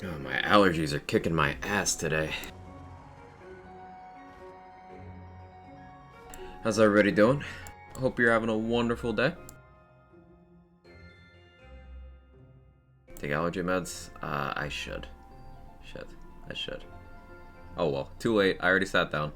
Oh, my allergies are kicking my ass today. How's everybody doing? Hope you're having a wonderful day. Take allergy meds? I should. I should. Oh well, too late. I already sat down.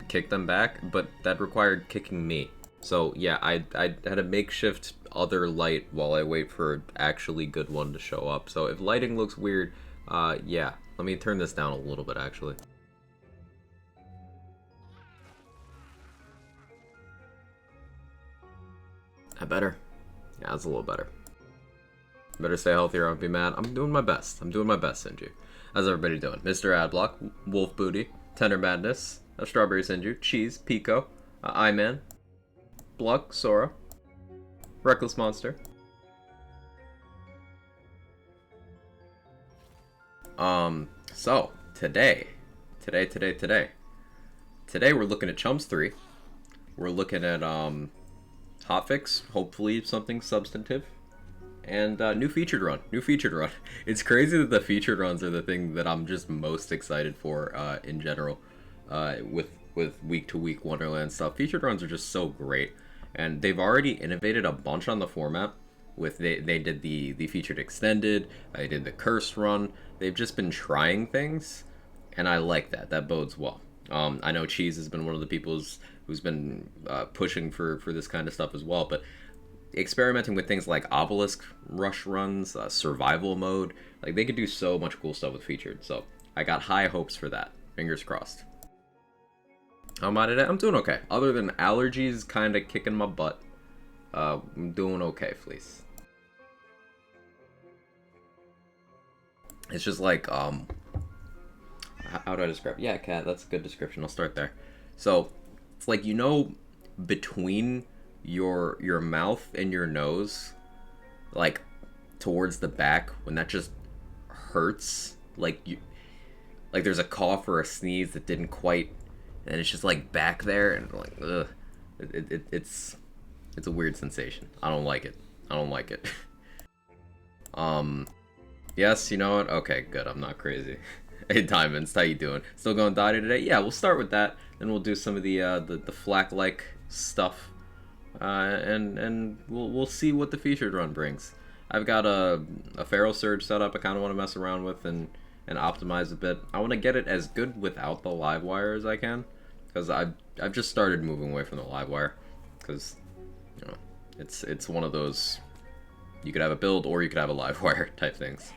Kick them back, but that required kicking me. So yeah, I had a makeshift other light while I wait for an actually good one to show up. So if lighting looks weird, yeah. Let me turn this down a little bit, actually. I better. Yeah, that's a little better. Better stay healthy or I'll be mad. I'm doing my best. I'm doing my best, Sinju. How's everybody doing? Mr. Adblock, Wolf Booty, Tender Madness, Strawberry Sinju, Cheese, Pico, I-Man, Bluck, Sora, Reckless Monster. So, today we're looking at Chums 3. We're looking at, Hotfix, hopefully something substantive. And new featured run. It's crazy that the featured runs are the thing that I'm just most excited for in general. With week to week Wonderland stuff, featured runs are just so great, and they've already innovated a bunch on the format. With they did the featured extended, they did the cursed run. They've just been trying things, and I like that. That bodes well. I know Cheese has been one of the people who's been pushing for this kind of stuff as well, but experimenting with things like obelisk rush runs, survival mode, like they could do so much cool stuff with featured. So I got high hopes for that. Fingers crossed. How am I today? I'm doing okay. Other than allergies kind of kicking my butt, I'm doing okay, Fleece. It's just like, how do I describe? Yeah, cat. That's a good description. I'll start there. So it's like, you know, between your mouth and your nose, like towards the back, when that just hurts, like there's a cough or a sneeze that didn't quite, and it's just like back there, and like ugh, it's a weird sensation. I don't like it. Yes, you know what? Okay, good. I'm not crazy. Hey, Diamonds, how you doing? Still going Dottie today? Yeah, we'll start with that, then we'll do some of the flak-like stuff, and we'll see what the featured run brings. I've got a Feral Surge set up I kind of want to mess around with and optimize a bit. I want to get it as good without the live wire as I can, because I've just started moving away from the live wire, because you know it's one of those, you could have a build or you could have a live wire type things.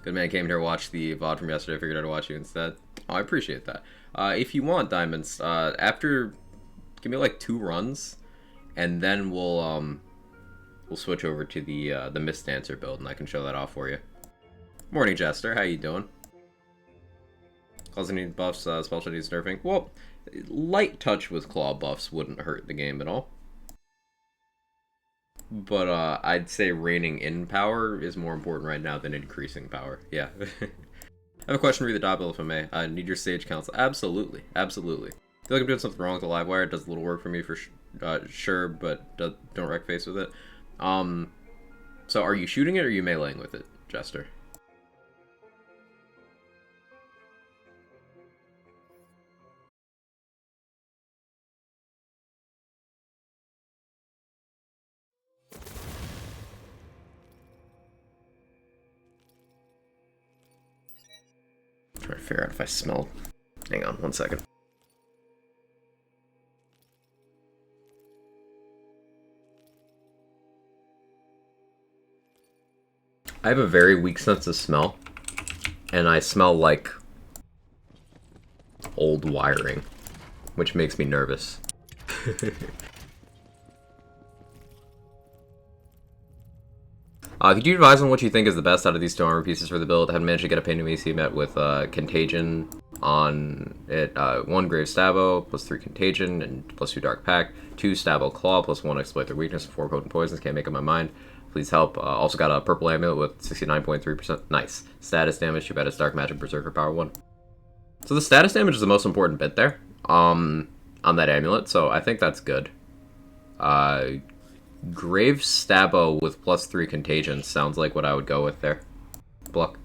Good man came here to watch the VOD from yesterday. I figured I'd watch you instead. Oh, I appreciate that. If you want, Diamonds, after, give me like 2 runs, and then we'll switch over to the Mist Dancer build, and I can show that off for you. Morning, Jester. How you doing? Causing any buffs, spell check needs nerfing. Well, light touch with claw buffs wouldn't hurt the game at all. But I'd say reining in power is more important right now than increasing power. Yeah. I have a question for you, the dot bill, if I may. I need your sage counsel. Absolutely. Absolutely. I feel like I'm doing something wrong with the live wire. It does a little work for me for sure, but don't wreck face with it. So are you shooting it or are you meleeing with it, Jester? Trying to figure out if I smelled. Hang on 1 second. I have a very weak sense of smell, and I smell like old wiring, which makes me nervous. Could you advise on what you think is the best out of these two armor pieces for the build? I had managed to get a Pain AC met with Contagion on it. 1 Grave Stabbo, plus 3 Contagion, and plus 2 Dark Pack. 2 Stabbo Claw, plus 1 Exploit their weakness, 4 Potent Poisons. Can't make up my mind. Please help. Also got a Purple Amulet with 69.3%. Nice. Status damage, too bad it's Dark Magic Berserker Power 1. So the status damage is the most important bit there. On that amulet, so I think that's good. Grave Stabbo with plus 3 Contagion sounds like what I would go with there. Pluck.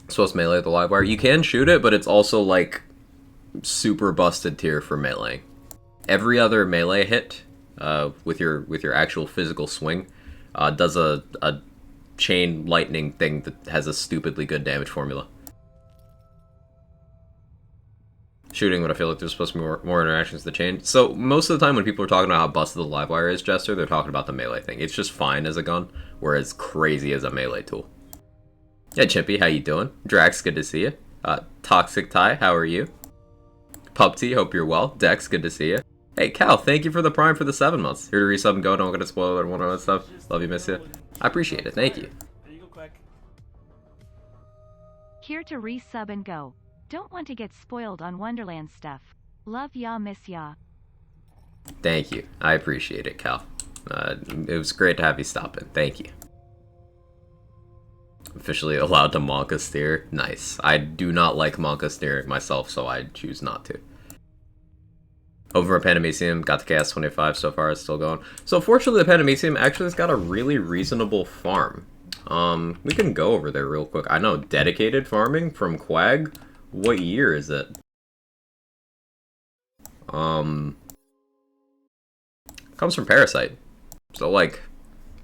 Supposed to melee with the live wire. You can shoot it, but it's also like super busted tier for melee. Every other melee hit with your actual physical swing does a chain lightning thing that has a stupidly good damage formula. Shooting, but I feel like there's supposed to be more interactions with the chain. So most of the time when people are talking about how busted the live wire is, Jester, they're talking about the melee thing. It's just fine as a gun, whereas crazy as a melee tool. Yeah, Chimpy, how you doing? Drax, good to see you. Toxic Ty, how are you? Pupty, hope you're well. Dex, good to see you. Hey, Cal, thank you for the prime for the 7 months. Here to resub and go, don't get a spoiler and one of that stuff. Love you, miss you. I appreciate it, thank you. Here to resub and go. Don't want to get spoiled on Wonderland stuff. Love ya, miss ya. Thank you. I appreciate it, Cal. It was great to have you stop in. Thank you. Officially allowed to Monka steer. Nice. I do not like Monka steering myself, so I choose not to. Over at Panamecium, got the KS25 so far, it's still going. So fortunately, the Panamecium actually has got a really reasonable farm. We can go over there real quick. I know, dedicated farming from Quag. What year is it? Comes from Parasite. So, like,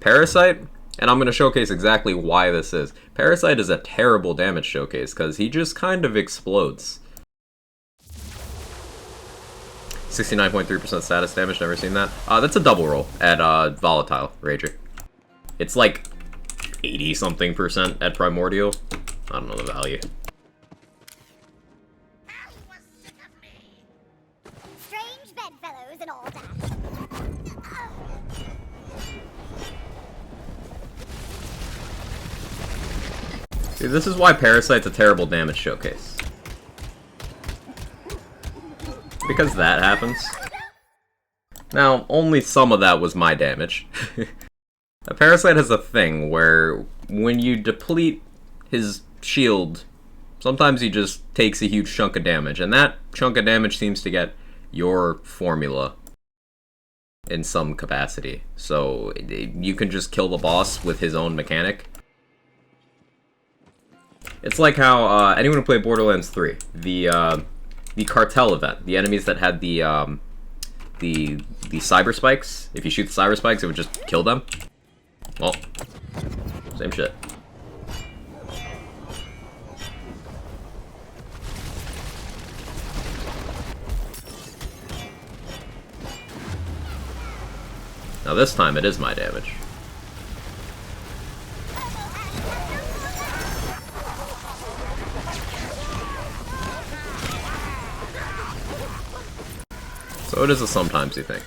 Parasite, and I'm going to showcase exactly why this is. Parasite is a terrible damage showcase, because he just kind of explodes. 69.3% status damage, never seen that. That's a double roll at Volatile Rager. It's like 80-something% at Primordial. I don't know the value. And all that. See, this is why Parasite's a terrible damage showcase. Because that happens. Now, only some of that was my damage. A Parasite has a thing where when you deplete his shield, sometimes he just takes a huge chunk of damage, and that chunk of damage seems to get your formula in some capacity. So you can just kill the boss with his own mechanic. It's like how anyone who played Borderlands 3, the cartel event, the enemies that had the cyber spikes. If you shoot the cyber spikes, it would just kill them. Well, same shit. Now this time it is my damage. So it is a sometimesy thing.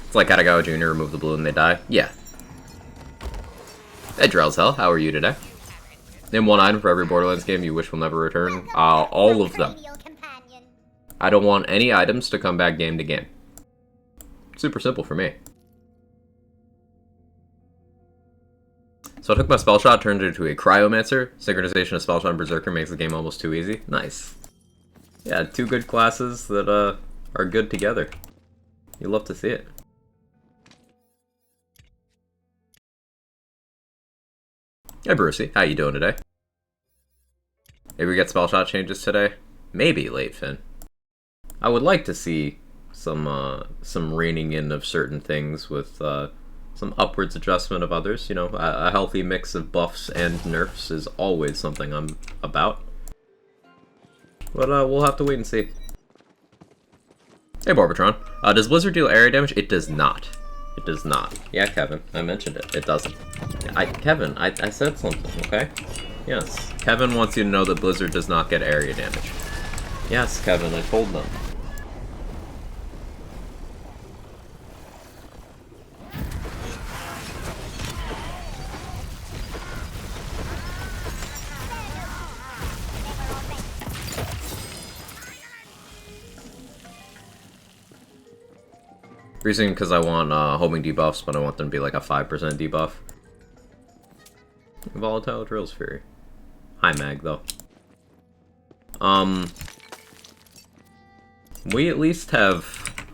It's like Katagawa Jr. remove the blue and they die. Yeah. Hey Drellshell, how are you today? Name one item for every Borderlands game you wish will never return. All of them. I don't want any items to come back game to game. Super simple for me. So I took my spell shot, turned it into a Cryomancer. Synchronization of spell shot and Berserker makes the game almost too easy. Nice. Yeah, two good classes that are good together. You love to see it. Hey Brucey, how you doing today? Maybe we get spell shot changes today? Maybe, Late Finn. I would like to see some reining in of certain things with some upwards adjustment of others. You know, a healthy mix of buffs and nerfs is always something I'm about. But we'll have to wait and see. Hey, Barbatron. Does Blizzard deal area damage? It does not. It does not. Yeah, Kevin, I mentioned it. It doesn't. Kevin, I said something, okay? Yes. Kevin wants you to know that Blizzard does not get area damage. Yes, Kevin, I told them. Reason because I want homing debuffs, but I want them to be like a 5% debuff. Volatile Drill's Fury. High mag, though. We at least have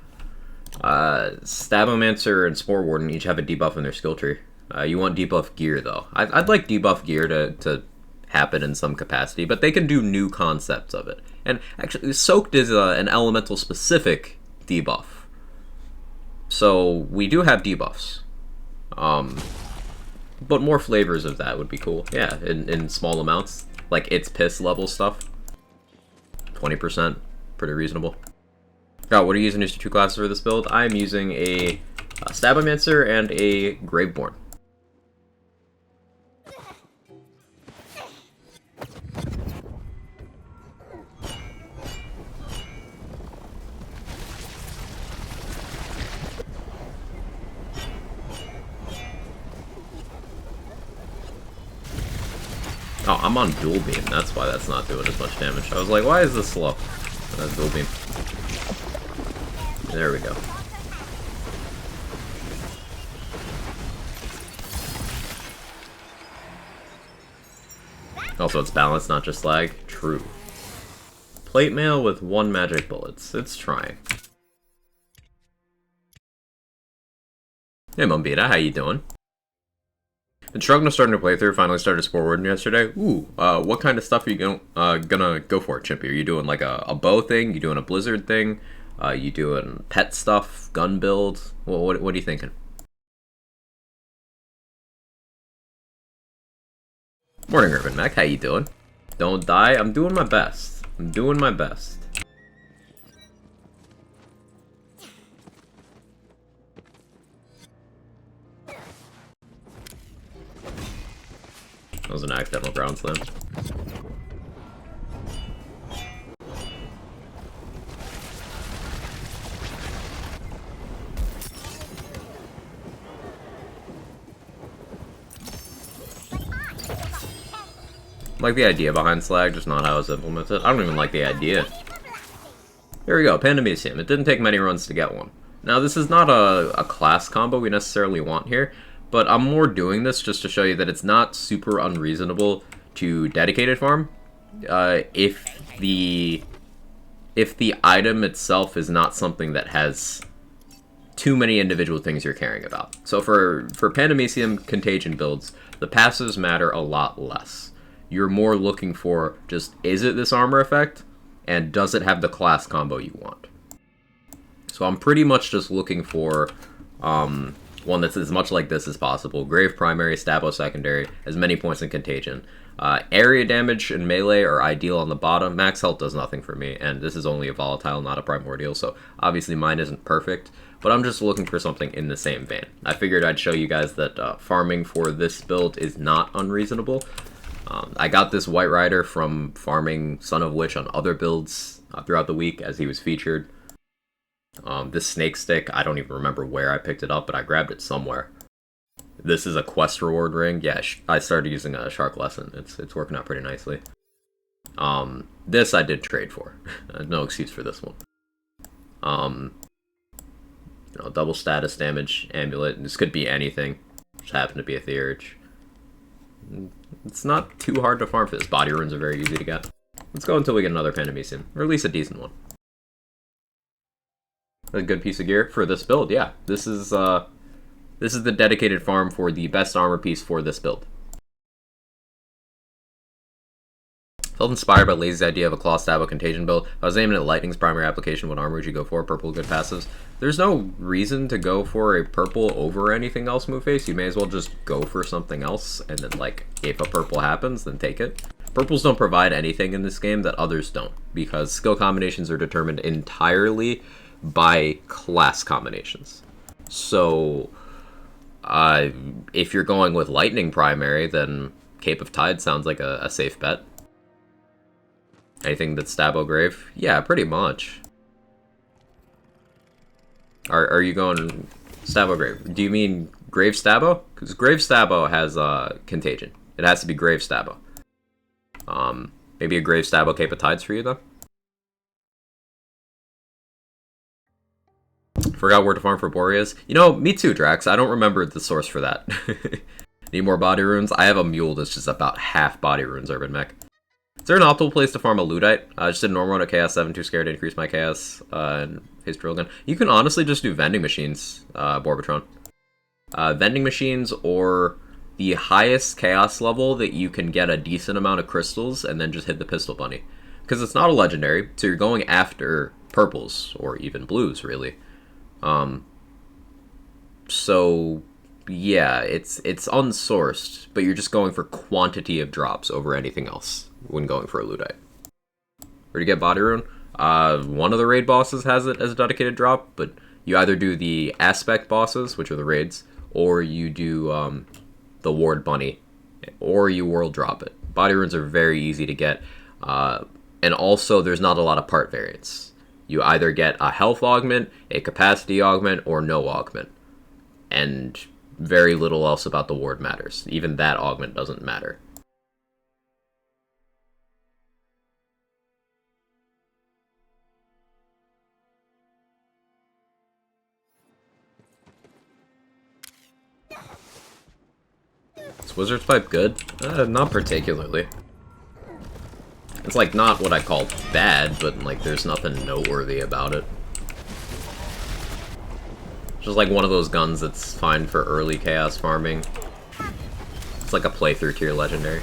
Stabomancer and Spore Warden each have a debuff in their skill tree. You want debuff gear, though. I'd like debuff gear to happen in some capacity, but they can do new concepts of it. And actually, Soaked is an elemental-specific debuff. So we do have debuffs. But more flavors of that would be cool. Yeah, in small amounts. Like It's Piss level stuff. 20%. Pretty reasonable. Now, what are you using as your two classes for this build? I'm using a Stabomancer and a Graveborn. Oh, I'm on dual beam. That's why that's not doing as much damage. I was like, why is this slow? Dual beam. There we go. Also, it's balanced, not just lag. True. Plate mail with 1 magic bullets. It's trying. Hey, Mumbita, how you doing? Been struggling to start a playthrough. Finally started Spore Warden yesterday. Ooh, what kind of stuff are you gonna go for, Chimpy? Are you doing like a bow thing? You doing a blizzard thing? You doing pet stuff? Gun build? Well, what are you thinking? Morning, Urban Mac. How you doing? Don't die. I'm doing my best. I'm doing my best. That was an accidental ground slam. Like the idea behind Slag, just not how it's implemented. I don't even like the idea. Here we go, Pandemisium. It didn't take many runs to get one. Now, this is not a class combo we necessarily want here, but I'm more doing this just to show you that it's not super unreasonable to dedicated farm if the item itself is not something that has too many individual things you're caring about. So for Pandemisium Contagion builds, the passives matter a lot less. You're more looking for just, is it this armor effect? And does it have the class combo you want? So I'm pretty much just looking for one that's as much like this as possible. Grave primary, Stabo secondary, as many points in Contagion. Area damage and melee are ideal on the bottom. Max health does nothing for me, and this is only a volatile, not a primordial, so obviously mine isn't perfect, but I'm just looking for something in the same vein. I figured I'd show you guys that farming for this build is not unreasonable. I got this White Rider from farming Son of Witch on other builds throughout the week as he was featured. This Snake Stick, I don't even remember where I picked it up, but I grabbed it somewhere. This is a quest reward ring. Yeah, I started using a Shark Lesson. It's working out pretty nicely. This I did trade for. No excuse for this one. You know, double status damage amulet. This could be anything. Just happened to be a Theurge. It's not too hard to farm for this. Body runes are very easy to get. Let's go until we get another Pandemisium, or at least a decent one. A good piece of gear for this build, yeah. This is the dedicated farm for the best armor piece for this build. Felt inspired by Lazy's idea of a Claw Stabbo Contagion build. If I was aiming at Lightning's primary application, what armor would you go for? Purple, good passives. There's no reason to go for a purple over anything else move phase. You may as well just go for something else, and then, like, if a purple happens, then take it. Purples don't provide anything in this game that others don't, because skill combinations are determined entirely by class combinations. So, if you're going with Lightning primary, then Cape of Tide sounds like a safe bet. Anything that's Stabbo Grave? Yeah, pretty much. Are you going Stabbo Grave? Do you mean Grave Stabbo? Because Grave Stabbo has Contagion. It has to be Grave Stabbo. Maybe a Grave Stabbo Cape of Tides for you, though? Forgot where to farm for Boreas. You know, me too, Drax. I don't remember the source for that. Need more body runes? I have a mule that's just about half body runes, Urban Mech. Is there an optimal place to farm a Ludite? I just did a normal run at Chaos 7, too scared to increase my Chaos and his drill gun. You can honestly just do vending machines, Borbatron. Vending machines or the highest Chaos level that you can get a decent amount of crystals and then just hit the Pistol Bunny. Because it's not a legendary, so you're going after purples, or even blues, really. So, yeah, it's unsourced, but you're just going for quantity of drops over anything else when going for a Ludite. Where to get Body Rune? One of the raid bosses has it as a dedicated drop, but you either do the Aspect bosses, which are the raids, or you do the Ward Bunny, or you world drop it. Body Runes are very easy to get, and also there's not a lot of part variants. You either get a health augment, a capacity augment, or no augment. And very little else about the ward matters. Even that augment doesn't matter. Is Wizard's Pipe good? Not particularly. It's like not what I call bad, but like there's nothing noteworthy about it. Just like one of those guns that's fine for early chaos farming. It's like a playthrough tier legendary.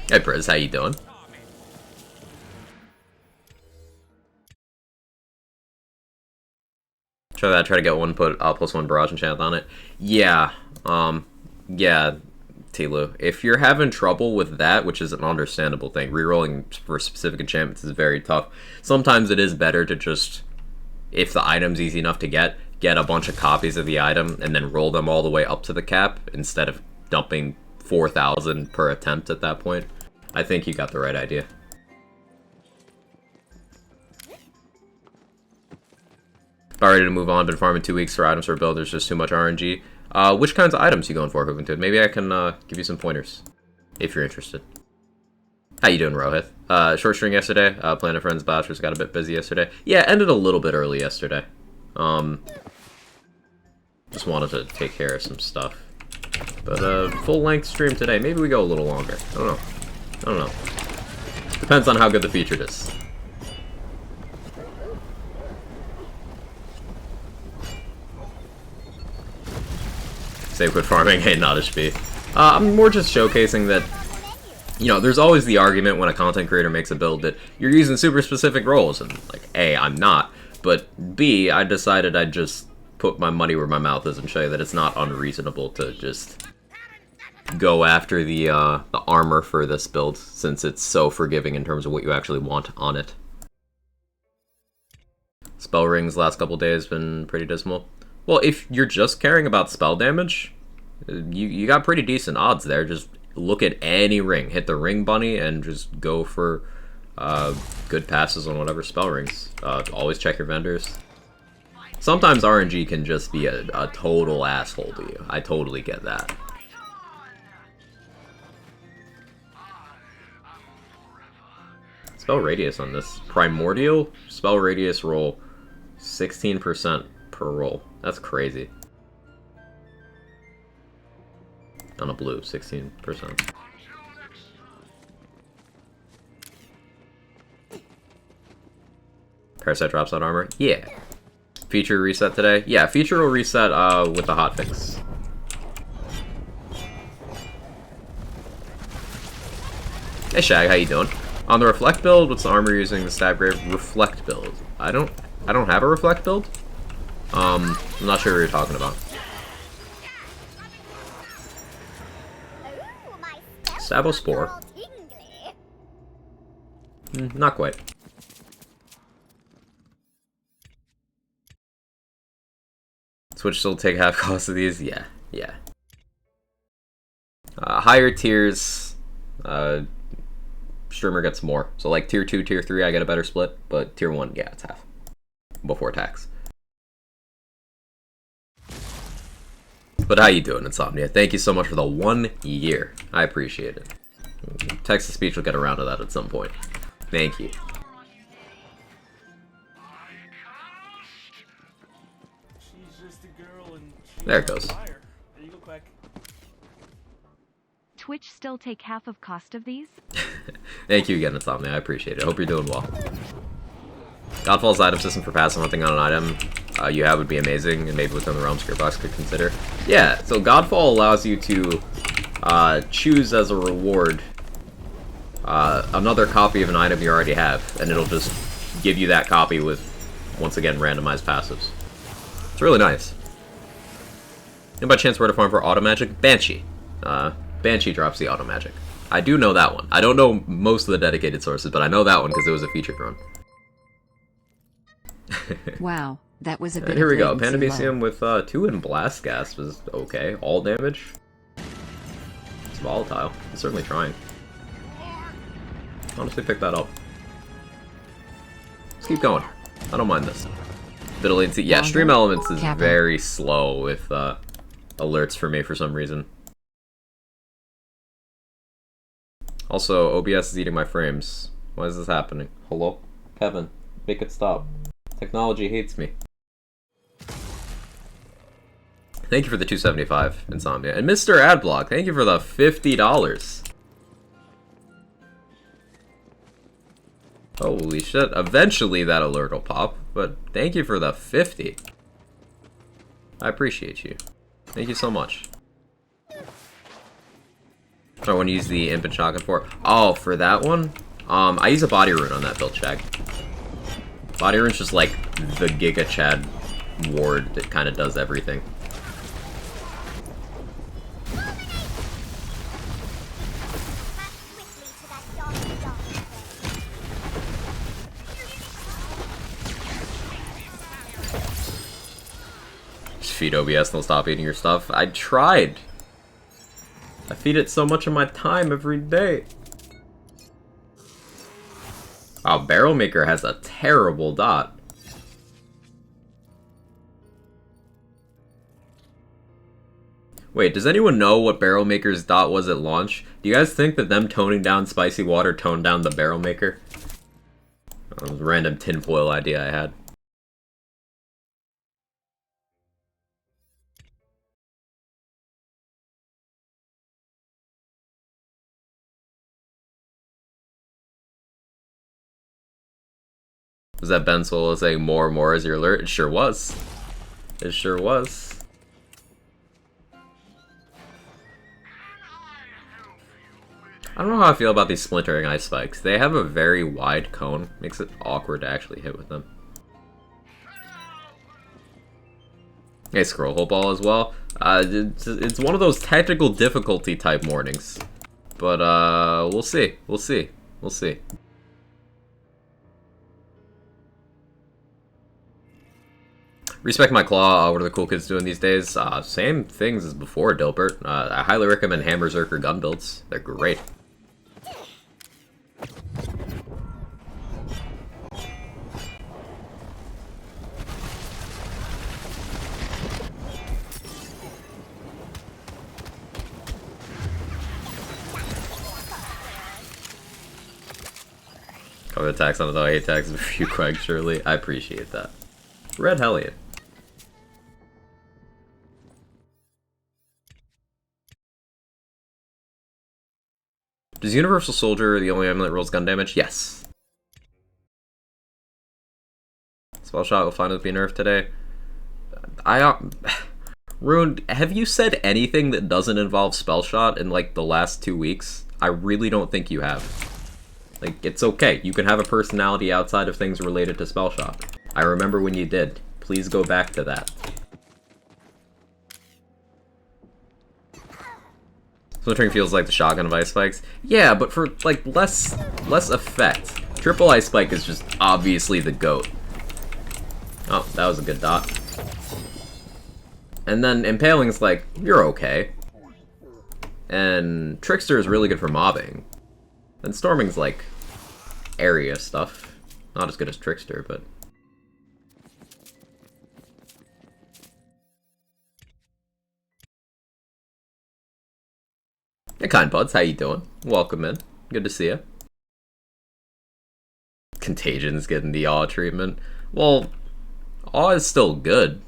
Hey Briz, how you doing? Try to get one put +1 barrage enchant on it. Yeah, yeah, Tilu. If you're having trouble with that, which is an understandable thing, rerolling for specific enchantments is very tough. Sometimes it is better to just, if the item's easy enough to get a bunch of copies of the item and then roll them all the way up to the cap instead of dumping 4,000 per attempt at that point. I think you got the right idea. About ready to move on, been farming 2 weeks for items for build, there's just too much RNG. Which kinds of items you going for, Juventud? Maybe I can give you some pointers, if you're interested. How you doing, Rohith? Short string yesterday, playing a friend's bachelor's, got a bit busy yesterday. Yeah, ended a little bit early yesterday. Just wanted to take care of some stuff. But full-length stream today, maybe we go a little longer. I don't know. Depends on how good the featured is. Say quit farming, hey, not HP. I'm more just showcasing that, you know, there's always the argument when a content creator makes a build that you're using super specific roles, and like, A, I'm not, but B, I decided I'd just put my money where my mouth is and show you that it's not unreasonable to just go after the armor for this build, since it's so forgiving in terms of what you actually want on it. Spell rings last couple days been pretty dismal. Well, if you're just caring about spell damage, you got pretty decent odds there. Just look at any ring, hit the ring bunny, and just go for good passes on whatever spell rings. Always check your vendors. Sometimes RNG can just be a total asshole to you. I totally get that. Spell radius on this. Primordial, spell radius roll 16% per roll. That's crazy. On a blue, 16%. Parasite drops on armor? Yeah. Feature reset today? Yeah, feature will reset with the hotfix. Hey Shag, how you doing? On the Reflect build, what's the armor you're using the stab grave? Reflect build. I don't have a Reflect build. I'm not sure what you're talking about. Sabospore? Not quite. Switch still take half cost of these? Yeah. Higher tiers, streamer gets more. So like tier 2, tier 3, I get a better split, but tier 1, yeah, it's half. Before tax. But how you doing, Insomnia? Thank you so much for the 1 year. I appreciate it. Text-to-speech will get around to that at some point. Thank you. There it goes. Twitch still take half of cost of these? Thank you again, Insomnia. I appreciate it. Hope you're doing well. Godfall's item system for passive hunting on an item you have would be amazing, and maybe within the realm Box could consider. Yeah, so Godfall allows you to choose as a reward another copy of an item you already have, and it'll just give you that copy with, once again, randomized passives. It's really nice. And by chance, where to farm for auto magic? Banshee. Banshee drops the auto magic. I do know that one. I don't know most of the dedicated sources, but I know that one because it was a featured run. Wow, that was a bit. Here we go. Pandabasium with 2 in Blast Gas was okay. All damage. It's volatile. It's certainly trying. Honestly, pick that up. Let's keep going. I don't mind this. Bit of latency. Yeah, Stream Elements is very slow with alerts for me for some reason. Also, OBS is eating my frames. Why is this happening? Hello? Kevin, make it stop. Technology hates me. Thank you for the 275, Insomnia. And Mr. Adblock, thank you for the $50. Holy shit. Eventually that alert will pop, but thank you for the 50. I appreciate you. Thank you so much. So I want to use the Imp and Shotgun for. Oh, for that one? I use a Body Rune on that build check. Body Rune's just like the Giga Chad ward that kind of does everything. Just feed OBS and they'll stop eating your stuff. I tried. I feed it so much of my time every day. Wow, Barrel Maker has a terrible dot. Wait, does anyone know what Barrel Maker's dot was at launch? Do you guys think that them toning down Spicy Water toned down the Barrel Maker? That was a random tinfoil idea I had. Was that Ben Solo saying more as your alert? It sure was. It sure was. I don't know how I feel about these splintering ice spikes. They have a very wide cone. Makes it awkward to actually hit with them. Hey, Scroll Hole Ball as well. It's one of those technical difficulty type mornings. But, we'll see. We'll see. We'll see. Respect my claw. What are the cool kids doing these days? Same things as before, Dilbert. I highly recommend Hammer Zerker gun builds. They're great. Cover attacks on the 8 attacks with a few quags, surely. I appreciate that. Red Hellion. Does Universal Soldier the only amulet rolls gun damage? Yes. Spell Shot will finally be nerfed today. Rune, have you said anything that doesn't involve Spell Shot in like the last 2 weeks? I really don't think you have. Like, it's okay. You can have a personality outside of things related to spell shot. I remember when you did. Please go back to that. Splintering feels like the shotgun of Ice Spikes. Yeah, but for, like, less effect. Triple Ice Spike is just obviously the GOAT. Oh, that was a good dot. And then Impaling's like, you're okay. And Trickster is really good for mobbing. And Storming's like, area stuff. Not as good as Trickster, but... Hey, Kind Buds, how you doing? Welcome in. Good to see you. Contagion's getting the Awe treatment. Well, Awe is still good.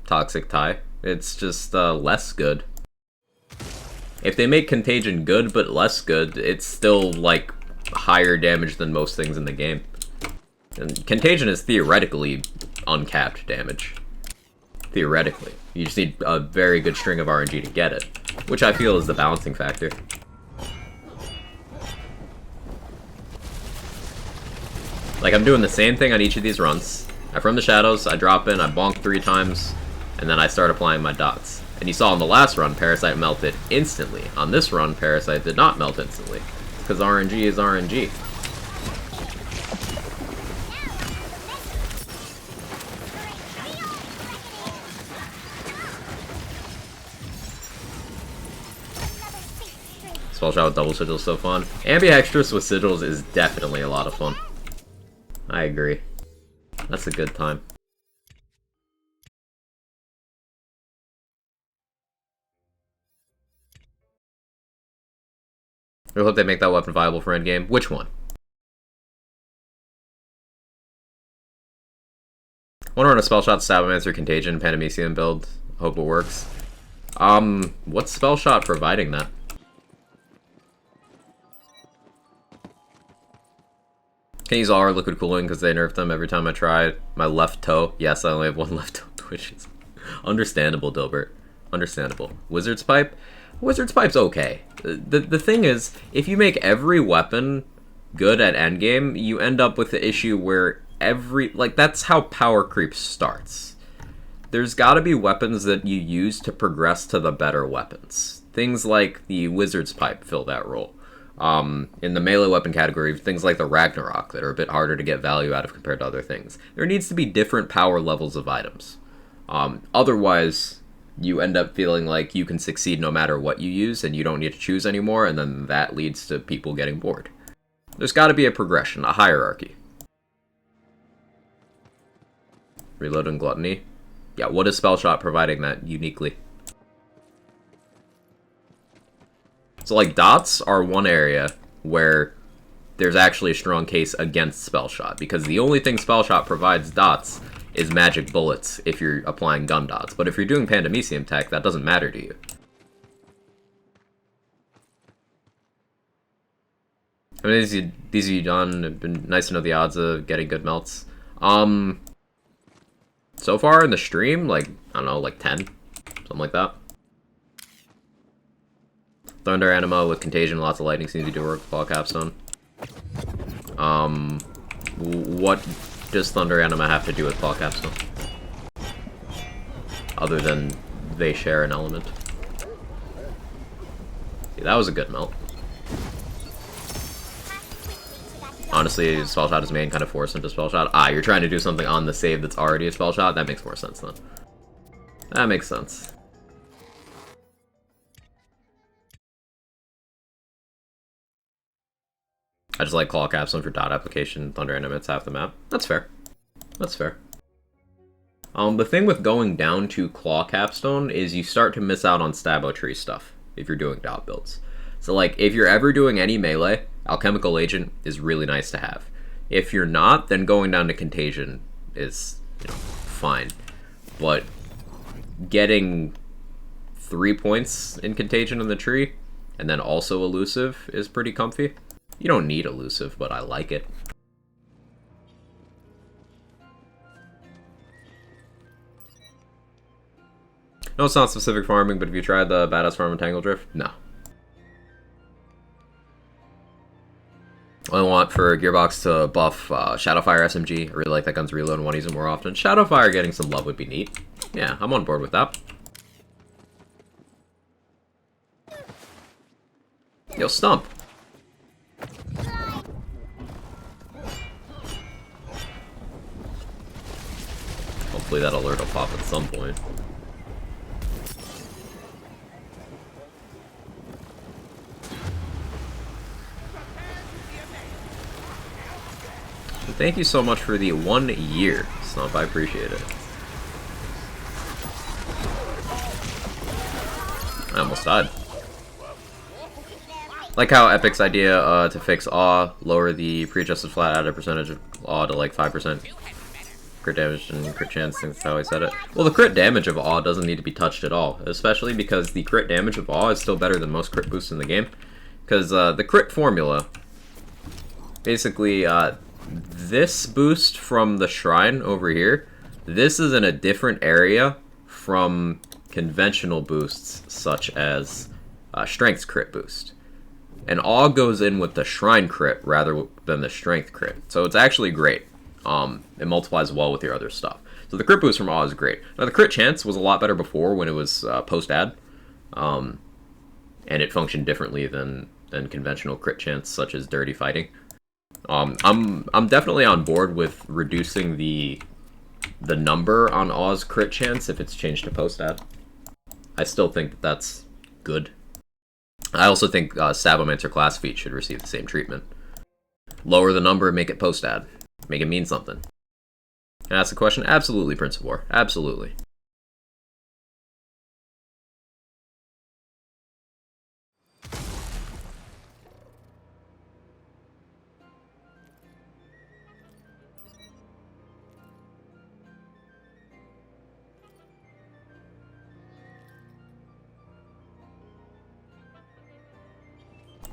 Toxic Tie. It's just less good. If they make Contagion good but less good, it's still like higher damage than most things in the game. And Contagion is theoretically uncapped damage. Theoretically. You just need a very good string of RNG to get it, which I feel is the balancing factor. Like, I'm doing the same thing on each of these runs. From the shadows, I drop in, I bonk 3 times, and then I start applying my dots. And you saw on the last run, Parasite melted instantly. On this run, Parasite did not melt instantly. Because RNG is RNG. Spell shot with double sigils is so fun. Ambihextrous with sigils is definitely a lot of fun. I agree. That's a good time. I hope they make that weapon viable for endgame. Which one? I want to run a spell shot, Sabomancer, Contagion, Panamecium build. Hope it works. What's spell shot providing that? Can use all our liquid cooling because they nerfed them every time I try. My left toe. Yes, I only have one left toe twitches. Understandable, Dilbert. Understandable. Wizard's Pipe? Wizard's Pipe's okay. The thing is, if you make every weapon good at endgame, you end up with the issue where that's how power creep starts. There's gotta be weapons that you use to progress to the better weapons. Things like the Wizard's Pipe fill that role. In the melee weapon category, things like the Ragnarok that are a bit harder to get value out of compared to other things. There needs to be different power levels of items. Otherwise, you end up feeling like you can succeed no matter what you use, and you don't need to choose anymore, and then that leads to people getting bored. There's got to be a progression, a hierarchy. Reload and Gluttony. Yeah, what is Spell Shot providing that uniquely? So, like, dots are one area where there's actually a strong case against Spell Shot, because the only thing Spell Shot provides dots is magic bullets if you're applying gun dots. But if you're doing Pandemecium tech, that doesn't matter to you. I mean, these are you done. It's been nice to know the odds of getting good melts. So far in the stream, like, I don't know, like 10? Something like that. Thunder Anima with Contagion, lots of lightning seems to do work with Fall Capstone. What does Thunder Anima have to do with Fall Capstone? Other than they share an element. See, that was a good melt. Honestly, Spell Shot is main kind of forced into Spell Shot. Ah, you're trying to do something on the save that's already a Spell Shot? That makes more sense then. That makes sense. I just like Claw Capstone for dot application. Thunder Animate's half the map. That's fair. That's fair. The thing with going down to Claw Capstone is you start to miss out on Stabo Tree stuff if you're doing dot builds. So, like, if you're ever doing any melee, Alchemical Agent is really nice to have. If you're not, then going down to Contagion is, you know, fine. But getting 3 points in Contagion in the tree, and then also Elusive is pretty comfy. You don't need Elusive, but I like it. No, it's not specific farming, but have you tried the Badass Farm and Tangle Drift? No. I want for Gearbox to buff Shadowfire SMG. I really like that gun's reload and want to use it more often. Shadowfire getting some love would be neat. Yeah, I'm on board with that. Yo, Stump. Hopefully that alert will pop at some point. Thank you so much for the 1 year, Stump. I appreciate it. I almost died. Like how Epic's idea to fix awe, lower the pre-adjusted flat added percentage of awe to like 5%. Crit damage and crit chance, that's how I said it. Well, the crit damage of awe doesn't need to be touched at all, especially because the crit damage of awe is still better than most crit boosts in the game. Because the crit formula, basically, this boost from the shrine over here, this is in a different area from conventional boosts such as strength crit boost. And awe goes in with the shrine crit rather than the strength crit. So it's actually great. It multiplies well with your other stuff. So the crit boost from awe is great. Now the crit chance was a lot better before when it was post-add. And it functioned differently than conventional crit chance such as dirty fighting. I'm definitely on board with reducing the number on Aw's crit chance if it's changed to post-add. I still think that that's good. I also think Sabomancer class feat should receive the same treatment. Lower the number, make it post-add. Make it mean something. Can I ask a question? Absolutely, Prince of War. Absolutely.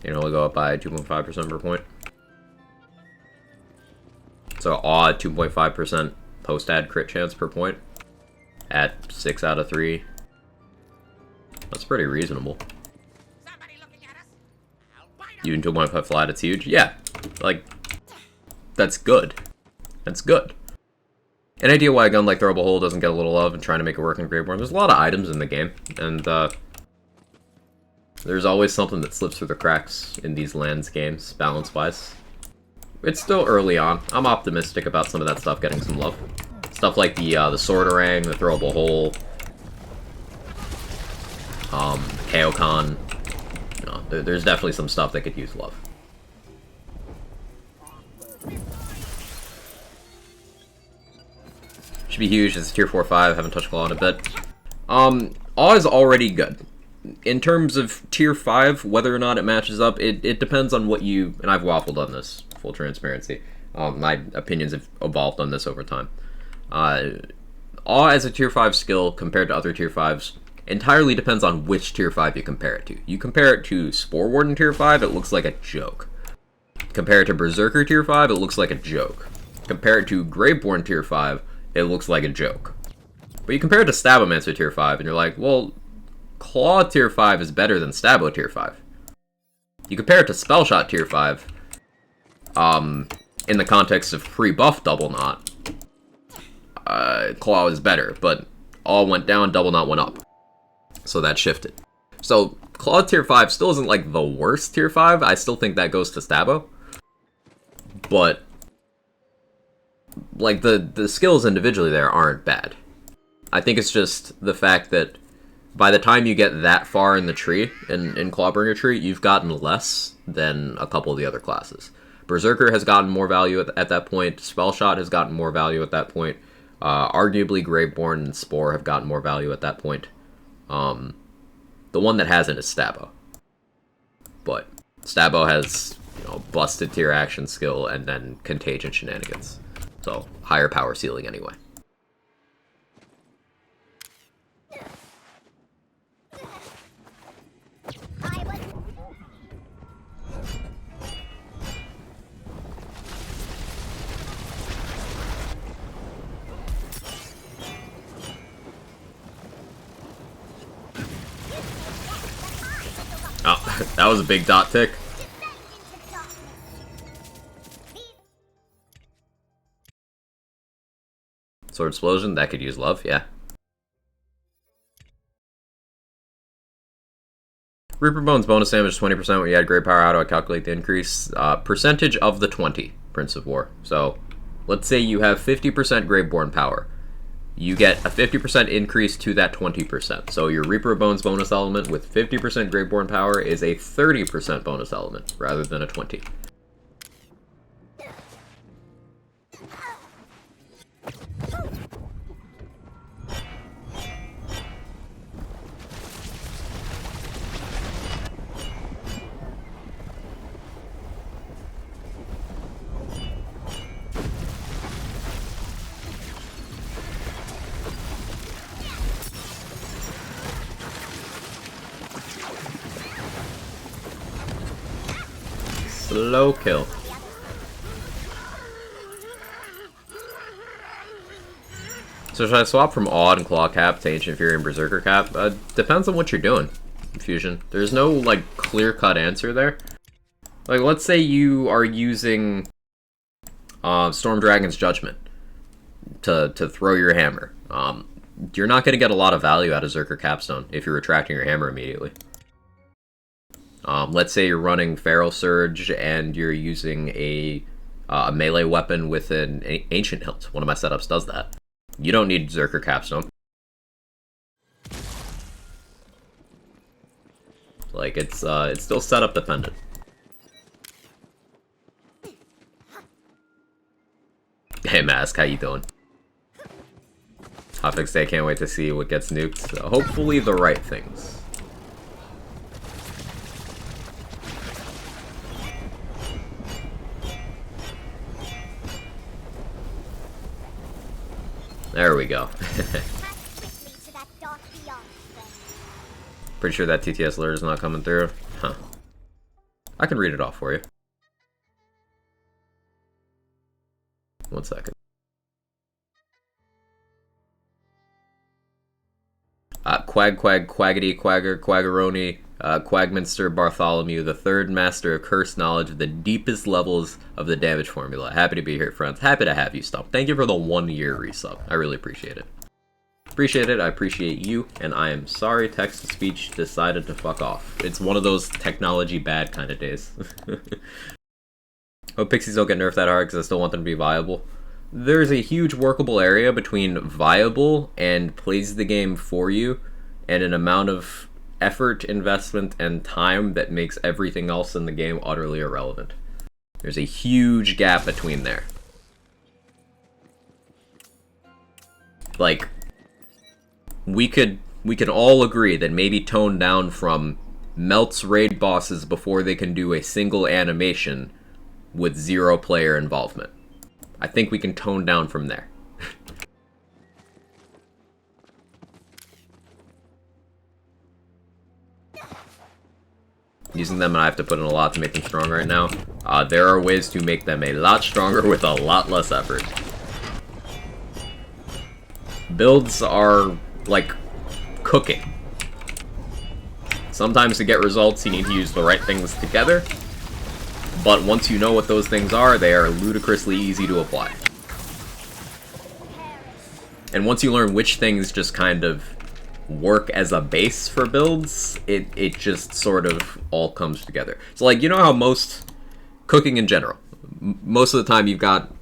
You know, it'll go up by 2.5% per point. So awe at 2.5% post-add crit chance per point at 6 out of 3. That's pretty reasonable. Even 2.5 flat, it's huge. Yeah, like, that's good. That's good. An idea why a gun like Throwable Hole doesn't get a little love and trying to make it work in Graveborn. There's a lot of items in the game, and there's always something that slips through the cracks in these lands games, balance-wise. It's still early on. I'm optimistic about some of that stuff getting some love. Stuff like the Sword-Orang, the Throwable Hole, Kaokon. You know, there's definitely some stuff that could use love. Should be huge. It's a tier 4-5. Haven't touched Claw in a bit. Awe is already good. In terms of tier 5, whether or not it matches up, it depends on what you... And I've waffled on this, full transparency. My opinions have evolved on this over time. Awe as a tier 5 skill compared to other tier 5s entirely depends on which tier 5 you compare it to. You compare it to Spore Warden tier 5, it looks like a joke. Compare it to Berserker tier 5, it looks like a joke. Compare it to Graveborn tier 5, it looks like a joke. But you compare it to Stabomancer tier 5, and you're like, well... Claw tier 5 is better than Stabo tier 5. You compare it to Spellshot tier 5, in the context of pre-buff Double Knot, Claw is better, but all went down, Double Knot went up. So that shifted. So Claw tier 5 still isn't like the worst tier 5, I still think that goes to Stabo. But, like, the skills individually there aren't bad. I think it's just the fact that by the time you get that far in the tree, in Clawbringer tree, you've gotten less than a couple of the other classes. Berserker has gotten more value at that point. Spellshot has gotten more value at that point. Arguably, Graveborn and Spore have gotten more value at that point. The one that hasn't is Stabo. But Stabo has, you know, busted tier action skill and then contagion shenanigans. So, higher power ceiling anyway. Oh, that was a big dot tick. Sword Explosion, that could use love, yeah. Reaper Bone's bonus damage 20% when you add Great Power. How do I calculate the increase? Percentage of the 20, Prince of War. So, let's say you have 50% Graveborn power. You get a 50% increase to that 20%. So your Reaper Bone's bonus element with 50% Graveborn power is a 30% bonus element, rather than a 20. Slow kill. So should I swap from Awed and Claw Cap to Ancient Fury and Berserker Cap? Depends on what you're doing, Fusion. There's no, like, clear-cut answer there. Like, let's say you are using Storm Dragon's Judgment to throw your hammer. You're not going to get a lot of value out of Zerker Capstone if you're retracting your hammer immediately. Let's say you're running Feral Surge and you're using a melee weapon with an Ancient Hilt. One of my setups does that. You don't need Zerker Capstone. Like, it's still setup dependent. Hey Mask, how you doing? Hotfix Day, can't wait to see what gets nuked. Hopefully the right things. There we go. Pretty sure that TTS alert is not coming through. Huh. I can read it off for you. One second. Quaggity, Quagger, Quaggeroni, Quagminster, Bartholomew, the third master of cursed knowledge of the deepest levels of the damage formula. Happy to be here, friends. Happy to have you, Stump. Thank you for the 1-year resub. I really appreciate it. Appreciate it, I appreciate you, and I am sorry text-to-speech decided to fuck off. It's one of those technology bad kind of days. Hope Pixies don't get nerfed that hard because I still want them to be viable. There's a huge workable area between viable and plays the game for you, and an amount of effort, investment, and time that makes everything else in the game utterly irrelevant. There's a huge gap between there. Like, we could all agree that maybe tone down from melts raid bosses before they can do a single animation with 0 player involvement. I think we can tone down from there. Using them, and I have to put in a lot to make them strong right now. There are ways to make them a lot stronger with a lot less effort. Builds are like cooking. Sometimes to get results, you need to use the right things together. But once you know what those things are, they are ludicrously easy to apply. And once you learn which things just kind of work as a base for builds, it just sort of all comes together. So, like, you know how most cooking in general, most of the time you've got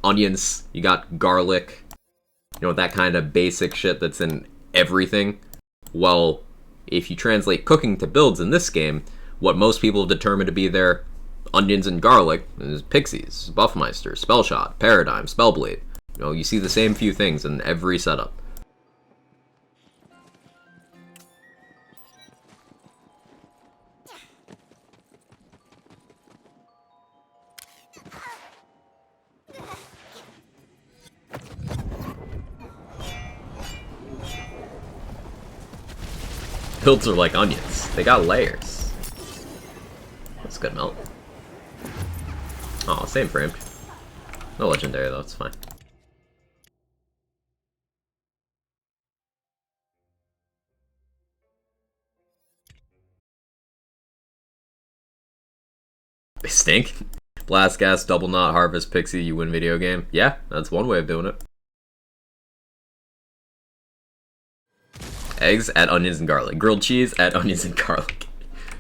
onions, you got garlic, you know, that kind of basic shit that's in everything. Well, if you translate cooking to builds in this game, what most people have determined to be their onions and garlic is Pixies, Buffmeister, Spellshot, Paradigm, Spellblade. You know, you see the same few things in every setup. Builds are like onions. They got layers. That's good melt. Oh, same frame. No legendary though, it's fine. They stink. Blast Gas, Double Knot, Harvest, Pixie, you win video game. Yeah, that's one way of doing it. Eggs, add onions and garlic. Grilled cheese, add onions and garlic.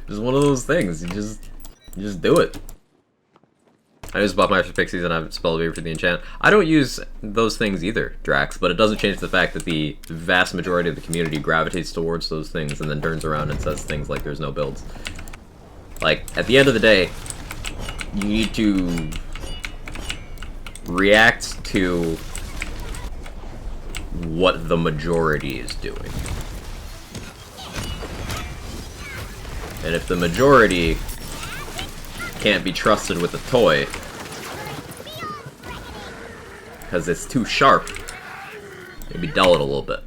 Just one of those things. You just do it. I just bought my extra pixies and I've spelled over for the enchant. I don't use those things either, Drax, but it doesn't change the fact that the vast majority of the community gravitates towards those things and then turns around and says things like there's no builds. Like, at the end of the day, you need to react to what the majority is doing. And if the majority can't be trusted with a toy because it's too sharp, maybe dull it a little bit.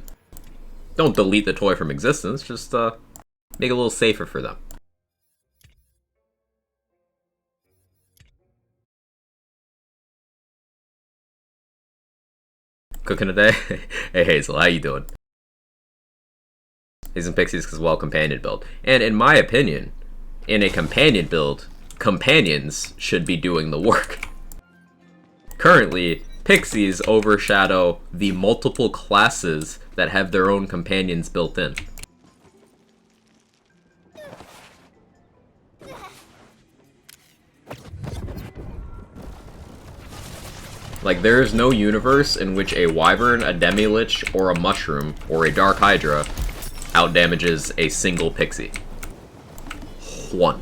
Don't delete the toy from existence, just make it a little safer for them. Cooking today? Hey Hazel, how you doing? These and Pixies because, well, companion build. And in my opinion, in a companion build, companions should be doing the work. Currently, Pixies overshadow the multiple classes that have their own companions built in. Like, there is no universe in which a Wyvern, a Demi-Lich, or a Mushroom, or a Dark Hydra outdamages a single Pixie. One.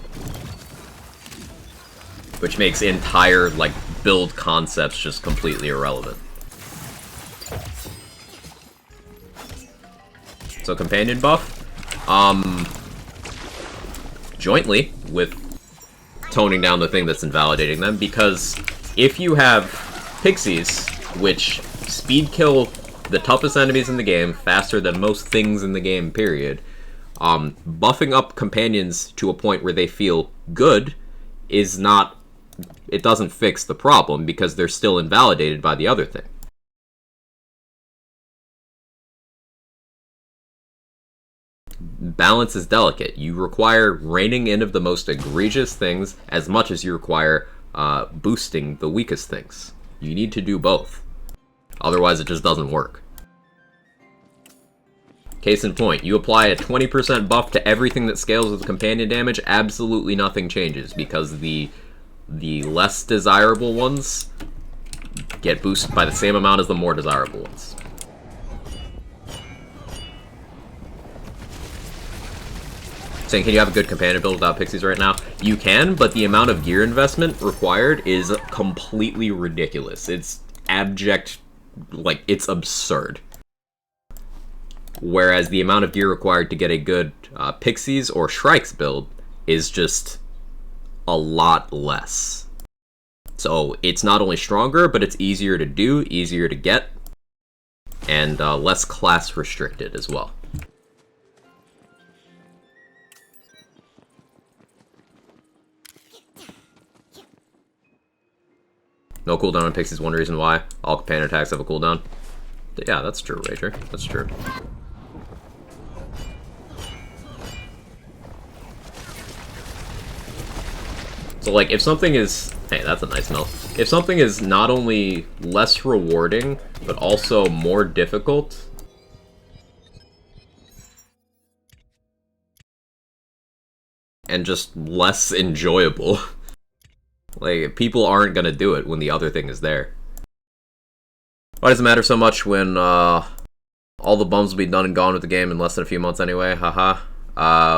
Which makes entire, like, build concepts just completely irrelevant. So, companion buff? Jointly with toning down the thing that's invalidating them, because if you have Pixies, which speed kill the toughest enemies in the game faster than most things in the game, period, buffing up companions to a point where they feel good is not... it doesn't fix the problem, because they're still invalidated by the other thing. Balance is delicate. You require reining in of the most egregious things as much as you require boosting the weakest things. You need to do both. Otherwise, it just doesn't work. Case in point, you apply a 20% buff to everything that scales with companion damage, absolutely nothing changes, because the less desirable ones get boosted by the same amount as the more desirable ones. Saying, can you have a good companion build without Pixies right now? You can, but the amount of gear investment required is completely ridiculous. It's abject, like, it's absurd. Whereas the amount of gear required to get a good Pixies or Shrikes build is just a lot less. So it's not only stronger, but it's easier to do, easier to get, and less class restricted as well. No cooldown on Pixies, one reason why. All companion attacks have a cooldown. Yeah, that's true, Rager. That's true. So, like, if something is... hey, that's a nice note. If something is not only less rewarding, but also more difficult... and just less enjoyable... like, people aren't gonna do it when the other thing is there. Why does it matter so much when, all the bums will be done and gone with the game in less than a few months anyway? Haha.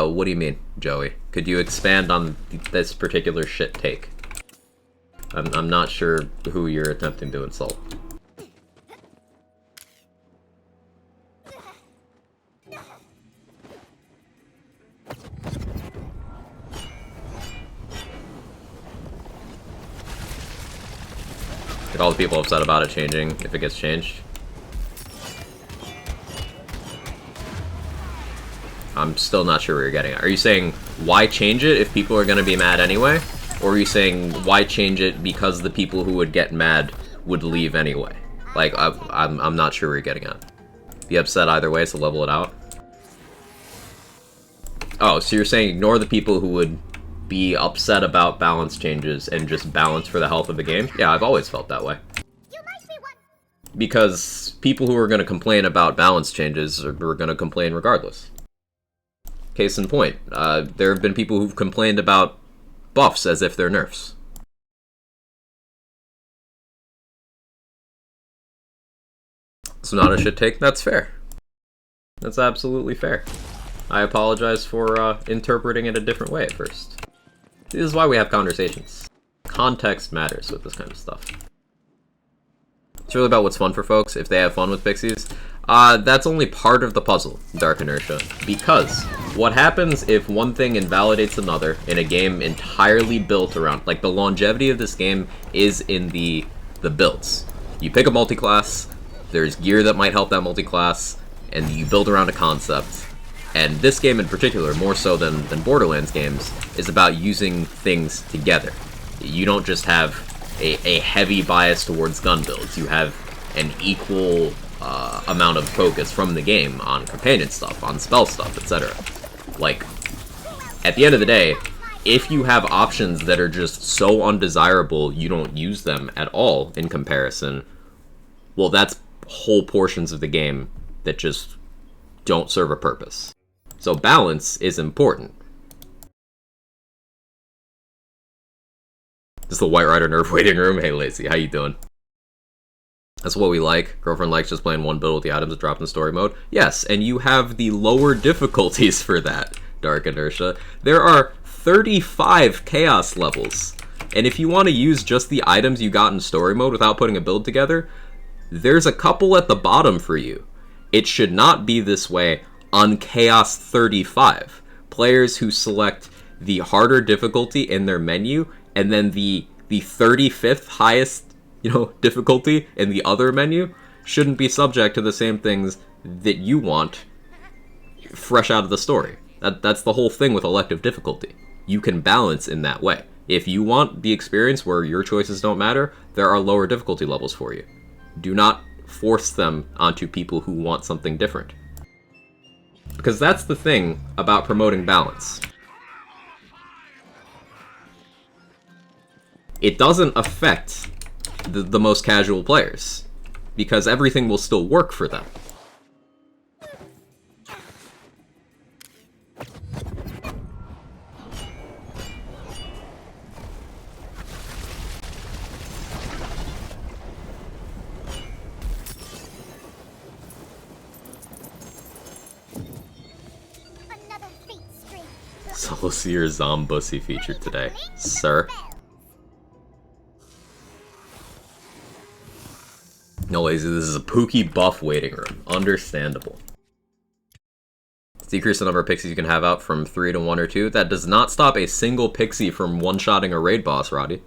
What do you mean, Joey? Could you expand on this particular shit take? I'm not sure who you're attempting to insult. Get all the people upset about it changing, if it gets changed. I'm still not sure where you're getting at. Are you saying, why change it if people are going to be mad anyway? Or are you saying, why change it because the people who would get mad would leave anyway? Like, I'm not sure where you're getting at. Be upset either way, so level it out. Oh, so you're saying ignore the people who would be upset about balance changes and just balance for the health of the game? Yeah, I've always felt that way. Because people who are going to complain about balance changes are going to complain regardless. Case in point, there have been people who've complained about buffs as if they're nerfs. It's not a shit take. That's fair. That's absolutely fair. I apologize for interpreting it a different way at first. This is why we have conversations. Context matters with this kind of stuff. It's really about what's fun for folks. If they have fun with pixies, that's only part of the puzzle, Dark Inertia. Because what happens if one thing invalidates another in a game entirely built around, like, the longevity of this game is in the builds. You pick a multi-class, there's gear that might help that multi-class, and you build around a concept. And this game in particular, more so than Borderlands games, is about using things together. You don't just have a heavy bias towards gun builds. You have an equal amount of focus from the game on companion stuff, on spell stuff, etc. Like, at the end of the day, if you have options that are just so undesirable you don't use them at all in comparison, well, that's whole portions of the game that just don't serve a purpose. So balance is important. This is the White Rider Nerf waiting room. Hey, Lazy, how you doing? That's what we like. Girlfriend likes just playing one build with the items that drop in story mode. Yes, and you have the lower difficulties for that, Dark Inertia. There are 35 chaos levels. And if you want to use just the items you got in story mode without putting a build together, there's a couple at the bottom for you. It should not be this way on Chaos 35. Players who select the harder difficulty in their menu and then the 35th highest, difficulty in the other menu shouldn't be subject to the same things that you want fresh out of the story. That's the whole thing with elective difficulty. You can balance in that way. If you want the experience where your choices don't matter, there are lower difficulty levels for you. Do not force them onto people who want something different. Because that's the thing about promoting balance. It doesn't affect the most casual players, because everything will still work for them. Solo Seer Zombussy featured today, sir. No, Lazy, this is a Pookie buff waiting room. Understandable. Decrease the number of pixies you can have out from 3 to 1 or 2. That does not stop a single pixie from one-shotting a raid boss, Roddy.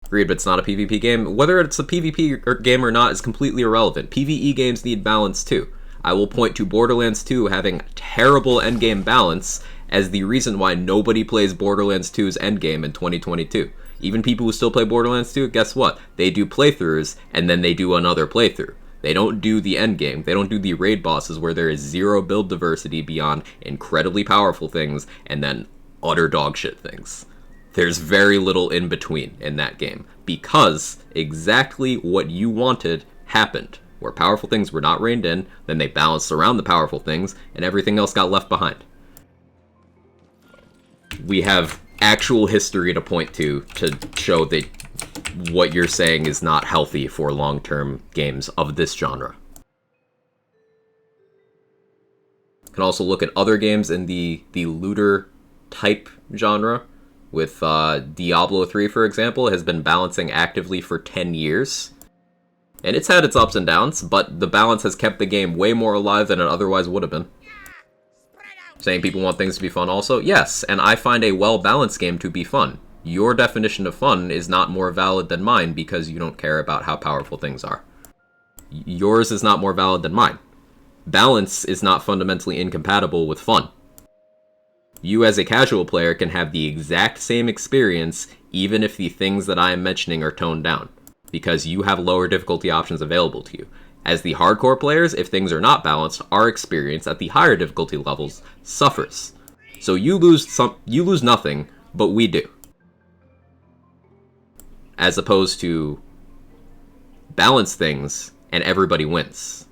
Agreed, but it's not a PvP game. Whether it's a PvP game or not is completely irrelevant. PvE games need balance too. I will point to Borderlands 2 having terrible endgame balance as the reason why nobody plays Borderlands 2's endgame in 2022. Even people who still play Borderlands 2, guess what? They do playthroughs, and then they do another playthrough. They don't do the endgame. They don't do the raid bosses where there is zero build diversity beyond incredibly powerful things and then utter dogshit things. There's very little in between in that game, because exactly what you wanted happened. Where powerful things were not reined in, then they balanced around the powerful things, and everything else got left behind. We have actual history to point to show that what you're saying is not healthy for long-term games of this genre. You can also look at other games in the looter type genre, with Diablo 3, for example, has been balancing actively for 10 years. And it's had its ups and downs, but the balance has kept the game way more alive than it otherwise would have been. Saying people want things to be fun also? Yes, and I find a well-balanced game to be fun. Your definition of fun is not more valid than mine because you don't care about how powerful things are. Yours is not more valid than mine. Balance is not fundamentally incompatible with fun. You as a casual player can have the exact same experience even if the things that I am mentioning are toned down, because you have lower difficulty options available to you. As the hardcore players, if things are not balanced, our experience at the higher difficulty levels suffers. So you lose nothing, but we do. As opposed to balance things, and everybody wins.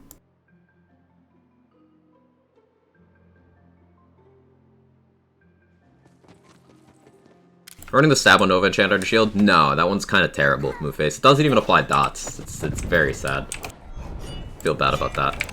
Running the Stab on Nova enchant under shield? No, that one's kind of terrible, move face. It doesn't even apply dots. It's very sad. Feel bad about that.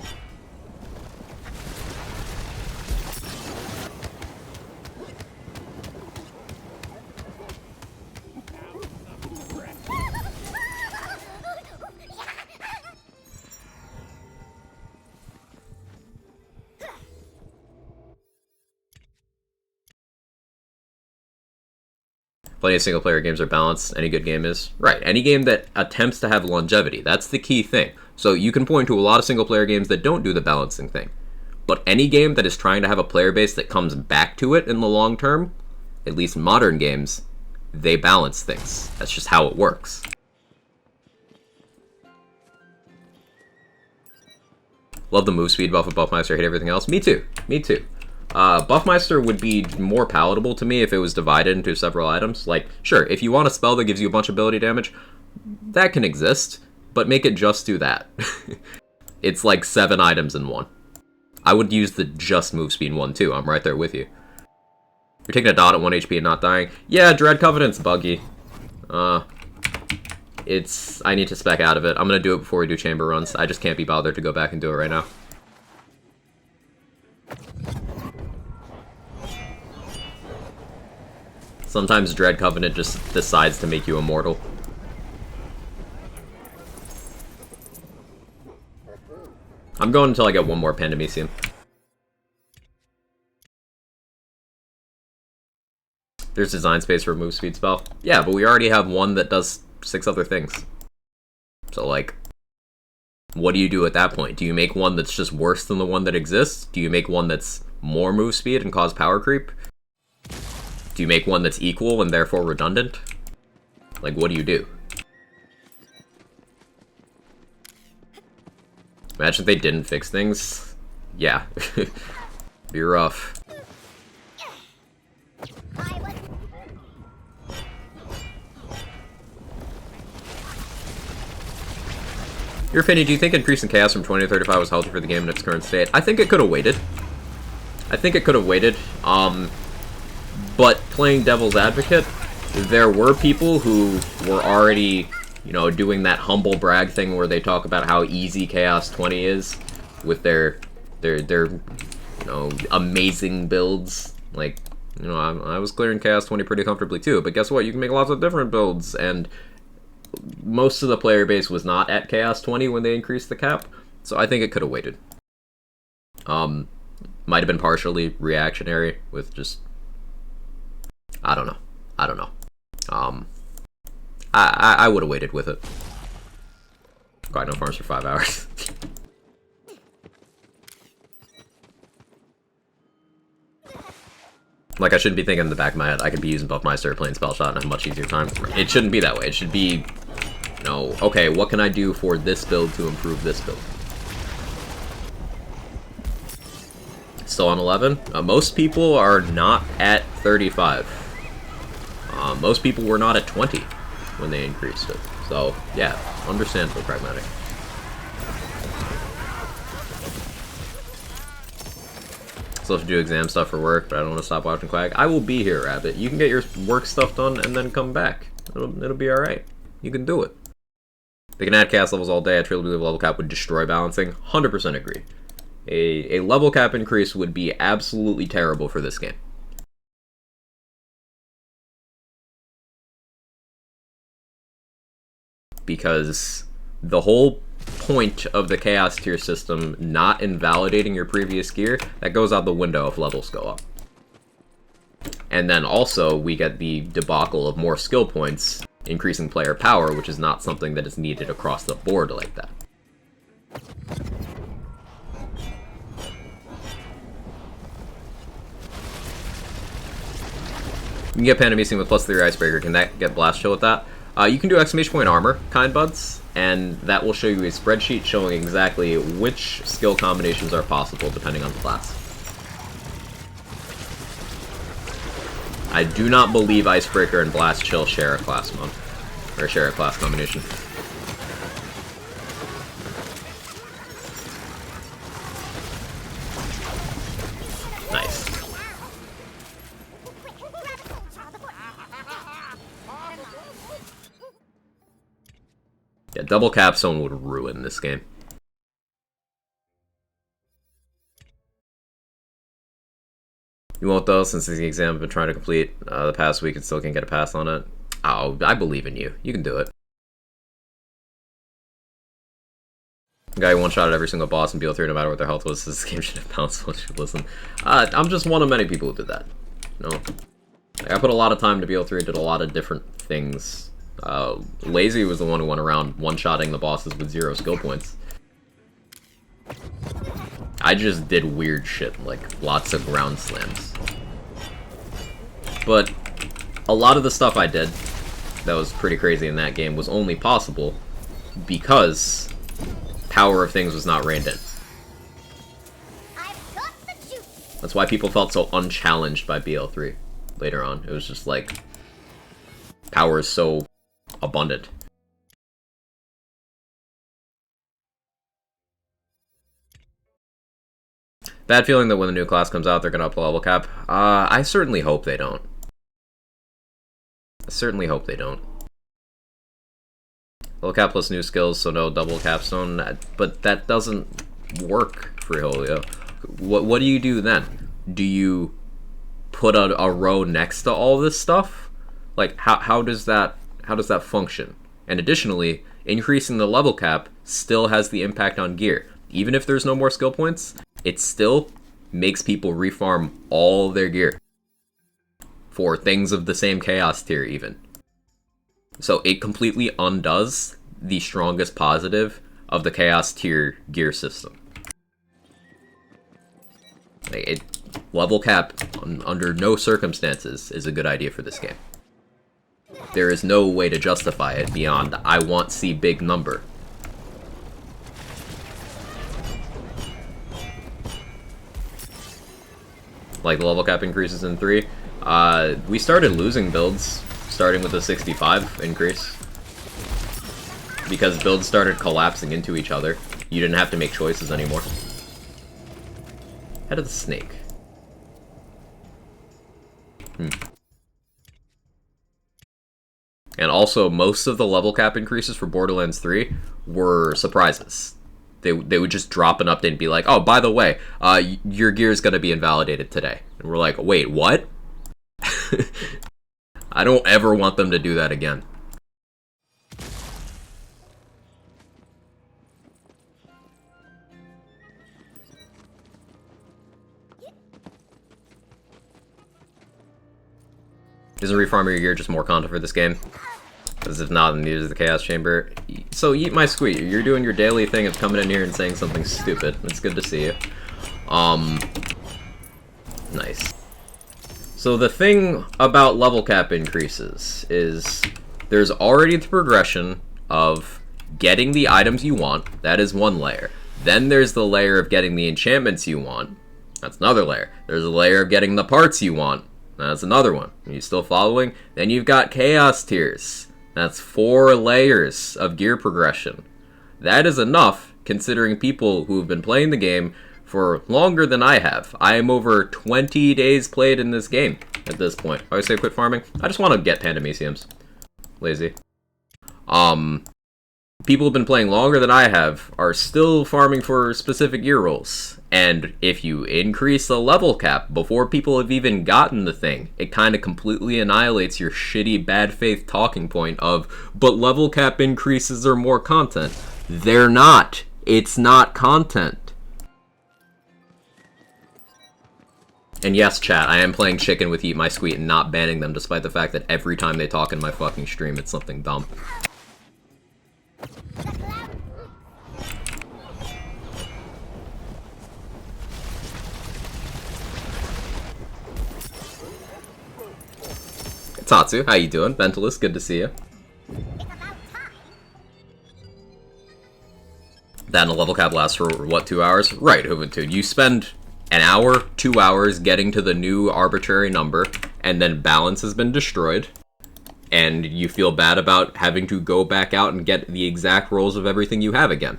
Plenty of single-player games are balanced. Any good game is. Right, any game that attempts to have longevity. That's the key thing. So you can point to a lot of single-player games that don't do the balancing thing. But any game that is trying to have a player base that comes back to it in the long term, at least modern games, they balance things. That's just how it works. Love the move speed buff of Buffmeister. Hate everything else. Me too. Me too. Buffmeister would be more palatable to me if it was divided into several items. Like, sure, if you want a spell that gives you a bunch of ability damage, that can exist, but make it just do that. It's like 7 items in one. I would use the just move speed one too. I'm right there with you. You're taking a dot at 1 HP and not dying. Yeah, Dread Covenant's buggy. I need to spec out of it. I'm gonna do it before we do chamber runs. I just can't be bothered to go back and do it right now. Sometimes Dread Covenant just decides to make you immortal. I'm going until I get one more Pandemicium. There's design space for a move speed spell. Yeah, but we already have one that does 6 other things. So, like, what do you do at that point? Do you make one that's just worse than the one that exists? Do you make one that's more move speed and cause power creep? Do you make one that's equal and therefore redundant? Like, what do you do? Imagine if they didn't fix things. Yeah. Be rough. Your opinion, do you think increasing chaos from 20 to 35 was healthy for the game in its current state? I think it could have waited. But playing devil's advocate, there were people who were already, you know, doing that humble brag thing where they talk about how easy Chaos 20 is with their you know, amazing builds. Like, you know, I was clearing Chaos 20 pretty comfortably too, but guess what? You can make lots of different builds, and most of the player base was not at Chaos 20 when they increased the cap, so I think it could have waited. Might have been partially reactionary with just... I don't know. I would have waited with it. Got no farms for 5 hours. Like, I shouldn't be thinking in the back of my head, I could be using Buffmeister playing Spell Shot and have a much easier time. It shouldn't be that way. It should be, you know, okay, what can I do for this build to improve this build? Still on 11? Most people are not at 35. Most people were not at 20 when they increased it. So, yeah, understandably pragmatic. Still have to do exam stuff for work, but I don't want to stop watching Quag. I will be here, Rabbit. You can get your work stuff done and then come back. It'll be alright. You can do it. They can add cast levels all day. I truly believe level cap would destroy balancing. 100% agree. A level cap increase would be absolutely terrible for this game. Because the whole point of the Chaos tier system not invalidating your previous gear, that goes out the window if levels go up. And then also, we get the debacle of more skill points, increasing player power, which is not something that is needed across the board like that. You can get Pandemicium with +3 Icebreaker. Can that get Blast Chill with that? You can do exclamation point armor, kind buds, and that will show you a spreadsheet showing exactly which skill combinations are possible depending on the class. I do not believe Icebreaker and Blast Chill share a class mod, or share a class combination. Yeah, double capstone would ruin this game. You won't though, since the exam I've been trying to complete the past week and still can't get a pass on it. Oh, I believe in you. You can do it. The guy who one-shotted every single boss in BO3 no matter what their health was, this game should have bounced. Listen, I'm just one of many people who did that. No, like, I put a lot of time to BO3, did a lot of different things. Lazy was the one who went around one-shotting the bosses with 0 skill points. I just did weird shit, like lots of ground slams. But a lot of the stuff I did that was pretty crazy in that game was only possible because power of things was not reined in. That's why people felt so unchallenged by BL3 later on. It was just like, power is so abundant. Bad feeling that when the new class comes out, they're going to up the level cap. I certainly hope they don't. I certainly hope they don't. Level cap plus new skills, so no double capstone. But that doesn't work for Julio. What do you do then? Do you put a row next to all this stuff? Like, how does that function? And additionally, increasing the level cap still has the impact on gear. Even if there's no more skill points, it still makes people refarm all their gear for things of the same chaos tier even. So it completely undoes the strongest positive of the chaos tier gear system. Level cap under no circumstances is a good idea for this game. There is no way to justify it beyond I want to see big number. Like the level cap increases in 3. We started losing builds, starting with the 65 increase. Because builds started collapsing into each other. You didn't have to make choices anymore. Head of the snake. And also, most of the level cap increases for Borderlands 3 were surprises. They would just drop an update and be like, oh, by the way, your gear is going to be invalidated today. And we're like, wait, what? I don't ever want them to do that again. Isn't refarming your gear just more content for this game? Because if not, then neither is the Chaos Chamber. So eat my squeak. You're doing your daily thing of coming in here and saying something stupid. It's good to see you. Nice. So the thing about level cap increases is there's already the progression of getting the items you want. That is one layer. Then there's the layer of getting the enchantments you want. That's another layer. There's a layer of getting the parts you want. That's another one. Are you still following? Then you've got chaos tiers. That's 4 layers of gear progression. That is enough, considering people who have been playing the game for longer than I have. I am over 20 days played in this game at this point. I always say quit farming. I just want to get Pandemiciums. Lazy. People who've been playing longer than I have are still farming for specific gear rolls. And if you increase the level cap before people have even gotten the thing, it kind of completely annihilates your shitty bad faith talking point of, but level cap increases are more content. They're not. It's not content. And yes, chat, I am playing chicken with Eat My Squeak and not banning them, despite the fact that every time they talk in my fucking stream, it's something dumb. Tatsu, how you doing? Ventalist, good to see you. That and a level cap lasts for, what, 2 hours? Right, Juventude. You spend an hour, 2 hours getting to the new arbitrary number, and then balance has been destroyed, and you feel bad about having to go back out and get the exact rolls of everything you have again.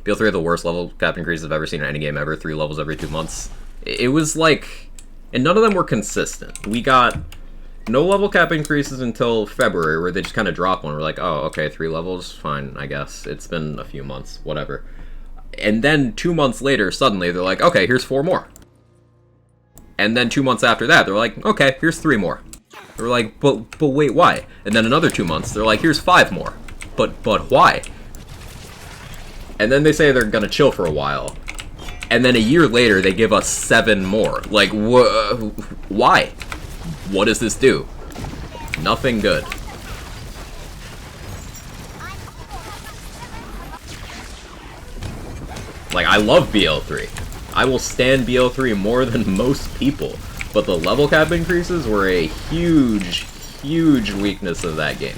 BL3 had the worst level cap increases I've ever seen in any game ever. 3 levels every 2 months. It was like... And none of them were consistent. We got no level cap increases until February, where they just kind of drop one. We're like, oh, okay, 3 levels? Fine, I guess. It's been a few months, whatever. And then 2 months later, suddenly, they're like, okay, here's 4 more. And then 2 months after that, they're like, okay, here's 3 more. They're like, but wait, why? And then another 2 months, they're like, here's 5 more. But why? And then they say they're gonna chill for a while. And then a year later, they give us 7 more. Like, why? What does this do? Nothing good. Like, I love BL3. I will stand BL3 more than most people. But the level cap increases were a huge, huge weakness of that game.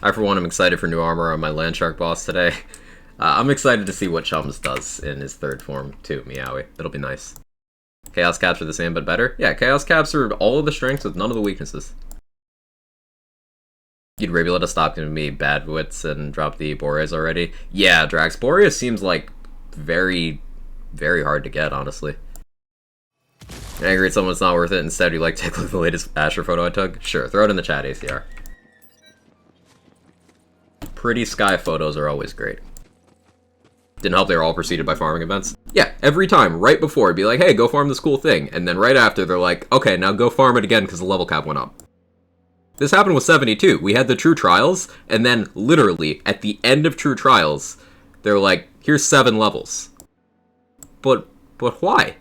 I, for one, am excited for new armor on my Landshark boss today. I'm excited to see what Chums does in his 3rd form, too, Meowie. It'll be nice. Chaos Caps are the same, but better? Yeah, Chaos Caps are all of the strengths with none of the weaknesses. You'd really let us stop giving me bad wits and drop the Boreas already? Yeah, Drax. Boreas seems like very, very hard to get, honestly. Angry at someone it's not worth it. Instead, you like to take a look at the latest Asher photo I took? Sure, throw it in the chat, ACR. Pretty sky photos are always great. Didn't help they were all preceded by farming events. Yeah, every time, right before, it'd be like, hey, go farm this cool thing. And then right after, they're like, okay, now go farm it again because the level cap went up. This happened with 72. We had the True Trials, and then literally, at the end of True Trials, they're like, here's 7 levels. But why?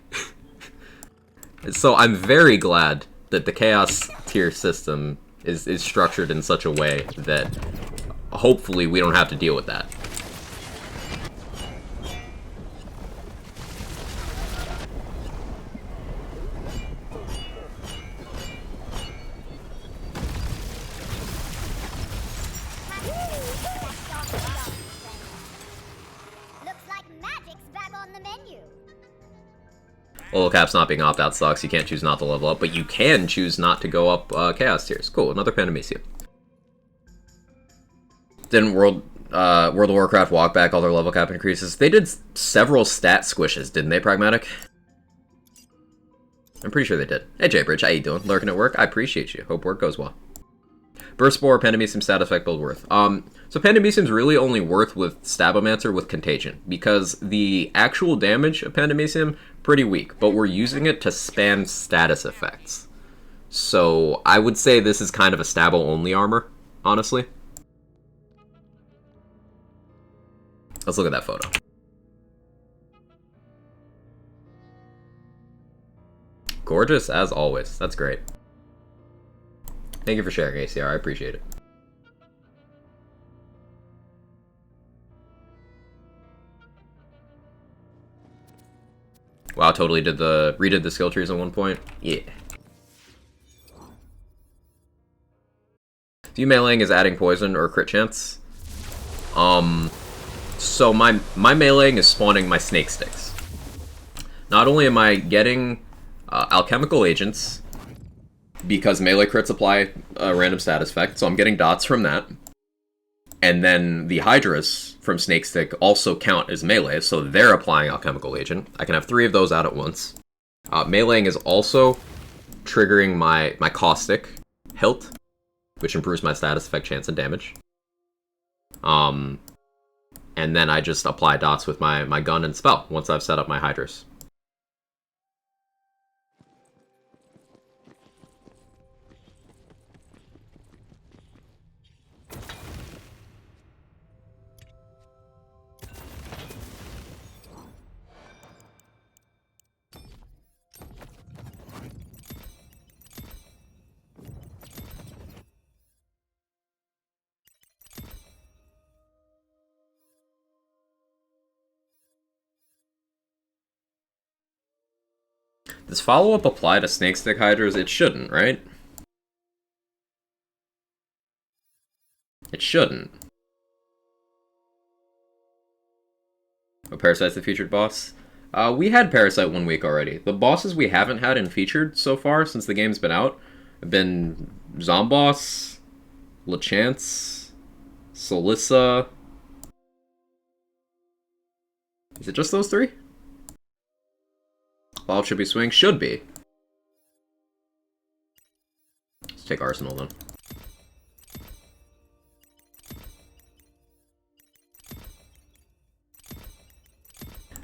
So I'm very glad that the Chaos tier system is structured in such a way that hopefully we don't have to deal with that. Level cap's not being opt-out sucks. You can't choose not to level up, but you can choose not to go up Chaos tiers. Cool, another Pandemisium. Didn't World of Warcraft walk back all their level cap increases? They did several stat squishes, didn't they, Pragmatic? I'm pretty sure they did. Hey, J-Bridge, how you doing? Lurking at work? I appreciate you. Hope work goes well. Burst Spore, Pandemisium stat effect build worth. So Pandemisium's really only worth with Stabomancer with Contagion, because the actual damage of Pandemisium, pretty weak, but we're using it to spam status effects. So I would say this is kind of a Stabo-only armor, honestly. Let's look at that photo. Gorgeous as always. That's great. Thank you for sharing, ACR. I appreciate it. Wow, totally redid the skill trees at one point. Yeah. If you meleeing is adding poison or crit chance, so my meleeing is spawning my snake sticks. Not only am I getting alchemical agents, because melee crits apply a random status effect, so I'm getting dots from that. And then the Hydras from Snakestick also count as melee, so they're applying alchemical agent. I can have 3 of those out at once. Meleeing is also triggering my caustic hilt, which improves my status effect chance and damage. And then I just apply dots with my gun and spell once I've set up my Hydras. Does follow-up apply to Snakestick Hydras? It shouldn't, right? It shouldn't. Oh, Parasite's the featured boss. We had Parasite 1 week already. The bosses we haven't had in featured so far since the game's been out have been Zomboss, LeChance, Solissa. Is it just those three? Ball should be swing. Should be. Let's take Arsenal then.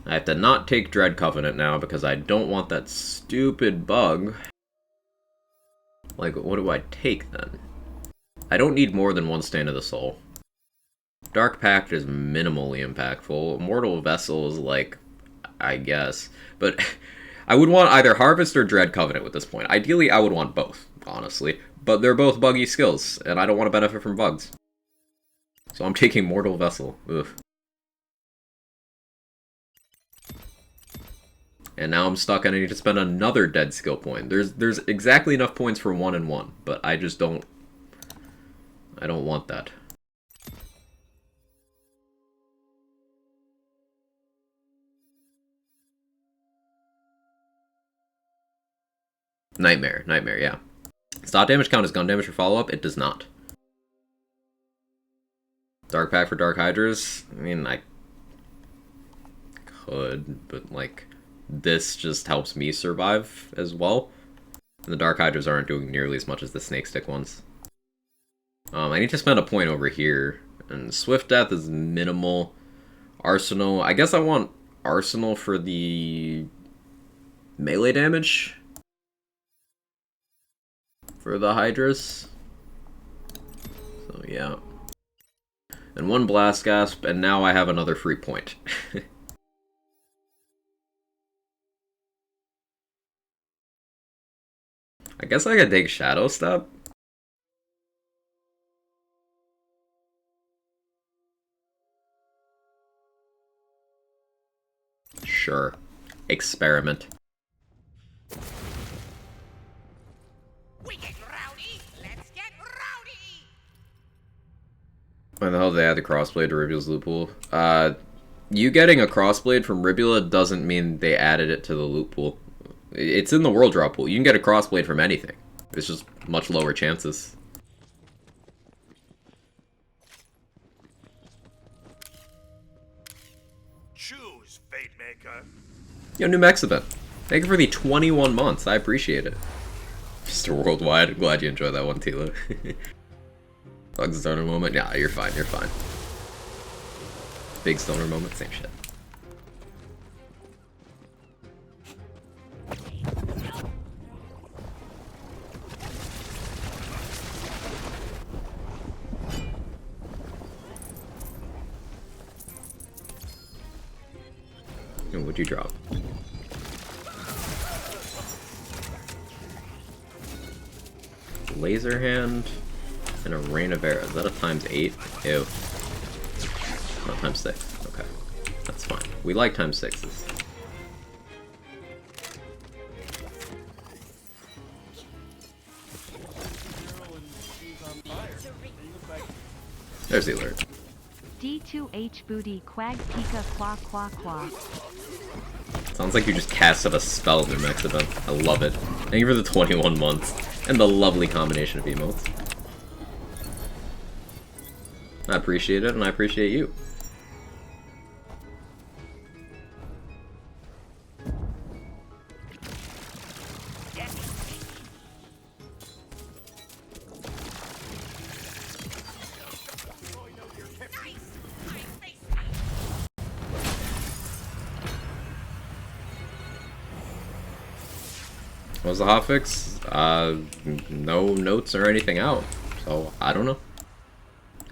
I have to not take Dread Covenant now because I don't want that stupid bug. Like, what do I take then? I don't need more than one Stand of the Soul. Dark Pact is minimally impactful. Immortal Vessel is like, I guess. But I would want either Harvest or Dread Covenant at this point. Ideally, I would want both, honestly. But they're both buggy skills, and I don't want to benefit from bugs. So I'm taking Mortal Vessel. Ugh. And now I'm stuck and I need to spend another dead skill point. There's exactly enough points for 1 and 1, but I just don't... I don't want that. Nightmare, yeah. Does dot damage count as gun damage for follow-up? It does not. Dark Pack for Dark Hydras? I mean, I could, but like... This just helps me survive as well. And the Dark Hydras aren't doing nearly as much as the Snake Stick ones. I need to spend a point over here. And Swift Death is minimal. Arsenal. I guess I want Arsenal for the melee damage. For the Hydras. So yeah. And 1 Blast Gasp, and now I have another free point. I guess I could take Shadow Step. Sure. Experiment. We get rowdy. Let's get rowdy. Why the hell did they add the Crossblade to Ribula's loot pool? You getting a Crossblade from Ribula doesn't mean they added it to the loot pool. It's in the world drop pool. You can get a Crossblade from anything. It's just much lower chances. Choose, Fate Maker. Yo, new mechs event. Thank you for the 21 months. I appreciate it. Mr. Worldwide. Glad you enjoyed that one, Tila. Bugs stoner moment. Yeah, you're fine. You're fine. Big stoner moment. Same shit. What'd you drop? Laser hand and a rain of arrows. Is that a ×8? Ew. Not ×6. Okay. That's fine. We like ×6s. There's the alert. D2H booty quag pika qua qua qua. Sounds like you just casted a spell in their next event. I love it. Thank you for the 21 months. And the lovely combination of emotes. I appreciate it, and I appreciate you. What was the hotfix? No notes or anything out, so I don't know.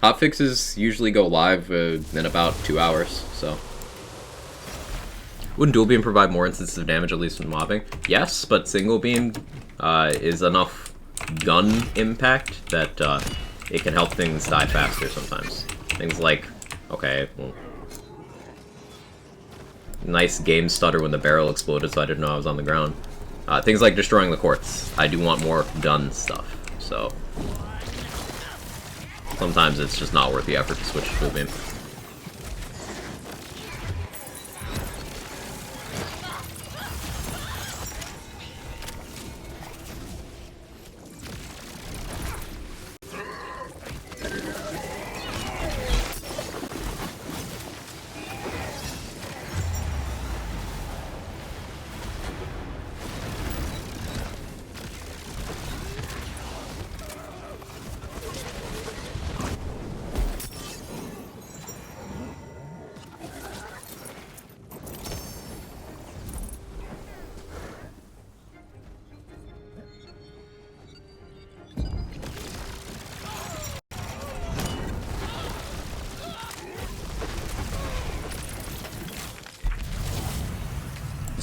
Hotfixes usually go live in about 2 hours, so. Wouldn't dual beam provide more instances of damage, at least when mobbing? Yes, but single beam is enough gun impact that it can help things die faster sometimes. Things like, okay, well, nice game stutter when the barrel exploded, so I didn't know I was on the ground. Things like destroying the quartz. I do want more gun stuff, so sometimes it's just not worth the effort to switch to dual beam.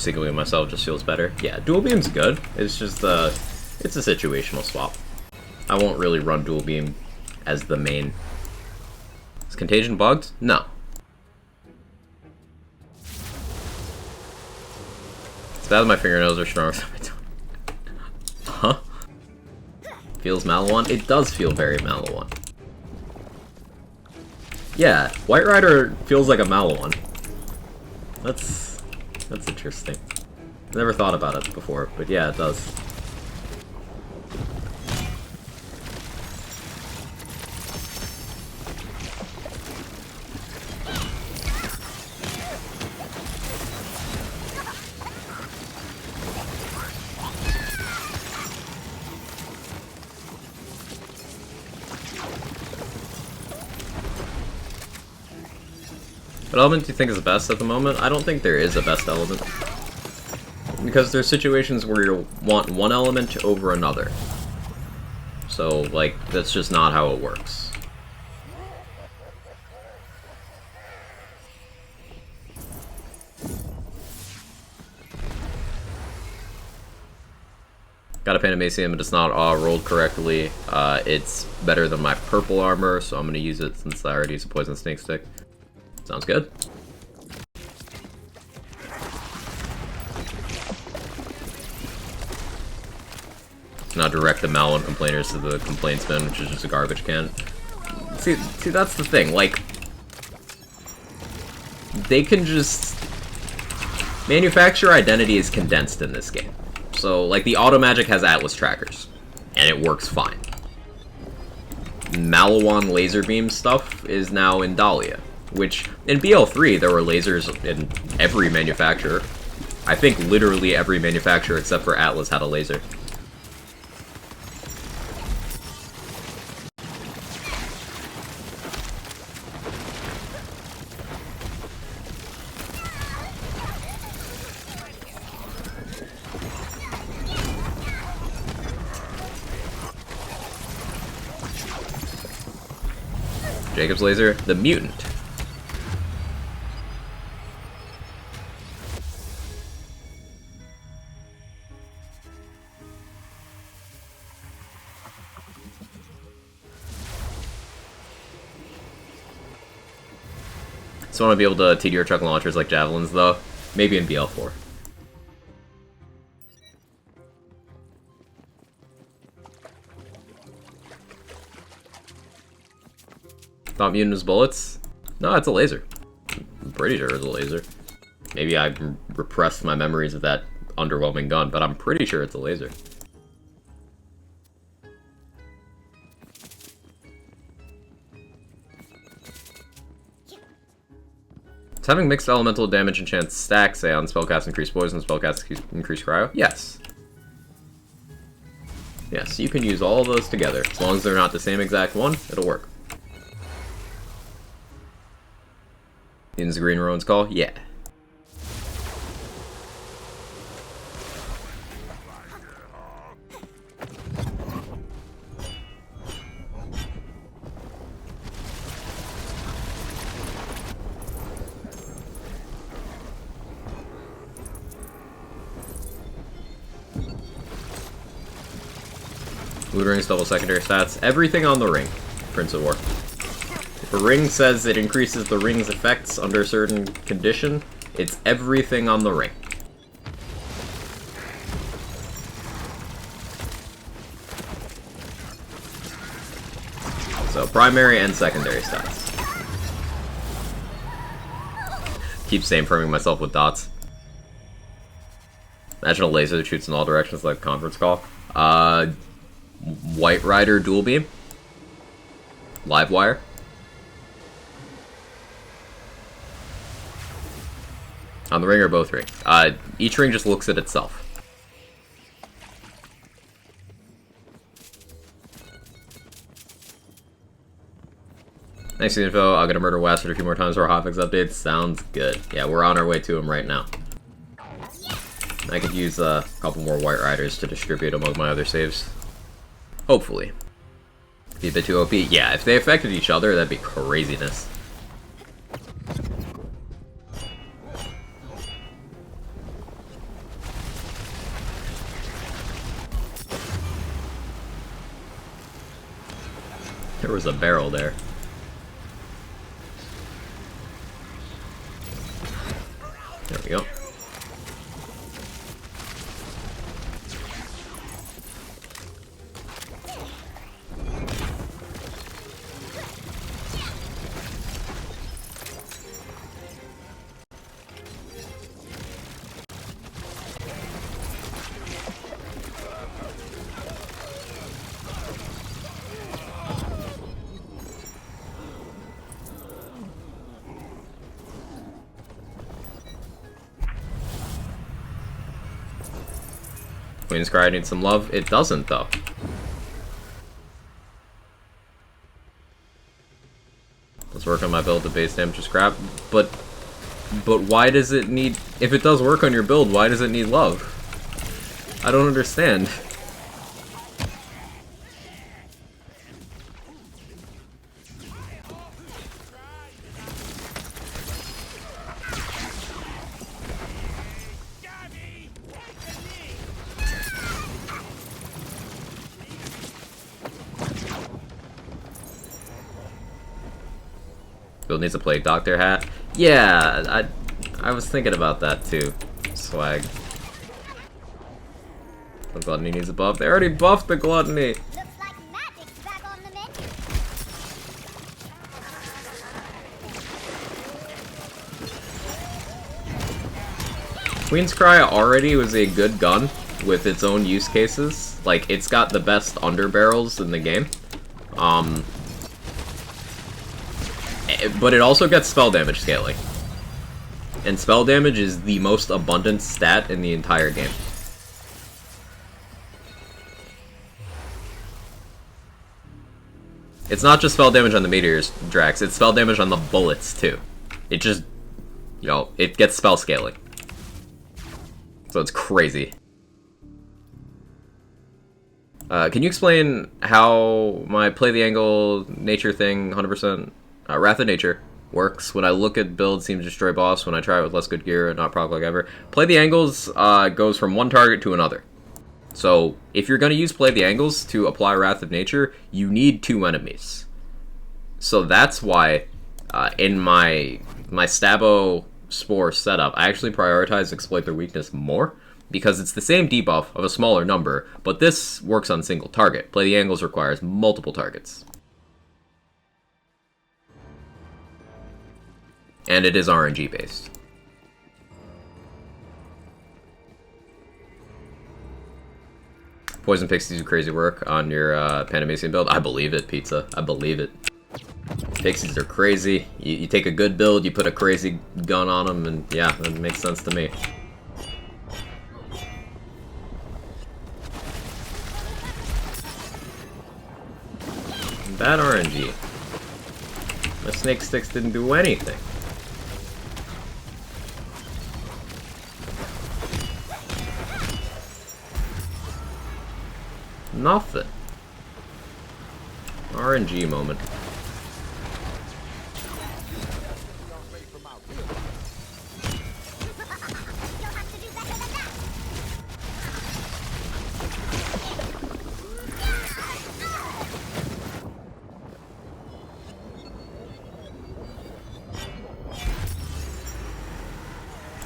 signaling myself just feels better. Yeah, dual beam's good. It's just it's a situational swap. I won't really run dual beam as the main. Is contagion bugged? No. It's bad that my fingernails are stronger than my tongue. Huh? Feels Maliwan? It does feel very Maliwan. Yeah, White Rider feels like a Maliwan. That's interesting. Never thought about it before, but yeah, it does. What element do you think is the best at the moment? I don't think there is a best element. Because there's situations where you'll want one element over another. So, like, that's just not how it works. Got a Panamacium, but it's not rolled correctly. It's better than my purple armor, so I'm going to use it since I already use a Poison Snake Stick. Sounds good. Now direct the Maliwan complainers to the complaints bin, which is just a garbage can. See, that's the thing. Like, they can just... Manufacturer identity is condensed in this game. So, like, the auto magic has Atlas trackers, and it works fine. Maliwan laser beam stuff is now in Dahlia. Which, in BL3, there were lasers in every manufacturer. I think literally every manufacturer except for Atlas had a laser. Jacob's laser, the mutant. Still want to be able to TDR chuck launchers like javelins, though. Maybe in BL4. Thought mutant is bullets? No, it's a laser. I'm pretty sure it's a laser. Maybe I repressed my memories of that underwhelming gun, but I'm pretty sure it's a laser. Does having mixed elemental damage and chance stack, say on spellcast increase poison, spellcast increase cryo? Yes. Yes, you can use all of those together. As long as they're not the same exact one, it'll work. Ins Green Rowan's Call? Yeah. Blue rings double secondary stats. Everything on the ring. Prince of War. If a ring says it increases the ring's effects under a certain condition, it's everything on the ring. So primary and secondary stats. Keep same framing myself with dots. Imagine a laser that shoots in all directions like conference call. White Rider dual beam. Live wire. On the ring or both rings? Each ring just looks at itself. Thanks for the info. I'm gonna murder Westford a few more times for our Hotfix updates. Sounds good. Yeah, we're on our way to him right now. I could use a couple more White Riders to distribute among my other saves. Hopefully. Be a bit too OP. Yeah, if they affected each other, that'd be craziness. There was a barrel there. There we go. Queen's Cry needs some love. It doesn't, though. Let's work on my build. The base damage is crap. But why does it need... If it does work on your build, why does it need love? I don't understand. Build needs a Plague Doctor hat. Yeah, I was thinking about that too. Swag. The Gluttony needs a buff. They already buffed the Gluttony. Looks like magic's back on the menu. Queen's Cry already was a good gun with its own use cases. Like, it's got the best underbarrels in the game. But it also gets spell damage scaling. And spell damage is the most abundant stat in the entire game. It's not just spell damage on the meteors, Drax, it's spell damage on the bullets, too. It just, you know, it gets spell scaling. So it's crazy. Can you explain how my play the angle nature thing, 100%, Wrath of Nature, works? When I look at build, seems to destroy boss. When I try it with less good gear and not proc like ever. Play the angles goes from one target to another. So if you're going to use Play the Angles to apply Wrath of Nature, you need 2 enemies. So that's why in my Stabo Spore setup, I actually prioritize Exploit Their Weakness more, because it's the same debuff of a smaller number, but this works on single target. Play the Angles requires multiple targets. And it is RNG based. Poison Pixies do crazy work on your Panamasian build. I believe it, Pizza. I believe it. Pixies are crazy. You take a good build, you put a crazy gun on them, and yeah, that makes sense to me. Bad RNG. My Snake Sticks didn't do anything. Nothing. RNG moment.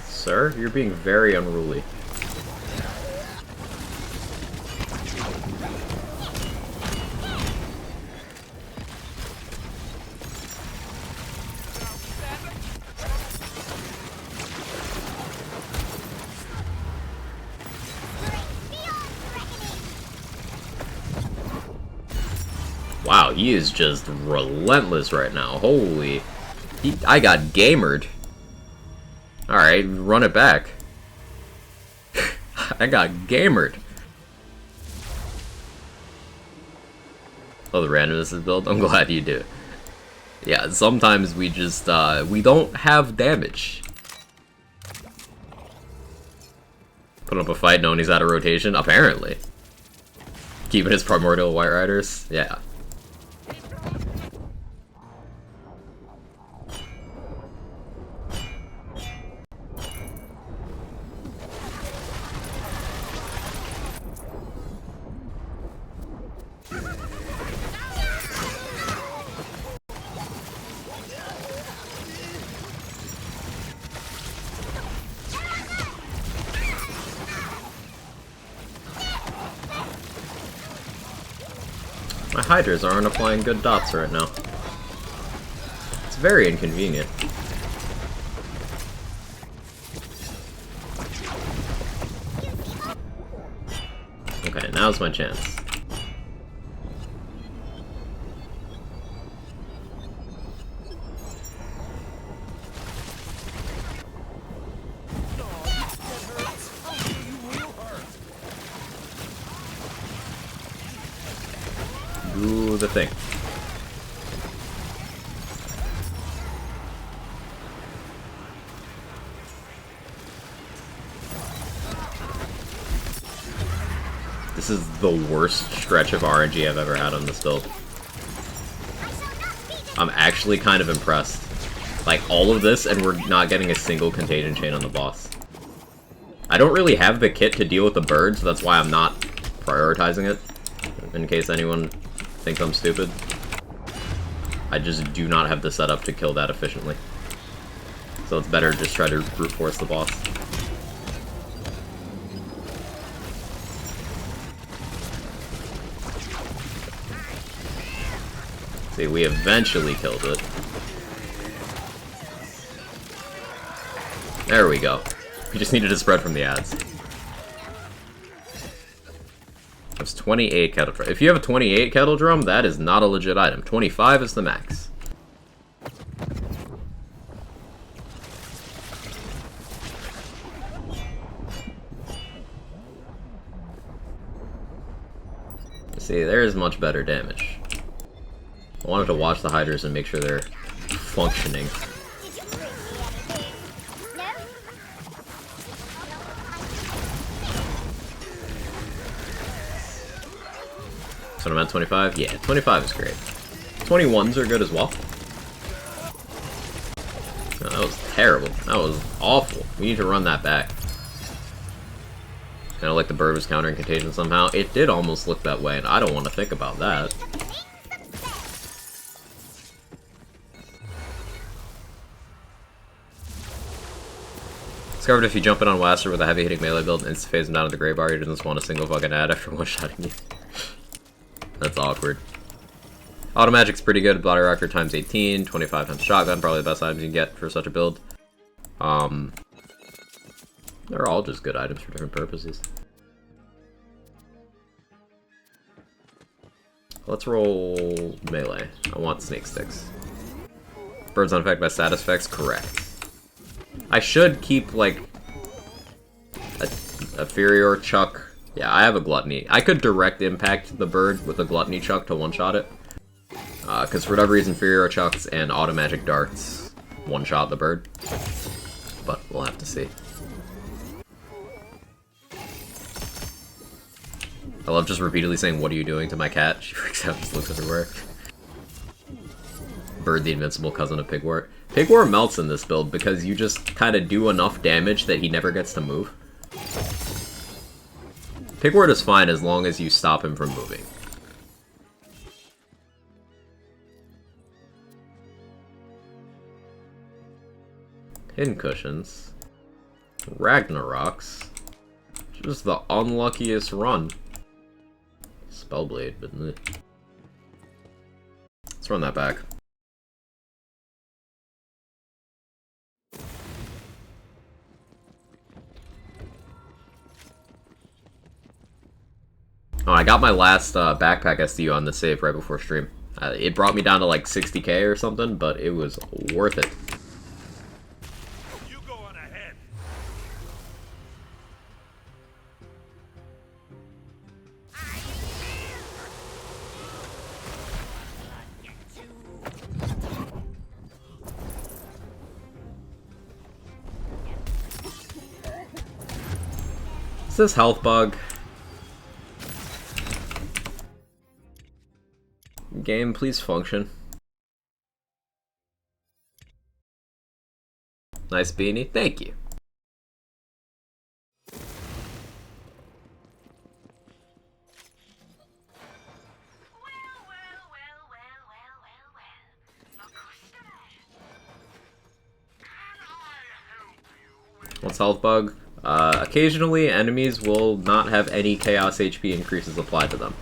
Sir, you're being very unruly. Wow, he is just relentless right now. Holy. I got gamered. Alright, run it back. I got gamered. Oh, the randomness of the build? I'm glad you do. Yeah, sometimes we just, we don't have damage. Put up a fight knowing he's out of rotation? Apparently. Keeping his Primordial White Riders? Yeah. My hydras aren't applying good dots right now. It's very inconvenient. Okay, now's my chance. Do the thing. This is the worst stretch of RNG I've ever had on this build. I'm actually kind of impressed. Like, all of this, and we're not getting a single contagion chain on the boss. I don't really have the kit to deal with the bird, so that's why I'm not prioritizing it. In case anyone thinks I'm stupid. I just do not have the setup to kill that efficiently. So it's better to just try to brute force the boss. See, we eventually killed it. There we go. We just needed to spread from the ads. That's 28 kettle drum. If you have a 28 kettle drum, that is not a legit item. 25 is the max. See, there is much better damage. I wanted to watch the hydras and make sure they're functioning. So I'm at 25? Yeah, 25 is great. 21s are good as well. Oh, that was terrible. That was awful. We need to run that back. Kind of like the bird was countering contagion somehow. It did almost look that way, and I don't want to think about that. Discovered if you jump in on Waster with a heavy hitting melee build and insta-phase him down to the gray bar, he doesn't spawn a single fucking ad after one-shotting you. That's awkward. Automagic's pretty good. Body Rocker times 18, 25 times shotgun, probably the best items you can get for such a build. They're all just good items for different purposes. Let's roll melee. I want snake sticks. Birds unaffected by status effects, correct. I should keep, like, a Furior Chuck. Yeah, I have a Gluttony. I could direct impact the bird with a Gluttony Chuck to one-shot it. Because for whatever reason, Furior Chucks and Automagic Darts one-shot the bird. But we'll have to see. I love just repeatedly saying, "What are you doing?" to my cat. She freaks out and just looks everywhere. Bird, the invincible cousin of Pigwort. Pigwort melts in this build because you just kind of do enough damage that he never gets to move. Pigwort is fine as long as you stop him from moving. Hidden cushions. Ragnaroks. Just the unluckiest run. Spellblade, but let's run that back. Oh, I got my last backpack SDU on the save right before stream. It brought me down to like 60k or something, but it was worth it. You go on ahead. Is this health bug? Game, please function. Nice beanie. Thank you. What's health bug? Occasionally, enemies will not have any Chaos HP increases applied to them.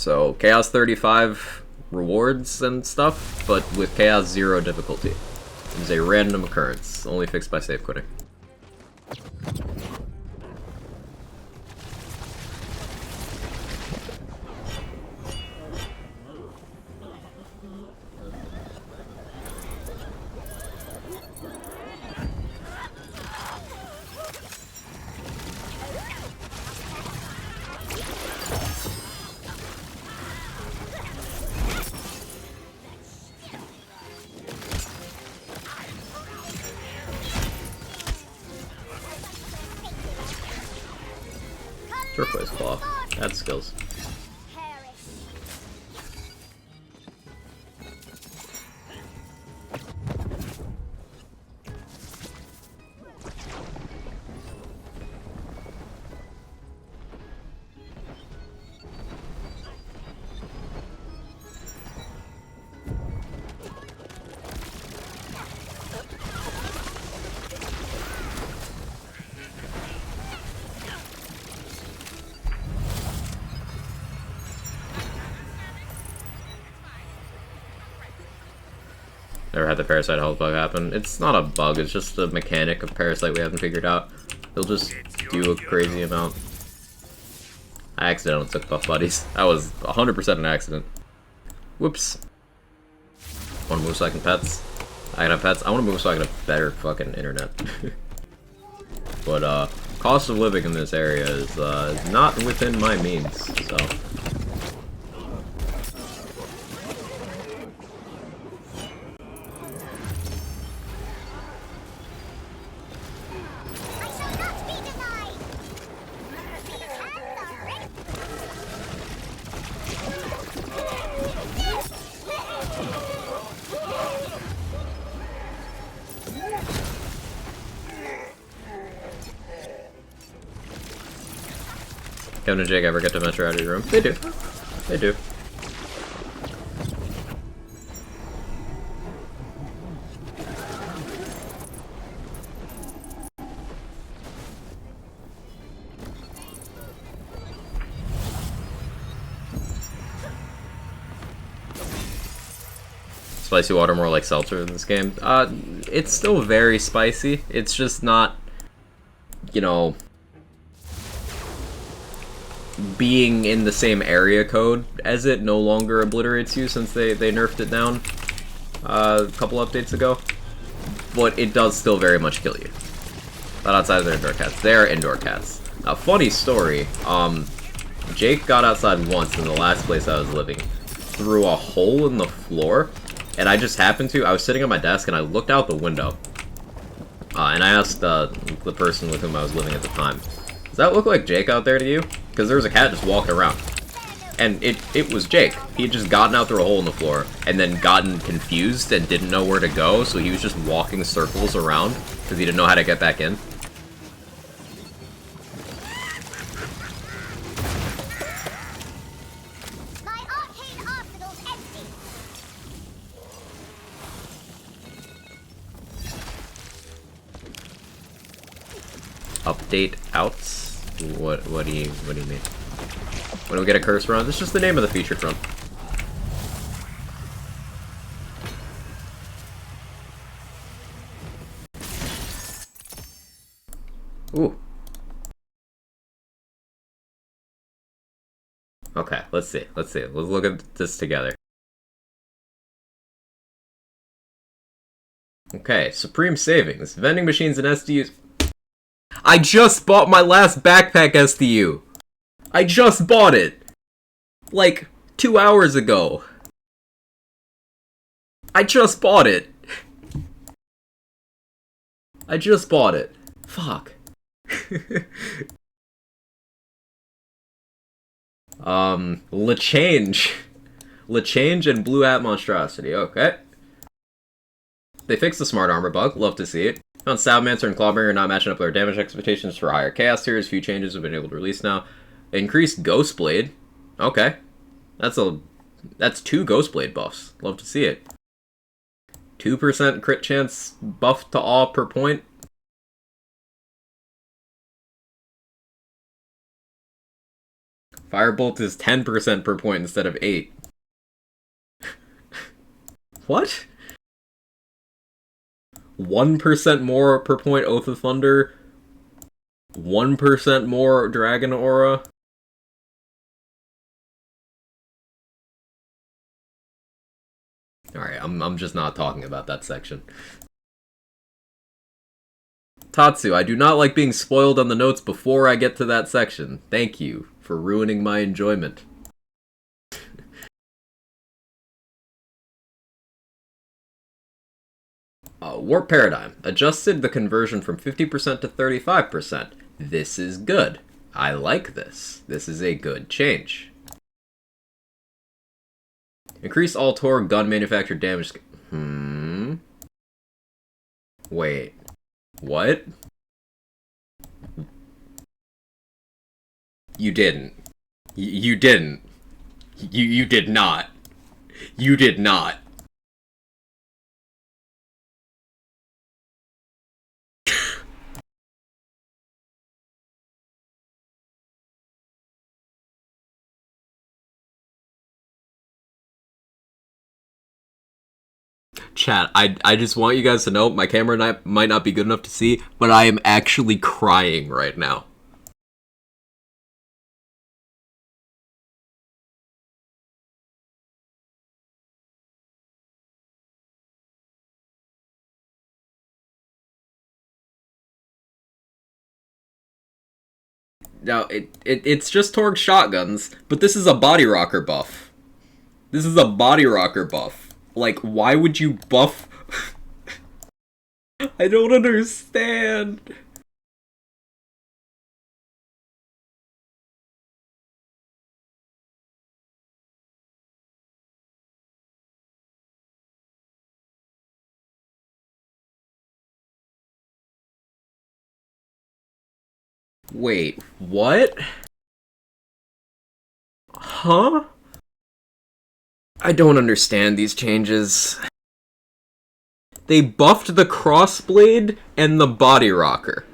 So Chaos 35 rewards and stuff, but with Chaos 0 difficulty. It is a random occurrence, only fixed by save quitting. Turquoise Claw. That's skills. Never had the Parasite health bug happen. It's not a bug, it's just the mechanic of Parasite we haven't figured out. He'll just do a crazy amount. I accidentally took Buff Buddies. That was 100% an accident. Whoops. Wanna move so I can pets? I can have pets? I wanna move so I can have better fucking internet. But, cost of living in this area is not within my means, so... Kevin and Jake ever get to venture out of your room? They do. They do. Spicy water more like seltzer in this game? It's still very spicy. It's just not, you know, being in the same area code as it no longer obliterates you since they nerfed it down a couple updates ago. But it does still very much kill you. Not outside of their indoor cats. They are indoor cats. Now, funny story, Jake got outside once in the last place I was living through a hole in the floor, and I just happened to, I was sitting at my desk and I looked out the window, and I asked the person with whom I was living at the time, does that look like Jake out there to you? Because there was a cat just walking around. And it was Jake. He had just gotten out through a hole in the floor, and then gotten confused and didn't know where to go, so he was just walking circles around, because he didn't know how to get back in. My arcane arsenal's empty. Update outs? What do you mean? When we get a curse run, this is just the name of the featured run. Ooh. Okay, let's see. Let's look at this together. Okay, Supreme Savings. Vending machines and SDUs. I just bought my last backpack SDU! I just bought it! Like, 2 hours ago. I just bought it! I just bought it. Fuck. LeChange. LeChange and Blue Hat Monstrosity, okay. They fixed the smart armor bug, love to see it. Found Salmancer and Clawbringer not matching up their damage expectations for higher chaos tiers. Few changes have been able to release now. Increased Ghostblade. Okay. That's 2 Ghostblade buffs. Love to see it. 2% crit chance buff to awe per point. Firebolt is 10% per point instead of 8. What? 1% more per point Oath of Thunder. 1% more Dragon Aura. Alright, I'm just not talking about that section. Tatsu, I do not like being spoiled on the notes before I get to that section. Thank you for ruining my enjoyment. Warp Paradigm. Adjusted the conversion from 50% to 35%. This is good. I like this. This is a good change. Increase all Torg gun manufactured damage. Wait. What? You didn't. You didn't. You did not. You did not. Chat, I just want you guys to know, my camera might not be good enough to see, but I am actually crying right now. Now, it's just Torg shotguns, but this is a body rocker buff. This is a body rocker buff. Like, why would you buff... I don't understand. Wait, what? Huh? I don't understand these changes. They buffed the Crossblade and the body rocker.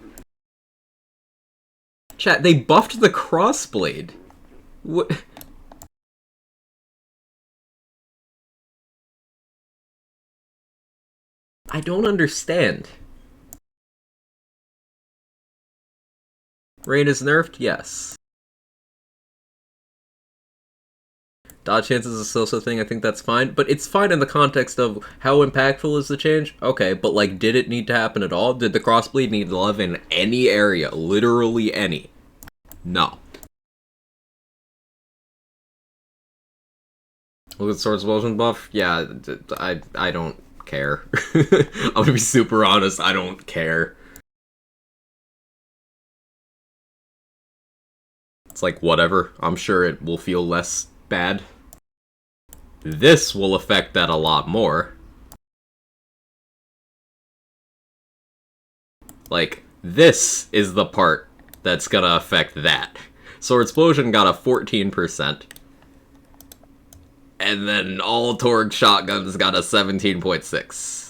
Chat, they buffed the Crossblade. What? I don't understand. Rain is nerfed? Yes. Dodge chances is a so-so thing, I think that's fine, but it's fine in the context of how impactful is the change? Okay, but like, did it need to happen at all? Did the Crossblade need love in any area? Literally any? No. Look at Sword Explosion buff? Yeah, I don't care. I'm gonna be super honest, I don't care. It's like, whatever. I'm sure it will feel less bad. This will affect that a lot more. Like, this is the part that's gonna affect that. Sword Explosion got a 14%. And then all Torg shotguns got a 17.6.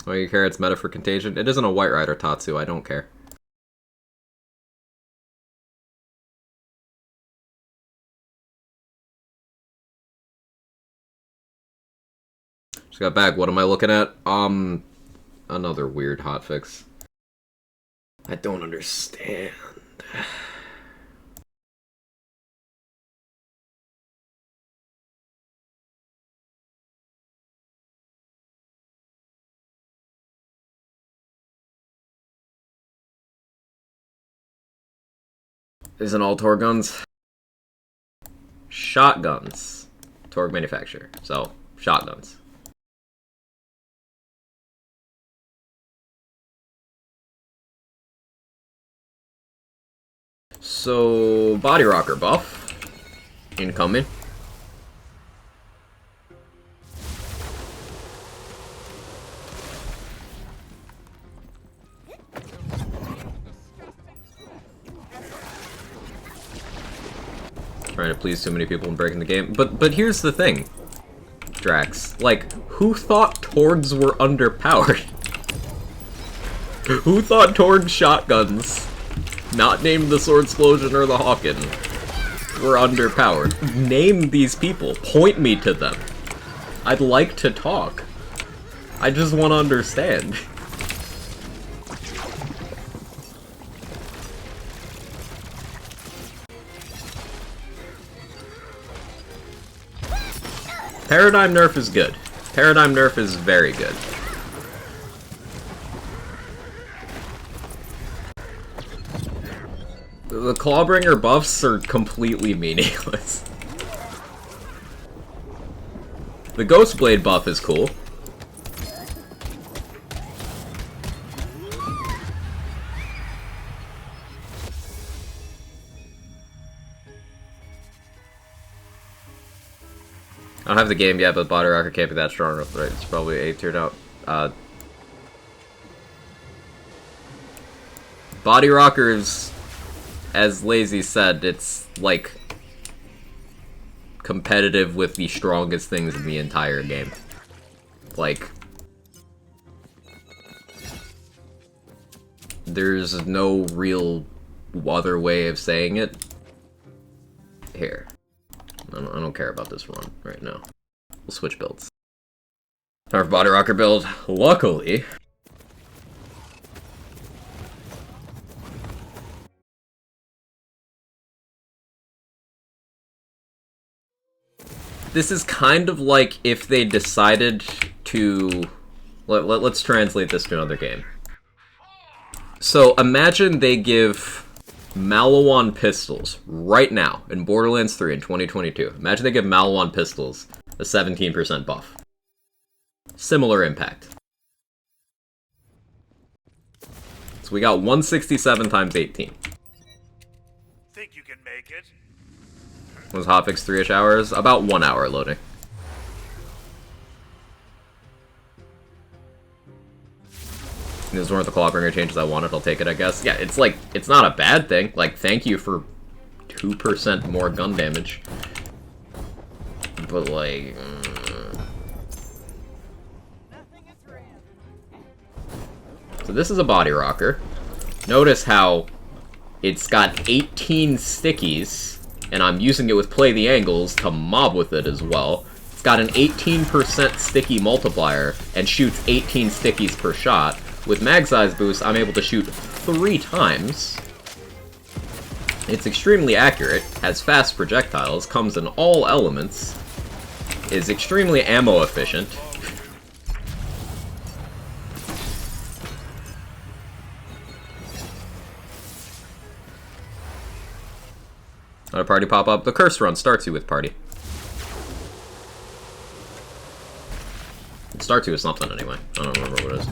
Oh, you care it's meta for Contagion? It isn't a White Rider Tatsu, I don't care. Just got back, what am I looking at? Another weird hotfix. I don't understand. Isn't all Torg guns? Shotguns. Torg manufacturer. So, shotguns. So, body rocker buff. Incoming. Trying to please too many people and breaking the game. But here's the thing, Drax. Like, who thought Torgs were underpowered? Who thought Torg shotguns, not named the Sword Explosion or the Hawken, were underpowered? Name these people. Point me to them. I'd like to talk. I just want to understand. Paradigm nerf is good. Paradigm nerf is very good. The Clawbringer buffs are completely meaningless. The Ghostblade buff is cool. I don't have the game yet, but Body Rocker can't be that strong, right? It's probably A tiered out. Body Rockers, as Lazy said, it's like competitive with the strongest things in the entire game. Like, there's no real other way of saying it. Here. I don't care about this run right now. We'll switch builds. Our Body Rocker build, luckily, this is kind of like if they decided to... Let's translate this to another game. So imagine they give Malawan pistols right now in Borderlands 3 in 2022. Imagine they give Malawan pistols a 17% buff. Similar impact. So we got 167 times 18. Think you can make it? Was Hotfix 3-ish hours? About 1 hour loading. These weren't the Clawbringer changes I wanted, I'll take it, I guess. Yeah, it's like, it's not a bad thing. Like, thank you for 2% more gun damage. But, like... So this is a Body Rocker. Notice how it's got 18 stickies, and I'm using it with Play the Angles to mob with it as well. It's got an 18% sticky multiplier, and shoots 18 stickies per shot. With mag size boost, I'm able to shoot 3 times. It's extremely accurate, has fast projectiles, comes in all elements, is extremely ammo efficient. Another party pop up. The curse run starts you with party. It starts you with something anyway. I don't remember what it is.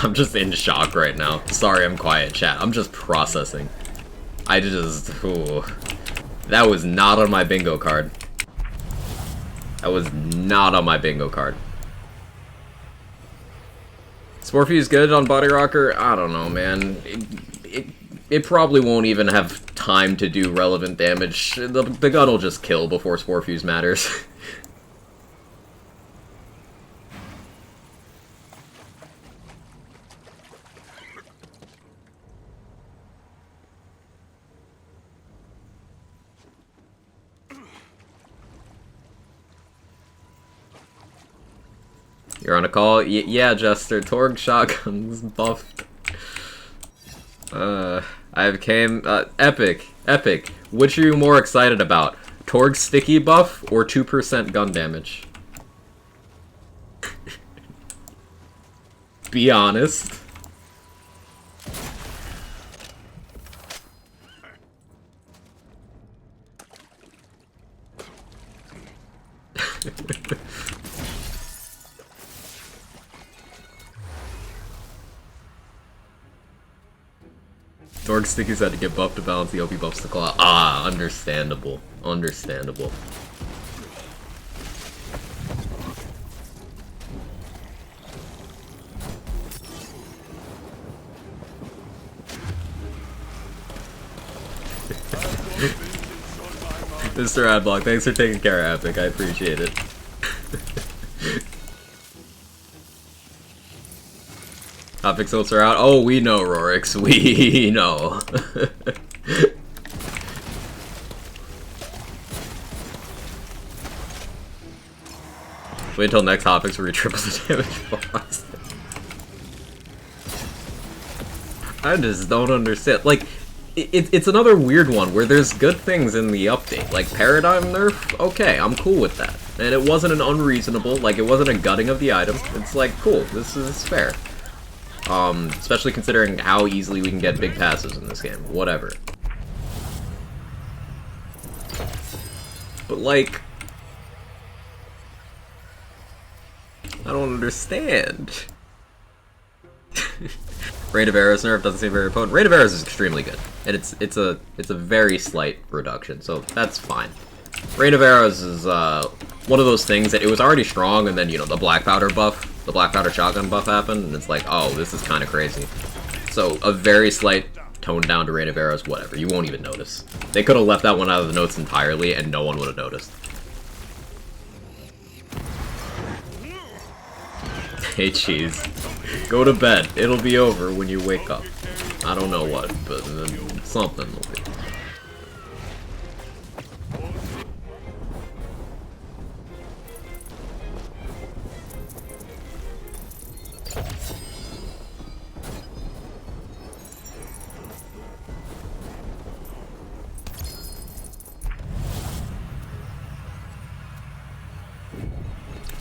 I'm just in shock right now. Sorry I'm quiet, chat. I'm just processing. Ooh. That was not on my bingo card. That was not on my bingo card. Sporfuse good on Body Rocker? I don't know, man. It probably won't even have time to do relevant damage. The gun will just kill before Sporfuse matters. You're on a call? Yeah, Jester. Torg shotguns buffed. Epic. Which are you more excited about? Torg sticky buff or 2% gun damage? Be honest. Dork Sticky's had to get buffed to balance the OP buffs to claw. Ah, understandable. Understandable. Mr. Adblock, thanks for taking care of Epic, I appreciate it. Hotfix ults are out. Oh, we know, Rorix. We know. Wait until next Hotfix where you triple the damage boss. I just don't understand. Like, it's another weird one where there's good things in the update. Like, Paradigm nerf, okay, I'm cool with that. And it wasn't an unreasonable, like, it wasn't a gutting of the item. It's like, cool, this is fair. Especially considering how easily we can get big passes in this game. Whatever. But, like... I don't understand. Rate of Arrows nerf doesn't seem very potent. Rate of Arrows is extremely good. And it's a very slight reduction, so that's fine. Rate of Arrows is, one of those things that it was already strong, and then, you know, the Black Powder buff, the Black Powder Shotgun buff happened, and it's like, oh, this is kind of crazy. So, a very slight tone down to Rate of Arrows, whatever, you won't even notice. They could have left that one out of the notes entirely, and no one would have noticed. Hey, cheese. Go to bed. It'll be over when you wake up. I don't know what, but something will be.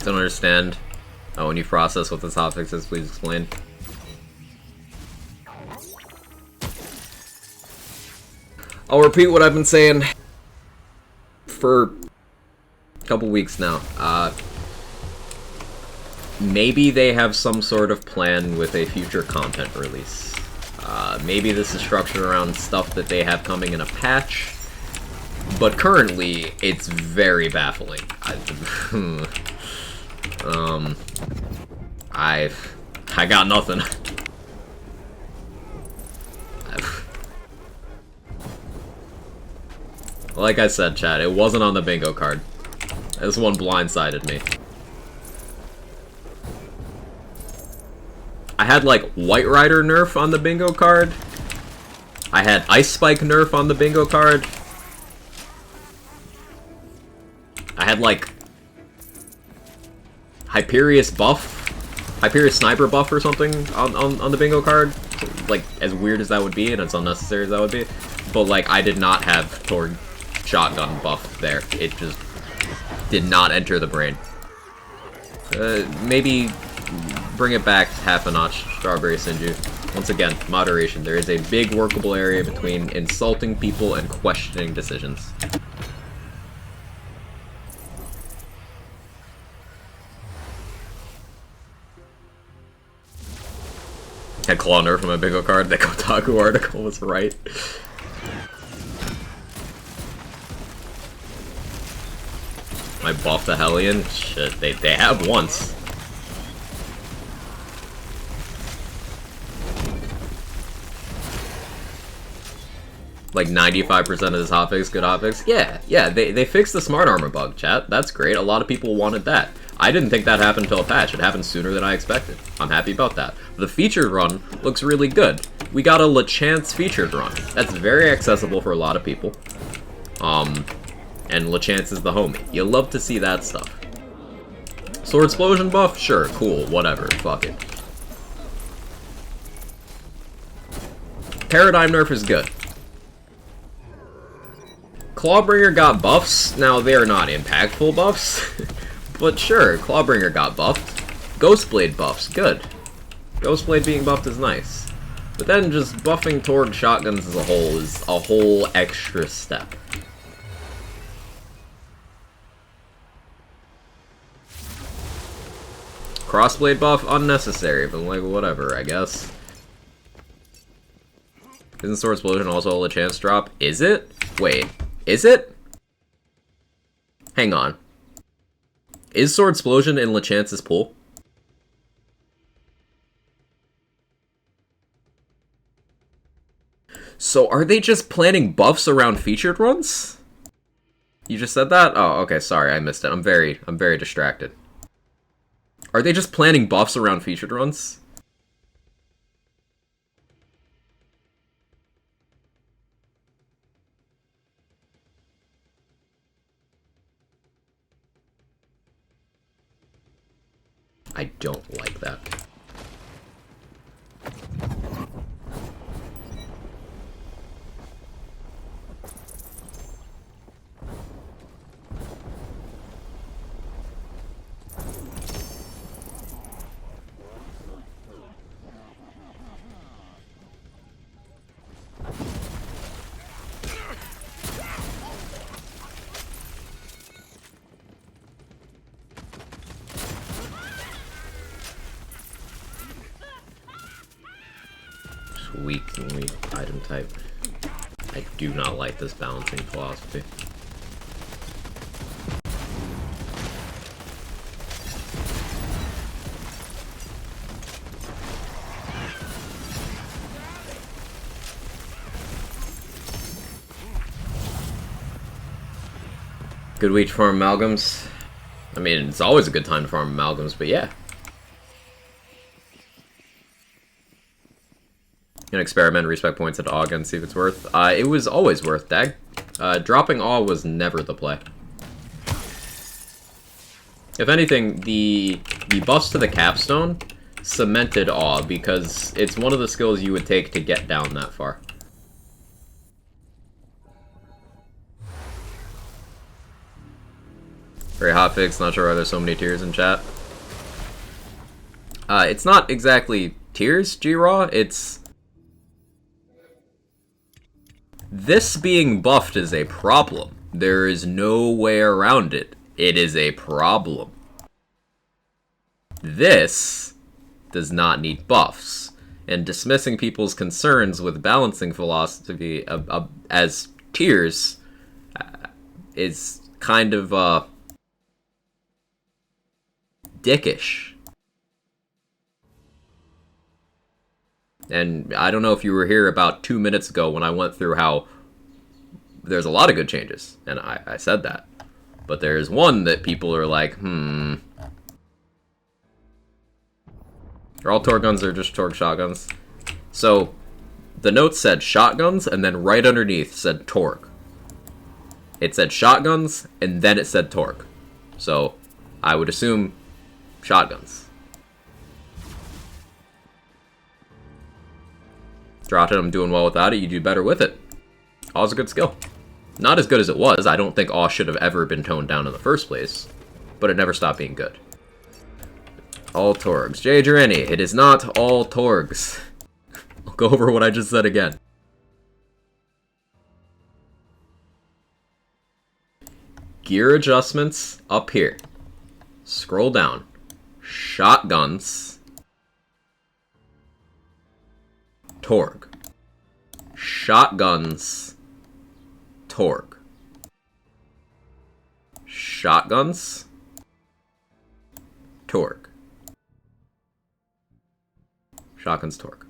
Don't understand. When you process what this hotfix is, please explain. I'll repeat what I've been saying for a couple weeks now. Maybe they have some sort of plan with a future content release. Maybe this is structured around stuff that they have coming in a patch. But currently, it's very baffling. I got nothing. Like I said, chat, it wasn't on the bingo card. This one blindsided me. I had, like, White Rider nerf on the bingo card. I had Ice Spike nerf on the bingo card. I had, like, Hyperius buff, Hyperius sniper buff or something on the bingo card. Like, as weird as that would be and as unnecessary as that would be. But, like, I did not have Torg shotgun buff there. It just did not enter the brain. Maybe bring it back half a notch, Strawberry Sinju. Once again, moderation. There is a big workable area between insulting people and questioning decisions. Had Claw nerf on my bingo card. The Kotaku article was right. I buffed the Hellion? Shit, they have once. Like 95% of this hotfix, good hotfix? Yeah, they fixed the smart armor bug, chat. That's great. A lot of people wanted that. I didn't think that happened until a patch. It happened sooner than I expected. I'm happy about that. The featured run looks really good. We got a LeChance featured run. That's very accessible for a lot of people. And LeChance is the homie. You love to see that stuff. Sword Explosion buff? Sure, cool, whatever, fuck it. Paradigm nerf is good. Clawbringer got buffs. Now, they are not impactful buffs. But sure, Clawbringer got buffed. Ghostblade buffs, good. Ghostblade being buffed is nice. But then just buffing Torg shotguns as a whole is a whole extra step. Crossblade buff, unnecessary, but like, whatever, I guess. Isn't Sword Explosion also a chance drop? Is it? Wait, is it? Hang on. Is Sword Explosion in LeChance's pool? So are they just planning buffs around featured runs? You just said that? Oh, okay, sorry, I missed it. I'm very distracted. Are they just planning buffs around featured runs? I don't like that. Weak item type. I do not like this balancing philosophy. Good week to farm amalgams. I mean, it's always a good time to farm amalgams, but yeah. An experiment, respec points at Awe and see if it's worth. It was always worth, Dag. Dropping Awe was never the play. If anything, the buffs to the capstone cemented Awe because it's one of the skills you would take to get down that far. Very Hotfix, not sure why there's so many tiers in chat. It's not exactly tiers, G-Raw, it's... This being buffed is a problem. There is no way around it. It is a problem. This does not need buffs. And dismissing people's concerns with balancing philosophy as tiers is kind of, dickish. And I don't know if you were here about 2 minutes ago when I went through how there's a lot of good changes, and I said that. But there's one that people are like, Are all Torg guns or just Torg shotguns? So, the note said shotguns, and then right underneath said Torg. It said shotguns, and then it said Torg. So, I would assume shotguns. Dropped it, I'm doing well without it, you do better with it. Aw's a good skill. Not as good as it was, I don't think Aw should have ever been toned down in the first place, but it never stopped being good. All Torgs. Jay Durani, it is not all Torgs. I'll go over what I just said again. Gear adjustments up here. Scroll down. Shotguns. Torg. Shotguns. Torg. Shotguns. Torg. Shotguns, Torg.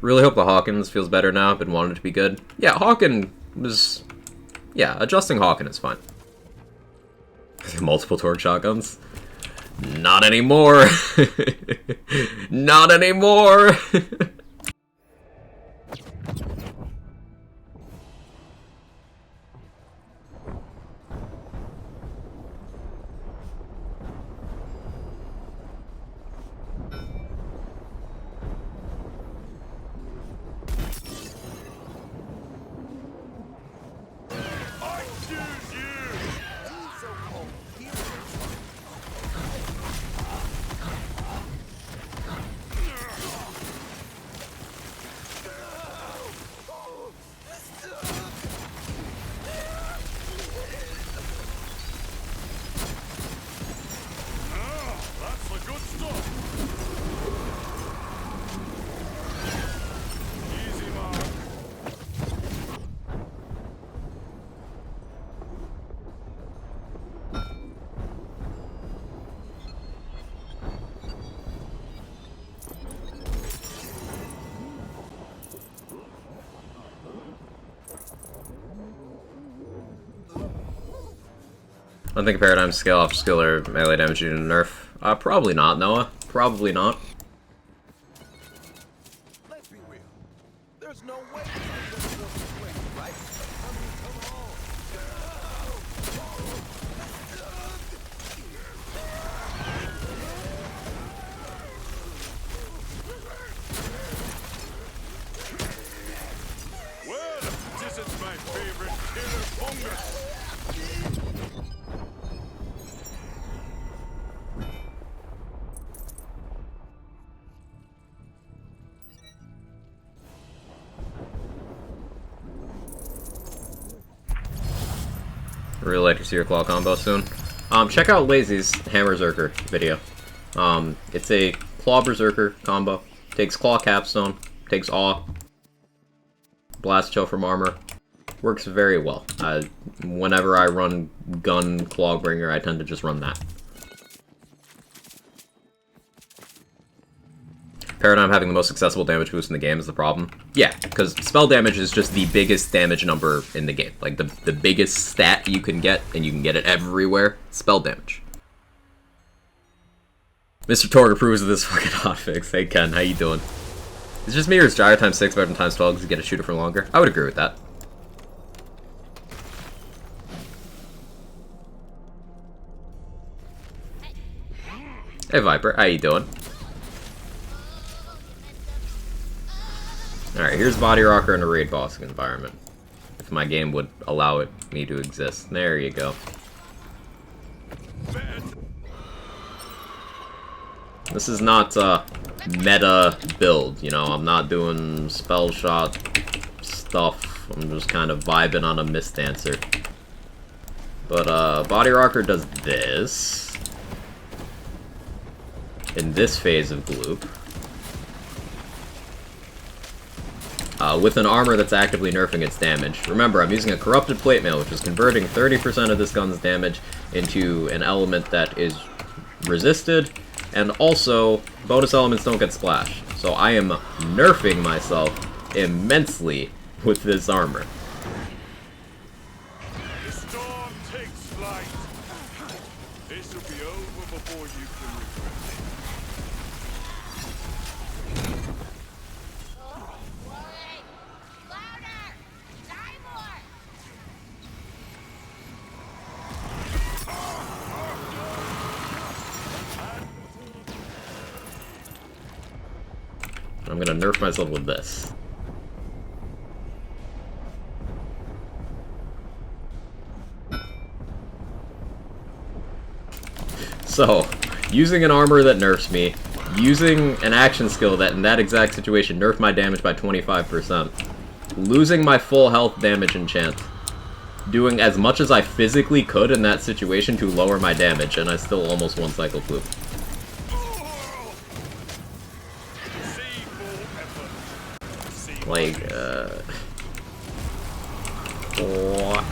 Really hope the Hawkins feels better now. I've been wanting it to be good. Yeah, Hawken was... Yeah, adjusting Hawken is fine. Multiple Torg shotguns? Not anymore! Not anymore! I think Paradigm scale off skill or melee damage due to nerf. Probably not, Noah. Probably not. Let's be real. There's no way this is gonna go this way, right? I mean, come on. Well, this is my favorite killer fungus. Really like to see your claw combo soon. Check out Lazy's Hammer Zerker video. It's a claw berserker combo. Takes claw capstone, takes awe, blast chill from armor. Works very well. Whenever I run gun clawbringer, I tend to just run that. Paradigm having the most accessible damage boost in the game is the problem. Yeah, because spell damage is just the biggest damage number in the game. Like, the biggest stat you can get, and you can get it everywhere, spell damage. Mr. Torg approves of this fucking hotfix. Hey Ken, how you doing? It's just me or is gyro times 6 better than times 12 because you get to shoot it for longer? I would agree with that. Hey Viper, how you doing? Alright, here's Body Rocker in a raid boss environment. If my game would allow me to exist. There you go. This is not a meta build, you know, I'm not doing spell shot stuff. I'm just kind of vibing on a Mist Dancer. But Body Rocker does this in this phase of Gloop. With an armor that's actively nerfing its damage. Remember, I'm using a Corrupted Plate Mail, which is converting 30% of this gun's damage into an element that is resisted, and also, bonus elements don't get splashed. So I am nerfing myself immensely with this armor. The storm takes flight. This will be over before you can regret Louder! Die more! I'm gonna nerf myself with this. So, using an armor that nerfs me, using an action skill that in that exact situation nerfed my damage by 25%, losing my full health damage enchant, doing as much as I physically could in that situation to lower my damage, and I still almost won Cycle Gloop. Like, what?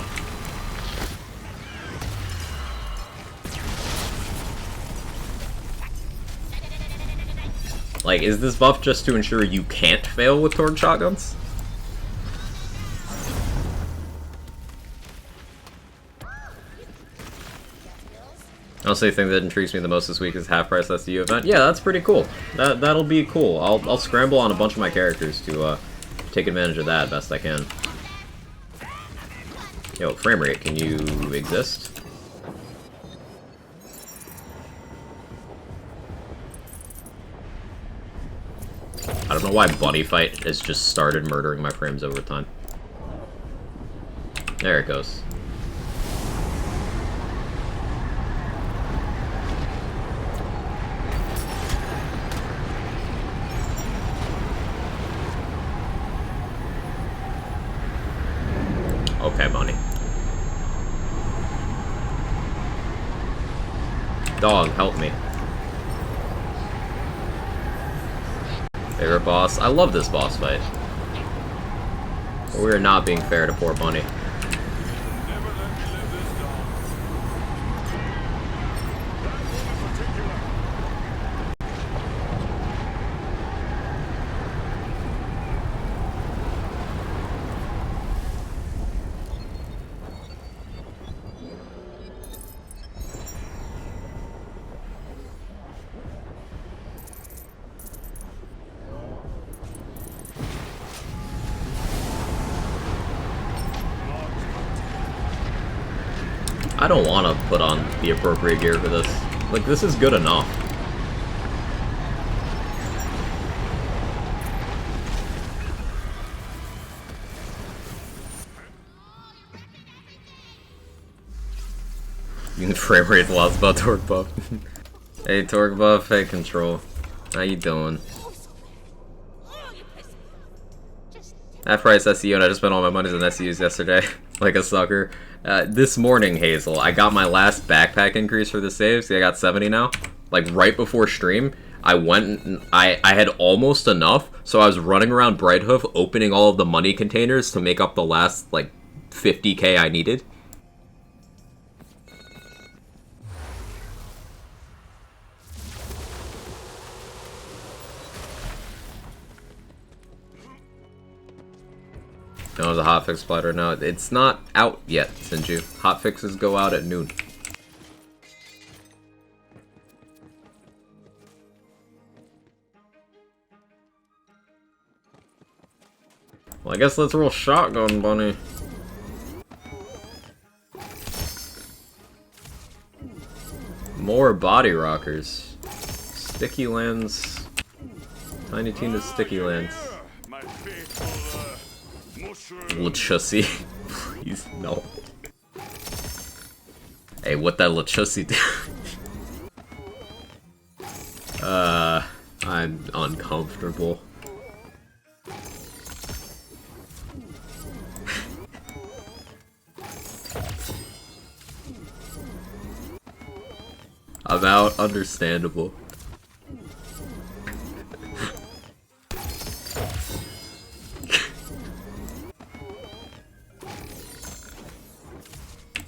Like, is this buff just to ensure you can't fail with Torg shotguns? Honestly, the thing that intrigues me the most this week is half price SDU event. Yeah, that's pretty cool. That'll be cool. I'll scramble on a bunch of my characters to take advantage of that best I can. Yo, frame rate, can you exist? I don't know why Buddy Fight has just started murdering my frames over time. There it goes. Okay, Bunny. Dog, help me. Favorite boss? I love this boss fight. But we are not being fair to poor Bunny. Never let me live this down. That one in particular. I don't want to put on the appropriate gear for this. Like, this is good enough. Frame rate lost about torque buff. Hey torque buff, hey control. How you doing? Half price SEU, and I just spent all my money on SEUs yesterday, like a sucker. This morning, Hazel, I got my last backpack increase for the save. See, I got 70 now. Like right before stream, I went and I had almost enough, so I was running around Brighthoof opening all of the money containers to make up the last like 50k I needed. No, there's a hotfix splitter now. It's not out yet, Sinju. Hotfixes go out at noon. Well, I guess let's roll shotgun, bunny. More body rockers. Sticky lands. Tiny Tina's sticky lands. My faithful, Lachussi. Please, no. Hey, what that Lachussi do? I'm uncomfortable. I'm out, understandable.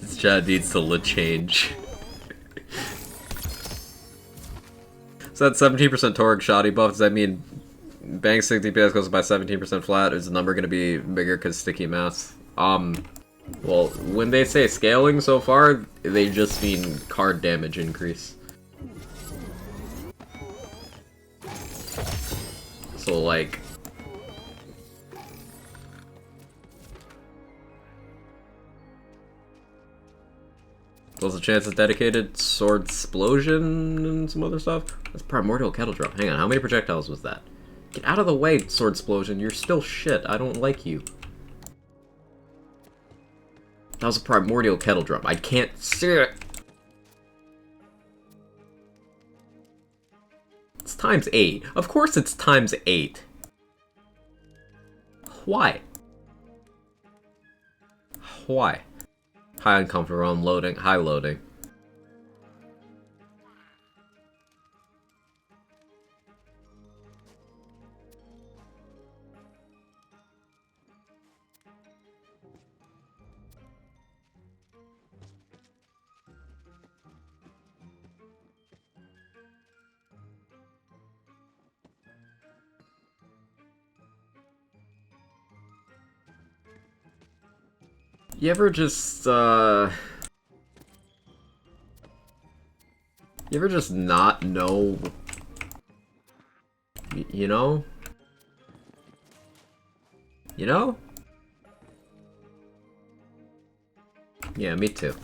This chat needs to change. So that 17% torque shoddy buff, does that mean bang 60 PS goes by 17% flat? Is the number gonna be bigger because sticky mass? Well, when they say scaling so far, they just mean card damage increase. So like... What's the chance it's dedicated? Sword Explosion and some other stuff? That's Primordial Kettle Drum. Hang on, how many projectiles was that? Get out of the way, Sword Explosion. You're still shit. I don't like you. That was a Primordial Kettle Drum. I can't see it. It's times 8. Of course it's times 8. Why? Why? High uncomfortable, I'm loading. High loading. You ever just, You ever just not know... You know? You know? Yeah, me too.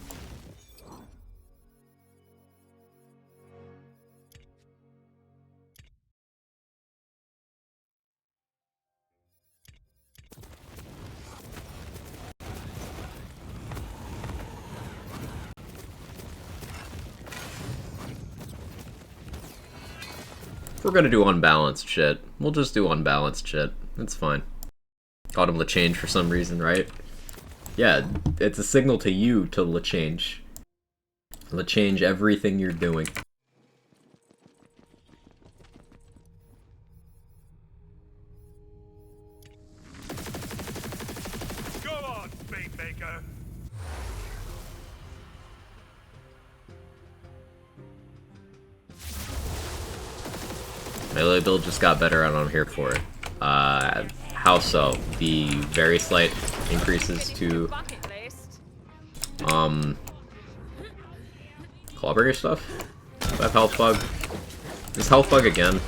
If we're gonna do unbalanced shit, we'll just do unbalanced shit. It's fine. Called him LaChange for some reason, right? Yeah, it's a signal to you to LaChange. LaChange everything you're doing. Go on, bait maker. Melee build just got better and I'm here for it. How so? The very slight increases to Clawbringer stuff? Do I have health bug? Is health bug again?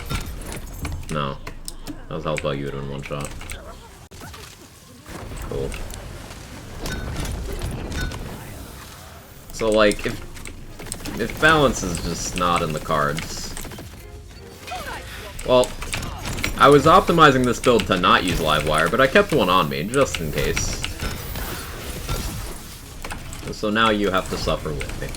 No. That was health bug you would have in one shot. Cool. So, like, if balance is just not in the cards... Well, I was optimizing this build to not use Livewire, but I kept one on me, just in case. So now you have to suffer with me.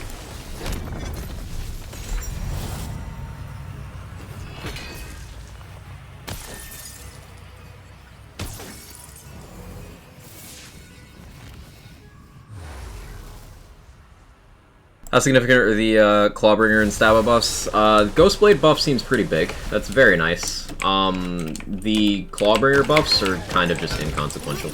How significant are the Clawbringer and Stabba buffs? Ghostblade buff seems pretty big. That's very nice. The Clawbringer buffs are kind of just inconsequential.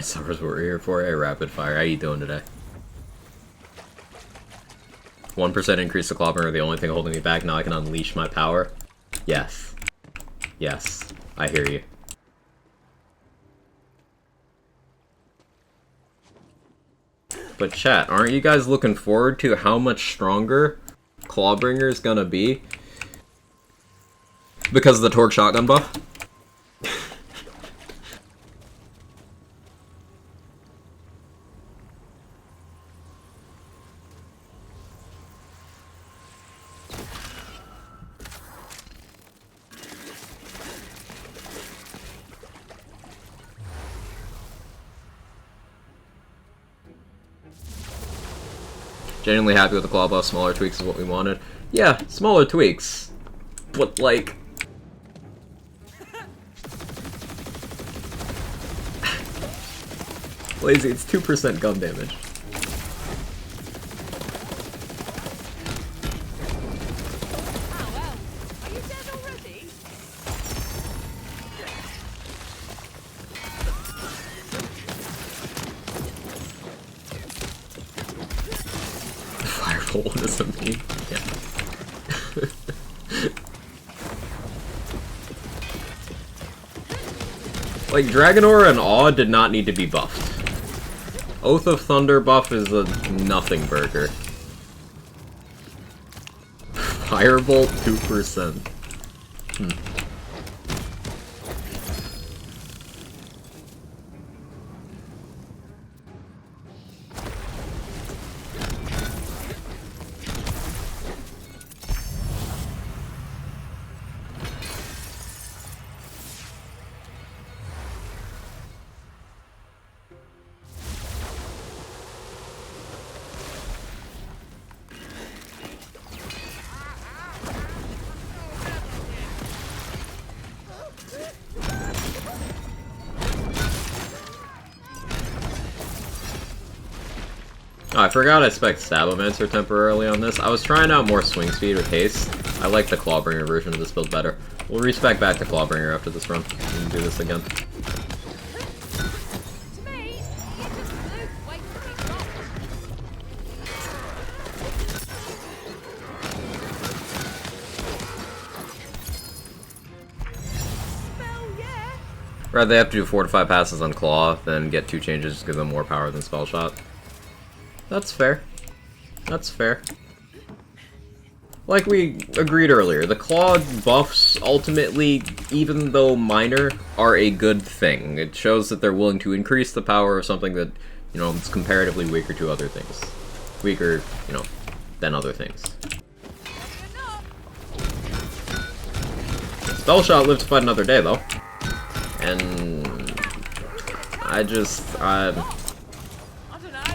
Summers what we're here for. Hey, Rapid Fire, how you doing today? 1% increase to Clawbringer, the only thing holding me back. Now I can unleash my power. Yes. Yes. I hear you. But chat, aren't you guys looking forward to how much stronger Clawbringer is gonna be? Because of the Torque Shotgun buff? Genuinely happy with the claw buff. Smaller tweaks is what we wanted. Yeah, smaller tweaks. But, like... Lazy, it's 2% gun damage. What does that mean? Yeah. Like, Dragon Aura and Awe did not need to be buffed. Oath of Thunder buff is a nothing burger. Firebolt 2%. Oh, I forgot I spec Sabomancer temporarily on this. I was trying out more swing speed with haste. I like the Clawbringer version of this build better. We'll respec back to Clawbringer after this run and do this again. Rather they have to do 4 to 5 passes on Claw than get 2 changes to give them more power than Spell Shot. That's fair. That's fair. Like we agreed earlier, the Claw buffs, ultimately, even though minor, are a good thing. It shows that they're willing to increase the power of something that, you know, is comparatively weaker to other things. Weaker, you know, than other things. Spell Shot lives to fight another day, though. And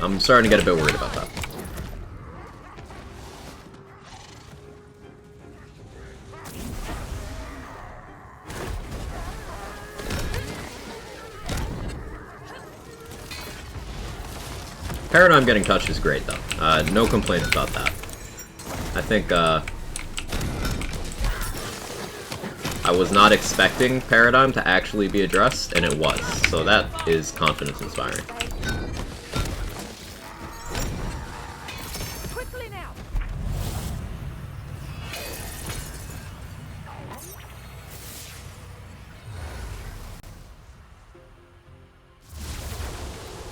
I'm starting to get a bit worried about that. Paradigm getting touched is great, though. No complaints about that. I think, I was not expecting Paradigm to actually be addressed, and it was. So that is confidence-inspiring. Quickly now.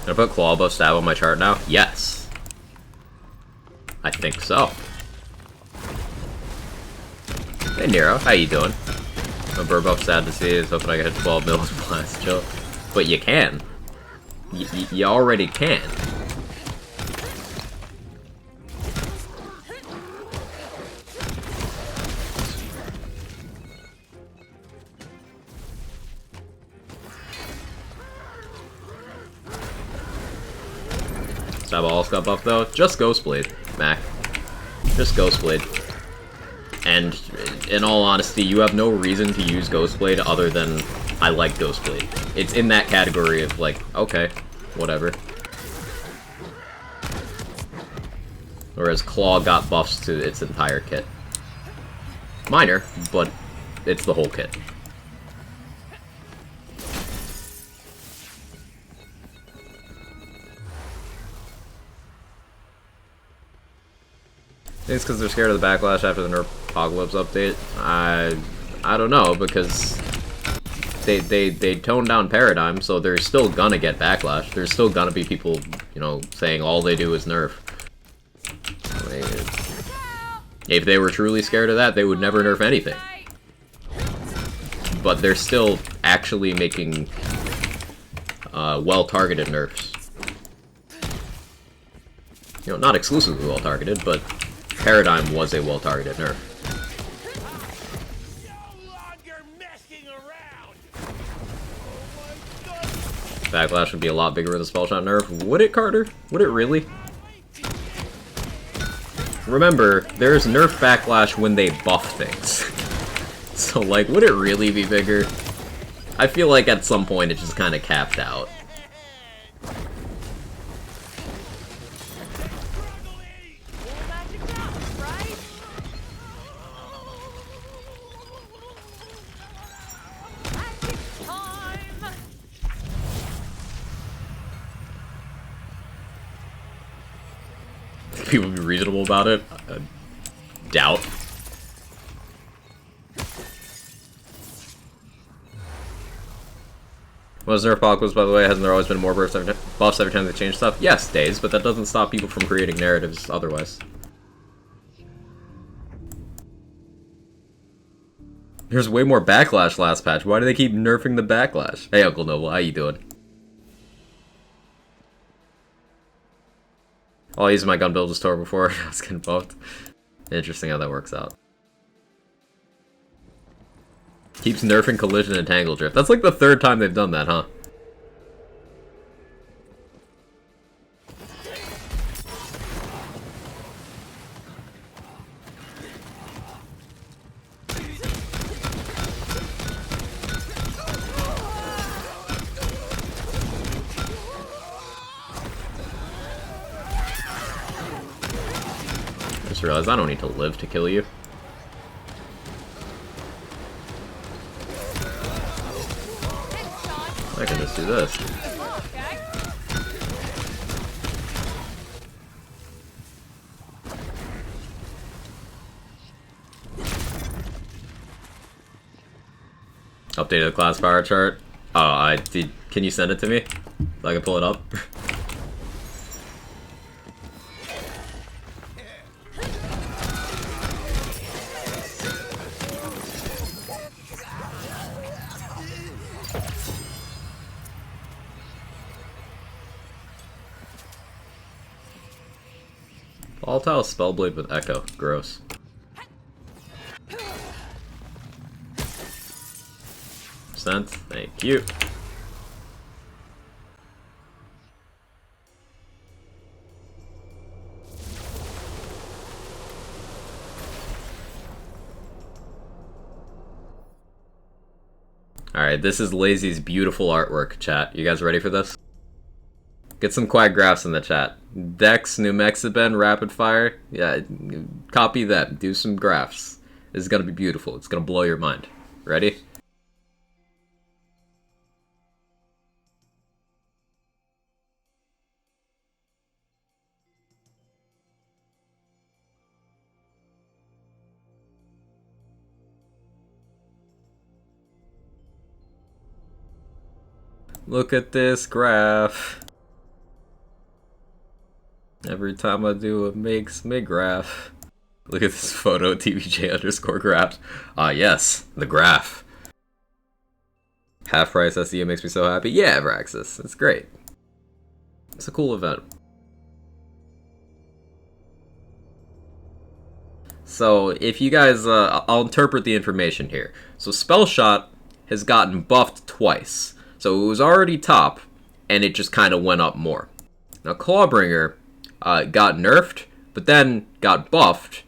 Can I put Claw above Stab on my chart now? Yes. I think so. Hey Nero, how you doing? My bird buff sad to see is hoping I get 12 mils blast chill. But you can. You already can. Stab all got buffed though? Just Ghostblade, Mac. Just Ghostblade. And in all honesty, you have no reason to use Ghostblade other than I like Ghostblade. It's in that category of like, okay, whatever. Whereas Claw got buffs to its entire kit. Minor, but it's the whole kit. It's because they're scared of the backlash after the Nerf Apocalypse update. I don't know, because they toned down Paradigm, so they're still gonna get backlash. There's still gonna be people, you know, saying all they do is nerf. If they were truly scared of that, they would never nerf anything. But they're still actually making well-targeted nerfs. You know, not exclusively well-targeted, but Paradigm was a well-targeted nerf. Backlash would be a lot bigger with a spell shot nerf. Would it, Carter? Would it really? Remember, there's nerf backlash when they buff things. So, like, would it really be bigger? I feel like at some point it just kind of capped out. People be reasonable about it? Doubt. Was Nerf Apocalypse, by the way? Hasn't there always been more buffs every time they change stuff? Yes, Days, but that doesn't stop people from creating narratives otherwise. There's way more backlash last patch. Why do they keep nerfing the backlash? Hey, Uncle Noble, how you doing? Oh, I used my gun build to store before I was getting buffed. Interesting how that works out. Keeps nerfing collision and tangle drift. That's like the third time they've done that, huh? Just realized I don't need to live to kill you. I can just do this. Updated the class power chart. Oh, I did. Can you send it to me so I can pull it up? Volatile Spellblade with Echo. Gross. Sent. Thank you. Alright, this is Lazy's beautiful artwork, chat. You guys ready for this? Get some quack graphs in the chat. Dex, New Mexiben, Rapid Fire. Yeah, copy that. Do some graphs. This is gonna be beautiful. It's gonna blow your mind. Ready? Look at this graph. Every time I do it makes me graph. Look at this photo, TVJ_graphs. Ah, yes, the graph. Half price SEO makes me so happy. Yeah, Vraxis, it's great. It's a cool event. So, if you guys, I'll interpret the information here. So, Spellshot has gotten buffed twice. So, it was already top, and it just kind of went up more. Now, Clawbringer got nerfed, but then got buffed,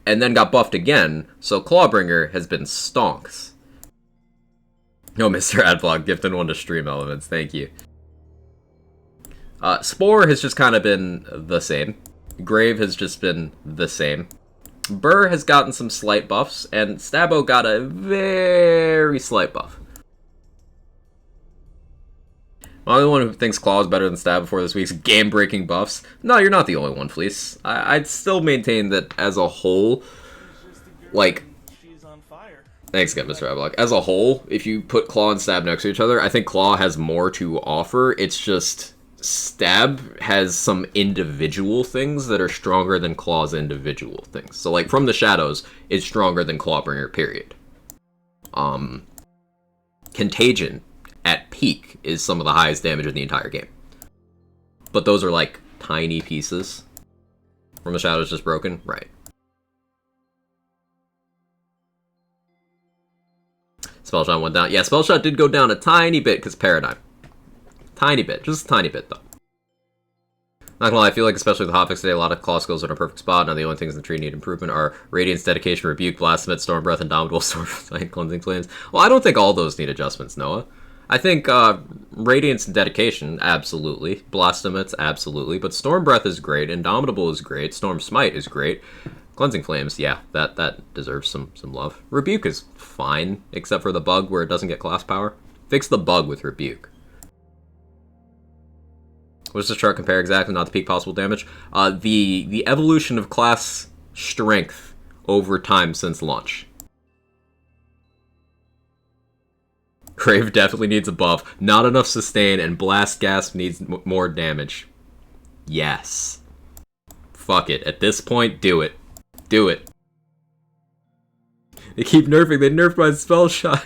and then got buffed again, so Clawbringer has been stonks. No, Mr. Adblock, gifted one to Stream Elements, thank you. Spore has just kind of been the same. Grave has just been the same. Burr has gotten some slight buffs, and Stabbo got a very slight buff. I'm the only one who thinks Claw is better than Stab before this week's game-breaking buffs. No, you're not the only one, Fleece. I'd still maintain that as a whole, like... She's on fire. Thanks again, Mr. Adblock. As a whole, if you put Claw and Stab next to each other, I think Claw has more to offer. It's just... Stab has some individual things that are stronger than Claw's individual things. So, like, from the shadows, it's stronger than Clawbringer, period. Contagion, at peak, is some of the highest damage in the entire game. But those are, like, tiny pieces. From the shadows just broken? Right. Spellshot went down. Yeah, Spellshot did go down a tiny bit, because Paradigm. Tiny bit. Just a tiny bit, though. Not gonna lie, I feel like, especially with Hotfix today, a lot of claw skills are in a perfect spot. Now the only things in the tree need improvement are Radiance, Dedication, Rebuke, Blasphemous, Storm Breath, Indomitable, Storm Sight, Cleansing Flames. Well, I don't think all those need adjustments, Noah. I think Radiance and Dedication, absolutely. Blasphemous, absolutely. But Storm Breath is great. Indomitable is great. Storm Smite is great. Cleansing Flames, yeah, that deserves some love. Rebuke is fine, except for the bug where it doesn't get class power. Fix the bug with Rebuke. What does this chart compare exactly? Not the peak possible damage. The evolution of class strength over time since launch. Crave definitely needs a buff. Not enough sustain, and Blast Gasp needs more damage. Yes. Fuck it. At this point, do it. Do it. They keep nerfing. They nerfed my spell shot.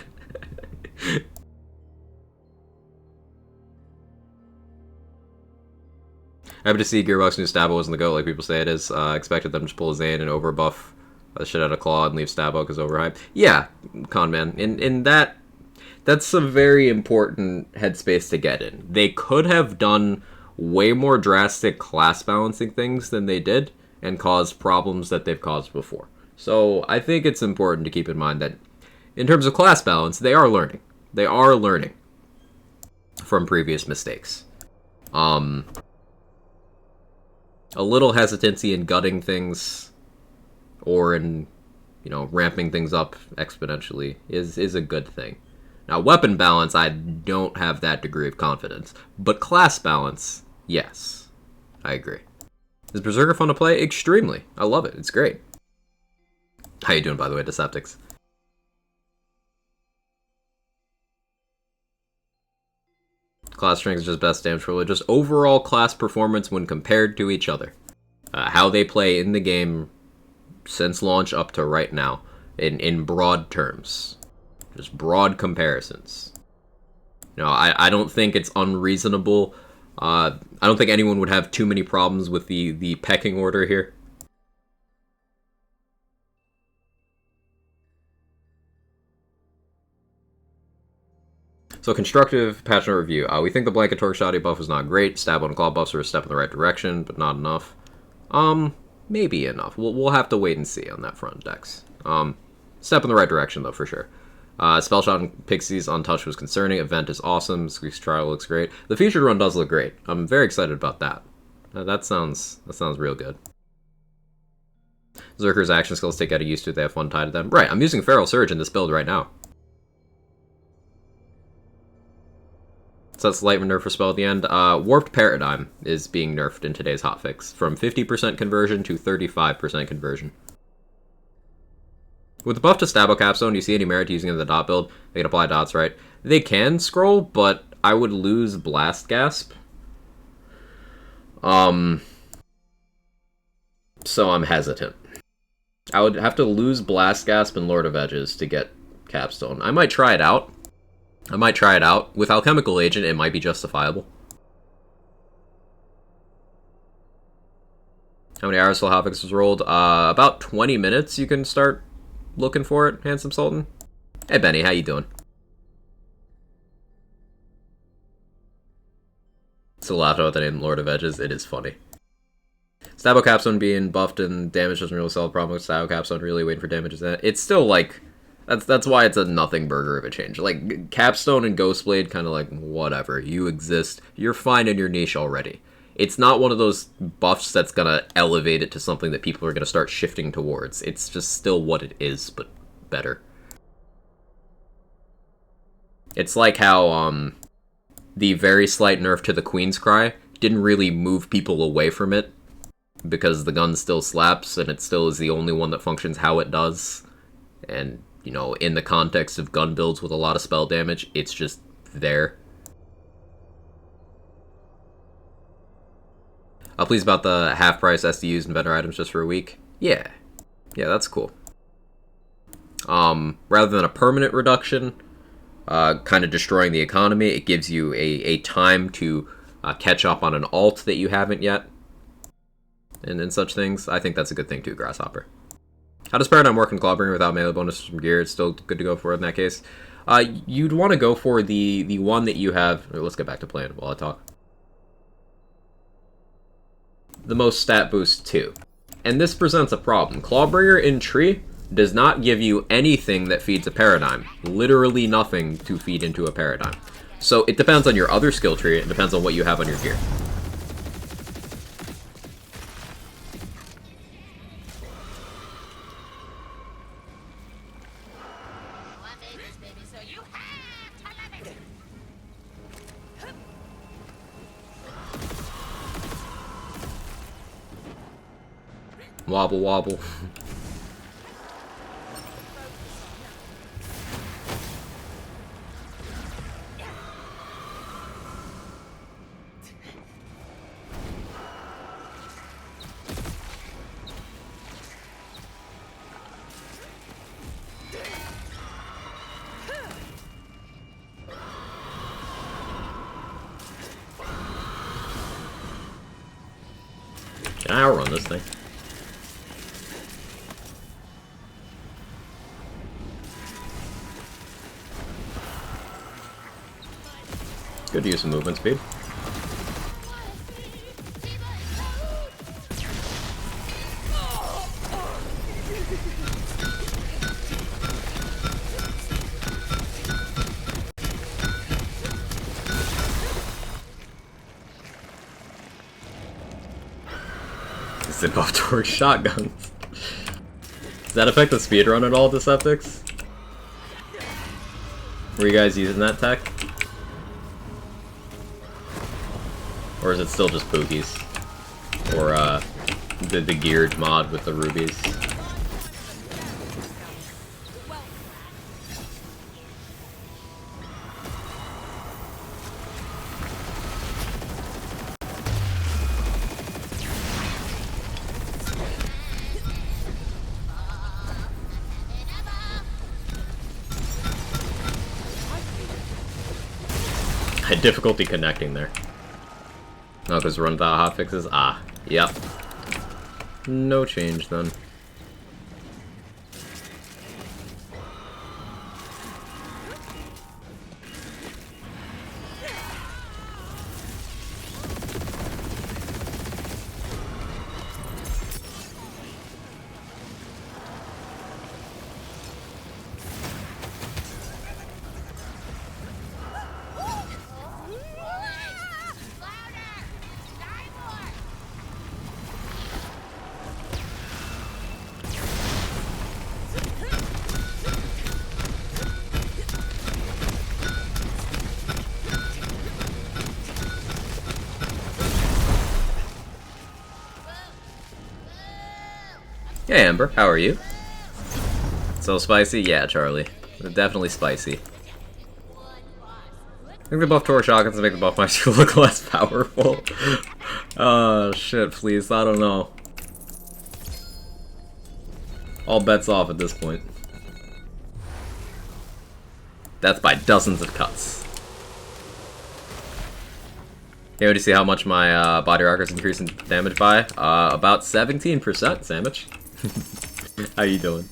Happy to see Gearbox new Stabbo wasn't the GOAT like people say it is. Expected them to pull Zane and overbuff the shit out of Claw and leave Stabbo because overhyped. Yeah, Conman. In that's a very important headspace to get in. They could have done way more drastic class balancing things than they did and caused problems that they've caused before. So I think it's important to keep in mind that in terms of class balance, they are learning. They are learning from previous mistakes. A little hesitancy in gutting things or in, ramping things up exponentially is a good thing. Now, weapon balance, I don't have that degree of confidence. But class balance, yes. I agree. Is Berserker fun to play? Extremely. I love it. It's great. How you doing, by the way, Deceptics? Class strength is just best damage roller. Just overall class performance when compared to each other. How they play in the game since launch up to right now. In broad terms. Just broad comparisons. I don't think it's unreasonable. I don't think anyone would have too many problems with the pecking order here. So, constructive patch note review. We think the blanket torque shoddy buff was not great. Stab and claw buffs are a step in the right direction, but not enough. Maybe enough. We'll have to wait and see on that front, Dex. Step in the right direction, though, for sure. Spellshot and Pixies Untouched was concerning. Event is awesome. Squeak's Trial looks great. The featured run does look great. I'm very excited about that. That sounds real good. Zerker's action skills take out of use to it. They have fun tied to them. Right, I'm using Feral Surge in this build right now. So that's light nerf for spell at the end. Warped Paradigm is being nerfed in today's hotfix. From 50% conversion to 35% conversion. With the buff to Stabbo Capstone, do you see any merit to using it in the dot build? They can apply dots, right? They can scroll, but I would lose Blast Gasp. So I'm hesitant. I would have to lose Blast Gasp and Lord of Edges to get Capstone. I might try it out. With Alchemical Agent, it might be justifiable. How many hours till Hotfix was rolled? About 20 minutes you can start looking for it, Handsome Sultan. Hey Benny, how you doing? Still laughing about the name Lord of Edges, it is funny. Stabbo Capstone being buffed and damage doesn't really solve the problem with Stabbo Capstone, really waiting for damages. It's still like, that's why it's a nothing burger of a change. Like, Capstone and Ghostblade, kind of like, whatever, you exist, you're fine in your niche already. It's not one of those buffs that's gonna elevate it to something that people are gonna start shifting towards. It's just still what it is, but better. It's like how, the very slight nerf to the Queen's Cry didn't really move people away from it, because the gun still slaps, and it still is the only one that functions how it does. And, you know, in the context of gun builds with a lot of spell damage, it's just there. Please about the half-price SDUs and vendor items just for a week. Yeah, that's cool. Rather than a permanent reduction, kind of destroying the economy, it gives you a time to catch up on an alt that you haven't yet. And such things. I think that's a good thing too, Grasshopper. How does Paradigm work in Clawbringer without melee bonuses from gear? It's still good to go for in that case. You'd want to go for the one that you have. Let's get back to playing while I talk. The most stat boost too. And this presents a problem. Clawbringer in Tree does not give you anything that feeds a Paradigm. Literally nothing to feed into a Paradigm. So it depends on your other skill tree. It depends on what you have on your gear. Wobble wobble. Can I outrun this thing? Good use of movement speed. Zip-off torque shotguns. Does that affect the speedrun at all, Deceptics? Were you guys using that tech? Or is it still just boogies? Or the geared mod with the rubies? I had difficulty connecting there. Oh, because run without hotfixes? Ah, yep. No change then. Hey Amber, how are you? So spicy? Yeah, Charlie. Definitely spicy. I think the buff Torque shotguns make the buff master look less powerful. Oh shit, please, I don't know. All bets off at this point. That's by dozens of cuts. Can't wait to see how much my body rocket's increasing damage by. About 17% damage. How you doing?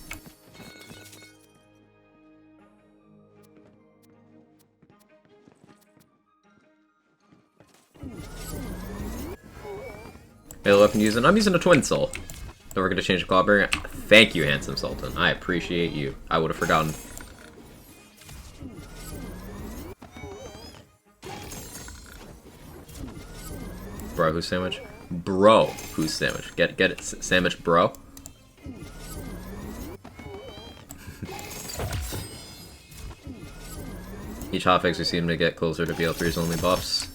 Hey, weapon using? I'm using a twin soul. Then we're gonna change the claw bearing. Thank you, handsome Sultan. I appreciate you. I would have forgotten. Bro, who's sandwich? Bro, who's sandwich? Get it? Sandwich, bro. Each hotfix we seem to get closer to BL3's only buffs.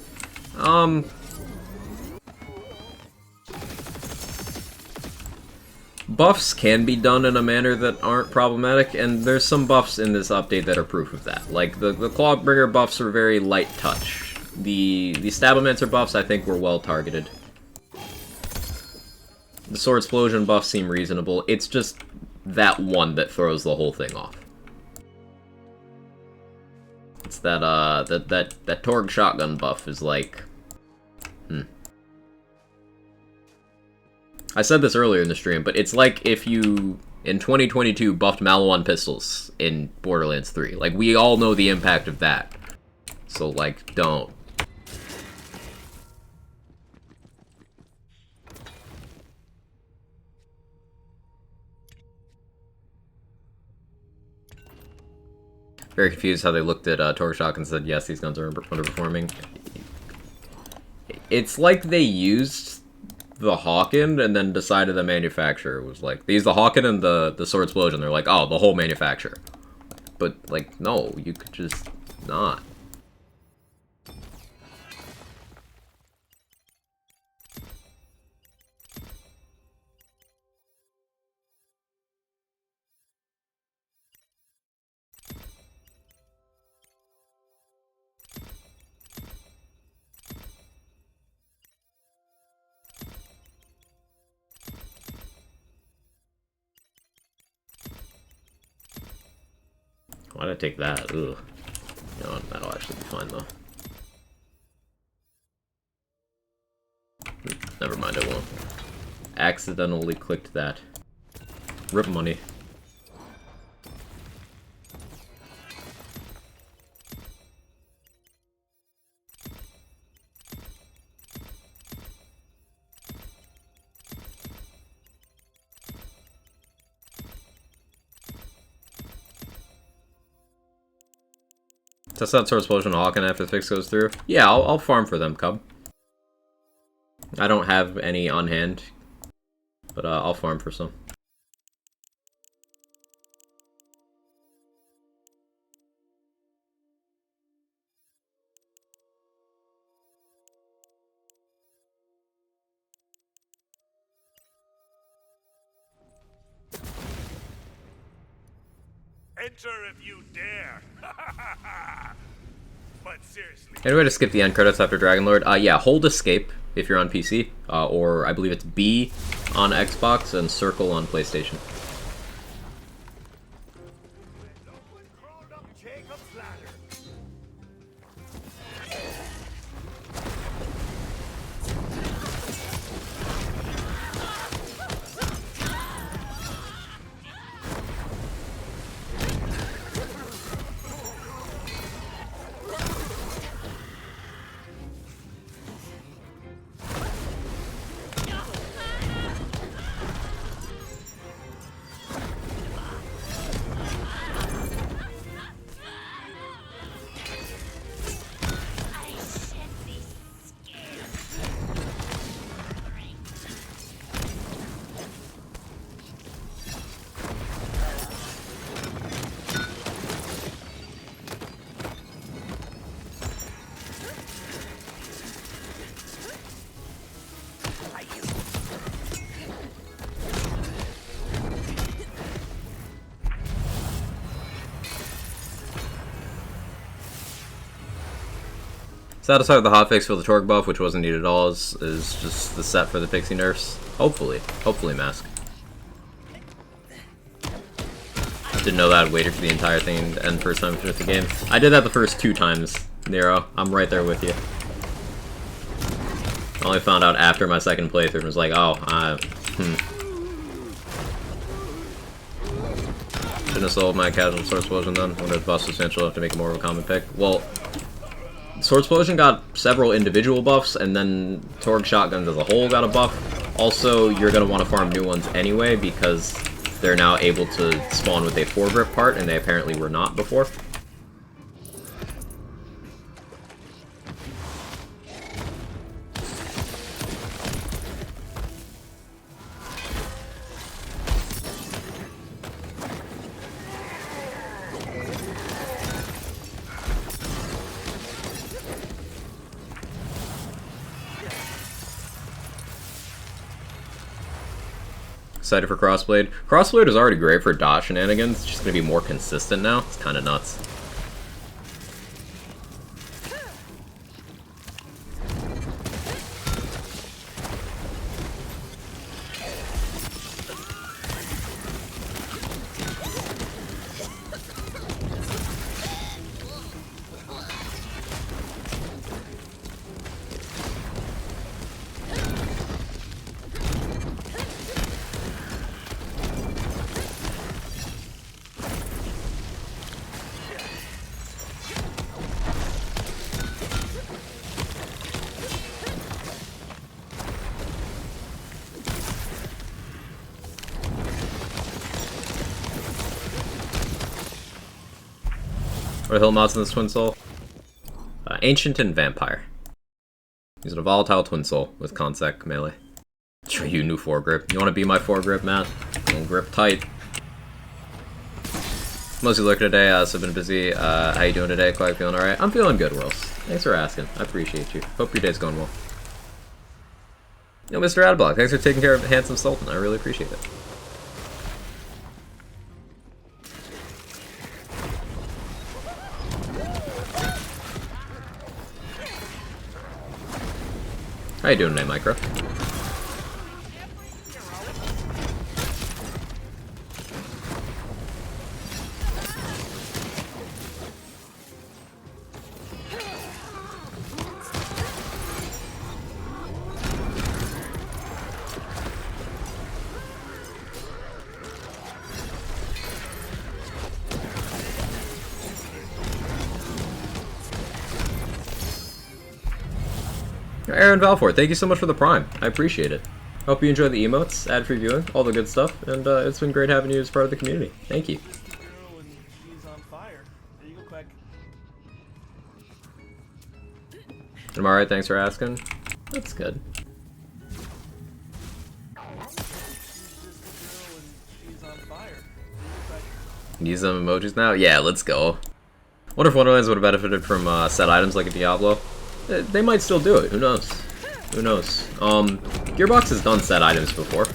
Buffs can be done in a manner that aren't problematic, and there's some buffs in this update that are proof of that. Like, the Clawbringer buffs are very light touch. The Stabomancer buffs, I think, were well targeted. The Sword Explosion buffs seem reasonable. It's just that one that throws the whole thing off. It's that, that Torgue shotgun buff is like... I said this earlier in the stream, but it's like if you, in 2022, buffed Malawan pistols in Borderlands 3. Like, we all know the impact of that. So, like, don't. Very confused how they looked at Torque Shock and said, yes, these guns are underperforming. It's like they used the Hawken and then decided the manufacturer was like, they used the Hawken and the Sword Explosion. They're like, oh, the whole manufacturer. But, like, no, you could just not. Why did I take that? Ugh. You know, that'll actually be fine, though. Never mind, I won't. Accidentally clicked that. Rip money. Test out Sword Explosion Hawken after the fix goes through. Yeah, I'll farm for them, Cub. I don't have any on hand, but I'll farm for some. Enter if you dare. But seriously. Any way to skip the end credits after Dragon Lord? Yeah, hold escape if you're on PC, or I believe it's B on Xbox and circle on PlayStation. Satisfied with the hotfix for the torque buff, which wasn't needed at all, is just the set for the pixie nerfs. Hopefully. Hopefully, Mask. Didn't know that. Waited for the entire thing to end first time I finished the game. I did that the first 2 times, Nero. I'm right there with you. I only found out after my second playthrough and was like, oh, Shouldn't have sold my casual Sword Explosion then. Wonder if the buff's substantial enough to make it more of a common pick. Well, Sword Explosion got several individual buffs, and then Torgue Shotguns as a whole got a buff. Also, you're going to want to farm new ones anyway, because they're now able to spawn with a foregrip part, and they apparently were not before. Excited for Crossblade. Crossblade is already great for dot shenanigans. It's just going to be more consistent now. It's kind of nuts. What are hill mods in this Twin Soul? Ancient and Vampire. Using a volatile Twin Soul with Consec melee. Show you new foregrip. You want to be my foregrip, Matt? Don't grip tight. Mostly lurking today, so I've been busy. How you doing today? Quite feeling alright? I'm feeling good, Worlds. Thanks for asking. I appreciate you. Hope your day's going well. Yo, Mr. Adblock, thanks for taking care of Handsome Sultan. I really appreciate it. How you doing today, Micro? Aaron Valfort, thank you so much for the Prime. I appreciate it. Hope you enjoy the emotes, ad-free viewing, all the good stuff, and it's been great having you as part of the community. Thank you. I'm alright, thanks for asking. That's good. Use some emojis now? Yeah, let's go. Wonder if Wonderlands would have benefited from set items like a Diablo. They might still do it, who knows? Who knows? Gearbox has done set items before.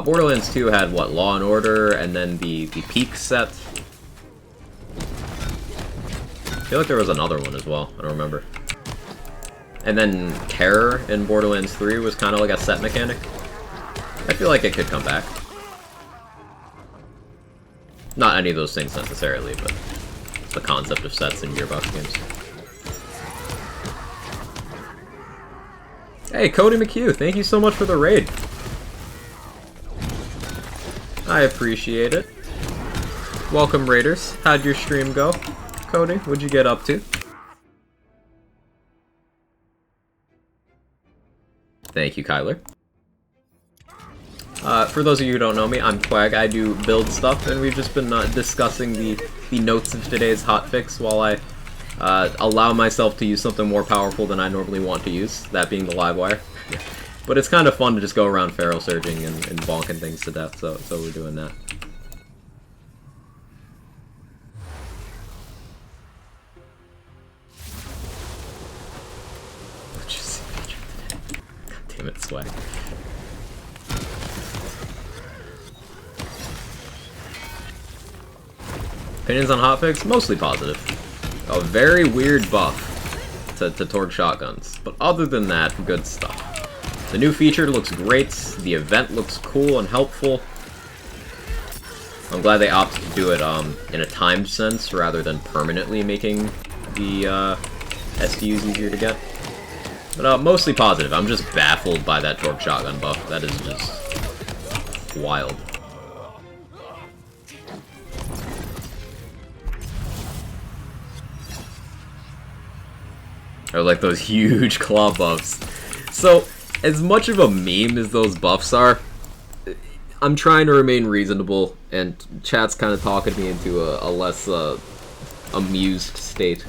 Borderlands 2 had, what, Law and Order, and then the Peak set. I feel like there was another one as well, I don't remember. And then Terror in Borderlands 3 was kind of like a set mechanic. I feel like it could come back. Not any of those things necessarily, but it's the concept of sets in Gearbox games. Hey, Cody McHugh, thank you so much for the raid. I appreciate it. Welcome, Raiders. How'd your stream go? Cody, what'd you get up to? Thank you, Kyler. For those of you who don't know me, I'm Quag. I do build stuff, and we've just been discussing the notes of today's hotfix while I allow myself to use something more powerful than I normally want to use, that being the live wire. But it's kind of fun to just go around feral surging and bonking things to death, so we're doing that. What'd you see featured today? God damn it, Swag. Opinions on hotfix? Mostly positive. A very weird buff to torque shotguns. But other than that, good stuff. The new feature looks great. The event looks cool and helpful. I'm glad they opted to do it in a timed sense rather than permanently making the SDUs easier to get. But mostly positive. I'm just baffled by that torque shotgun buff. That is just wild. Or like those huge claw buffs. So, as much of a meme as those buffs are, I'm trying to remain reasonable, and chat's kind of talking me into a less amused state.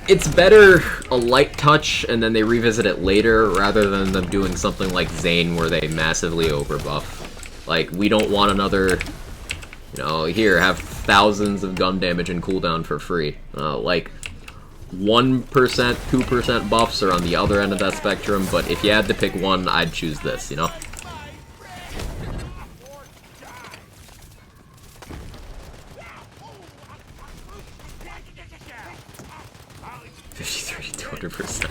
It's better a light touch, and then they revisit it later, rather than them doing something like Zane, where they massively overbuff. Like, we don't want another, you know, here, have thousands of gun damage and cooldown for free. Like, 1%, 2% buffs are on the other end of that spectrum, but if you had to pick one, I'd choose this, you know? 53 to 200%.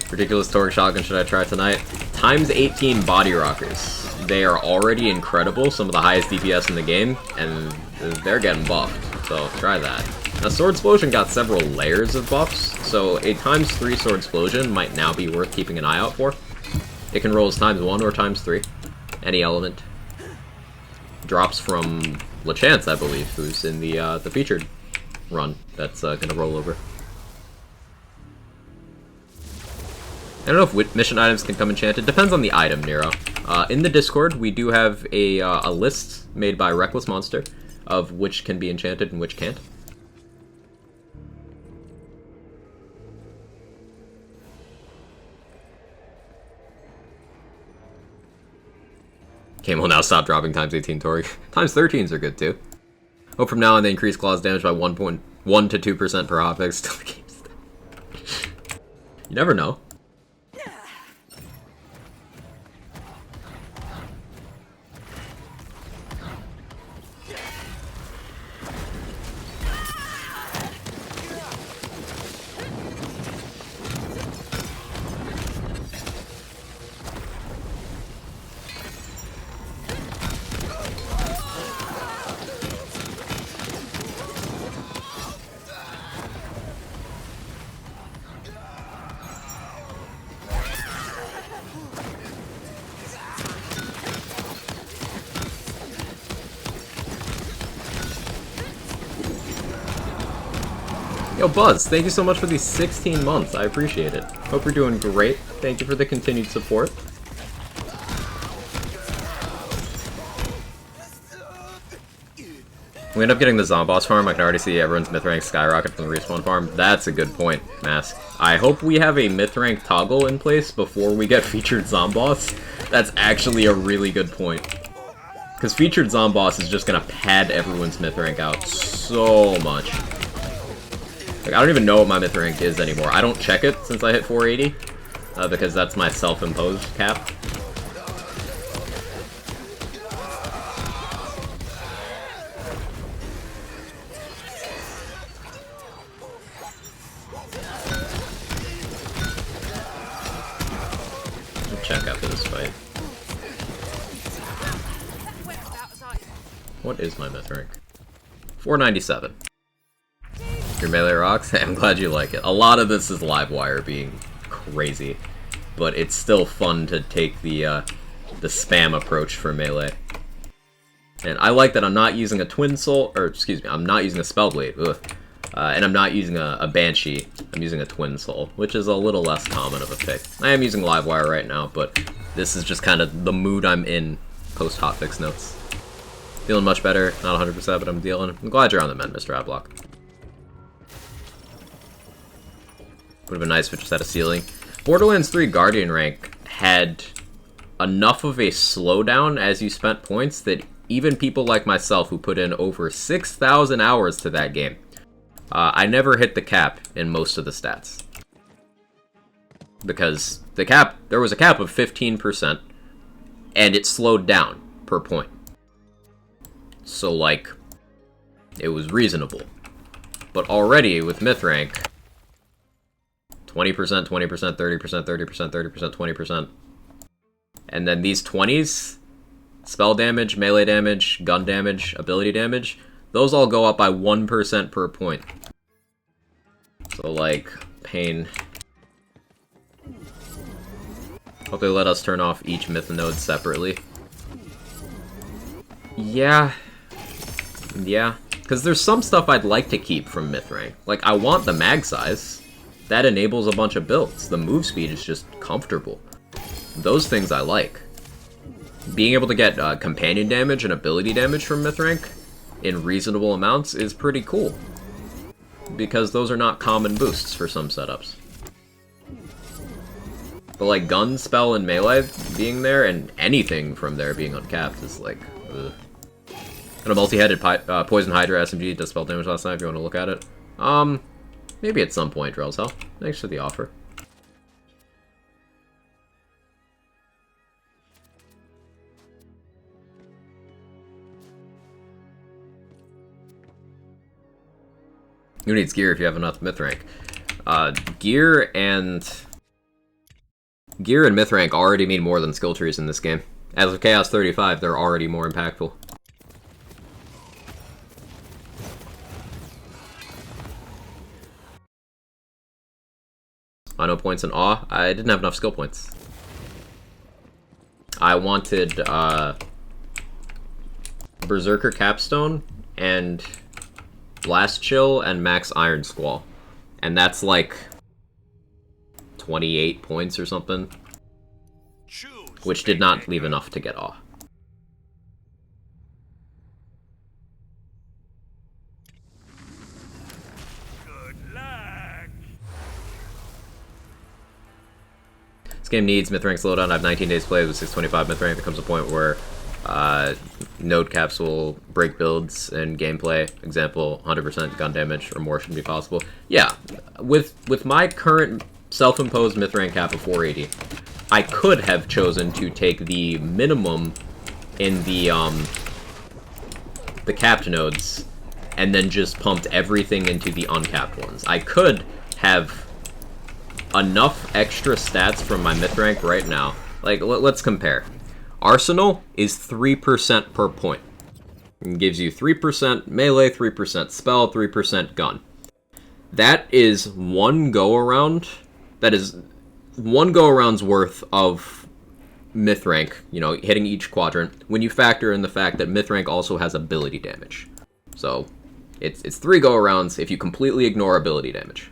Ridiculous torque shotgun should I try tonight? Times 18 body rockers. They are already incredible, some of the highest DPS in the game, and they're getting buffed, so try that. Now, Sword Explosion got several layers of buffs, so a times 3 Sword Explosion might now be worth keeping an eye out for. It can roll as times 1 or times 3, any element. Drops from LeChance, I believe, who's in the featured run that's gonna roll over. I don't know if mission items can come enchanted. Depends on the item, Nero. In the Discord, we do have a list made by Reckless Monster of which can be enchanted and which can't. Game will now stop dropping times 18 torque. Times 13s are good too. Hope from now on they increase claws damage by 1.1 to 2% per Hotfix till the game's done. You never know. Yo, Buzz, thank you so much for these 16 months. I appreciate it. Hope you're doing great. Thank you for the continued support. We end up getting the Zomboss farm. I can already see everyone's myth rank skyrocket from the respawn farm. That's a good point, Mask. I hope we have a myth rank toggle in place before we get featured Zomboss. That's actually a really good point. Because featured Zomboss is just gonna pad everyone's myth rank out so much. Like, I don't even know what my myth rank is anymore. I don't check it since I hit 480, because that's my self-imposed cap. I'll check after this fight. What is my myth rank? 497. Your melee rocks? I'm glad you like it. A lot of this is Livewire being crazy, but it's still fun to take the spam approach for melee. And I like that I'm not using a Twin Soul, or excuse me, I'm not using a Spellblade, and I'm not using a Banshee, I'm using a Twin Soul, which is a little less common of a pick. I am using Livewire right now, but this is just kind of the mood I'm in post-Hotfix notes. Feeling much better, not 100%, but I'm dealing. I'm glad you're on the mend, Mr. Adblock. Would have been nice if it just had a ceiling. Borderlands 3 Guardian rank had enough of a slowdown as you spent points that even people like myself who put in over 6,000 hours to that game, I never hit the cap in most of the stats. Because there was a cap of 15%, and it slowed down per point. So like, It was reasonable. But already, with myth rank, 20%, 20%, 30%, 30%, 30%, 20%. And then these 20s, spell damage, melee damage, gun damage, ability damage, those all go up by 1% per point. So, like, pain. Hope they let us turn off each myth node separately. Yeah. Yeah. Because there's some stuff I'd like to keep from myth rank. Like, I want the mag size. That enables a bunch of builds. The move speed is just comfortable. Those things I like. Being able to get companion damage and ability damage from myth rank in reasonable amounts is pretty cool. Because those are not common boosts for some setups. But like gun, spell, and melee being there, and anything from there being uncapped is like, ugh. And a multi-headed Poison Hydra SMG does spell damage last night if you want to look at it. Maybe at some point, Drell's Hell. Thanks for the offer. Who needs gear if you have enough myth rank? Gear and myth rank already mean more than skill trees in this game. As of Chaos 35, they're already more impactful. I know points in Awe. I didn't have enough skill points. I wanted Berserker Capstone and Blast Chill and Max Iron Squall. And that's like 28 points or something. Which did not leave enough to get Awe. This game needs myth rank slowdown. I have 19 days played with 625 myth rank. There comes a point where node caps will break builds and gameplay. Example, 100% gun damage or more shouldn't be possible. Yeah, with my current self-imposed myth rank cap of 480, I could have chosen to take the minimum in the capped nodes and then just pumped everything into the uncapped ones. I could have enough extra stats from my myth rank right now. Like, let's compare. Arsenal is 3% per point. It gives you 3% melee, 3% spell, 3% gun. That is one go-around. That is one go-around's worth of myth rank, you know, hitting each quadrant, when you factor in the fact that myth rank also has ability damage. So, it's 3 go-arounds if you completely ignore ability damage.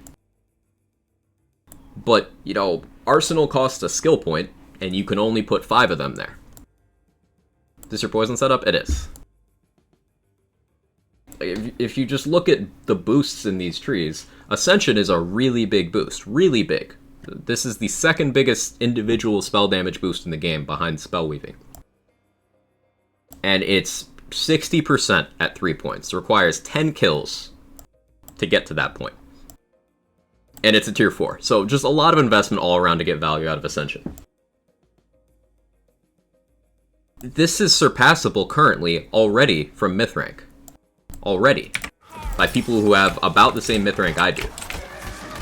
But, you know, Arsenal costs a skill point, and you can only put 5 of them there. Is this your poison setup? It is. If you just look at the boosts in these trees, Ascension is a really big boost. Really big. This is the second biggest individual spell damage boost in the game, behind Spell Weaving. And it's 60% at 3 points. It requires 10 kills to get to that point. And it's a tier 4, so just a lot of investment all around to get value out of Ascension. This is surpassable currently already from myth rank. Already. By people who have about the same myth rank I do.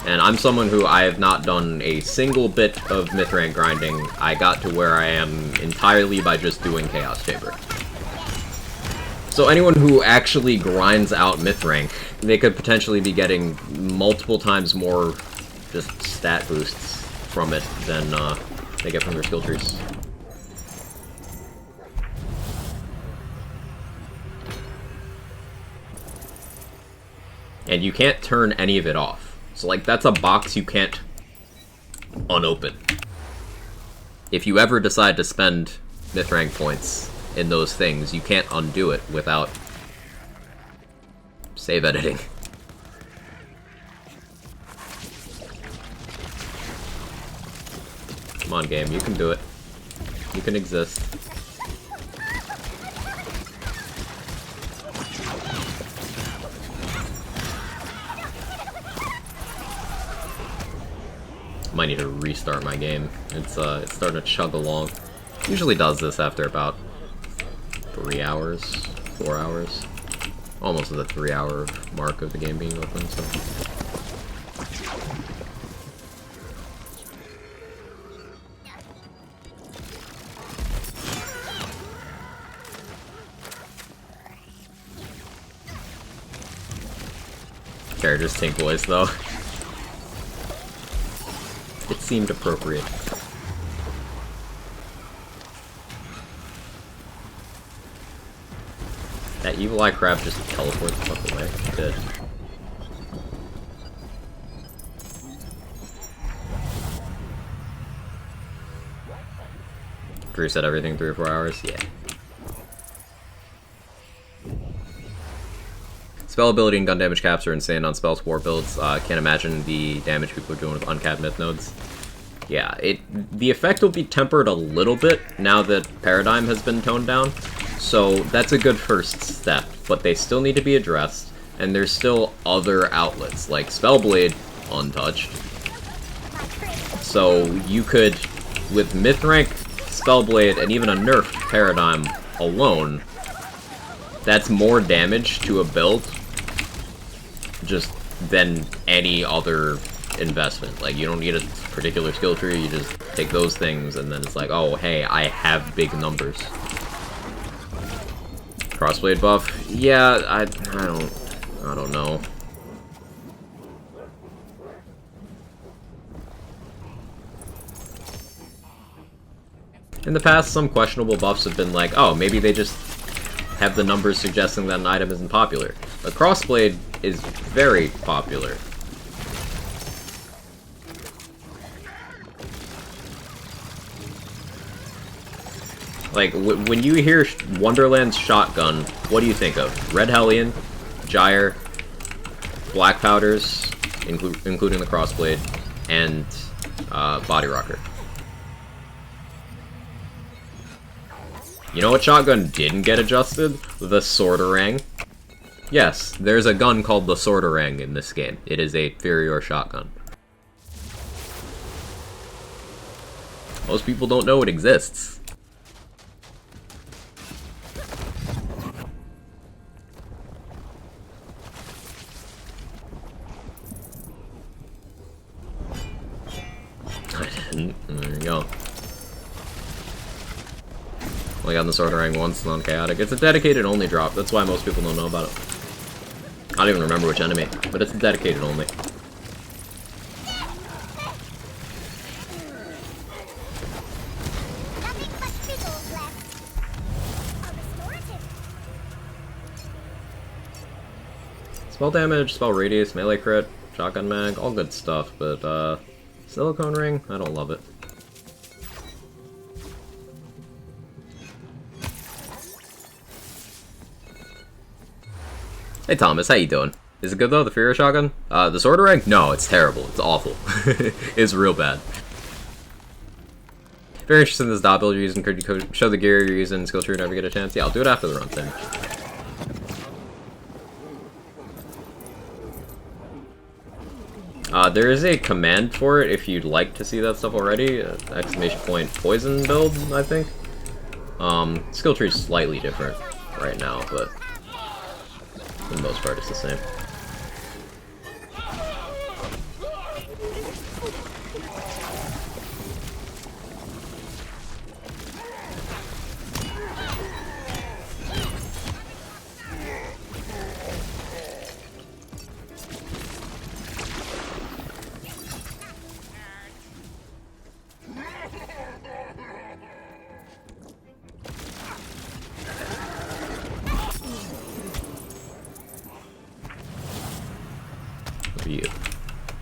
And I'm someone who I have not done a single bit of myth rank grinding. I got to where I am entirely by just doing Chaos Chamber. So anyone who actually grinds out myth rank, they could potentially be getting multiple times more just stat boosts from it than they get from their skill trees. And you can't turn any of it off. So like, that's a box you can't unopen. If you ever decide to spend myth rank points in those things, you can't undo it without save editing. Come on, game, you can do it. You can exist. Might need to restart my game. It's starting to chug along. Usually does this after about 3 hours, 4 hours. almost at the 3-hour mark of the game being open, so. Characters Tink voice though. It seemed appropriate. That evil eye crab just teleports the fuck away. It did. Drew said everything 3 or 4 hours? Yeah. Spell ability and gun damage caps are insane on spell war builds. Can't imagine the damage people are doing with uncapped myth nodes. Yeah, the effect will be tempered a little bit now that Paradigm has been toned down. So that's a good first step, but they still need to be addressed, and there's still other outlets, like Spellblade, untouched. So you could, with Myth Rank, Spellblade, and even a nerfed Paradigm alone, that's more damage to a build just than any other investment. Like, you don't need a particular skill tree, you just take those things, and then it's like, oh, hey, I have big numbers. Crossblade buff? Yeah, I don't know. In the past, some questionable buffs have been like, oh, maybe they just have the numbers suggesting that an item isn't popular. But Crossblade is very popular. Like, when you hear Wonderland's shotgun, what do you think of? Red Hellion, Gyre, Black Powders, including the Crossblade, and Body Rocker. You know what shotgun didn't get adjusted? The Swordorang. Yes, there's a gun called the Swordorang in this game. It is a inferior shotgun. Most people don't know it exists. I didn't. There you go. Only got the Swordorang once, non-chaotic. It's a dedicated only drop. That's why most people don't know about it. I don't even remember which enemy, but it's a dedicated only. Spell damage, spell radius, melee crit, shotgun mag, all good stuff, but silicone ring, I don't love it. Hey Thomas, how you doing? Is it good though, the Fury shotgun? The Swordorang? No, it's terrible. It's awful. It's real bad. Very interested in this dot build you're using. Could you show the gear you're using, skill tree whenever you get a chance? Yeah, I'll do it after the run thing. There is a command for it if you'd like to see that stuff already. Exclamation point poison build, I think. Skill tree is slightly different right now, but for the most part it's the same.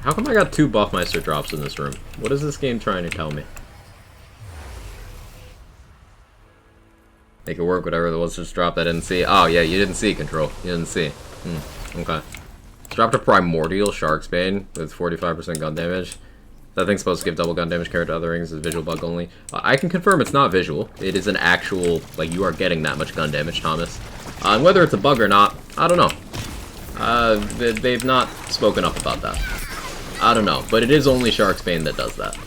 How come I got 2 Buffmeister drops in this room? What is this game trying to tell me? Make it work, whatever there was just dropped I didn't see. Oh yeah, you didn't see Control. You didn't see. Okay. Dropped a Primordial Shark's Bane with 45% gun damage. That thing's supposed to give double gun damage compared to other rings. It's visual bug only. I can confirm it's not visual. It is an actual, like, you are getting that much gun damage, Thomas. And whether it's a bug or not, I don't know. They've not spoken up about that. I don't know, but it is only Shark's Bane that does that.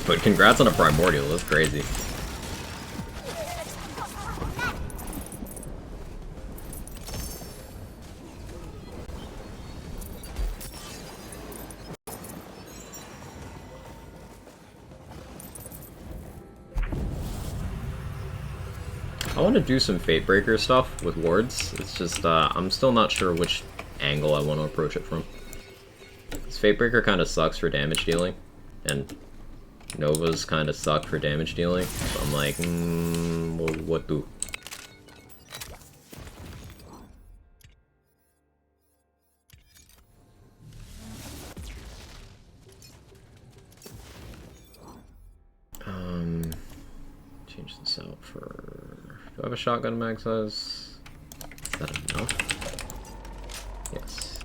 But congrats on a Primordial, that's crazy. I want to do some Fatebreaker stuff with wards. It's just, I'm still not sure which angle I want to approach it from. This Fatebreaker kind of sucks for damage dealing, and Novas kind of suck for damage dealing. So I'm like, well, what do? Change this out for... Do I have a shotgun mag size? Is that enough? Yes.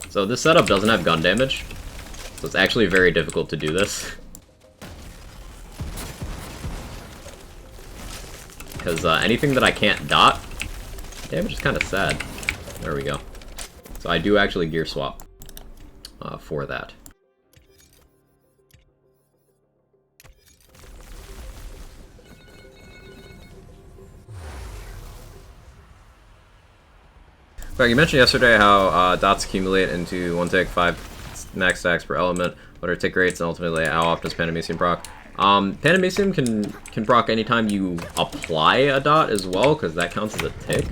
So this setup doesn't have gun damage, so it's actually very difficult to do this. Because anything that I can't dot, damage is kind of sad. There we go. So I do actually gear swap for that. But you mentioned yesterday how dots accumulate into 1 tick, 5 max stacks per element, what are tick rates, and ultimately how often does Panamecium proc? Panamecium can proc anytime you apply a dot as well, because that counts as a tick.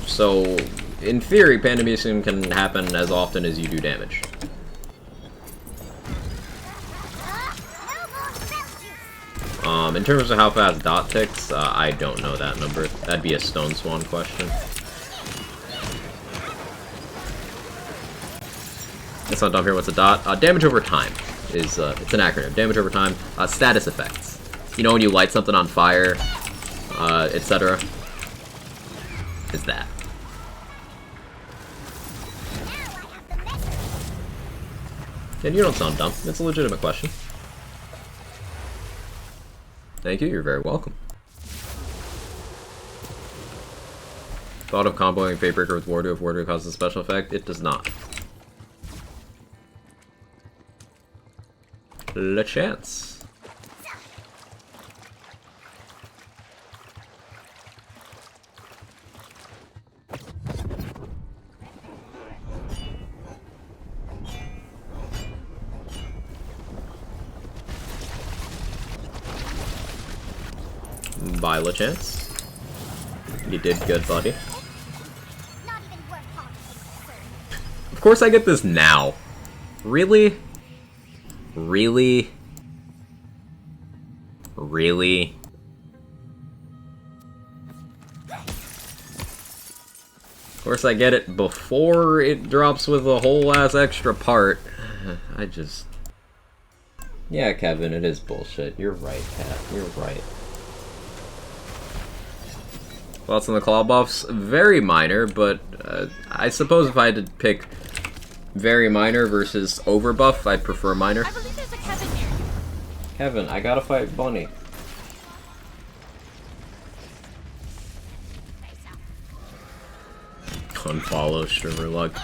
So in theory, Panamecium can happen as often as you do damage. In terms of how fast dot ticks, I don't know that number. That'd be a Stone Swan question. It's not dumb here. What's a dot? Damage over time is it's an acronym. Damage over time. Status effects. You know when you light something on fire, etc. Is that? And you don't sound dumb. It's a legitimate question. Thank you. You're very welcome. Thought of comboing Fatebreaker with Wardo if Wardo causes a special effect? It does not. La chance. Bye, La chance. You did good, buddy. Of course I get this now. Really? Really? Really? Of course I get it before it drops with a whole ass extra part. I just... Yeah, Kevin, it is bullshit. You're right, Kat. You're right. Thoughts on the claw buffs? Very minor, but I suppose if I had to pick very minor versus over buff, I'd prefer minor. I believe there's a Kevin here. Kevin, I gotta fight Bunny. Unfollow streamer luck.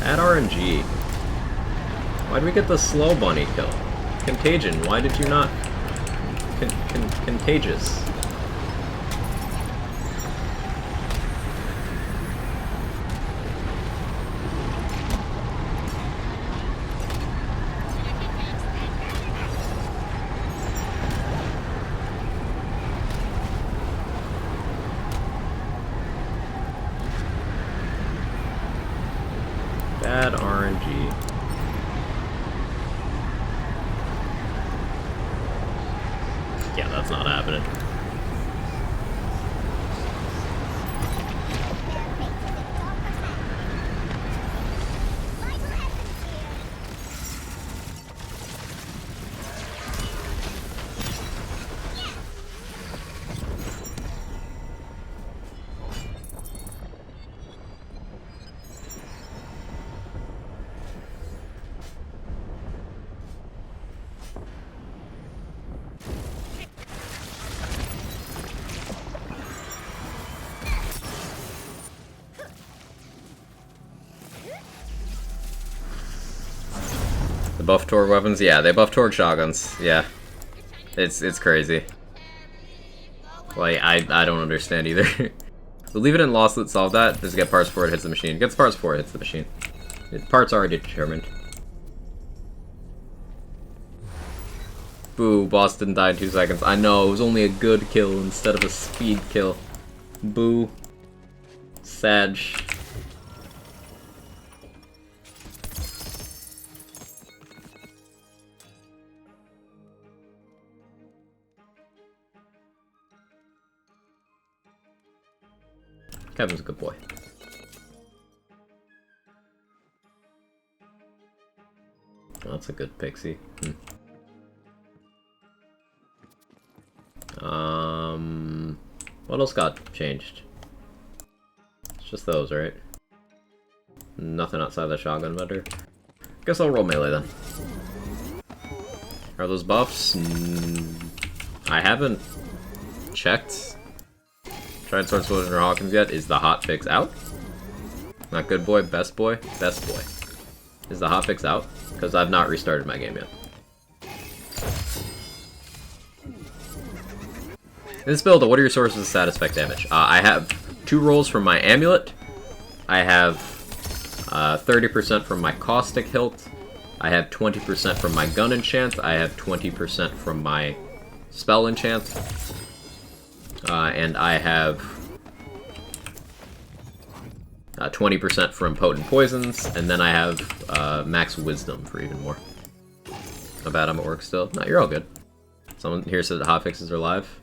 At RNG. Why did we get the slow bunny kill? Contagion, why did you not... Contagious. Bad RNG. Yeah, that's not happening. The buff Torgue weapons? Yeah, they buff Torgue shotguns. Yeah. It's crazy. Like, I don't understand either. We'll leave it in Lost. Let's solve that. Just get parts before it hits the machine. Gets parts before it hits the machine. Parts already determined. Boo, boss didn't die in 2 seconds. I know, it was only a good kill instead of a speed kill. Boo. Sag. Kevin's a good boy. Oh, that's a good pixie. What else got changed? It's just those, right? Nothing outside the shotgun vendor. Guess I'll roll melee then. Are those buffs? I haven't checked. Tried Sword Soldier Hawkins yet? Is the hotfix out? Not good boy, best boy, best boy. Is the hotfix out? Because I've not restarted my game yet. In this build, what are your sources of status effect damage? I have 2 rolls from my amulet. I have 30% from my caustic hilt. I have 20% from my gun enchant. I have 20% from my spell enchant. And I have 20% from potent poisons, and then I have max wisdom for even more. How bad I'm at work still? No, you're all good. Someone here said the hotfixes are live.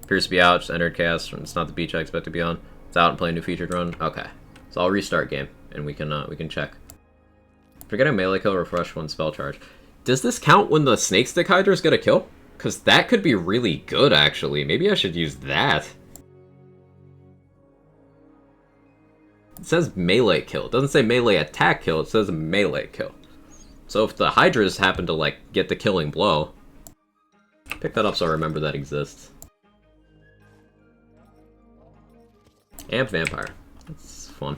Appears to be out, just entered chaos. It's not the beach I expect to be on. It's out and playing new featured run. Okay. So I'll restart game, and we can check. Forgetting melee kill, refresh 1 spell charge. Does this count when the snake stick hydras get a kill? Because that could be really good, actually. Maybe I should use that. It says melee kill. It doesn't say melee attack kill, it says melee kill. So if the hydras happen to, like, get the killing blow, pick that up so I remember that exists. Amp Vampire. That's fun.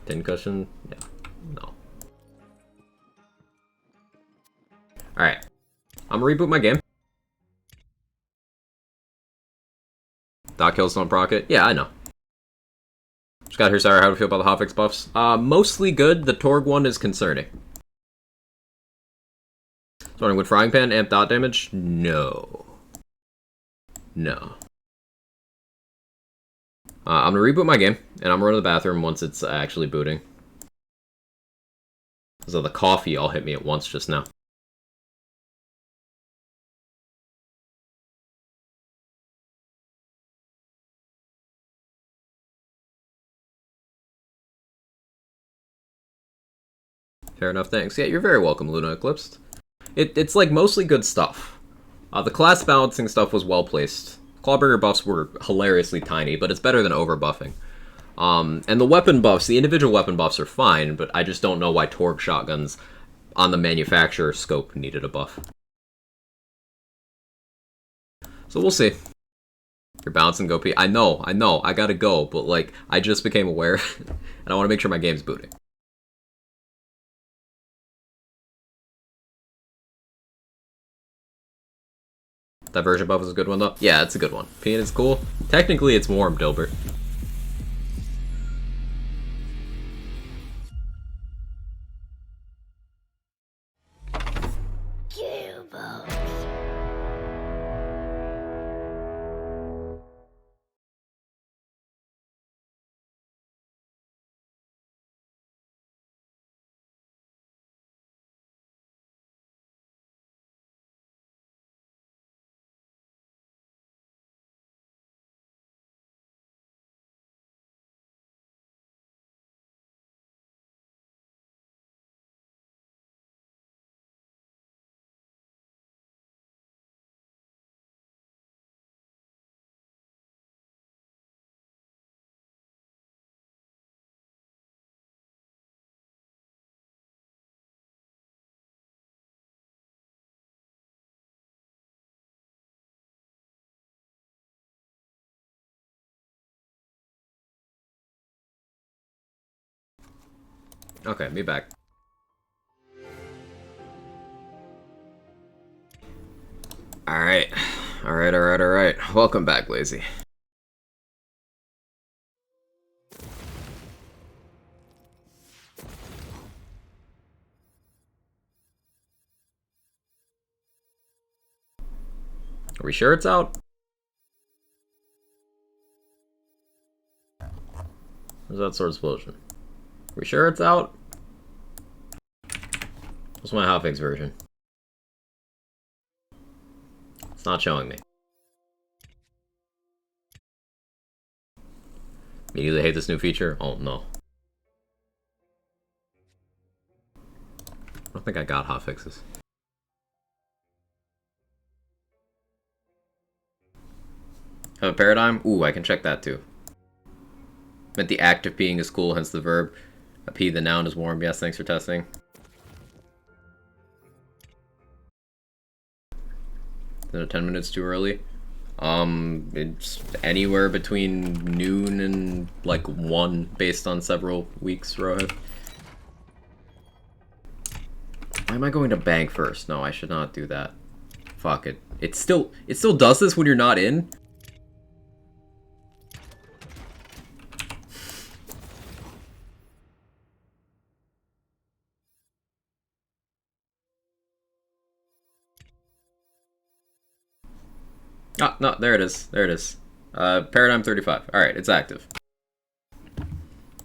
Tin cushion? Yeah. No. Alright. I'm gonna reboot my game. Dot kills don't proc it? Yeah, I know. Just got here, sorry, how do you feel about the hotfix buffs? Mostly good. The Torgue one is concerning. Starting with Frying Pan, amp dot damage? No. No. I'm gonna reboot my game, and I'm gonna run to the bathroom once it's actually booting. So the coffee all hit me at once just now. Fair enough, thanks. Yeah, you're very welcome, Luna Eclipsed. It's like mostly good stuff. The class balancing stuff was well placed. Clawbringer buffs were hilariously tiny, but it's better than overbuffing. And the weapon buffs, the individual weapon buffs are fine, but I just don't know why Torgue shotguns on the manufacturer scope needed a buff. So we'll see. You're bouncing, go pee. I know, I gotta go, but like, I just became aware, and I want to make sure my game's booting. Diversion buff is a good one, though. Yeah, it's a good one. Peeing is cool. Technically, it's warm, Dilbert. Okay, me back. Alright. Alright. Welcome back, Lazy. Are we sure it's out? Where's that sword explosion? Are we sure it's out? What's my Hotfix version? It's not showing me. Immediately hate this new feature? Oh no. I don't think I got hotfixes. Have a paradigm? Ooh, I can check that too. Meant the act of peeing is cool, hence the verb. A pee, the noun, is warm. Yes, thanks for testing. Is it 10 minutes too early? It's anywhere between noon and like 1 based on several weeks, Rohit. Why am I going to bank first? No, I should not do that. Fuck it. It still does this when you're not in? Ah, no, there it is. There it is. Paradigm 35. Alright, it's active.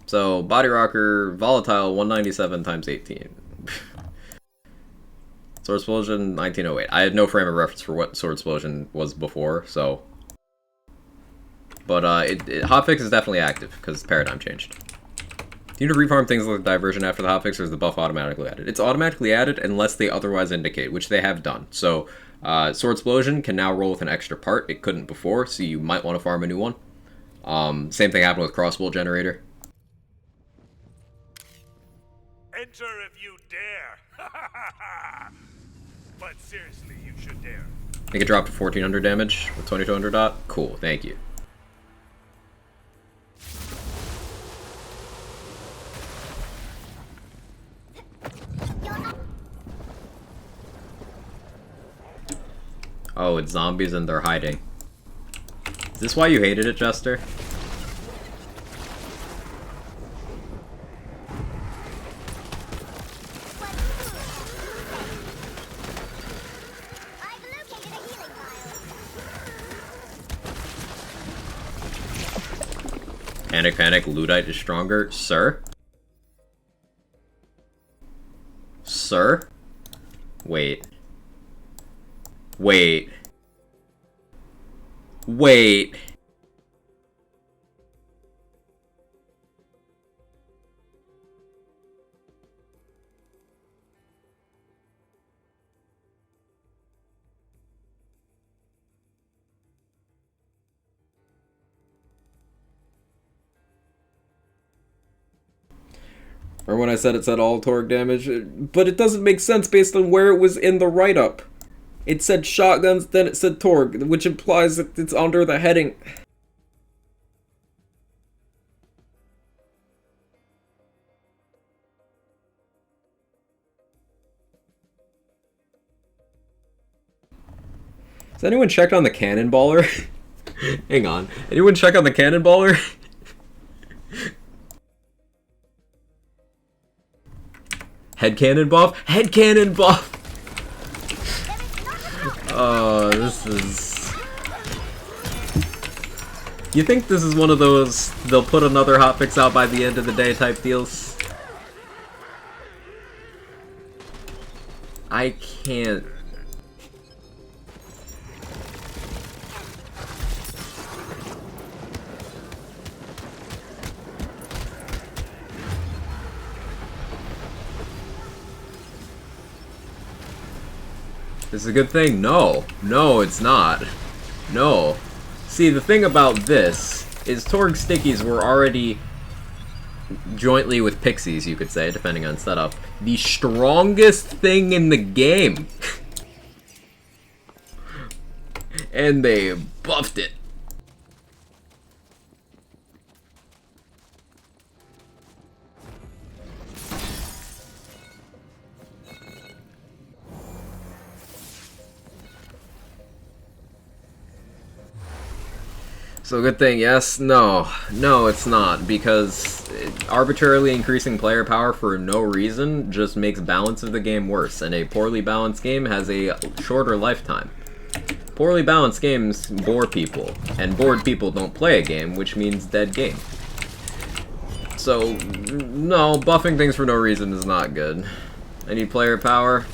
So, body rocker, volatile, 197 times 18. Sword explosion, 1908. I had no frame of reference for what sword explosion was before, so... But, hotfix is definitely active, because paradigm changed. Do you need to refarm things like diversion after the hotfix, or is the buff automatically added? It's automatically added unless they otherwise indicate, which they have done. So, sword explosion can now roll with an extra part. It couldn't before, so you might want to farm a new one. Same thing happened with Crossblade generator. Enter if you dare. But seriously, you should dare. Make it drop to 1400 damage with 2200 dot. Cool, thank you. Oh, it's zombies and they're hiding. Is this why you hated it, Jester? Panic, Ludite is stronger. Sir? Sir? Wait. Or when I said it said all Torgue damage, but it doesn't make sense based on where it was in the write-up. It said shotguns, then it said Torgue, which implies that it's under the heading. Has anyone checked on the cannonballer? Hang on. Anyone check on the cannonballer? Head cannon buff? Head cannon buff! Oh, this is... You think this is one of those they'll put another hotfix out by the end of the day type deals? I can't... This is a good thing? No. No, it's not. No. See, the thing about this is Torgue stickies were already, jointly with pixies, you could say, depending on setup, the strongest thing in the game. And they buffed it. So good thing, yes? No. No, it's not, because arbitrarily increasing player power for no reason just makes balance of the game worse, and a poorly balanced game has a shorter lifetime. Poorly balanced games bore people, and bored people don't play a game, which means dead game. So, no, buffing things for no reason is not good. I need player power.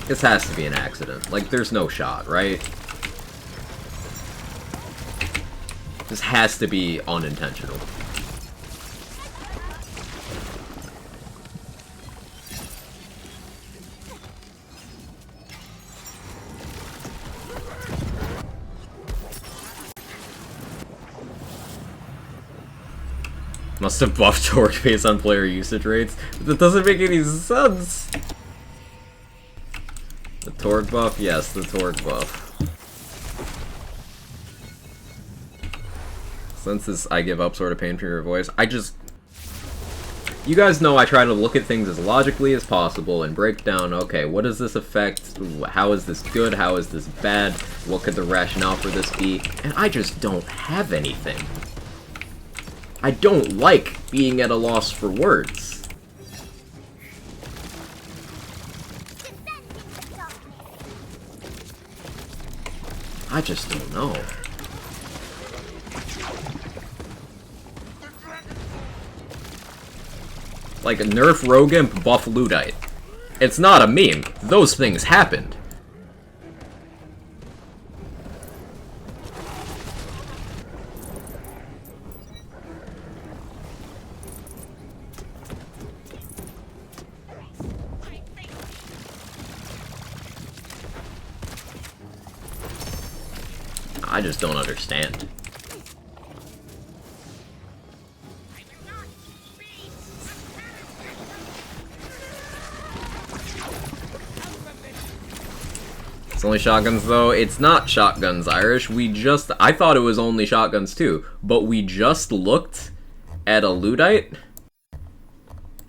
This has to be an accident. Like, there's no shot, right? This has to be unintentional. Must have buffed torque based on player usage rates. That doesn't make any sense! The torque buff? Yes, the torque buff. Since this I give up sort of pain from your voice, you guys know I try to look at things as logically as possible and break down, okay, what does this affect? How is this good? How is this bad? What could the rationale for this be? And I just don't have anything. I don't like being at a loss for words. I just don't know. Like, nerf Rogue Imp, buff Luddite. It's not a meme. Those things happened. I just don't understand. It's only shotguns, though. It's not shotguns, Irish. I thought it was only shotguns, too. But we just looked at a Luddite,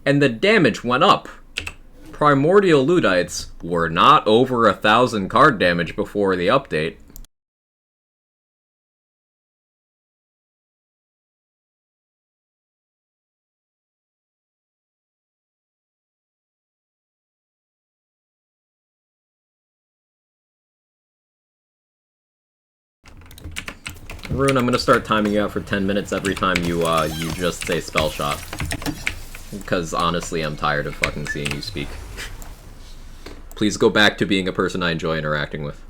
and the damage went up. Primordial Luddites were not over 1,000 card damage before the update. Rune, I'm gonna start timing you out for 10 minutes every time you just say spell shot. Because honestly, I'm tired of fucking seeing you speak. Please go back to being a person I enjoy interacting with.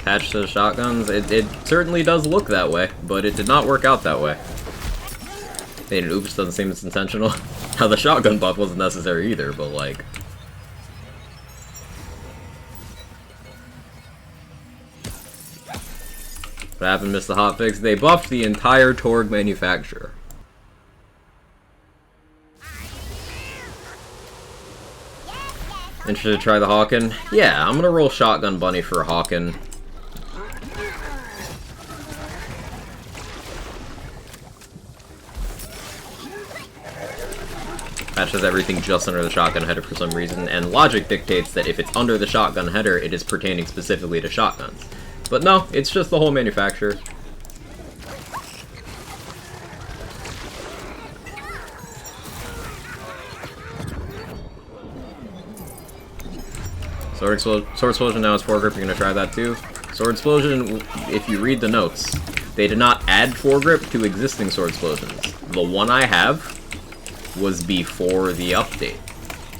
Attached to the shotguns, it certainly does look that way, but it did not work out that way. And oops doesn't seem as intentional. Now the shotgun buff wasn't necessary either, but like... What happened, Mr. Hotfix? They buffed the entire Torg manufacturer. Interested to try the Hawken? Yeah, I'm gonna roll Shotgun Bunny for Hawken. Patches everything just under the shotgun header for some reason, and logic dictates that if it's under the shotgun header, it is pertaining specifically to shotguns. But no, it's just the whole manufacturer. Sword Explosion now is foregrip, you're gonna try that too. Sword Explosion, if you read the notes, they did not add foregrip to existing Sword Explosions. The one I have was before the update,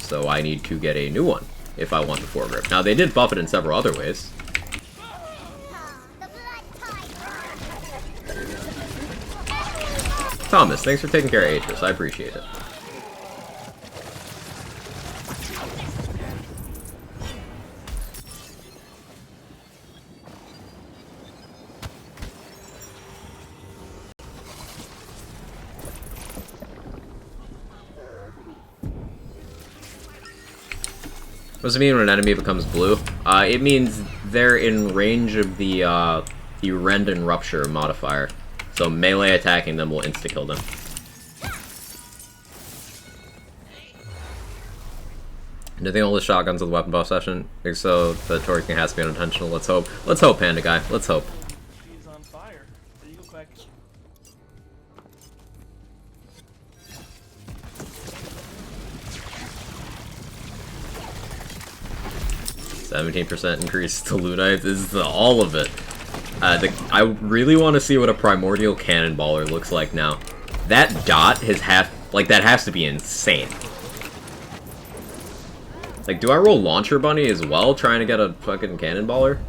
so I need to get a new one if I want the foregrip. Now, they did buff it in several other ways. Thomas, thanks for taking care of Atris, I appreciate it. What does it mean when an enemy becomes blue? It means they're in range of the Rend and Rupture modifier. So melee attacking them will insta-kill them. Do you think all the shotguns of the weapon buff session? If so, the torquing has to be unintentional. Let's hope. Let's hope, Panda Guy. Let's hope. She's on fire. There you go, Quack. 17% increase to Ludite is all of it. I really want to see what a Primordial Cannonballer looks like now. That dot that has to be insane. Like, do I roll Launcher Bunny as well, trying to get a fucking Cannonballer?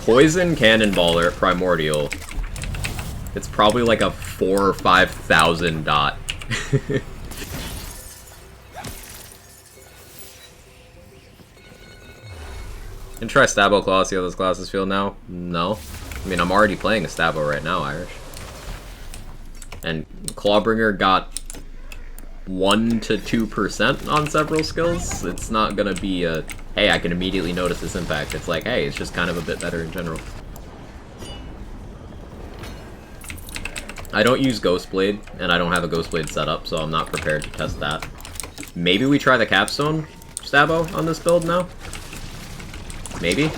Poison Cannonballer Primordial. It's probably like a 4,000 or 5,000 dot. And try Stabo Claw, see how those classes feel now? No. I mean, I'm already playing a Stabo right now, Irish. And Clawbringer got 1 to 2% on several skills. It's not gonna be a, hey, I can immediately notice this impact. It's like, hey, it's just kind of a bit better in general. I don't use Ghostblade, and I don't have a Ghostblade set up, so I'm not prepared to test that. Maybe we try the Capstone Stabo on this build now? Maybe?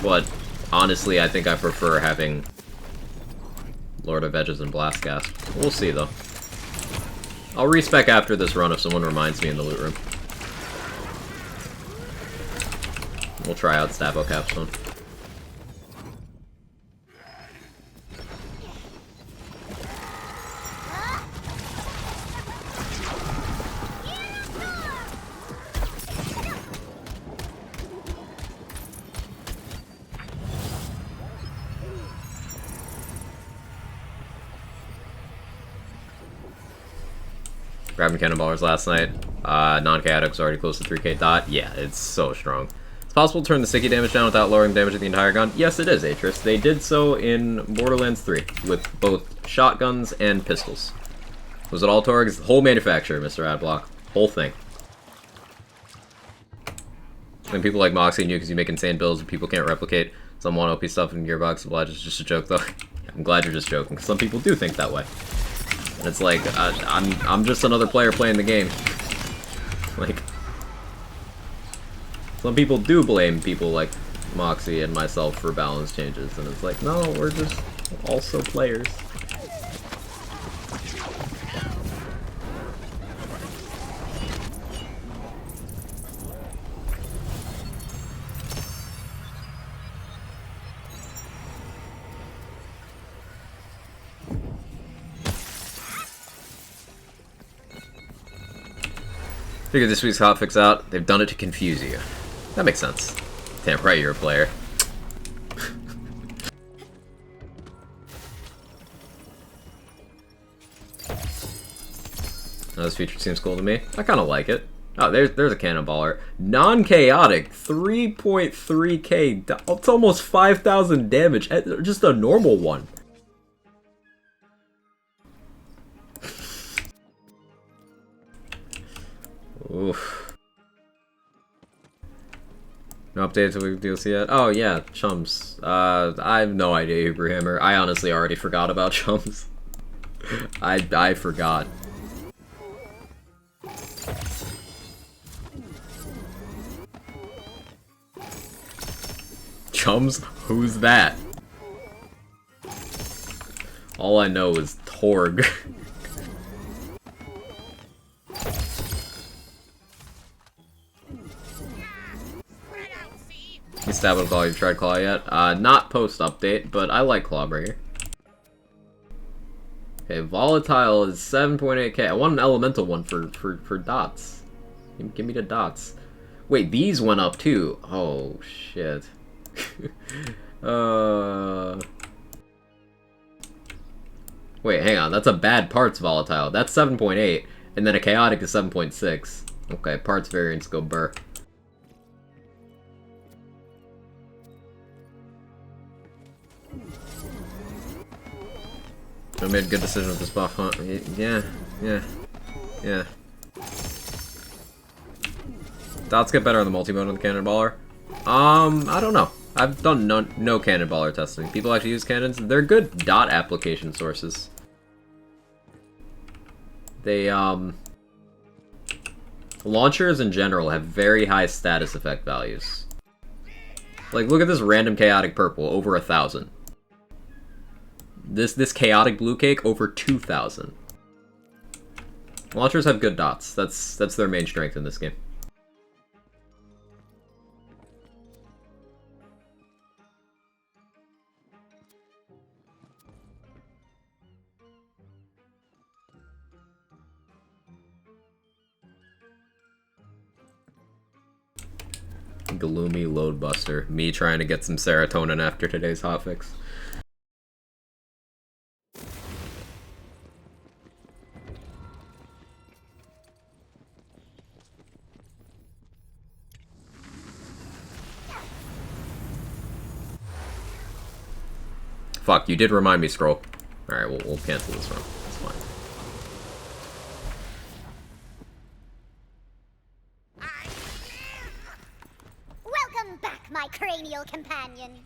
But, honestly, I think I prefer having Lord of Edges and Blast Gas. We'll see, though. I'll respec after this run if someone reminds me in the loot room. We'll try out Stabo Capstone. Grabbing Cannonballers last night. Non-chaotic was already close to 3k dot. Yeah, it's so strong. It's possible to turn the sticky damage down without lowering damage of the entire gun. Yes, it is, Atris. They did so in Borderlands 3 with both shotguns and pistols. Was it all Torgs? The whole manufacturer, Mr. Adblock. Whole thing. And people like Moxie and you because you make insane builds and people can't replicate some 1 OP stuff in Gearbox. Oblige is just a joke, though. I'm glad you're just joking, because some people do think that way. And it's like, I'm just another player playing the game. Like, some people do blame people like Moxie and myself for balance changes, and it's like, no, we're just also players. Figure this week's hotfix out. They've done it to confuse you. That makes sense. Damn right you're a player. Now this feature seems cool to me. I kind of like it. Oh, there's a Cannonballer. Non-chaotic, 3.3k. It's almost 5,000 damage. Just a normal one. Oof. No updates with DLC yet? Oh yeah, Chums. I have no idea, Hebrew I honestly already forgot about Chums. I forgot. Chums? Who's that? All I know is Torg. You stab with Claw, you've tried Claw yet? Not post-update, but I like Clawbringer. Okay, Volatile is 7.8k. I want an elemental one for dots. Give me the dots. Wait, these went up too. Oh, shit. Wait, hang on. That's a bad parts Volatile. That's 7.8, and then a Chaotic is 7.6. Okay, parts variants go burr. I made a good decision with this buff, huh? Yeah. Dots get better on the multi-mode on the Cannonballer. I don't know. I've done no Cannonballer testing. People actually use cannons. They're good dot application sources. They, launchers in general have very high status effect values. Like, look at this random chaotic purple, over 1,000. This chaotic blue cake, over 2,000. Launchers have good dots. That's their main strength in this game. Gloomy load buster. Me trying to get some serotonin after today's hotfix. Fuck, you did remind me, Scroll. Alright, we'll cancel this run. That's fine. Welcome back, my cranial companion.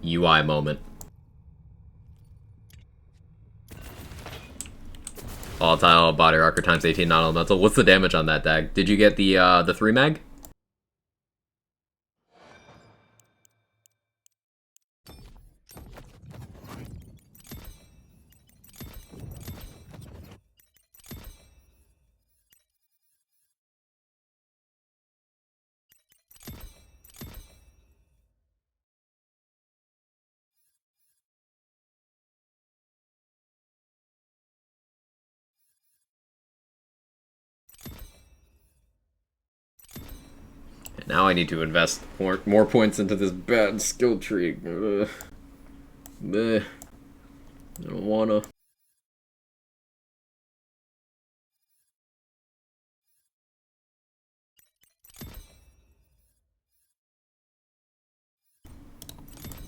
UI moment. Volatile body rocker times 18 non-elemental. What's the damage on that, Dag? Did you get the 3 mag? Now I need to invest more points into this bad skill tree. Ugh. I don't wanna.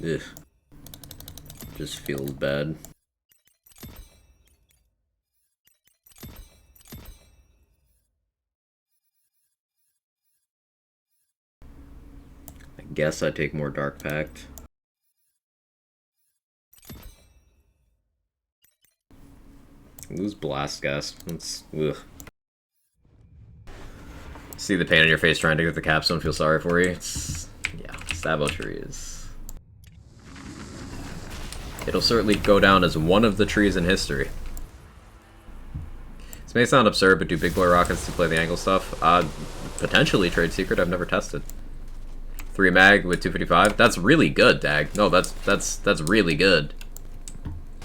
Ugh. Just feels bad. Guess I take more Dark Pact. Lose Blast Gas. That's, ugh. See the pain on your face trying to get the capstone, feel sorry for you. It's, yeah, Savotree is... It'll certainly go down as one of the trees in history. This may sound absurd, but do Big Boy Rockets to play the angle stuff? Potentially Trade Secret, I've never tested. 3 mag with 255. That's really good, Dag. No, that's really good.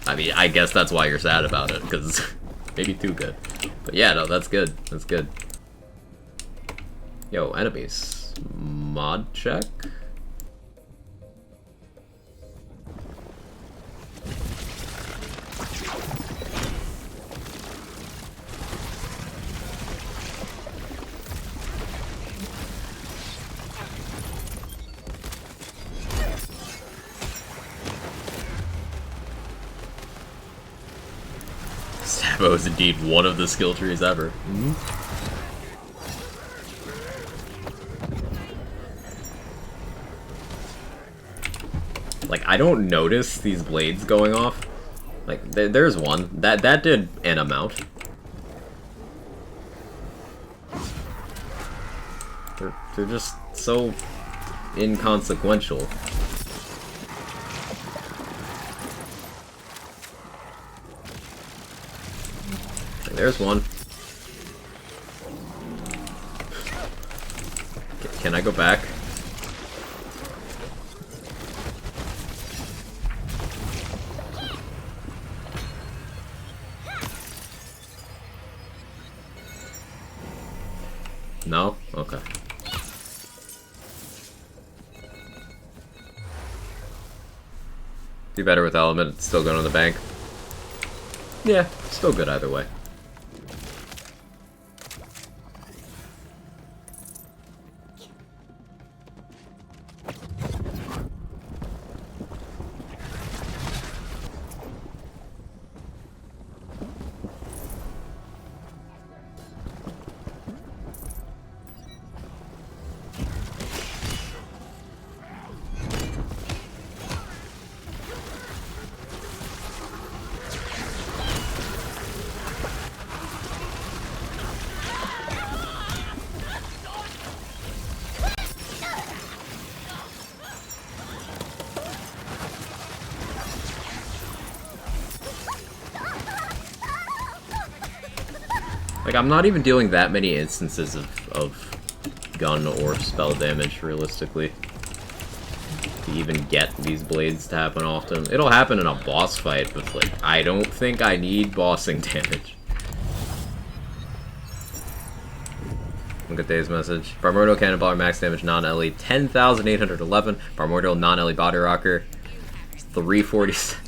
I mean, I guess that's why you're sad about it, because maybe too good. But yeah, no, that's good. That's good. Yo, enemies. Mod check? Sabo is indeed one of the skill trees ever. Like, I don't notice these blades going off. Like, there's one. That did an amount. They're just so inconsequential. There's one. Can I go back? No? Okay. Do better with element, it's still going on the bank. Yeah, still good either way. Like, I'm not even dealing that many instances of gun or spell damage, realistically, to even get these blades to happen often. It'll happen in a boss fight, but, like, I don't think I need bossing damage. Look at Dave's message. Primordial Cannonballer max damage non-LE 10,811. Primordial non-LE body rocker 347.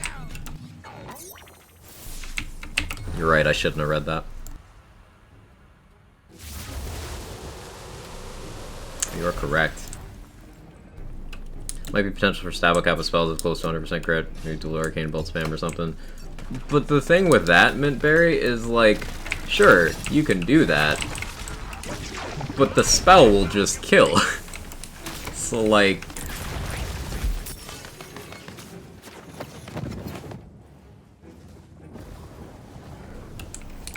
You're right, I shouldn't have read that. You're correct. Might be potential for Stabbo Kappa spells with close to 100% crit. Maybe dual arcane bolt spam or something. But the thing with that, Mintberry, is like, sure, you can do that, but the spell will just kill. So, like...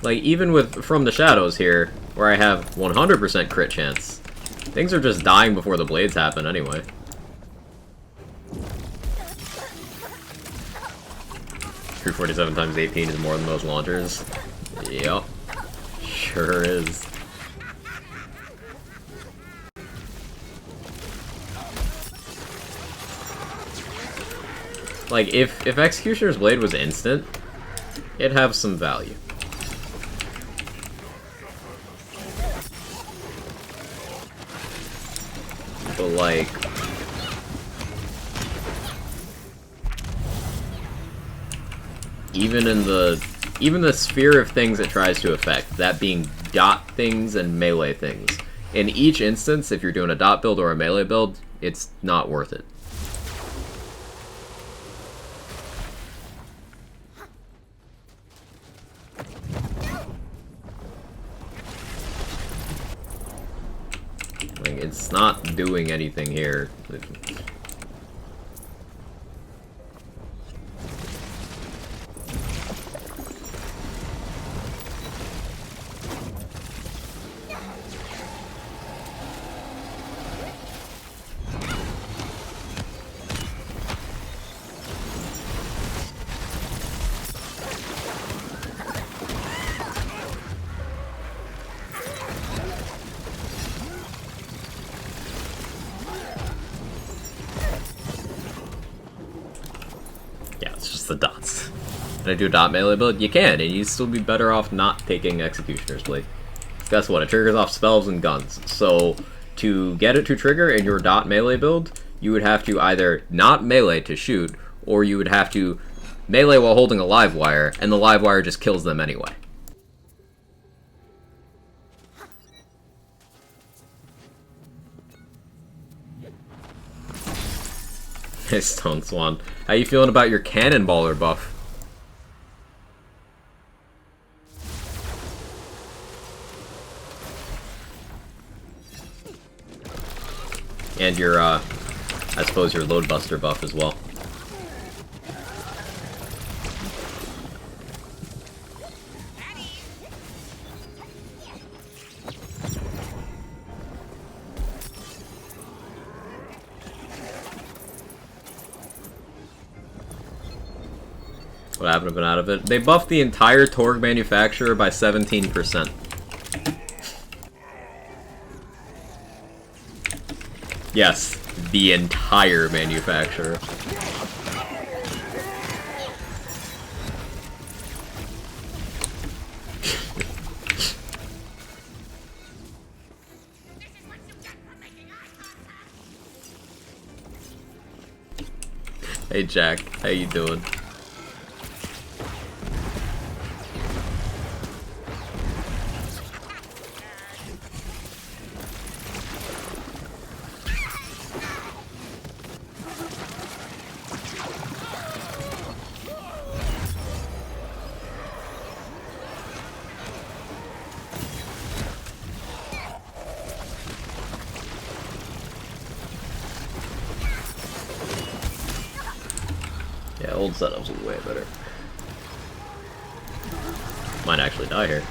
Like, even with From the Shadows here, where I have 100% crit chance, things are just dying before the blades happen anyway. .347 times 18 is more than most launchers. Yep. Sure is. Like, if Executioner's Blade was instant, it'd have some value. But, like... Even the sphere of things it tries to affect, that being dot things and melee things. In each instance, if you're doing a dot build or a melee build, it's not worth it. Like, it's not doing anything here. The dots. Can I do a dot melee build? You can, and you'd still be better off not taking Executioner's Blade. Guess what? It triggers off spells and guns. So, to get it to trigger in your dot melee build, you would have to either not melee to shoot, or you would have to melee while holding a live wire, and the live wire just kills them anyway. Hey, Stone Swan. How you feeling about your Cannonballer buff? And your, I suppose your Load Buster buff as well. What happened to been out of it? They buffed the entire Torg manufacturer by 17%. Yes, the entire manufacturer. Hey Jack, how you doing? Yeah, old setups are way better. Might actually die here.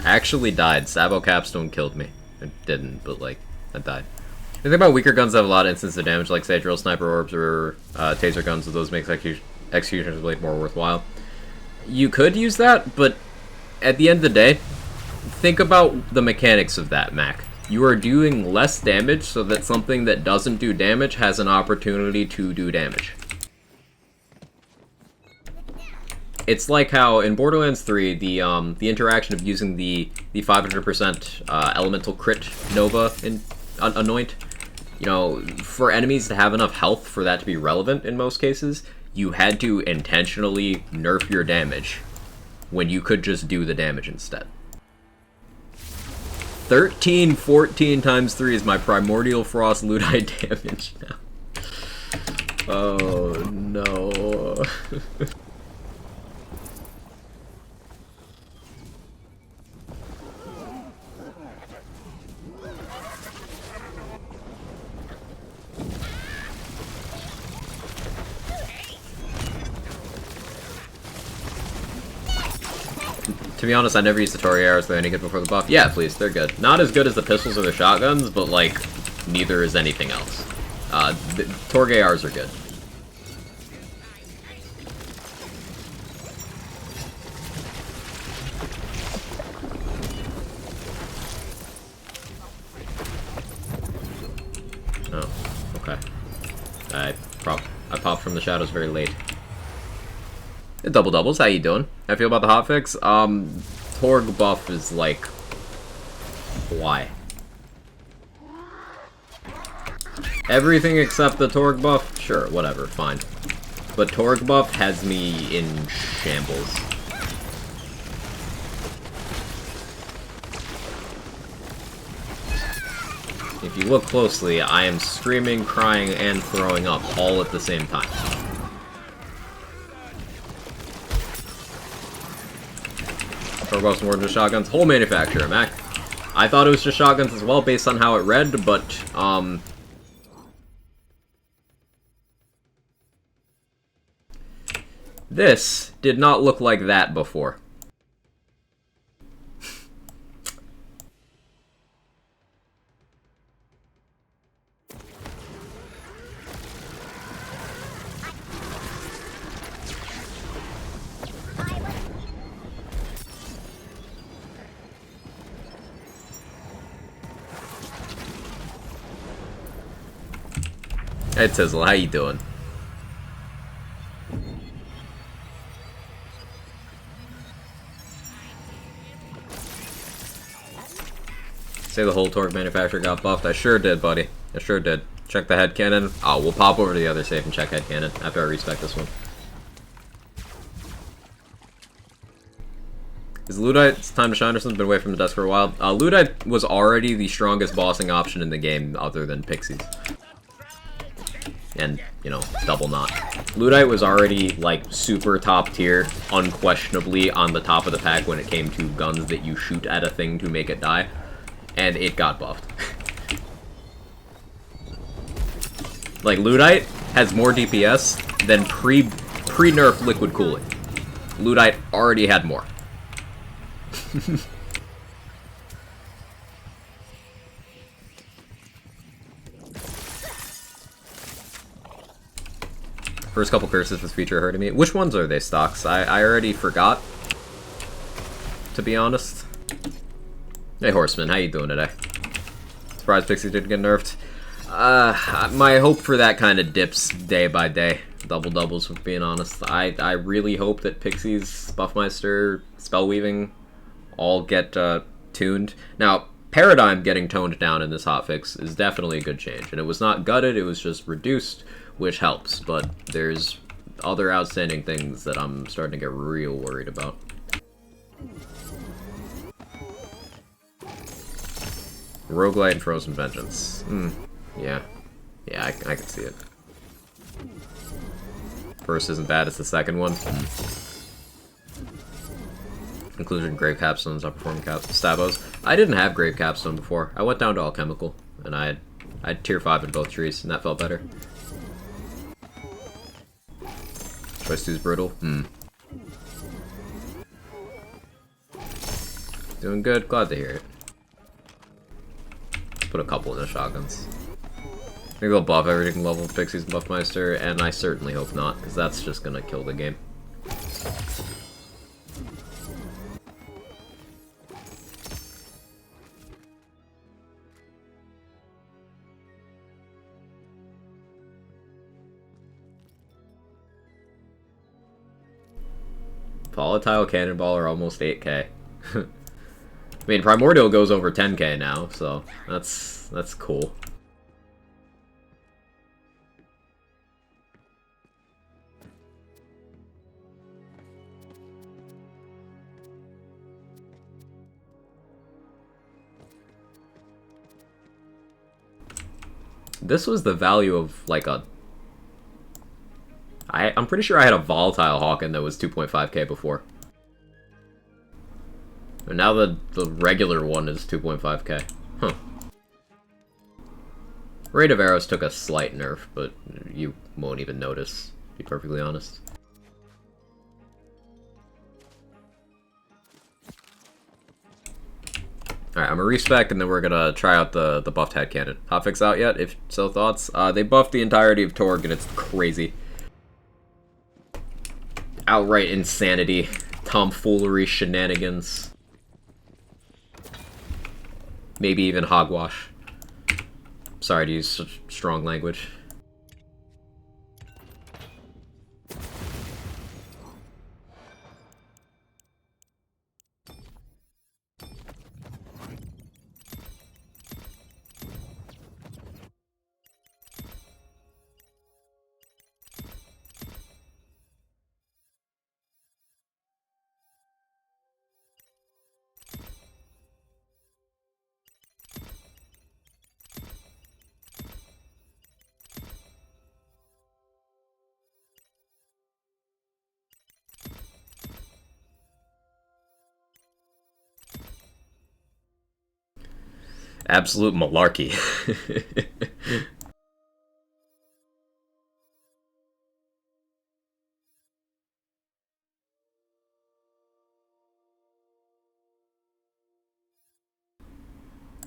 Actually died. Sabo Capstone killed me. It didn't, but like, I died. The thing about weaker guns that have a lot of instances of damage, like say drill sniper orbs or taser guns, so those make Executioner's Blade more worthwhile. You could use that, but at the end of the day, think about the mechanics of that, Mac. You are doing less damage so that something that doesn't do damage has an opportunity to do damage. It's like how in Borderlands 3, the interaction of using the 500% elemental crit Nova in Anoint, you know, for enemies to have enough health for that to be relevant in most cases, you had to intentionally nerf your damage when you could just do the damage instead. 14 times 3 is my Primordial Frost Ludite damage now. Oh no. To be honest, I never used the Torii arrows. They're any good before the buff? Yeah, please, they're good. Not as good as the pistols or the shotguns, but, like, neither is anything else. The Torii arrows are good. Oh, okay. I popped from the shadows very late. Double doubles, how you doing? How I feel about the hotfix? Torg buff is like... why? Everything except the Torg buff? Sure, whatever, fine. But Torg buff has me in shambles. If you look closely, I am screaming, crying, and throwing up all at the same time. Torg buff's more than just shotguns. Whole manufacturer, Mac. I thought it was just shotguns as well based on how it read, but, this did not look like that before. Hey Tizzle, how you doing? Say the whole Torg manufacturer got buffed. I sure did, buddy. I sure did. Check the head cannon. Oh, we'll pop over to the other safe and check head cannon after I respec this one. Is Ludite, it's time to shine or something? Been away from the desk for a while. Ludite was already the strongest bossing option in the game other than Pixies. And, you know, double knot. Ludite was already, like, super top tier, unquestionably on the top of the pack when it came to guns that you shoot at a thing to make it die. And it got buffed. Like, Ludite has more DPS than pre-nerf liquid cooling. Ludite already had more. First couple curses this feature hurting me. Which ones are they, stocks? I already forgot, to be honest. Hey Horseman, how you doing today? Surprised Pixie didn't get nerfed. My hope for that kind of dips day by day. Double doubles, with being honest. I really hope that Pixie's, Buffmeister, Spellweaving all get tuned. Now, Paradigm getting toned down in this hotfix is definitely a good change. And it was not gutted, it was just reduced, which helps. But there's other outstanding things that I'm starting to get real worried about. Roguelite and Frozen Vengeance. Yeah. Yeah, I can see it. First isn't bad as the second one. Including Grave Capstones, outperforming Stabos. I didn't have Grave Capstone before. I went down to Alchemical, and I had tier 5 in both trees, and that felt better. Choice 2's brutal. Doing good, glad to hear it. Put a couple in the shotguns. Maybe they'll buff everything level Pixies and Buffmeister, and I certainly hope not, because that's just gonna kill the game. Volatile Cannonball are almost 8k. I mean, Primordial goes over 10k now, so that's cool. This was the value of, like, a... I'm pretty sure I had a Volatile Hawken that was 2.5k before. And now the regular one is 2.5k. Huh. Rate of Arrows took a slight nerf, but you won't even notice, to be perfectly honest. Alright, I'm gonna respec and then we're gonna try out the buffed head cannon. Hotfix out yet? If so, thoughts? They buffed the entirety of Torg and it's crazy. Outright insanity. Tomfoolery, shenanigans. Maybe even hogwash. Sorry to use such strong language. Absolute malarkey.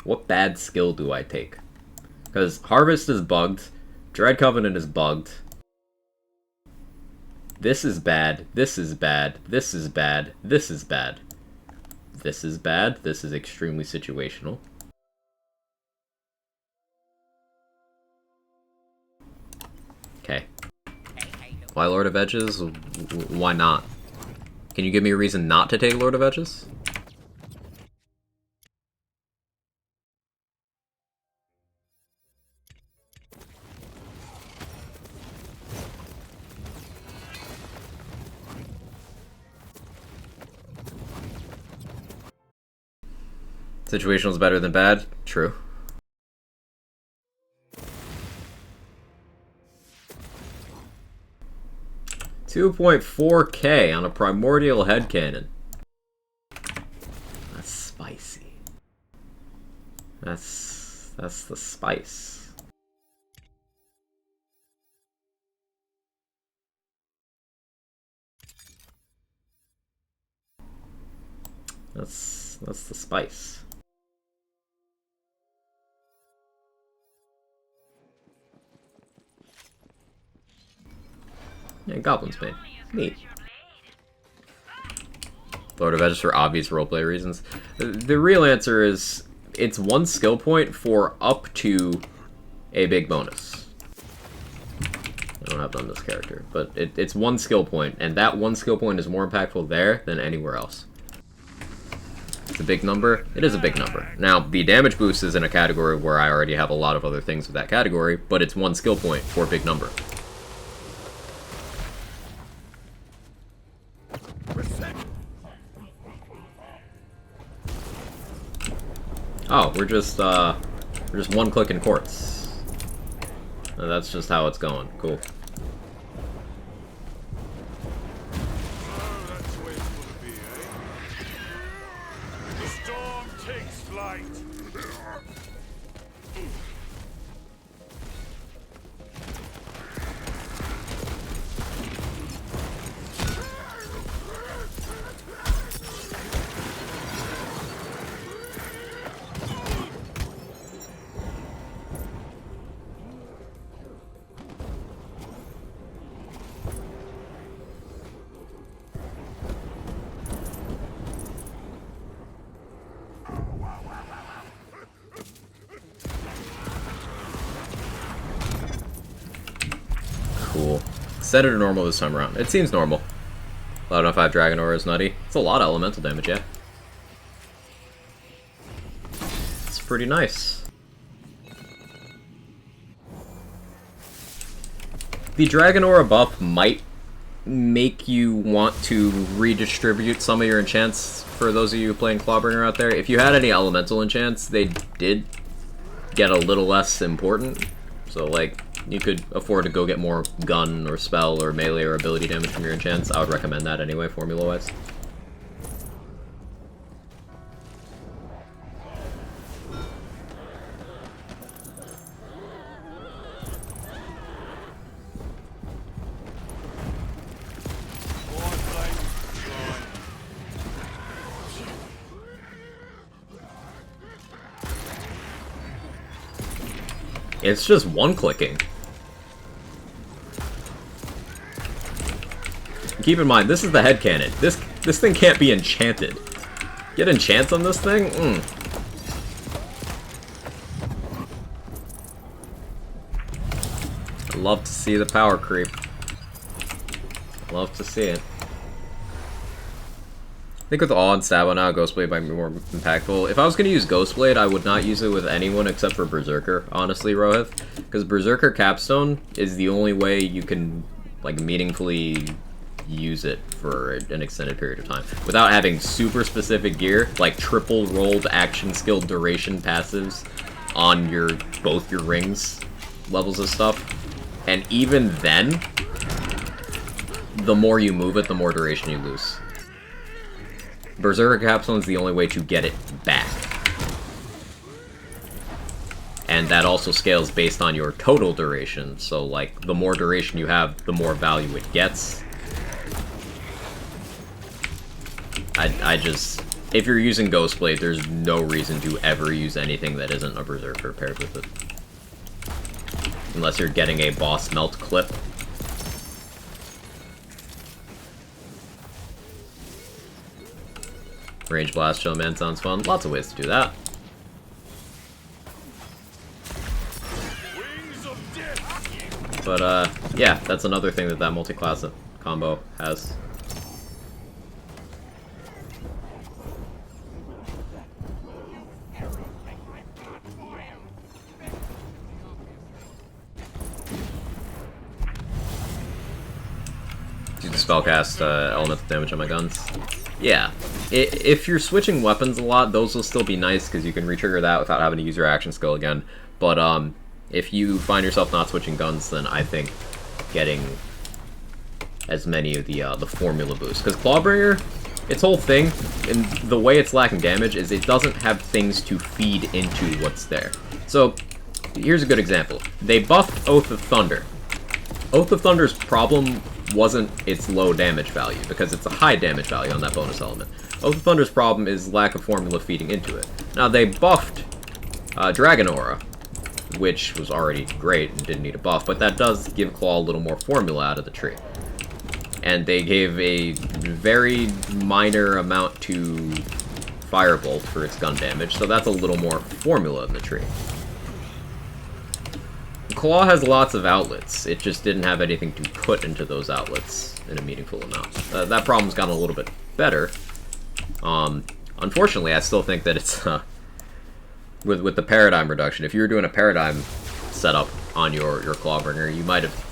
What bad skill do I take? Because Harvest is bugged, Dread Covenant is bugged. This is bad, this is bad, this is bad, this is bad. This is bad, this is extremely situational. Okay. Why Lord of Edges? Why not? Can you give me a reason not to take Lord of Edges? Situational is better than bad? True. $2.4k on a Primordial Headcannon. That's spicy. That's the spice. That's the spice. Yeah, Goblin's Bane. Neat. Lord of Edges for obvious roleplay reasons. The real answer is, it's one skill point for up to a big bonus. I don't have it on this character, but it's one skill point, and that one skill point is more impactful there than anywhere else. It's a big number. It is a big number. Now, the damage boost is in a category where I already have a lot of other things with that category, but it's one skill point for a big number. Oh, we're just one click in quartz. That's just how it's going. Cool. Oh, that's the way it's gonna be, eh? The storm takes flight. Cool. Set it to normal this time around. It seems normal. Cloud on 5 Dragon Aura is nutty. It's a lot of elemental damage, yeah. It's pretty nice. The Dragon Aura buff might make you want to redistribute some of your enchants for those of you playing Clawbringer out there. If you had any elemental enchants, they did get a little less important. So, like, you could afford to go get more gun or spell or melee or ability damage from your enchants. I would recommend that anyway, formula-wise. It's just one-clicking. Keep in mind, this is the headcanon. This thing can't be enchanted. Get enchants on this thing? I love to see the power creep. Love to see it. I think with Awe and Sabo now, Ghostblade might be more impactful. If I was going to use Ghostblade, I would not use it with anyone except for Berserker, honestly, Rohith. Because Berserker Capstone is the only way you can, like, meaningfully use it for an extended period of time. Without having super specific gear, like triple rolled action skill duration passives on both your rings levels of stuff. And even then, the more you move it, the more duration you lose. Berserker Capstone is the only way to get it back. And that also scales based on your total duration, so like, the more duration you have, the more value it gets. If you're using Ghostblade, there's no reason to ever use anything that isn't a Berserker paired with it. Unless you're getting a boss melt clip. Range Blast Showman sounds fun. Lots of ways to do that. But, yeah, that's another thing that multi-class combo has. Do the spellcast elemental damage on my guns. Yeah, if you're switching weapons a lot, those will still be nice because you can retrigger that without having to use your action skill again. But if you find yourself not switching guns, then I think getting as many of the formula boosts. Because Clawbringer, its whole thing, and the way it's lacking damage, is it doesn't have things to feed into what's there. So, here's a good example. They buffed Oath of Thunder. Oath of Thunder's problem wasn't its low damage value, because it's a high damage value on that bonus element. Oath of Thunder's problem is lack of formula feeding into it. Now, they buffed Dragon Aura, which was already great and didn't need a buff, but that does give Claw a little more formula out of the tree. And they gave a very minor amount to Firebolt for its gun damage, so that's a little more formula in the tree. Claw has lots of outlets, it just didn't have anything to put into those outlets in a meaningful amount. That problem's gotten a little bit better. Unfortunately, I still think that it's, with the paradigm reduction, if you were doing a paradigm setup on your Clawbringer, you might have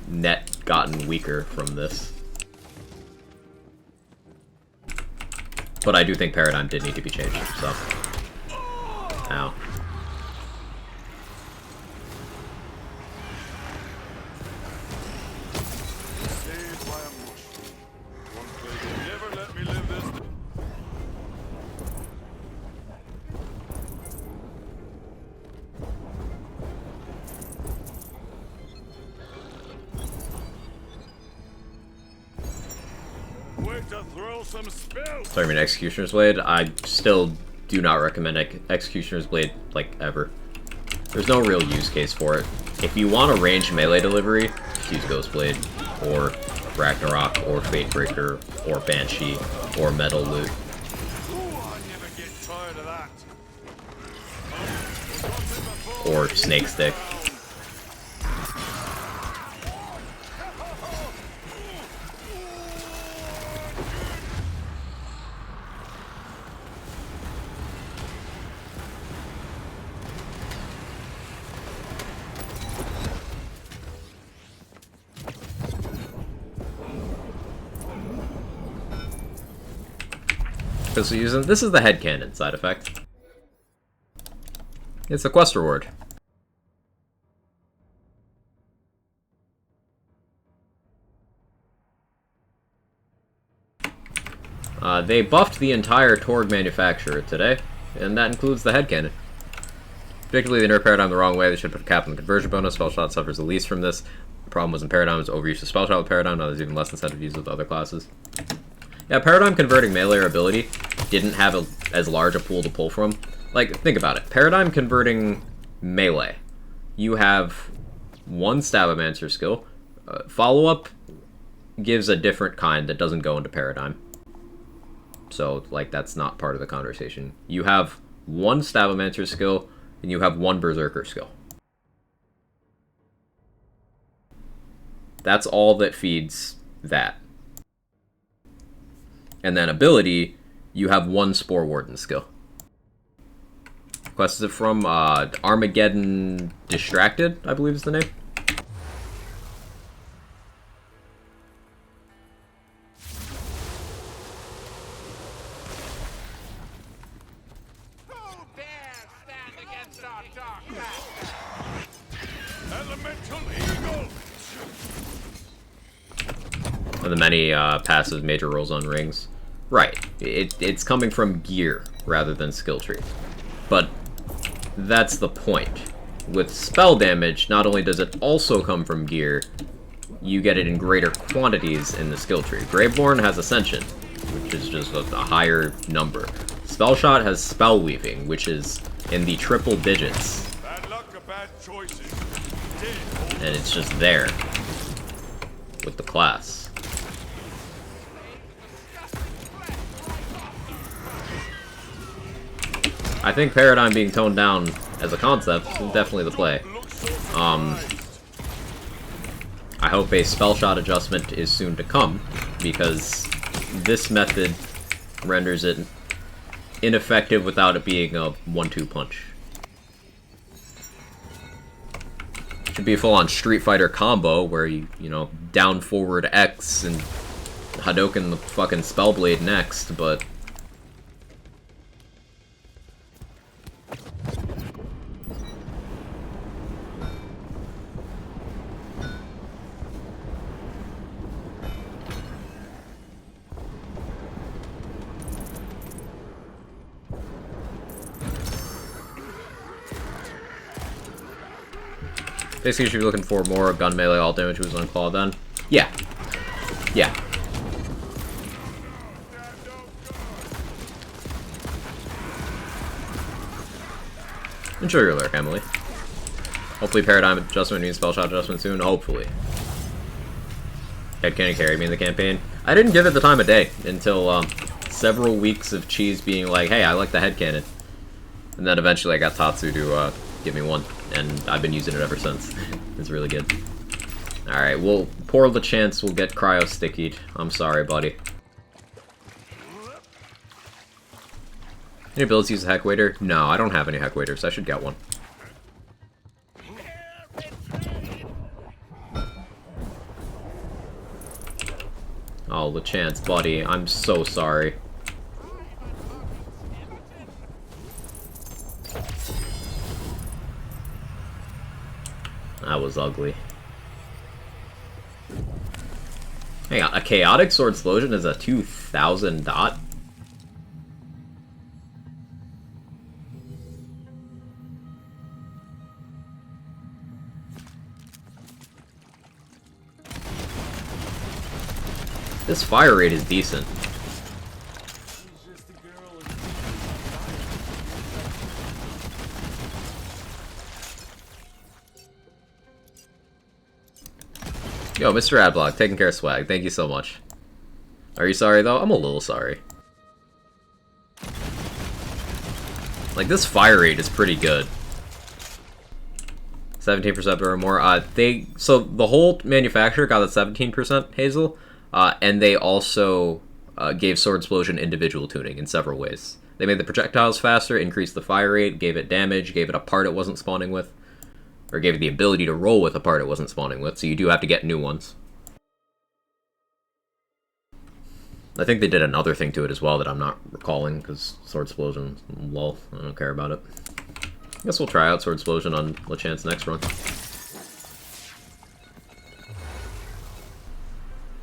net gotten weaker from this. But I do think paradigm did need to be changed, so. Ow. Sorry, I mean Executioner's Blade. I still do not recommend Executioner's Blade, like, ever. There's no real use case for it. If you want a ranged melee delivery, just use Ghostblade, or Ragnarok, or Fatebreaker, or Banshee, or Metal Loot. Or Snake Stick. pistol using. This is the headcanon side effect. It's a quest reward. They buffed the entire Torg manufacturer today, and that includes the headcanon. Particularly, they nerfed Paradigm the wrong way. They should put a cap on the conversion bonus. Spellshot suffers the least from this. The problem was in Paradigm was overuse of Spellshot with Paradigm. Now there's even less incentive use with other classes. Yeah, Paradigm converting melee or ability didn't have as large a pool to pull from. Like, think about it. Paradigm converting melee. You have one Stabomancer skill. Follow-up gives a different kind that doesn't go into Paradigm. So, like, that's not part of the conversation. You have one Stabomancer skill, and you have one Berserker skill. That's all that feeds that. And then ability, you have one Spore Warden skill. Quest is from Armageddon Distracted, I believe is the name. One of the many passive major rolls on rings. Right. It's coming from gear rather than skill tree. But that's the point. With spell damage, not only does it also come from gear, you get it in greater quantities in the skill tree. Graveborn has Ascension, which is just a higher number. Spellshot has Spell Weaving, which is in the triple digits. Bad luck or bad choices. And it's just there with the class. I think Paradigm being toned down as a concept is definitely the play. I hope a spell shot adjustment is soon to come, because this method renders it ineffective without it being a 1-2 punch. Should be a full-on Street Fighter combo where you know, down forward X and Hadouken the fucking Spellblade next, but basically, you should be looking for more gun melee all damage was on Claw then. Yeah. Yeah. Enjoy your lurk, Emily. Hopefully Paradigm adjustment means spell shot adjustment soon. Hopefully. Headcanon carried me in the campaign. I didn't give it the time of day until several weeks of Cheese being like, hey, I like the headcanon. And then eventually I got Tatsu to give me one. And I've been using it ever since. It's really good. Alright, well, poor LeChance will get cryo-stickied. I'm sorry, buddy. Any abilities to use a Heck Waiter? No, I don't have any Heck Waiters. I should get one. Oh, LeChance, buddy. I'm so sorry. That was ugly. Hang on, a Chaotic Sword Explosion is a 2000 dot? This fire rate is decent. Yo, Mr. Adblock, taking care of swag. Thank you so much. Are you sorry, though? I'm a little sorry. Like, this fire rate is pretty good. 17% or more. So, the whole manufacturer got a 17% Hazel, and they also gave Sword Explosion individual tuning in several ways. They made the projectiles faster, increased the fire rate, gave it damage, gave it a part it wasn't spawning with. Or gave it the ability to roll with a part it wasn't spawning with, so you do have to get new ones. I think they did another thing to it as well that I'm not recalling, because Sword Explosion, lol, I don't care about it. I guess we'll try out Sword Explosion on LeChant's next run.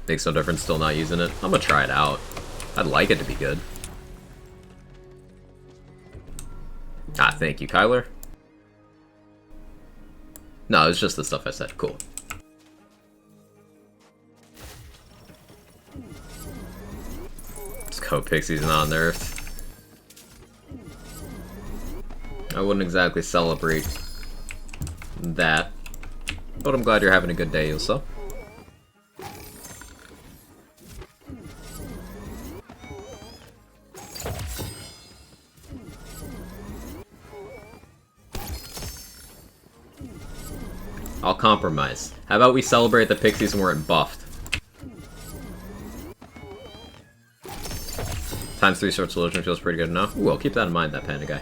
Makes no difference still not using it. I'm gonna try it out. I'd like it to be good. Ah, thank you, Kyler. No, it's just the stuff I said. Cool. Let's go, Pixies not nerfed. I wouldn't exactly celebrate that, but I'm glad you're having a good day, Ilsa. I'll compromise. How about we celebrate the Pixies weren't buffed? Times 3 Sword Solution feels pretty good enough. Ooh, I'll keep that in mind, that panda guy.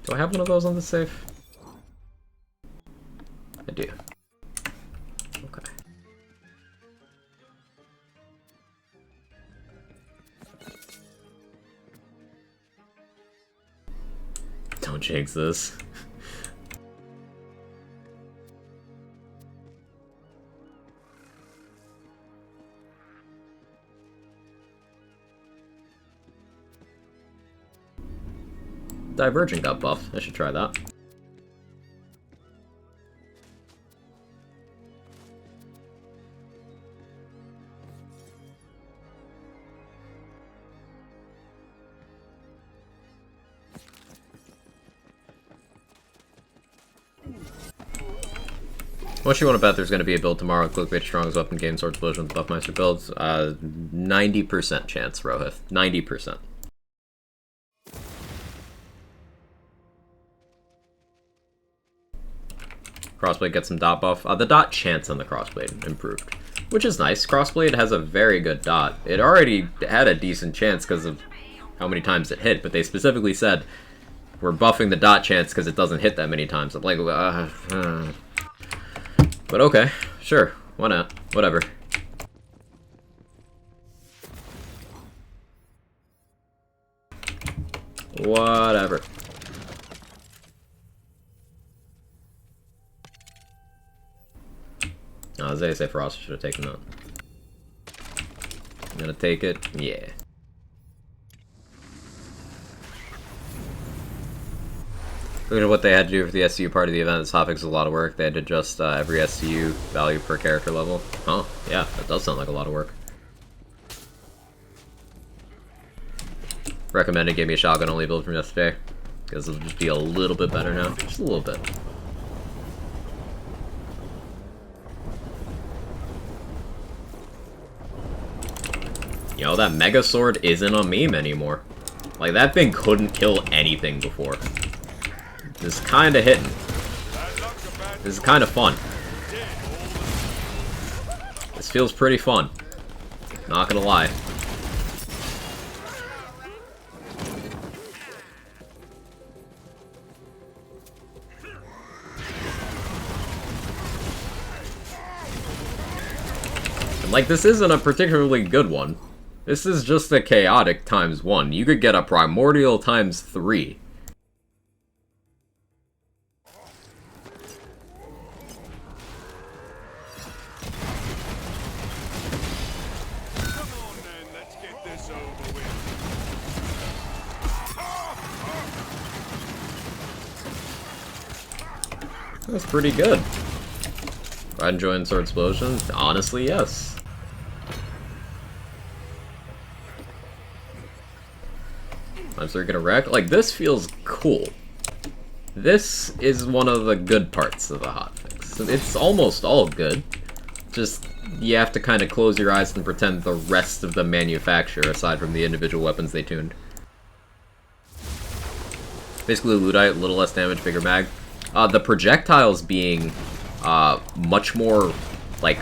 Do I have one of those on the safe? I do. Okay. Don't jinx this. Divergent got buffed. I should try that. What you want to bet there's going to be a build tomorrow? Clickbait strongest weapon game, Sword Explosion with Buffmeister builds. 90% chance, Rohith. 90%. Crossblade gets some dot buff. The dot chance on the Crossblade improved, which is nice. Crossblade has a very good dot. It already had a decent chance because of how many times it hit, but they specifically said, we're buffing the dot chance because it doesn't hit that many times. I'm like, but okay, sure, why not? Whatever. Whatever. No, as they say, Frost should have taken that. I'm gonna take it. Yeah. Look at what they had to do for the SCU part of the event. This Hotfix is a lot of work. They had to adjust every SCU value per character level. Oh, yeah, that does sound like a lot of work. Recommended give me a shotgun only build from yesterday, because it'll just be a little bit better now. Just a little bit. You know, that Mega Sword isn't a meme anymore. Like, that thing couldn't kill anything before. This is kinda hitting. This is kinda fun. This feels pretty fun. Not gonna lie. And like, this isn't a particularly good one. This is just a chaotic ×1. You could get a primordial ×3. That's pretty good. I enjoying Sword Explosion? Honestly, yes. I'm sorry, gonna wreck. Like, this feels cool. This is one of the good parts of the hotfix. It's almost all good. Just, you have to kind of close your eyes and pretend the rest of the manufacture, aside from the individual weapons they tuned. Basically, Ludite, a little less damage, bigger mag. The projectiles being much more, like,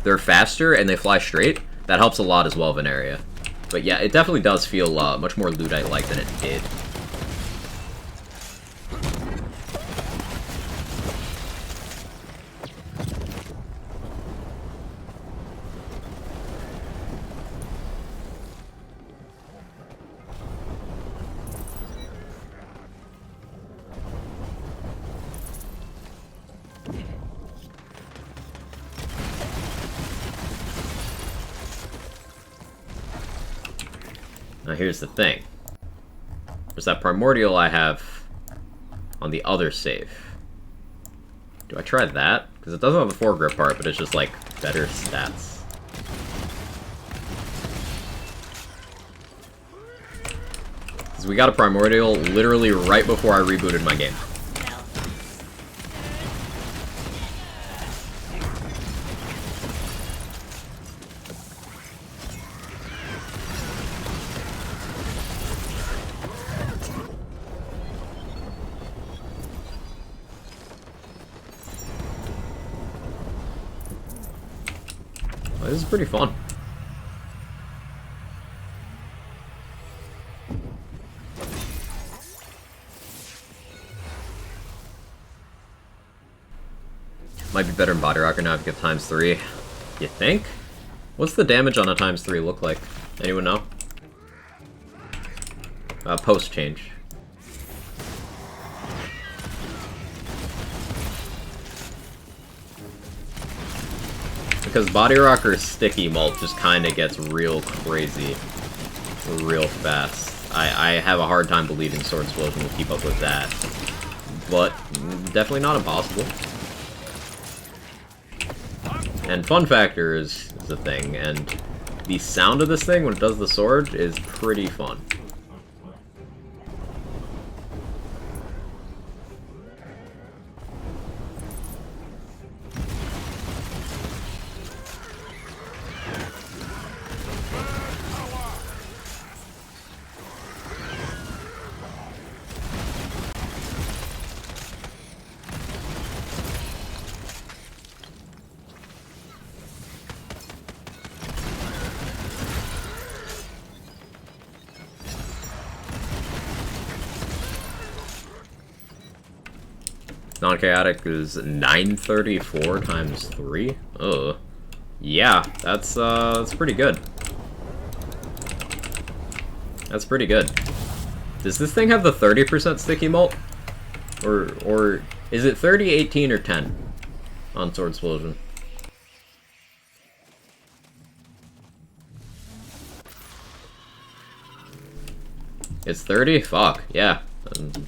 they're faster and they fly straight. That helps a lot as well of an area. But yeah, it definitely does feel much more Ludite-like than it did. Now here's the thing. There's that Primordial I have on the other save. Do I try that? Because it doesn't have the foregrip part, but it's just like better stats. Because we got a Primordial literally right before I rebooted my game. This is pretty fun. Might be better in Body Rocker now if you get ×3. You think? What's the damage on a ×3 look like? Anyone know? Post change. Because Body Rocker's sticky mult just kind of gets real crazy real fast. I have a hard time believing Sword Explosion will keep up with that. But definitely not impossible. And fun factor is the thing, and the sound of this thing when it does the sword is pretty fun. Non-chaotic is 934 times 3? Ugh. Yeah, that's pretty good. That's pretty good. Does this thing have the 30% sticky mult? Or is it 30, 18, or 10 on Sword Explosion? It's 30? Fuck, yeah.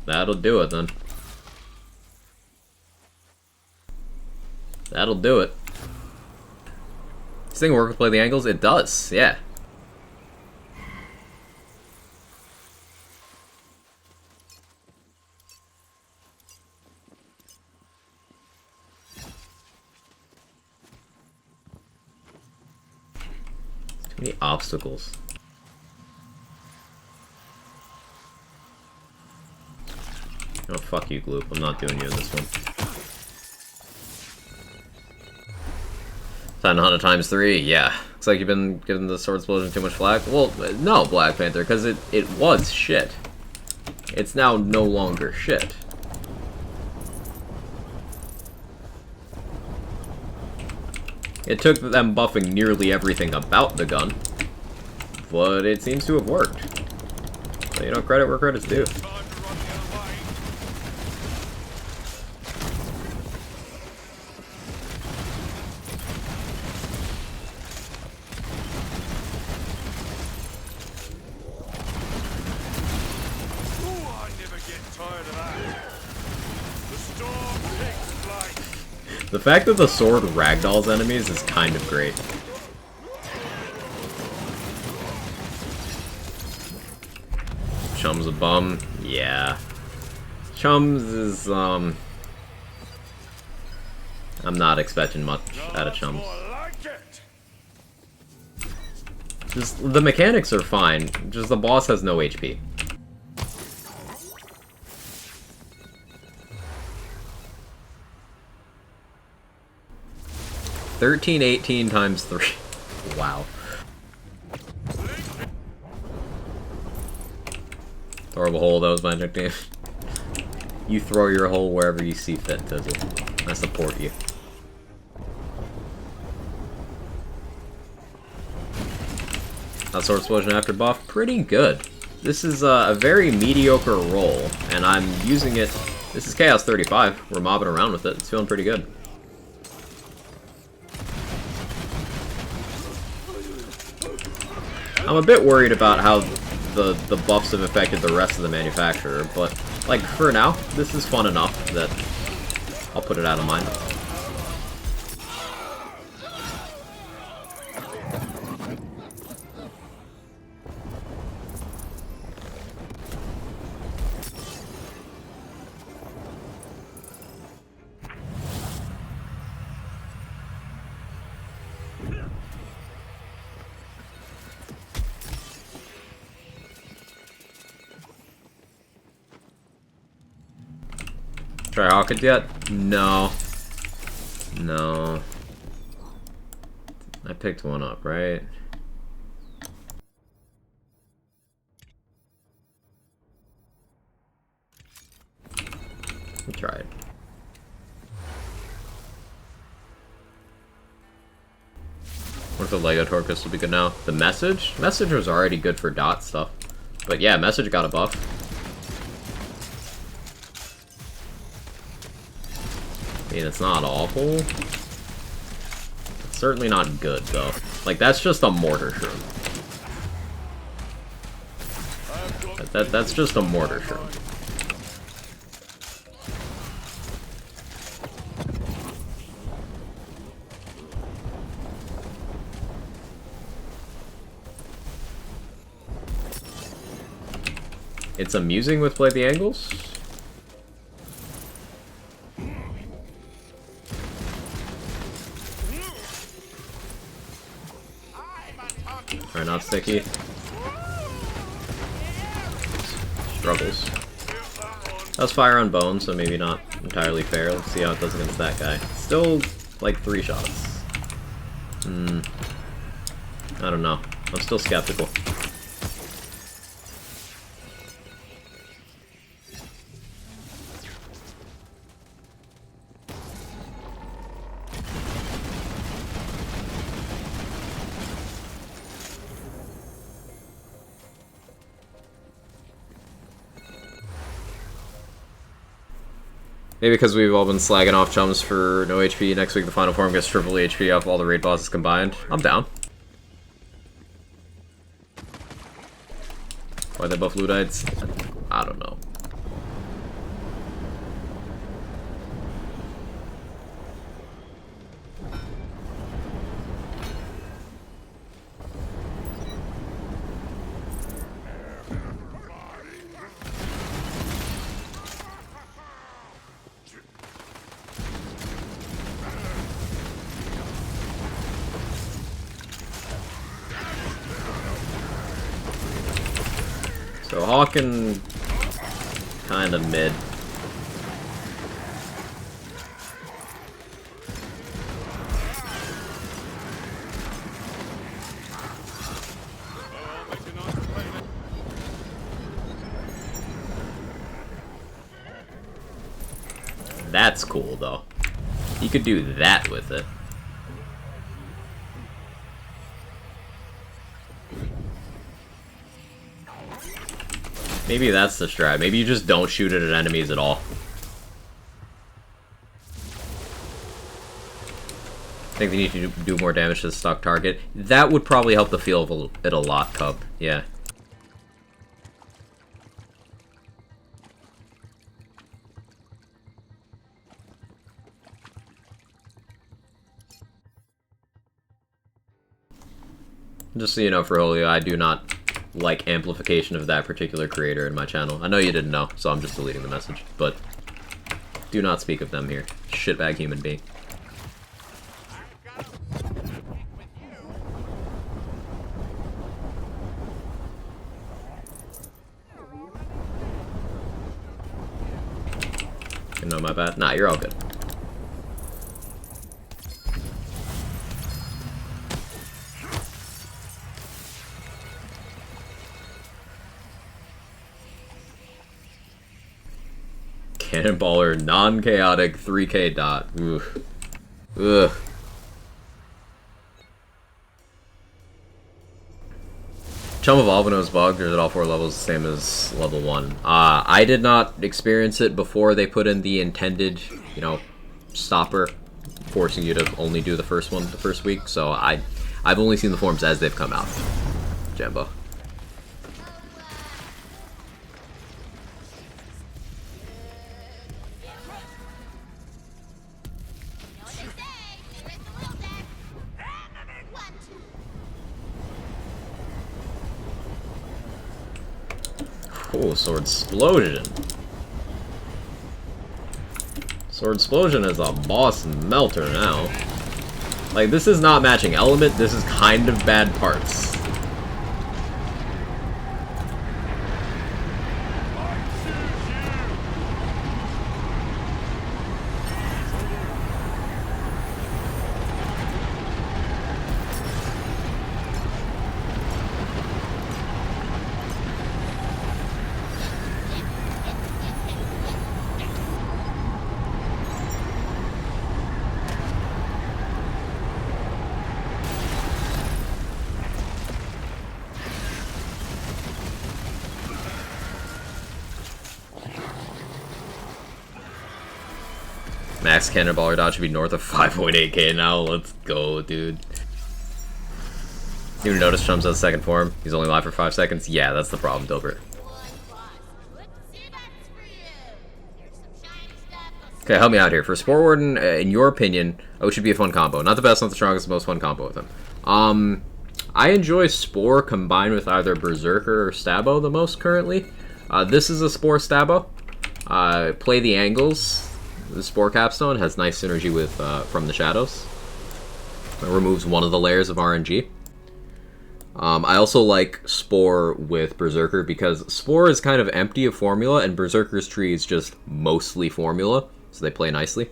That'll do it then. That'll do it. This thing work with play the angles? It does, yeah. Too many obstacles. Oh, fuck you, Gloop. I'm not doing you in this one. 700 times 3, yeah. Looks like you've been giving the Sword Explosion too much flack. Well, no, Black Panther, because it was shit. It's now no longer shit. It took them buffing nearly everything about the gun, but it seems to have worked. So, you know, credit where credit's due. The fact that the sword ragdolls enemies is kind of great. Chum's a bum? Yeah. Chums is, I'm not expecting much out of Chums. Just, the mechanics are fine, just the boss has no HP. 1318 times 3. Wow. Throw a hole, that was my nickname. You throw your hole wherever you see fit, Tizzle. I support you. That Sword Explosion after buff, pretty good. This is a very mediocre roll, and I'm using it. This is Chaos 35. We're mobbing around with it. It's feeling pretty good. I'm a bit worried about how the buffs have affected the rest of the manufacturer, but like for now, this is fun enough that I'll put it out of mind. Try Hawkins yet? No. No. I picked one up, right? We tried. What if the Lego Torcus will be good now? The message? Message was already good for dot stuff. But yeah, message got a buff. I mean, it's not awful. It's certainly not good, though. Like, that's just a mortar shroom. That's just a mortar shroom. It's amusing with Play the Angles. Alright, not sticky. Struggles. That's fire on bone, so maybe not entirely fair. Let's see how it does against that guy. Still, like, 3 shots. I don't know. I'm still skeptical. Maybe because we've all been slagging off chums for no HP, next week the final form gets triple HP off all the raid bosses combined. I'm down. Why they buff Luddites? I don't know. So Hawken, kind of mid. That's cool though. You could do that with it. Maybe that's the strat. Maybe you just don't shoot it at enemies at all. I think they need to do more damage to the stuck target. That would probably help the feel of it a lot, Cub. Yeah. Just so you know, Froholio, I do not like amplification of that particular creator in my channel. I know you didn't know, so I'm just deleting the message. But do not speak of them here. Shitbag human being. No, my bad. Nah, you're all good. Cannonballer, non-chaotic, 3k dot. Ugh. Ugh. Chum Evolve when it was bugged, or is it all 4 levels the same as level 1? I did not experience it before they put in the intended, you know, stopper, forcing you to only do the first one the first week, so I've only seen the forms as they've come out. Jambo. Oh, Sword Explosion. Sword Explosion is a boss melter now. Like, this is not matching element, this is kind of bad parts. Max Cannonballer dodge should be north of 5.8k now. Let's go, dude. You notice Chum's on second form? He's only alive for 5 seconds? Yeah, that's the problem, Dilbert. Okay, help me out here. For Spore Warden, in your opinion, it should be a fun combo. Not the best, not the strongest, the most fun combo with him. I enjoy Spore combined with either Berserker or Stabbo the most currently. This is a Spore Stabbo. Play the angles. The Spore Capstone has nice synergy with From the Shadows. It removes one of the layers of RNG. I also like Spore with Berserker because Spore is kind of empty of formula and Berserker's tree is just mostly formula, so they play nicely.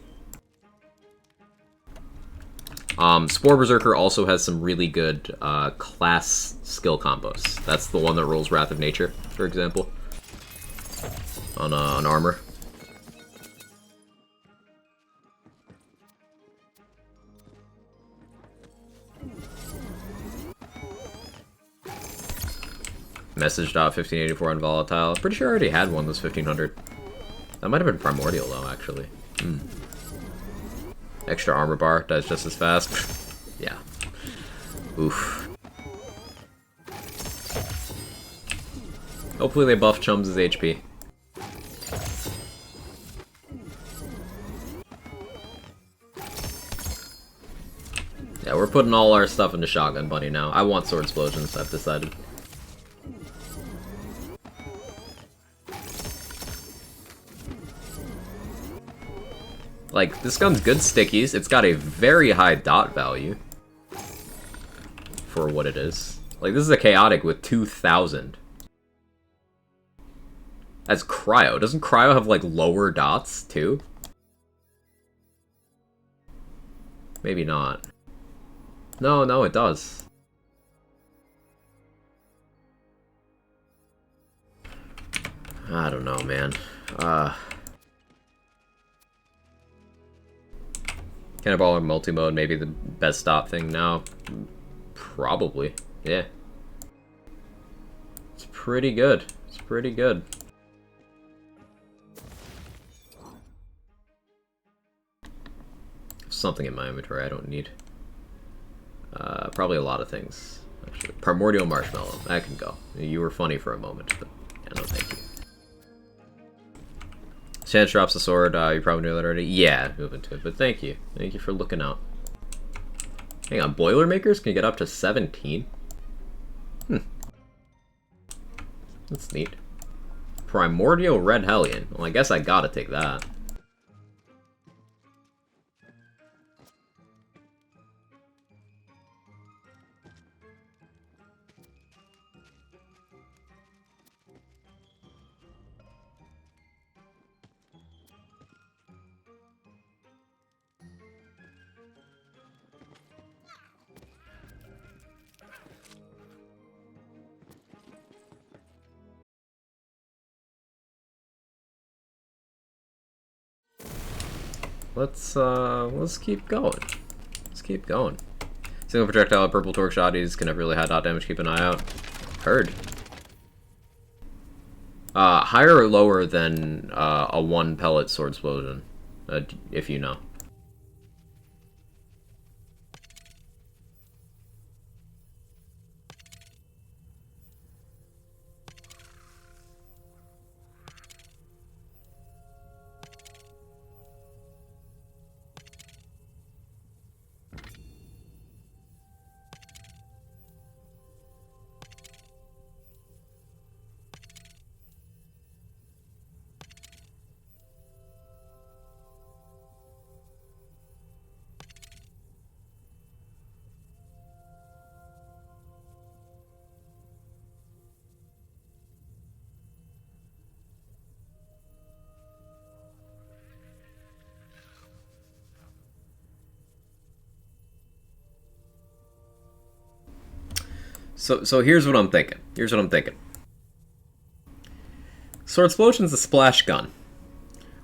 Spore Berserker also has some really good class skill combos. That's the one that rolls Wrath of Nature, for example, on armor. Message dot 1584 on volatile. Pretty sure I already had one that's 1500. That might have been primordial though, actually. Extra armor bar does just as fast. Yeah. Oof. Hopefully they buff Chums' HP. Yeah, we're putting all our stuff into Shotgun Bunny now. I want Sword Explosions, I've decided. Like, this gun's good stickies. It's got a very high dot value for what it is. Like, this is a chaotic with 2,000. As Cryo. Doesn't Cryo have, like, lower dots, too? Maybe not. No, it does. I don't know, man. Cannonball in multi-mode, maybe the best stop thing now. Probably, yeah. It's pretty good. It's pretty good. Something in my inventory I don't need. Probably a lot of things, actually. Primordial Marshmallow, that can go. You were funny for a moment, but yeah, no thank you. Chance drops the sword, you probably knew that already. Yeah, moving to it, but thank you. Thank you for looking out. Hang on, Boilermakers can get up to 17? That's neat. Primordial Red Hellion. Well, I guess I gotta take that. Let's keep going. Let's keep going. Single projectile, purple torque shotties can have really high dot damage, keep an eye out. Heard. Higher or lower than a 1 pellet sword explosion, if you know. So here's what I'm thinking. Sword Explosion's a splash gun.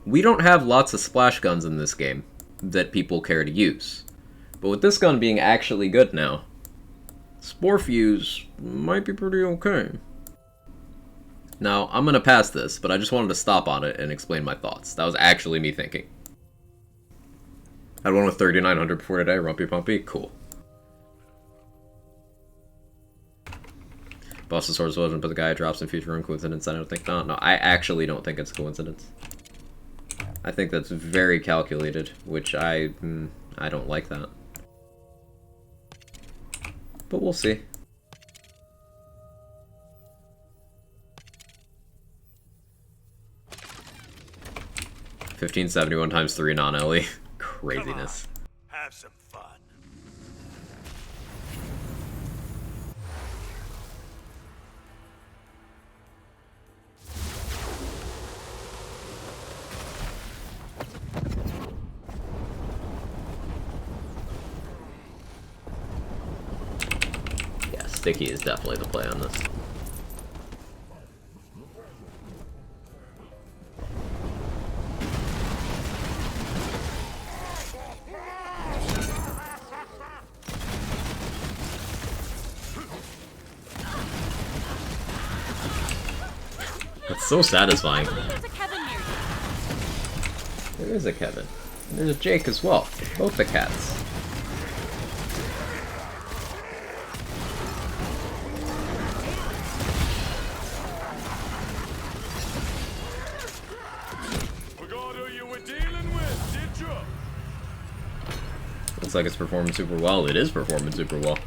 We don't have lots of splash guns in this game that people care to use. But with this gun being actually good now, Spore Fuse might be pretty okay. Now, I'm gonna pass this, but I just wanted to stop on it and explain my thoughts. That was actually me thinking. Had one with 3,900 before today, Rumpy Pumpy, cool. Boss the Sword Explosion, but the guy drops in future room, coincidence? I don't think not. No, I actually don't think it's a coincidence. I think that's very calculated, which I don't like that. But we'll see. 1571 times 3 non-LE. Craziness. Have some fun. Yeah, sticky is definitely the play on this. It's so satisfying. There is a Kevin. And there's a Jake as well. Both the cats. Forgot who you were dealing with, did you? Looks like it's performing super well. It is performing super well.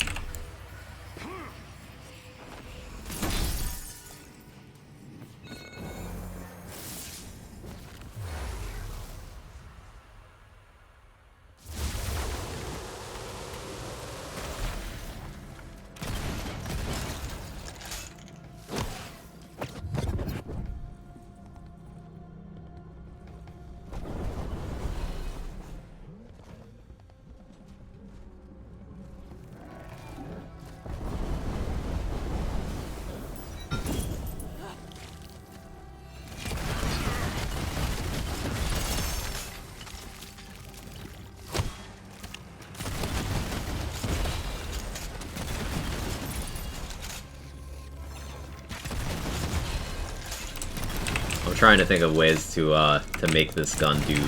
I'm trying to think of ways to make this gun do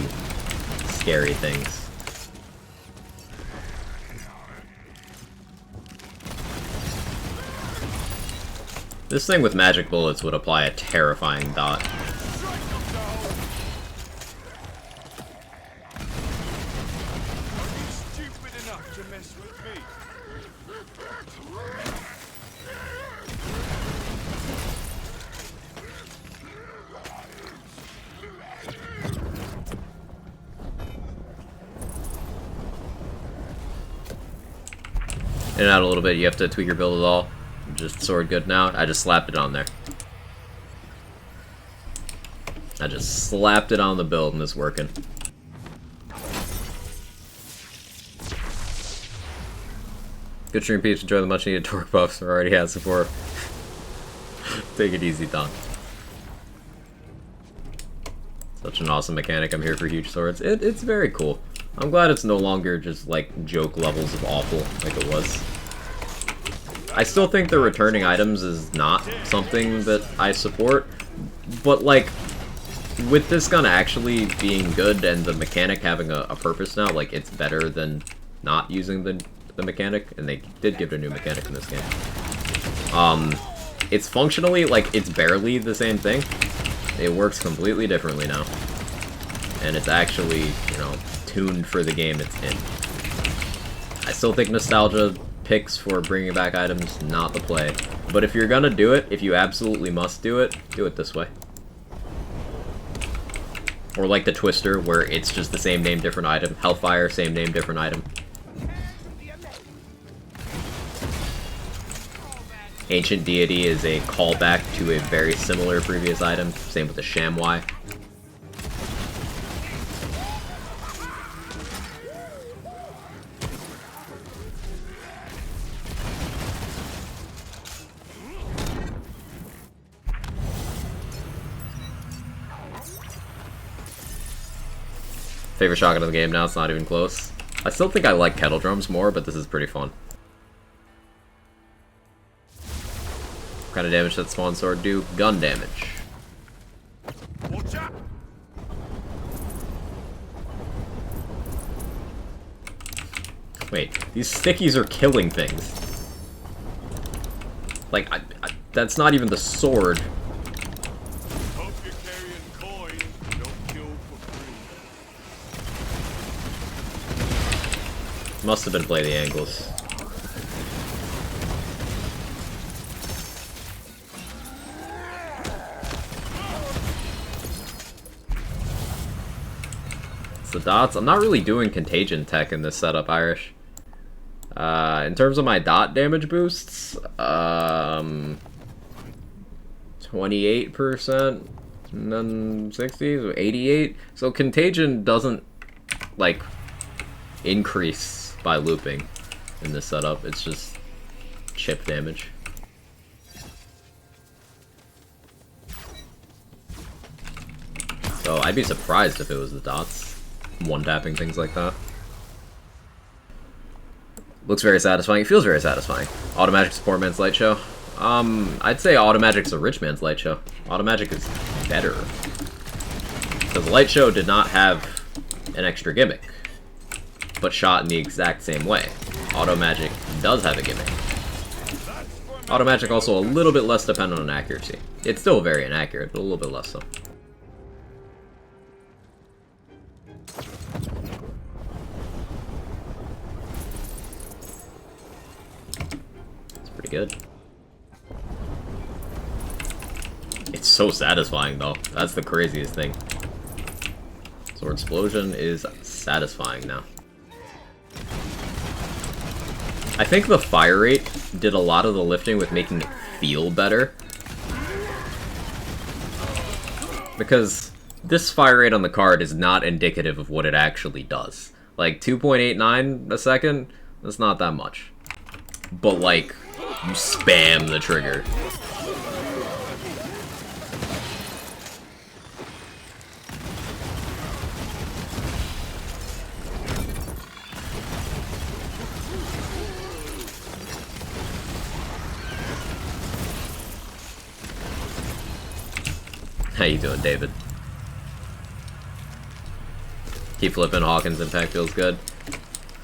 scary things. This thing with magic bullets would apply a terrifying dot. Stupid enough to mess with me. In and out a little bit, you have to tweak your build at all. Just sword good now. I just slapped it on there. I just slapped it on the build and it's working. Good stream, Peach. Enjoy the much needed torque buffs. Or already has support. Take it easy, Don. Such an awesome mechanic. I'm here for huge swords. It's very cool. I'm glad it's no longer just like joke levels of awful like it was. I still think the returning items is not something that I support, but like with this gun actually being good and the mechanic having a purpose now, like it's better than not using the mechanic, and they did give it a new mechanic in this game. It's functionally like it's barely the same thing. It works completely differently now, and it's actually, you know, tuned for the game it's in. I still think nostalgia picks for bringing back items, not the play. But if you're gonna do it, if you absolutely must do it this way. Or like the Twister, where it's just the same name, different item. Hellfire, same name, different item. Ancient Deity is a callback to a very similar previous item. Same with the Shamwai. Favorite shotgun in the game now, it's not even close. I still think I like kettle drums more, but this is pretty fun. What kind of damage does that spawn sword do? Gun damage. Watch out! Wait, these stickies are killing things. Like, that's not even the sword. Hope you're carrying coin. Don't kill for free. Must have been play the angles. It's the dots. I'm not really doing contagion tech in this setup, Irish. In terms of my dot damage boosts, 28%, and then 60, so 88. So contagion doesn't, like, increase by looping in this setup. It's just chip damage. So I'd be surprised if it was the dots. One-tapping things like that. Looks very satisfying. It feels very satisfying. Automagic support man's light show. I'd say Automagic's a rich man's light show. Automagic is better. Because light show did not have an extra gimmick, but shot in the exact same way. Automagic does have a gimmick. Automagic also a little bit less dependent on accuracy. It's still very inaccurate, but a little bit less so. Pretty good. It's so satisfying though. That's the craziest thing. Sword explosion is satisfying now. I think the fire rate did a lot of the lifting with making it feel better. Because this fire rate on the card is not indicative of what it actually does. Like 2.89 a second, that's not that much. But like, you spam the trigger. How you doing, David? Keep flipping. Hawkins Impact feels good.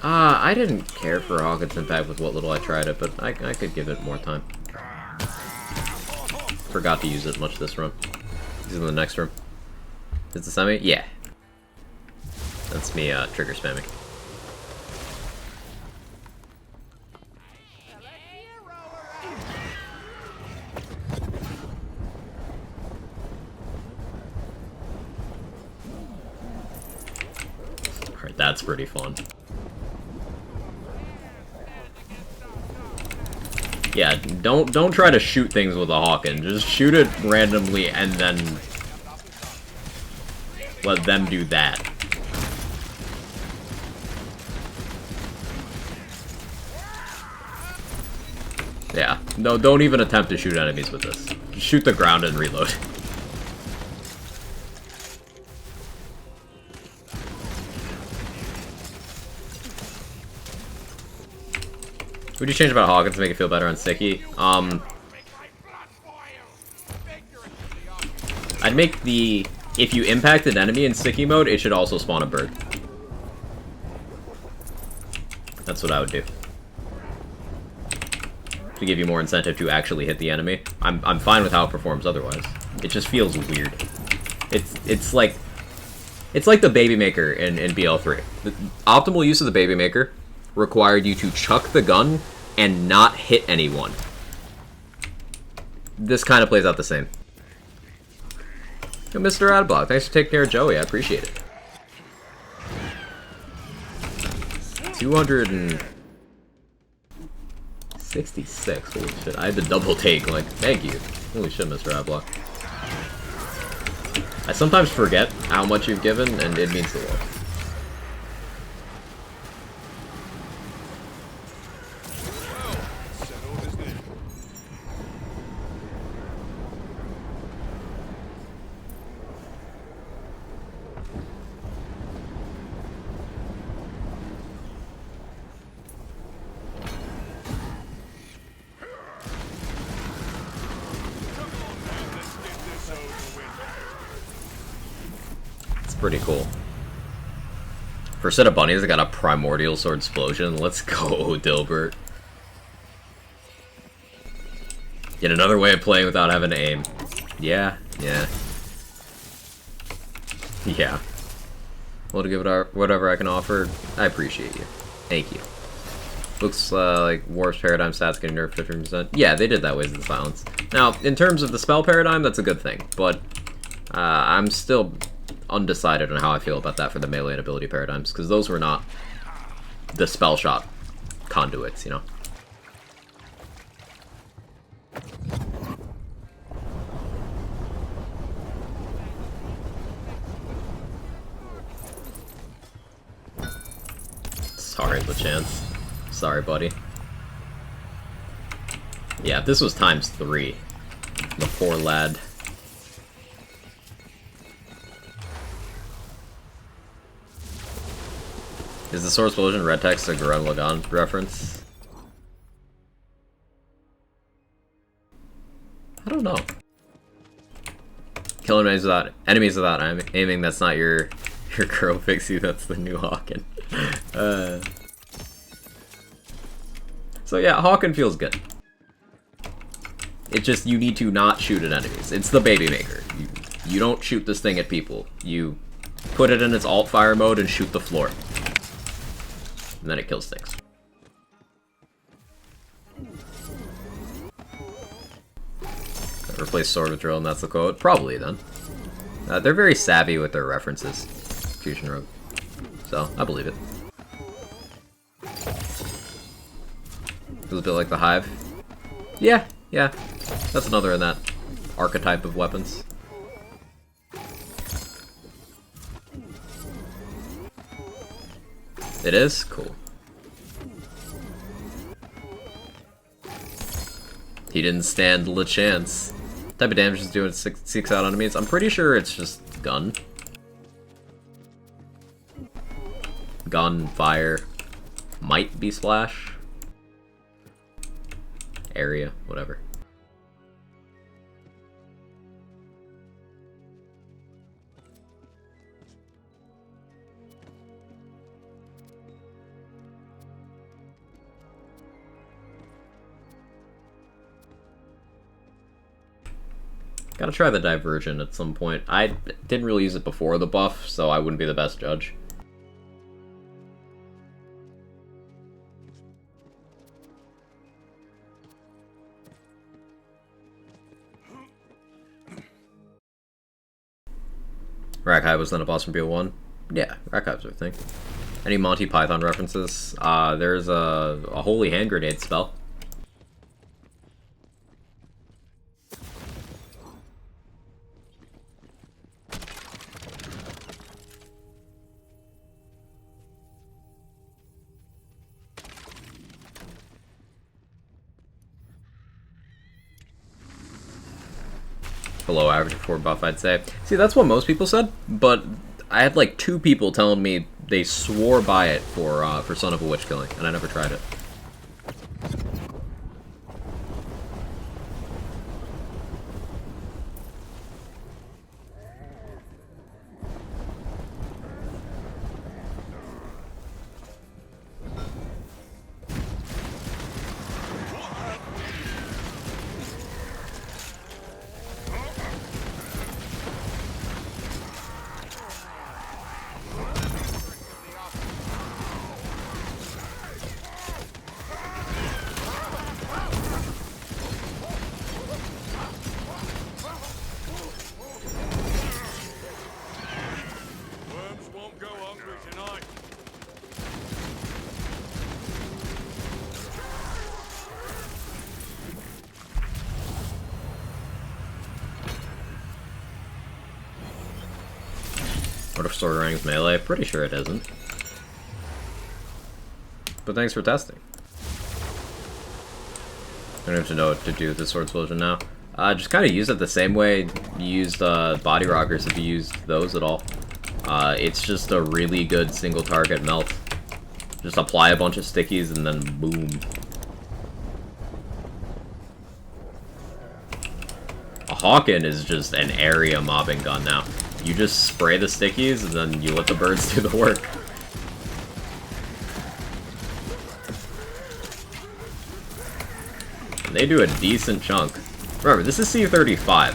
I didn't care for Hawkins Impact with what little I tried it, but I could give it more time. Forgot to use it much this run. He's in the next room. Is the semi? Yeah. That's me trigger spamming. Alright, that's pretty fun. Yeah, don't try to shoot things with a Hawken. Just shoot it randomly and then let them do that. Yeah, no, don't even attempt to shoot enemies with this. Just shoot the ground and reload. What do you change about Hawkins to make it feel better on Sticky? I'd make the... If you impact an enemy in Sticky mode, it should also spawn a bird. That's what I would do. To give you more incentive to actually hit the enemy. I'm fine with how it performs otherwise. It just feels weird. It's like the Baby Maker in BL3. The optimal use of the Baby Maker required you to chuck the gun and not hit anyone. This kind of plays out the same. Yo, Mr. Adblock, thanks for taking care of Joey, I appreciate it. 266, holy shit, I had to double take, like, thank you. Holy shit, Mr. Adblock. I sometimes forget how much you've given, and it means the world. Pretty cool. For a set of bunnies, I got a primordial sword explosion. Let's go, Dilbert. Yet another way of playing without having to aim. Yeah. Yeah. Well, to give it our, whatever I can offer, I appreciate you. Thank you. Looks like Warp's Paradigm stats getting nerfed 15%. Yeah, they did that Ways of the Silence. Now, in terms of the spell paradigm, that's a good thing, but I'm still undecided on how I feel about that for the melee and ability paradigms, because those were not the spell shot conduits, you know? Sorry, LeChance. Sorry, buddy. Yeah, if this was ×3. The poor lad. Is the Sword Explosion red text a Gurren Lagann reference? I don't know. Kill enemies without aiming, that's not your girl pixie, that's the new Hawken. So yeah, Hawken feels good. It just, you need to not shoot at enemies. It's the baby maker. You don't shoot this thing at people. You put it in its alt fire mode and shoot the floor. And then it kills things. Replace sword with drill and that's the quote? Probably then. They're very savvy with their references. Fusion Rogue. So, I believe it. Feels a bit like the Hive. Yeah. That's another in that archetype of weapons. It is? Cool. He didn't stand a chance. What type of damage is doing 6 out on enemies? I'm pretty sure it's just gun. Gun, fire, might be splash. Area, whatever. Gotta try the Divergent at some point. I didn't really use it before the buff, so I wouldn't be the best judge. Rackhive was then a boss from BO1? Yeah, Rackhive's a thing. Any Monty Python references? There's a holy hand grenade spell. Below average for buff, I'd say. See, that's what most people said, but I had like 2 people telling me they swore by it for Son of a Witch Killing, and I never tried it. Worms won't go hungry tonight. What if Sword Rang's melee? Pretty sure it isn't. But thanks for testing. I don't have to know what to do with the Sword Explosion now. Just kind of use it the same way you used Body Rockers if you used those at all. It's just a really good single target melt. Just apply a bunch of stickies and then boom. A Hawken is just an area mobbing gun now. You just spray the stickies, and then you let the birds do the work. And they do a decent chunk. Remember, this is C35.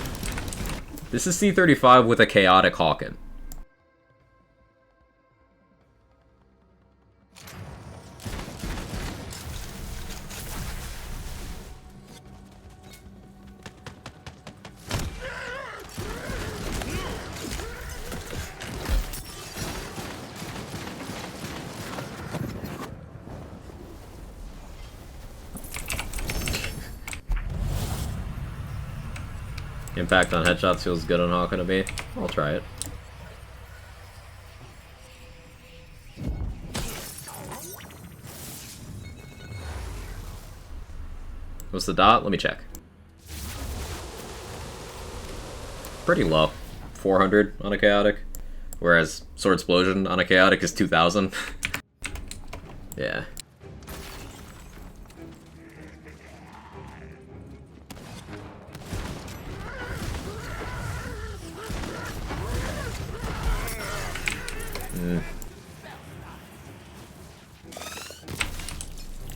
This is C35 with a chaotic Hawken. Impact on headshots feels good on Hawken to me. I'll try it. What's the dot? Let me check. Pretty low. 400 on a chaotic. Whereas Sword Explosion on a chaotic is 2000. Yeah.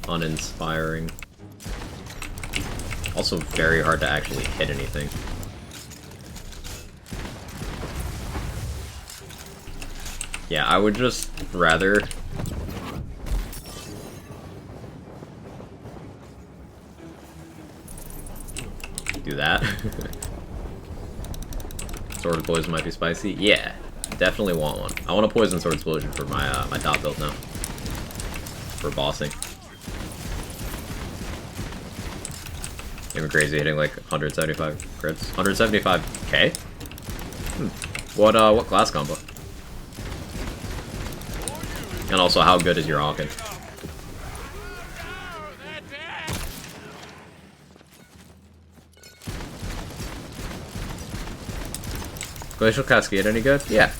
Uninspiring. Also very hard to actually hit anything. Yeah, I would just rather do that. Sword of Poison might be spicy. Yeah, definitely want one. I want a Poison Sword Explosion for my my top build now. For bossing. Even crazy hitting like 175 crits. 175k? What class combo? And also, how good is your Hawken? Glacial Cascade any good? Yeah.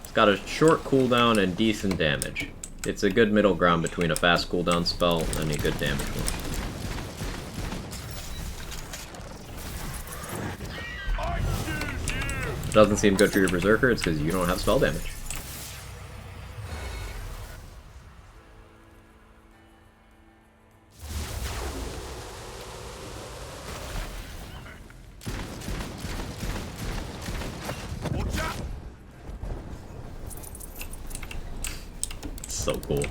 It's got a short cooldown and decent damage. It's a good middle ground between a fast cooldown spell and a good damage one. It doesn't seem good for your Berserker, it's because you don't have spell damage. So cool.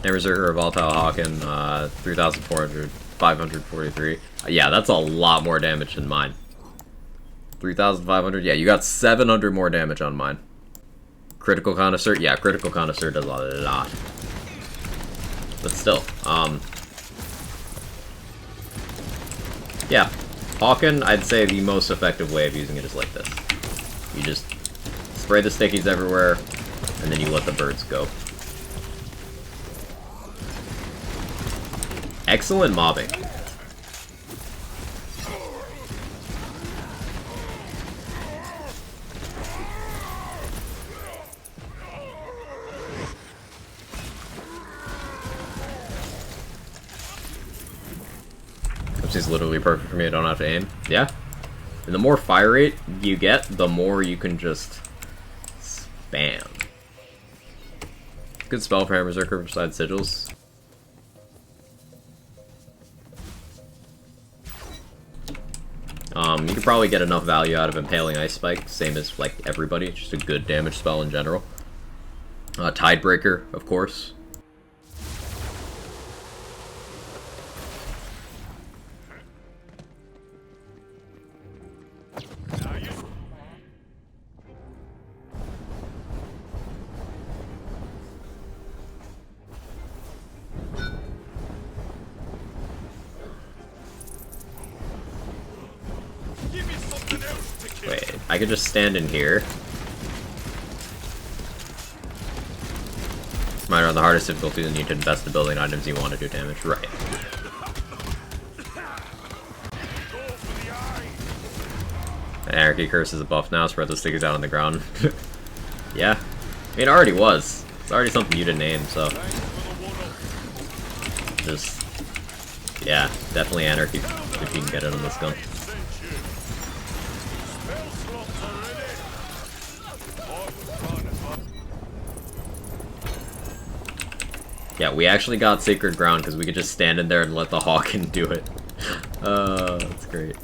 And Berserker Volatile Hawken, 3,400, 543. Yeah, that's a lot more damage than mine. 3,500? Yeah, you got 700 more damage on mine. Critical Connoisseur? Yeah, Critical Connoisseur does a lot. But still, yeah. Hawken, I'd say the most effective way of using it is like this. You just spray the stickies everywhere, and then you let the birds go. Excellent mobbing. Which is literally perfect for me, I don't have to aim. Yeah. And the more fire rate you get, the more you can just spam. Good spell for Berserker besides sigils. You could probably get enough value out of Impaling Ice Spike, same as like everybody, just a good damage spell in general. Tidebreaker, of course. Wait, I could just stand in here. Mine are on the hardest difficulty, then you need to invest in building items you want to do damage. Right. Anarchy Curse is a buff now, spread those stickers out on the ground. Yeah. I mean, it already was. It's already something you didn't aim, so. just... Yeah, definitely Anarchy if you can get it on this gun. Yeah, we actually got Sacred Ground because we could just stand in there and let the Hawken do it. That's great.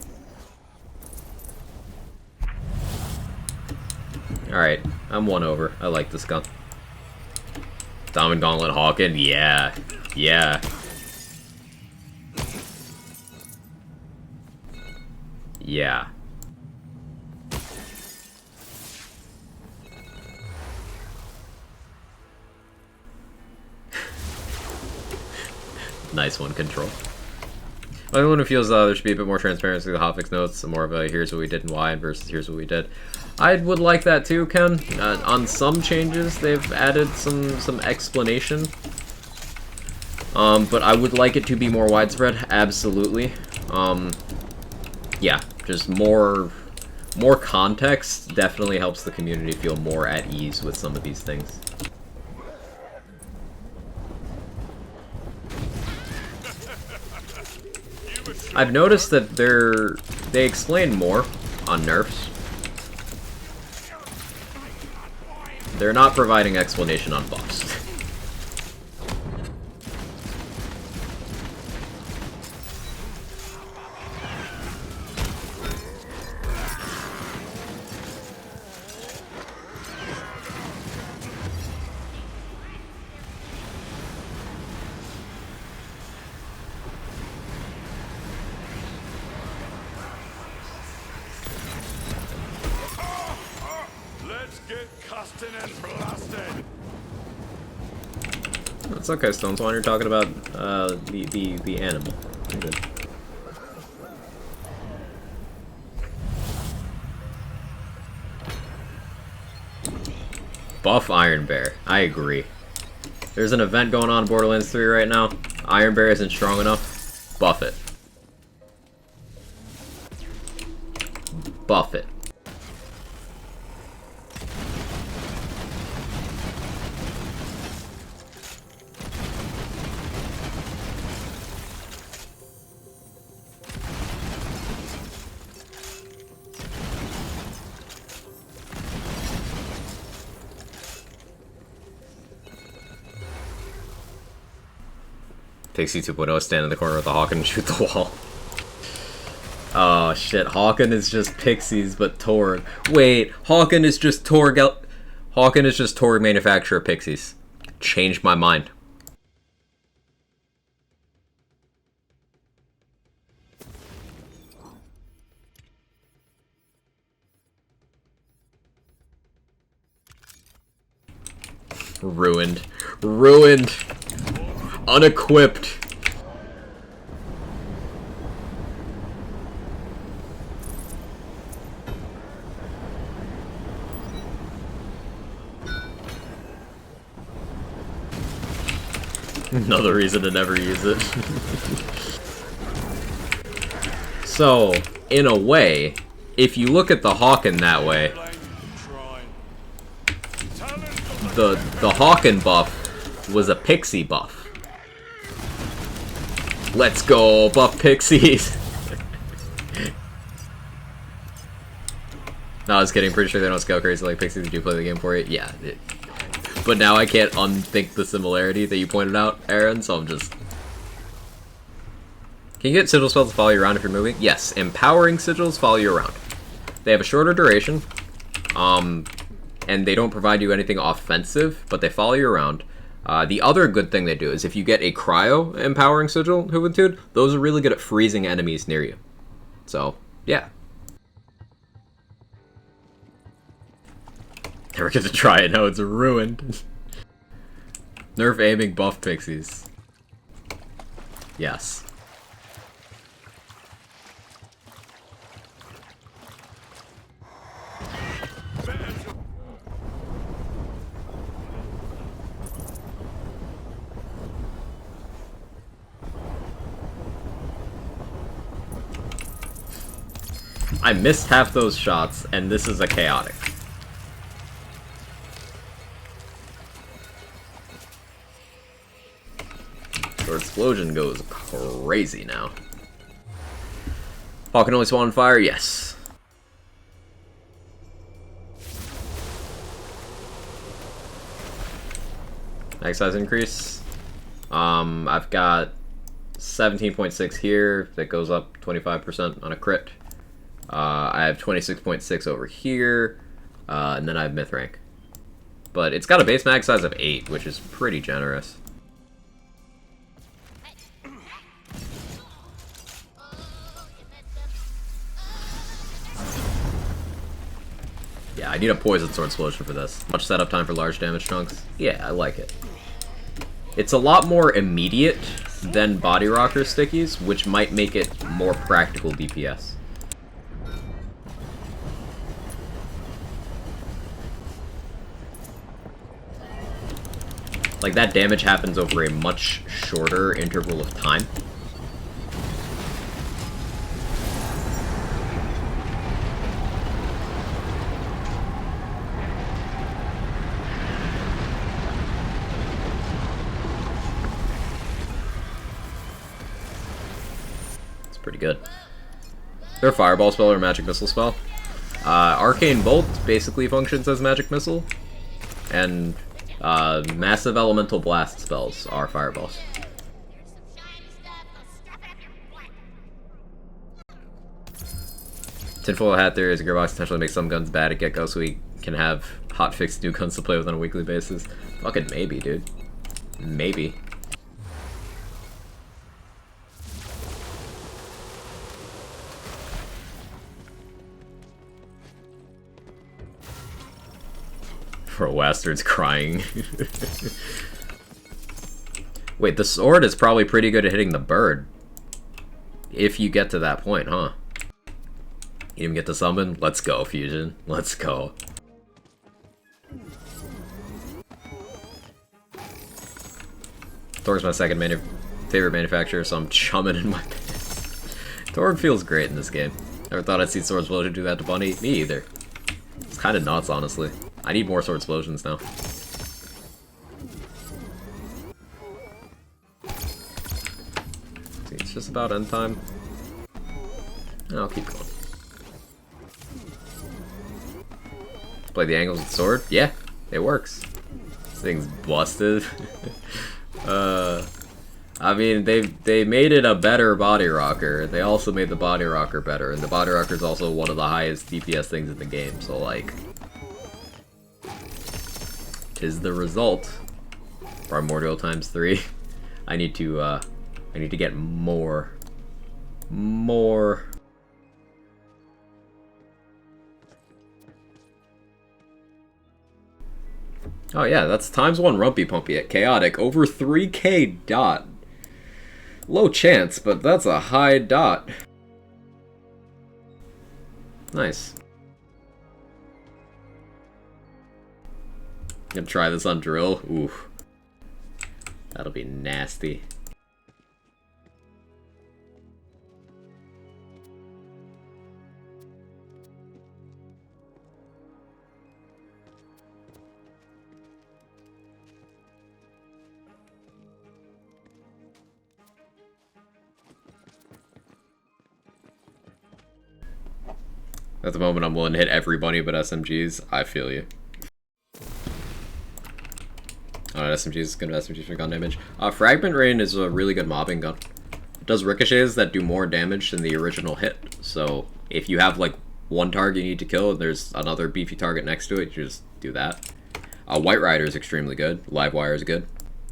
Alright, I'm 1 over. I like this gun. Diamond Gauntlet Hawken, yeah. Yeah. Yeah. Nice one, Control. Everyone feels there should be a bit more transparency to the Hotfix notes, more of a here's what we did and why versus here's what we did. I would like that too, Ken. On some changes, they've added some explanation. But I would like it to be more widespread, absolutely. Yeah, just more context definitely helps the community feel more at ease with some of these things. I've noticed that they explain more on nerfs. They're not providing explanation on buffs. It's okay, Stones. When you're talking about the animal, you're good. Buff Iron Bear. I agree. There's an event going on in Borderlands 3 right now. Iron Bear isn't strong enough. Buff it. Buff it. Pixie 2.0, stand in the corner with the Hawken and shoot the wall. Oh shit, Hawken is just Pixies, but Torg. Wait, Hawken is just Torg. Hawken is just Torg manufacturer Pixies. Changed my mind. Ruined. Ruined. Unequipped. Another reason to never use it. So, in a way, if you look at the Hawken that way, the Hawken buff was a Pixie buff. Let's go, buff Pixies! No, I was kidding. Pretty sure they don't scale crazy like Pixies. Did you play the game for it? Yeah. But now I can't unthink the similarity that you pointed out, Aaron, so I'm just... Can you get sigil spells to follow you around if you're moving? Yes, empowering sigils follow you around. They have a shorter duration, and they don't provide you anything offensive, but they follow you around. The other good thing they do is if you get a cryo empowering sigil, Juventude, those are really good at freezing enemies near you. So, yeah. Never get to try it, now it's ruined. Nerf aiming buff Pixies. Yes. I missed half those shots, and this is a chaotic. explosion goes crazy now. Ball can only spawn on fire? Yes. Mag size increase. I've got 17.6 here. That goes up 25% on a crit. I have 26.6 over here. And then I have myth rank. But it's got a base mag size of 8, which is pretty generous. Yeah, I need a poison sword explosion for this. Much setup time for large damage chunks. Yeah, I like it. It's a lot more immediate than body rocker stickies, which might make it more practical DPS. Like, that damage happens over a much shorter interval of time. It's pretty good. Their fireball spell or magic missile spell. Arcane Bolt basically functions as magic missile, and massive elemental blast spells are fireballs. Tinfoil hat theory is a gearbox potentially makes some guns bad at get-go, so we can have hotfix new guns to play with on a weekly basis. Fucking maybe, dude. Maybe. For Wastard's crying. Wait, the sword is probably pretty good at hitting the bird. If you get to that point, huh? You even get to summon? Let's go, Fusion. Let's go. Torg's my second favorite manufacturer, so I'm chumming in my pants. Torg feels great in this game. Never thought I'd see Sword Explosion do that to Bunny. Me either. It's kind of nuts, honestly. I need more Sword Explosions now. See, it's just about end time. I'll keep going. Play the angles with the sword? Yeah, it works. This thing's busted. I mean, they made it a better body rocker. They also made the body rocker better, and the body rocker is also one of the highest DPS things in the game. So like, tis the result. Primordial times 3. I need to get more. Oh yeah, that's times 1 Rumpy Pumpy at Chaotic, over 3k dot. Low chance, but that's a high dot. Nice. Gonna try this on Drill? Ooh. That'll be nasty. At the moment, I'm willing to hit every bunny but SMGs. I feel you. SMGs is good SMGs for gun damage. Fragment Rain is a really good mobbing gun. It does ricochets that do more damage than the original hit. So if you have like one target you need to kill and there's another beefy target next to it, you just do that. White Rider is extremely good. Livewire is good.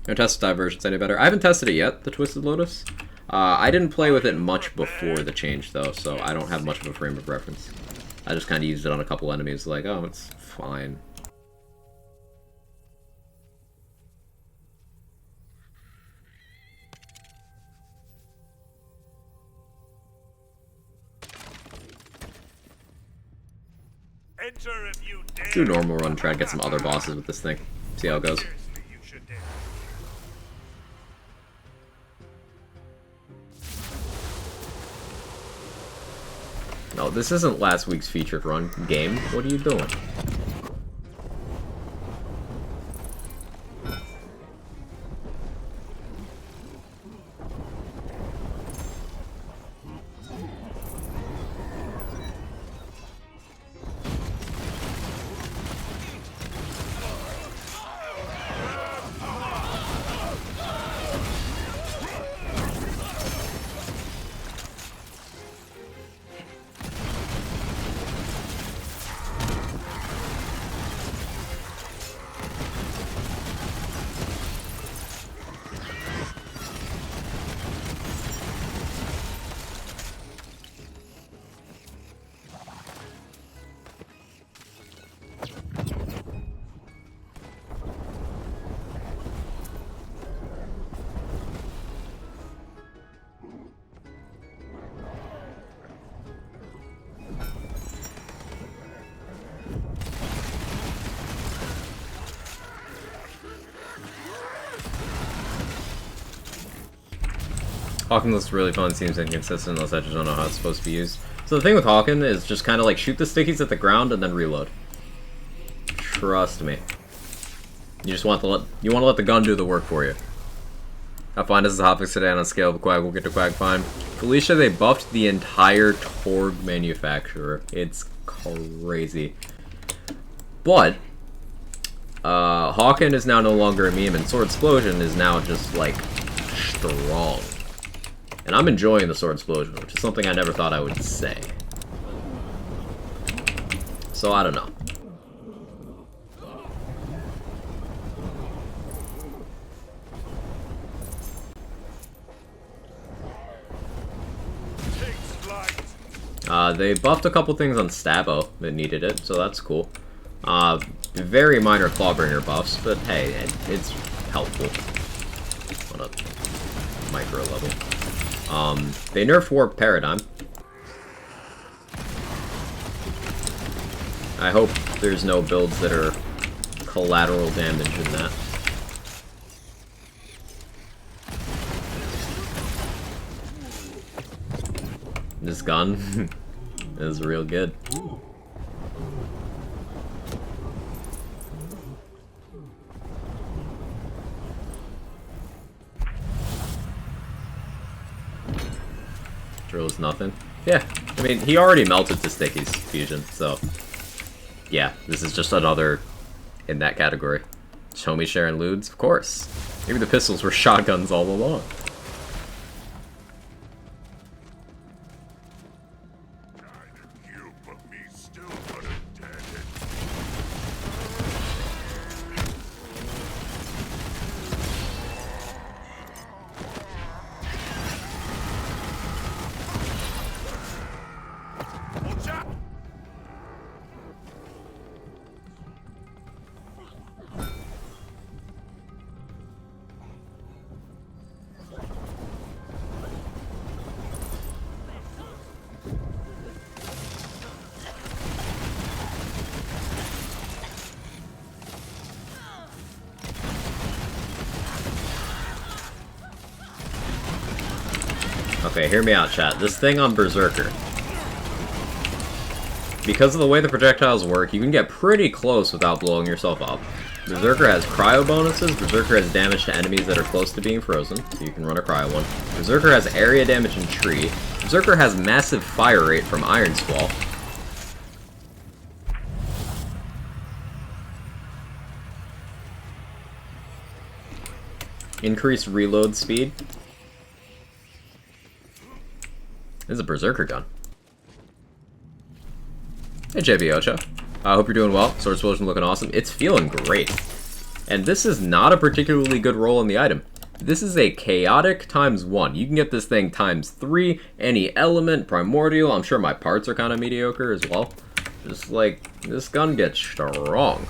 Don't test Divergence any better. I haven't tested it yet, the Twisted Lotus. I didn't play with it much before the change though, so I don't have much of a frame of reference. I just kind of used it on a couple enemies, like, oh, it's fine. Enter if you dare. Do a normal run, try to get some other bosses with this thing. See how it goes. Seriously, you should dare. No, this isn't last week's featured run game. What are you doing? Hawken looks really fun, seems inconsistent, unless I just don't know how it's supposed to be used. So the thing with Hawken is just kind of like shoot the stickies at the ground and then reload. Trust me. You just want to let the gun do the work for you. How fine is the Hotfix today on a scale of Quag? We'll get to Quag fine. Felicia, they buffed the entire Torg manufacturer. It's crazy. But Hawken is now no longer a meme, and Sword Explosion is now just like strong. And I'm enjoying the Sword Explosion, which is something I never thought I would say. So I don't know. They buffed a couple things on Stabo that needed it, so that's cool. Very minor Clawbringer buffs, but hey, it's helpful on a micro level. They nerfed Warp Paradigm. I hope there's no builds that are collateral damage in that. This gun is real good. Drill is nothing. Yeah, I mean, he already melted the Sticky's fusion, so yeah, this is just another in that category. Show me sharing lewds? Of course. Maybe the pistols were shotguns all along. Okay, hear me out, chat. This thing on Berserker. Because of the way the projectiles work, you can get pretty close without blowing yourself up. Berserker has cryo bonuses. Berserker has damage to enemies that are close to being frozen, so you can run a cryo one. Berserker has area damage and tree. Berserker has massive fire rate from Iron Squall. Increased reload speed. This is a Berserker gun. Hey JB Ocha. I hope you're doing well. Sword Explosion looking awesome. It's feeling great. And this is not a particularly good roll on the item. This is a chaotic ×1. You can get this thing ×3, any element, primordial. I'm sure my parts are kind of mediocre as well. Just like, this gun gets strong.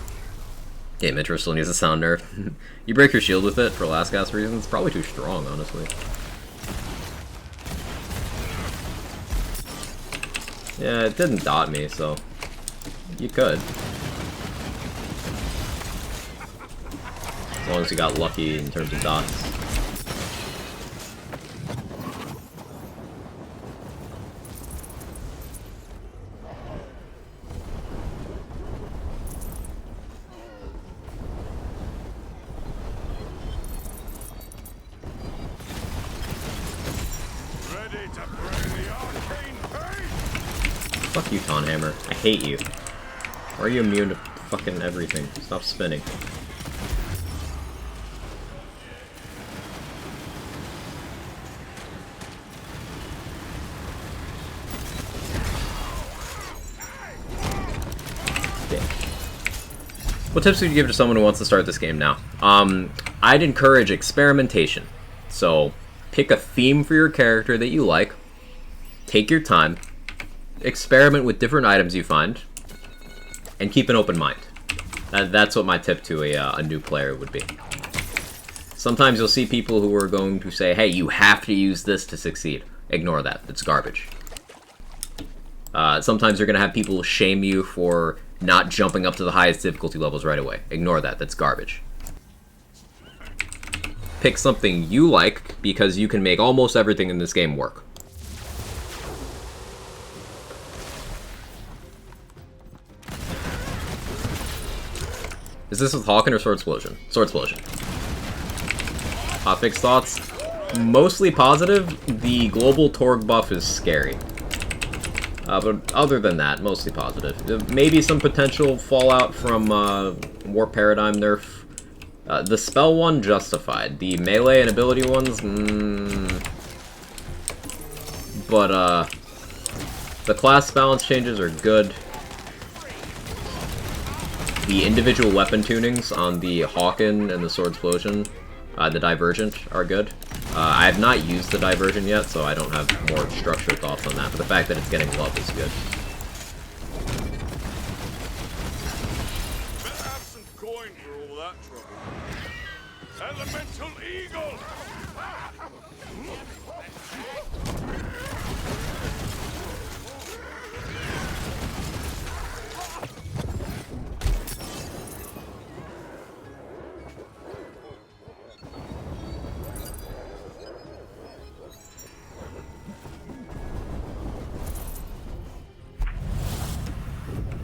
Game Intro still needs a sound nerf. You break your shield with it for last cast reasons. It's probably too strong, honestly. Yeah, it didn't dot me, so you could. As long as you got lucky in terms of dots. Fuck you, Tonhammer. I hate you. Why are you immune to fucking everything? Stop spinning. What tips would you give to someone who wants to start this game now? I'd encourage experimentation. So, pick a theme for your character that you like. Take your time. Experiment with different items you find, and keep an open mind. That's what my tip to a new player would be. Sometimes you'll see people who are going to say, hey, you have to use this to succeed. Ignore that. It's garbage. Sometimes you're going to have people shame you for not jumping up to the highest difficulty levels right away. Ignore that. That's garbage. pick something you like, because you can make almost everything in this game work. Is this with Hawken or Sword Explosion? Sword Explosion. Hotfix thoughts? Mostly positive. The global Torg buff is scary. But other than that, mostly positive. Maybe some potential fallout from Warp Paradigm nerf. The spell one, justified. The melee and ability ones, But, the class balance changes are good. The individual weapon tunings on the Hawken and the Sword Explosion, the Divergent, are good. I have not used the Divergent yet, so I don't have more structured thoughts on that, but the fact that it's getting love is good. Better have some coin for all that trouble. Elemental Eagle!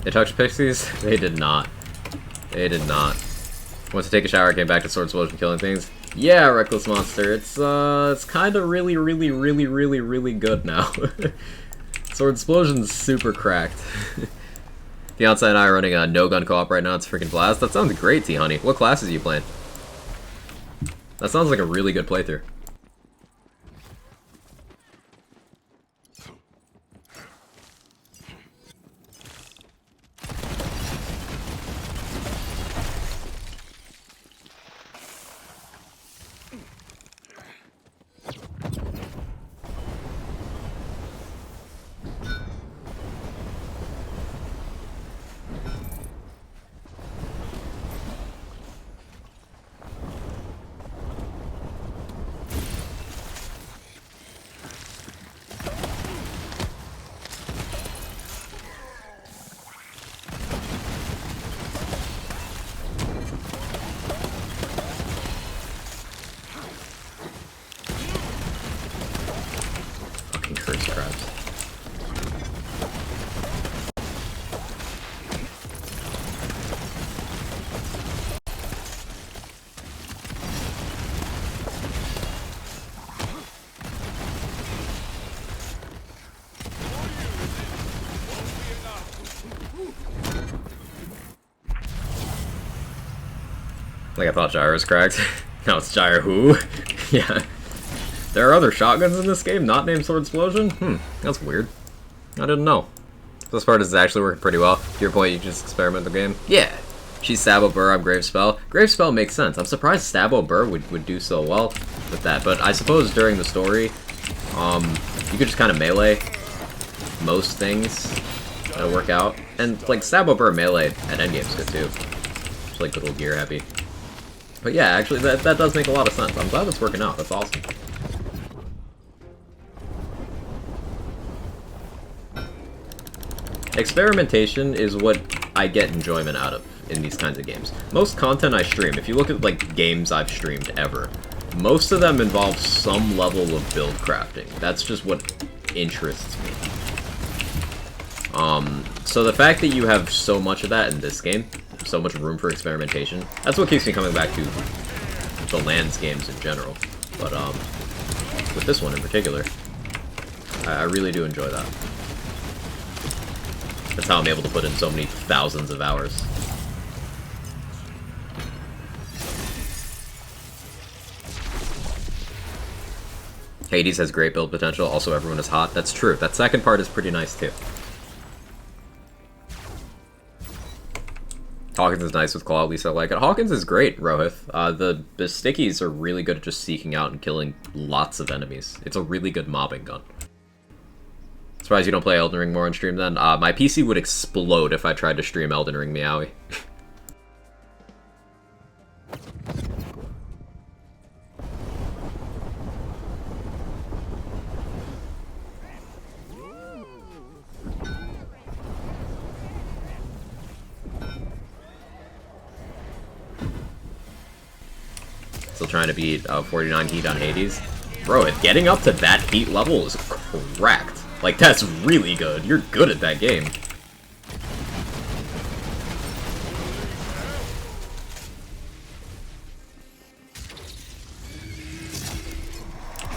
They touched pixies? They did not. They did not. Went to take a shower, came back to Sword Explosion killing things. Yeah, Reckless Monster. It's kind of really good now. Sword Explosion's super cracked. The outside and I are running a no-gun co-op right now. It's freaking blast. That sounds great, T-Honey. What classes are you playing? That sounds like a really good playthrough. Like I thought Gyro was cracked. Now it's Gyro who? Yeah. There are other shotguns in this game, not named Sword Explosion? That's weird. I didn't know. This part is actually working pretty well. To your point, you just experiment the game? Yeah. She's Sabo Burr, I'm Gravespell. Gravespell makes sense. I'm surprised Sabo Burr would do so well with that, but I suppose during the story, you could just kind of melee most things that'll work out. And, like, Sabo Burr melee at endgame's good, too. Just, like, little gear happy. But yeah, actually, that does make a lot of sense. I'm glad it's working out. That's awesome. Experimentation is what I get enjoyment out of in these kinds of games. Most content I stream, if you look at, like, games I've streamed ever, most of them involve some level of build crafting. That's just what interests me. So the fact that you have so much of that in this game, so much room for experimentation, that's what keeps me coming back to the Lands games in general. But, with this one in particular, I really do enjoy that. That's how I'm able to put in so many thousands of hours. Hades has great build potential, also everyone is hot. That's true. That second part is pretty nice too. Hawkins is nice with Claw, at least I like it. Hawkins is great, Rohith. The stickies are really good at just seeking out and killing lots of enemies. It's a really good mobbing gun. Surprised you don't play Elden Ring more on stream then. My PC would explode if I tried to stream Elden Ring Meowie. So trying to beat 49 heat on Hades. Bro, getting up to that heat level is cracked. Like, that's really good. You're good at that game.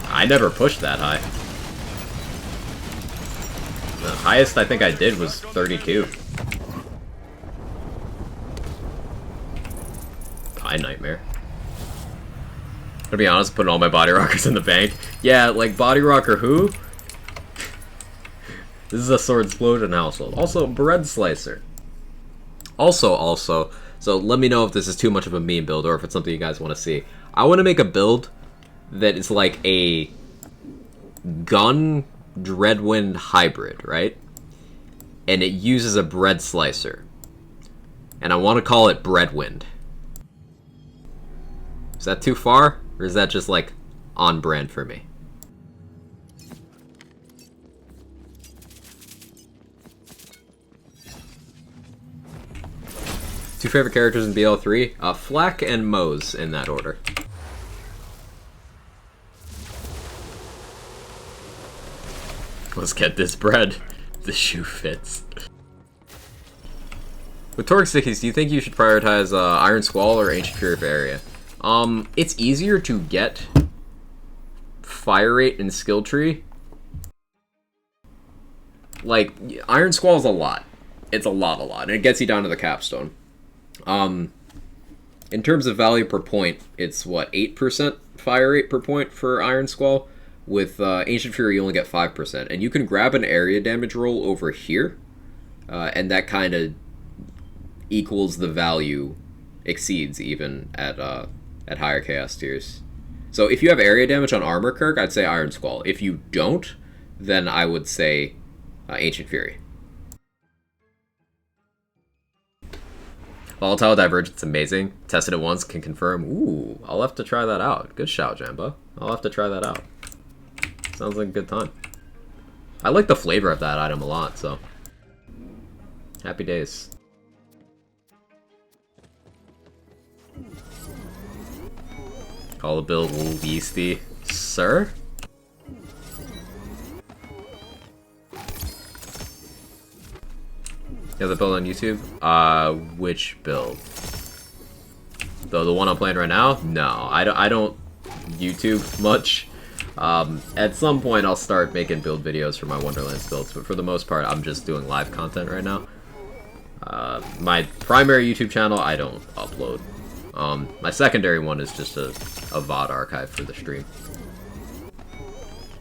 I never pushed that high. The highest I think I did was 32. Pie Nightmare. To be honest, putting all my body rockers in the bank. Yeah, like body rocker who? This is a sword explosion household. Also, bread slicer. Also, so let me know if this is too much of a meme build or if it's something you guys want to see. I want to make a build that is like a gun Dreadwind hybrid, right? And it uses a bread slicer. And I want to call it Breadwind. Is that too far? Or is that just like on brand for me? Two favorite characters in BL3? Flack and Mose in that order. Let's get this bread. The shoe fits. With Torque Stickies, do you think you should prioritize Iron Squall or Ancient Fury for area? It's easier to get fire rate and skill tree. Like, Iron Squall is a lot. It's a lot. And it gets you down to the capstone. In terms of value per point, it's what, 8% fire rate per point for Iron Squall? With Ancient Fury, you only get 5%. And you can grab an area damage roll over here, and that kind of equals the value, exceeds even at higher chaos tiers. So if you have area damage on Armor Kirk, I'd say Iron Squall. If you don't, then I would say Ancient Fury. Volatile Divergence, amazing. Tested it once, can confirm. Ooh, I'll have to try that out. Good shout, Jambo. I'll have to try that out. Sounds like a good time. I like the flavor of that item a lot, so. Happy days. Call the build Leasty. Sir? You have the build on YouTube? Which build? The one I'm playing right now? No, I don't YouTube much. At some point I'll start making build videos for my Wonderlands builds, but for the most part I'm just doing live content right now. My primary YouTube channel I don't upload. My secondary one is just a VOD archive for the stream.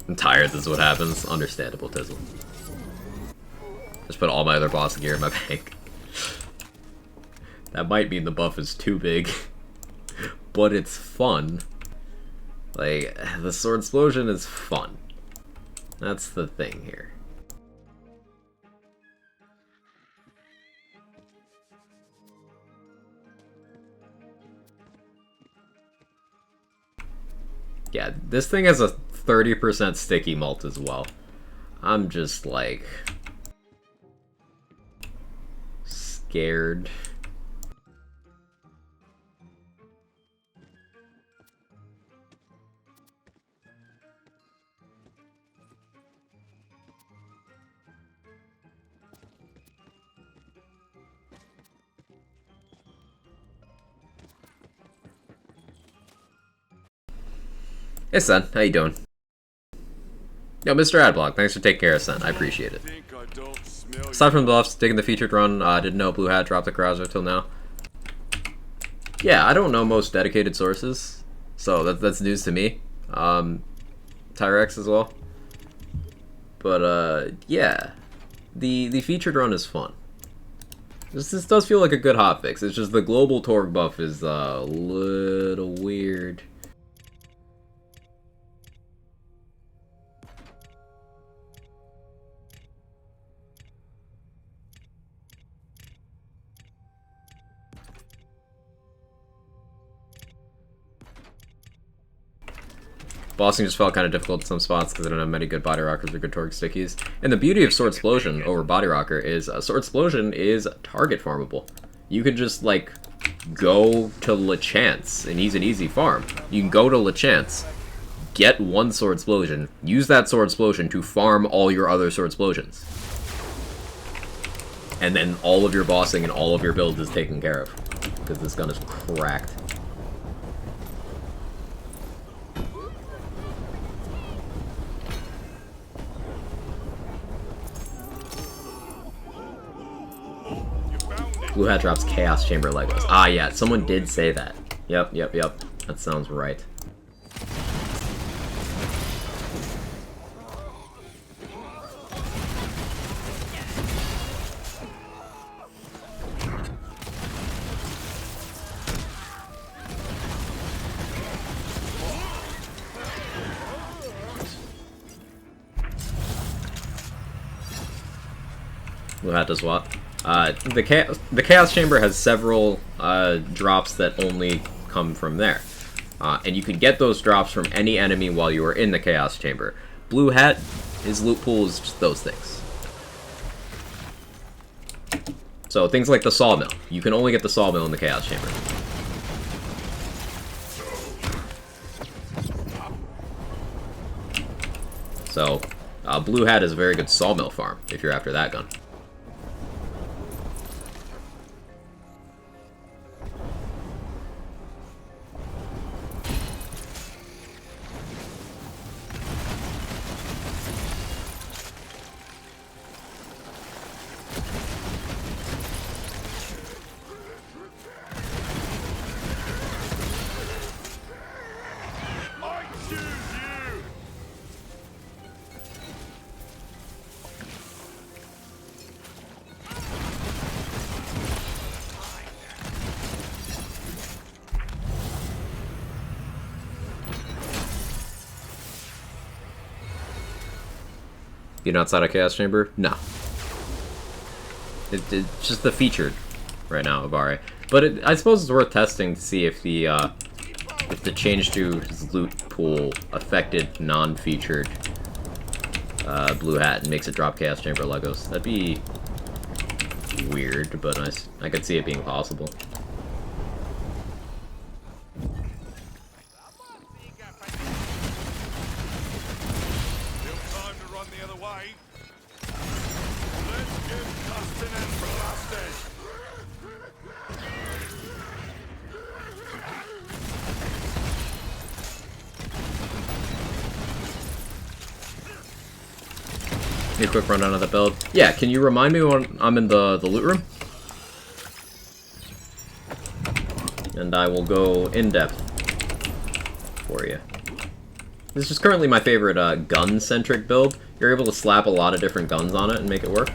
I'm tired, this is what happens. Understandable, Tizzle. Just put all my other boss gear in my bank. That might mean the buff is too big, but it's fun. Like, the Sword Explosion is fun. That's the thing here. Yeah, this thing has a 30% sticky mult as well. I'm just like scared. Hey, Sen. How you doing? Yo, Mr. Adblock, thanks for taking care of Sen. I appreciate it. Aside from the buffs, digging the featured run, didn't know Blue Hat dropped the Carouser till now. Yeah, I don't know most dedicated sources, so that's news to me. Tyrex as well. But, yeah. The featured run is fun. This does feel like a good hotfix. It's just the global torque buff is a little weird. Bossing just felt kind of difficult in some spots because I don't have many good body rockers or good torque stickies. And the beauty of Sword Explosion over body rocker is Sword Explosion is target farmable. You could just like go to LeChance, and he's an easy farm. You can go to LeChance, get one Sword Explosion, use that Sword Explosion to farm all your other Sword Explosions. And then all of your bossing and all of your builds is taken care of. Because this gun is cracked. Blue Hat drops Chaos Chamber Legos. Ah, yeah, someone did say that. Yep. That sounds right. Blue Hat does what? The Chaos Chamber has several drops that only come from there. And you can get those drops from any enemy while you are in the Chaos Chamber. Blue Hat, his loot pool is just those things. So things like the Sawmill. You can only get the Sawmill in the Chaos Chamber. So, Blue Hat is a very good Sawmill farm if you're after that gun. Getting outside of Chaos Chamber? No. It's just the featured right now, Abare. But I suppose it's worth testing to see if the change to his loot pool affected non-featured Blue Hat and makes it drop Chaos Chamber Legos. That'd be weird, but I could see it being possible. A quick rundown of the build. Yeah, can you remind me when I'm in the loot room? And I will go in-depth for you. This is currently my favorite gun-centric build. You're able to slap a lot of different guns on it and make it work.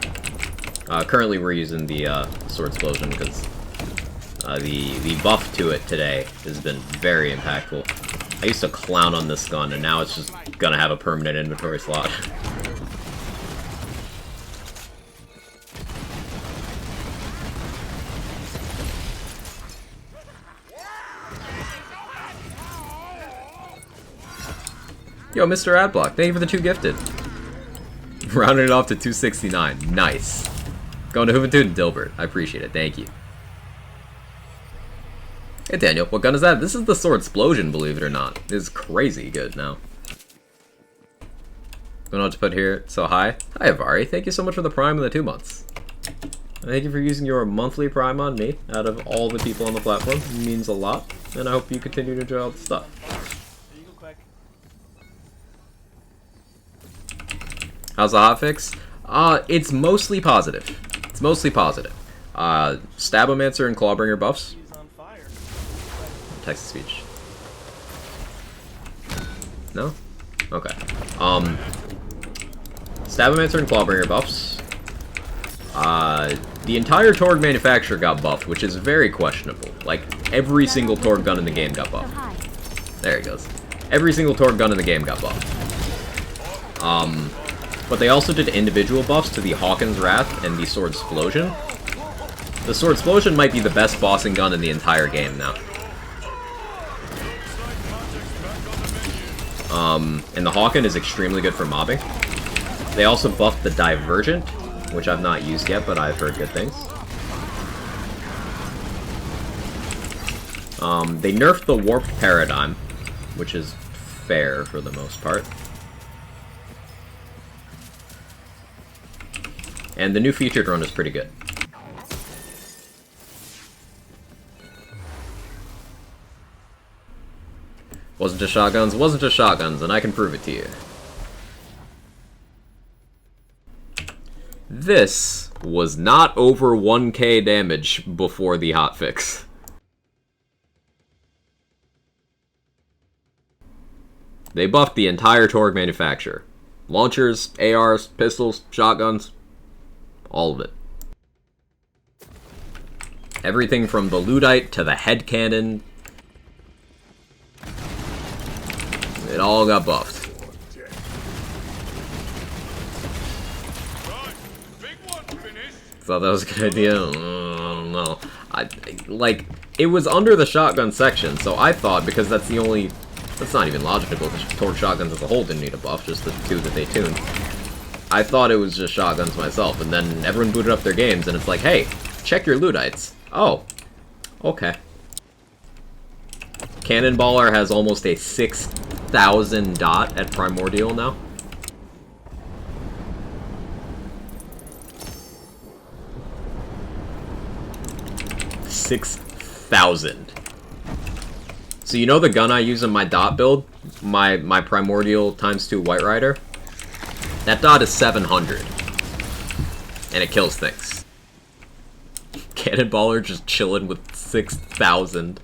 Currently we're using the Sword Explosion because the buff to it today has been very impactful. I used to clown on this gun and now it's just gonna have a permanent inventory slot. Yo, Mr. Adblock, thank you for the 2 gifted. Rounding it off to 269. Nice. Going to Juventud and Dilbert. I appreciate it. Thank you. Hey, Daniel, what gun is that? This is the Sword Explosion, believe it or not. It is crazy good now. Don't know what to put here. So, hi. Hi, Avari. Thank you so much for the Prime and the 2 months. And thank you for using your monthly Prime on me out of all the people on the platform. It means a lot. And I hope you continue to enjoy all the stuff. How's the hotfix? It's mostly positive. It's mostly positive. Stabomancer and Clawbringer buffs. Text-to-speech. No? Okay. Stabomancer and Clawbringer buffs. The entire Torg manufacturer got buffed, which is very questionable. Like, every single Torg gun in the game got buffed. There he goes. Every single Torg gun in the game got buffed. But they also did individual buffs to the Hawkins Wrath and the Sword Explosion. The Sword Explosion might be the best bossing gun in the entire game now. And the Hawken is extremely good for mobbing. They also buffed the Divergent, which I've not used yet, but I've heard good things. They nerfed the warped paradigm, which is fair for the most part. And the new featured run is pretty good. Wasn't just shotguns, wasn't just shotguns, and I can prove it to you. This was not over 1k damage before the hotfix. They buffed the entire Torg manufacturer. Launchers, ARs, pistols, shotguns, all of it. Everything from the Luddite to the head cannon. It all got buffed. Thought that was a good idea? I don't know. It was under the shotgun section, so I thought, because that's the only... That's not even logical, because Torg shotguns as a whole didn't need a buff, just the two that they tuned. I thought it was just shotguns myself, and then everyone booted up their games, and it's like, hey, check your Luddites. Oh. Okay. Cannonballer has almost a 6,000 dot at Primordial now. $6,000. So you know the gun I use in my dot build? My Primordial ×2 White Rider? That dot is 700. And it kills things. Cannonballer just chilling with 6,000.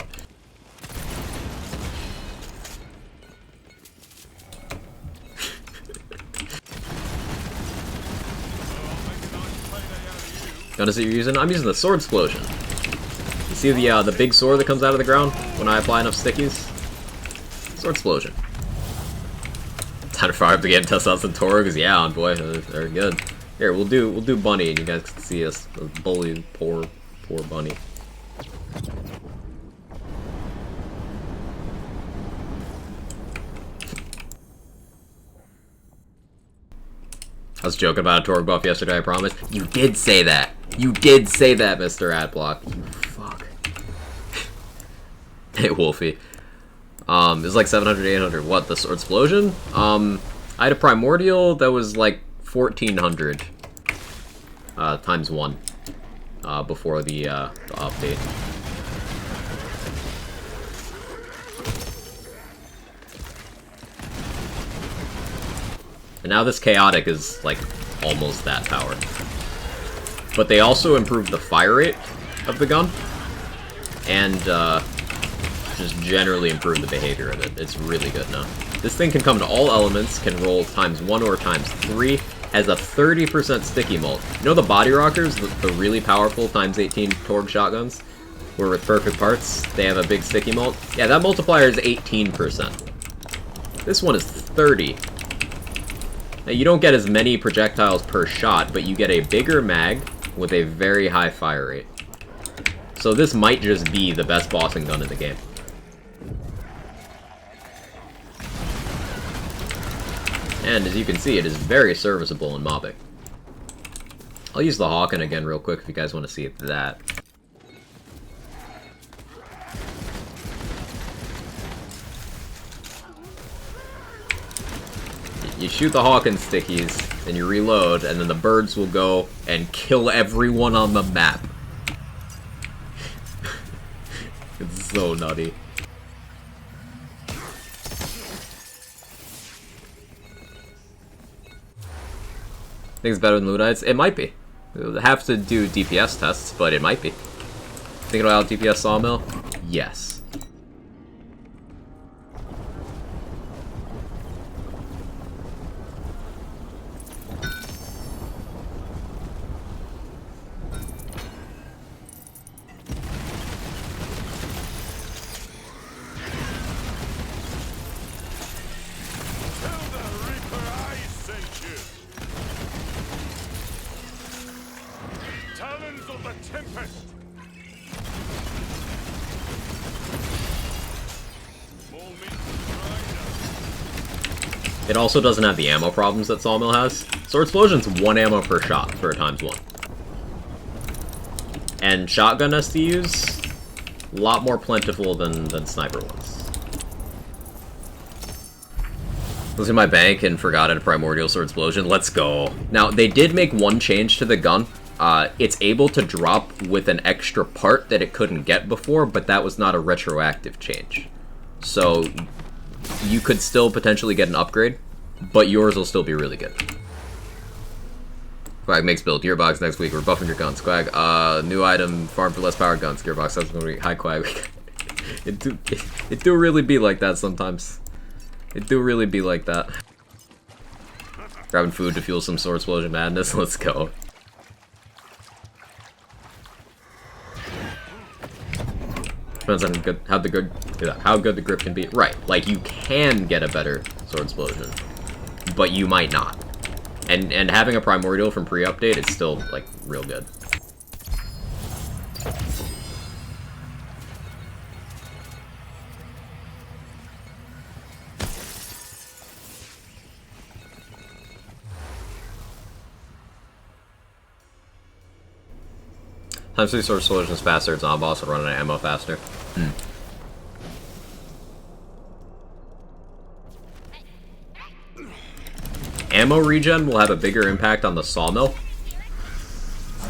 Gun is it you're using? I'm using the Sword Explosion. You see the big sword that comes out of the ground when I apply enough stickies? Sword Explosion. Time to fire up the game, test out some Torgs. Yeah, boy, they're good. Here, we'll do Bunny, and you guys can see us bully poor Bunny. I was joking about a Torg buff yesterday, I promise. You did say that. You did say that, Mr. Adblock. You fuck. Hey, Wolfie. It's like 700, 800. What, the Sword Explosion? I had a Primordial that was like 1,400 times 1 before the update. And now this Chaotic is like almost that power. But they also improved the fire rate of the gun, and just generally improved the behavior of it. It's really good now. This thing can come to all elements, can roll ×1 or ×3, has a 30% sticky mult. You know the body rockers, the really powerful ×18 Torg shotguns, where with perfect parts, they have a big sticky mult? Yeah, that multiplier is 18%. This one is 30. Now, you don't get as many projectiles per shot, but you get a bigger mag with a very high fire rate. So this might just be the best bossing gun in the game. And as you can see, it is very serviceable in mobbing. I'll use the Hawken again real quick if you guys want to see that. You shoot the Hawken stickies, and you reload, and then the birds will go and kill everyone on the map. It's so nutty. Think it's better than Luddites? It might be. We'll have to do DPS tests, but it might be. Thinking about DPS Sawmill? Yes. It also doesn't have the ammo problems that Sawmill has. Sword Explosion's 1 ammo per shot for a ×1. And shotgun SDUs, A lot more plentiful than sniper ones. Was in my bank and forgot it a Primordial Sword Explosion. Let's go. Now, they did make one change to the gun. It's able to drop with an extra part that it couldn't get before, but that was not a retroactive change. So, you could still potentially get an upgrade, but yours will still be really good. Quag makes build. Gearbox next week. We're buffing your guns. Quag, new item, farm for less powered guns. Gearbox, that's gonna be high Quag. It do really be like that sometimes. It do really be like that. Grabbing food to fuel some sword explosion madness. Let's go. Depends on how good the grip can be. Right, like you can get a better sword explosion, but you might not. And having a primordial from pre-update is still like real good. Times 3 sword explosions faster, it's on boss and running out of ammo faster. Ammo regen will have a bigger impact on the sawmill,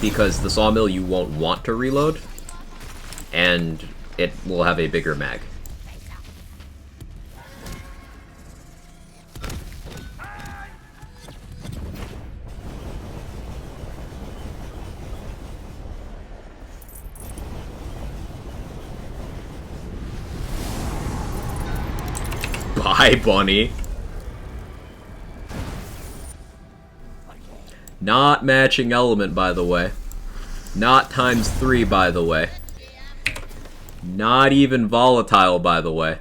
because the sawmill you won't want to reload, and it will have a bigger mag. Bye, bunny. Not matching element, by the way. Not times 3, by the way. Not even volatile, by the way.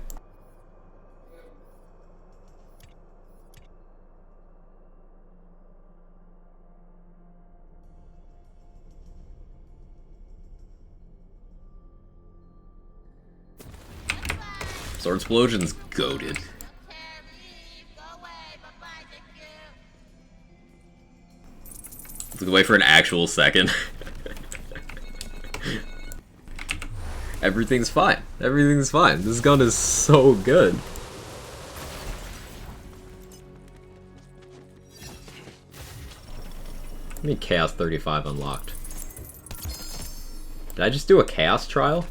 Sword explosion's goated. Let's wait for an actual second. Everything's fine. Everything's fine. This gun is so good. I need Chaos 35 unlocked. Did I just do a Chaos trial?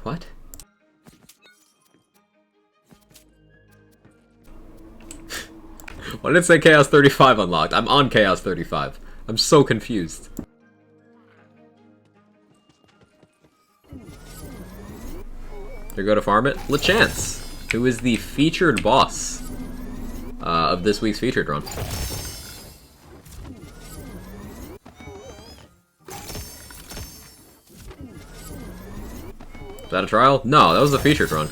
What? Why did it say Chaos 35 unlocked? I'm on Chaos 35. I'm so confused. Here, go to farm it. LeChance, who is the featured boss of this week's featured run. Is that a trial? No, that was the featured run.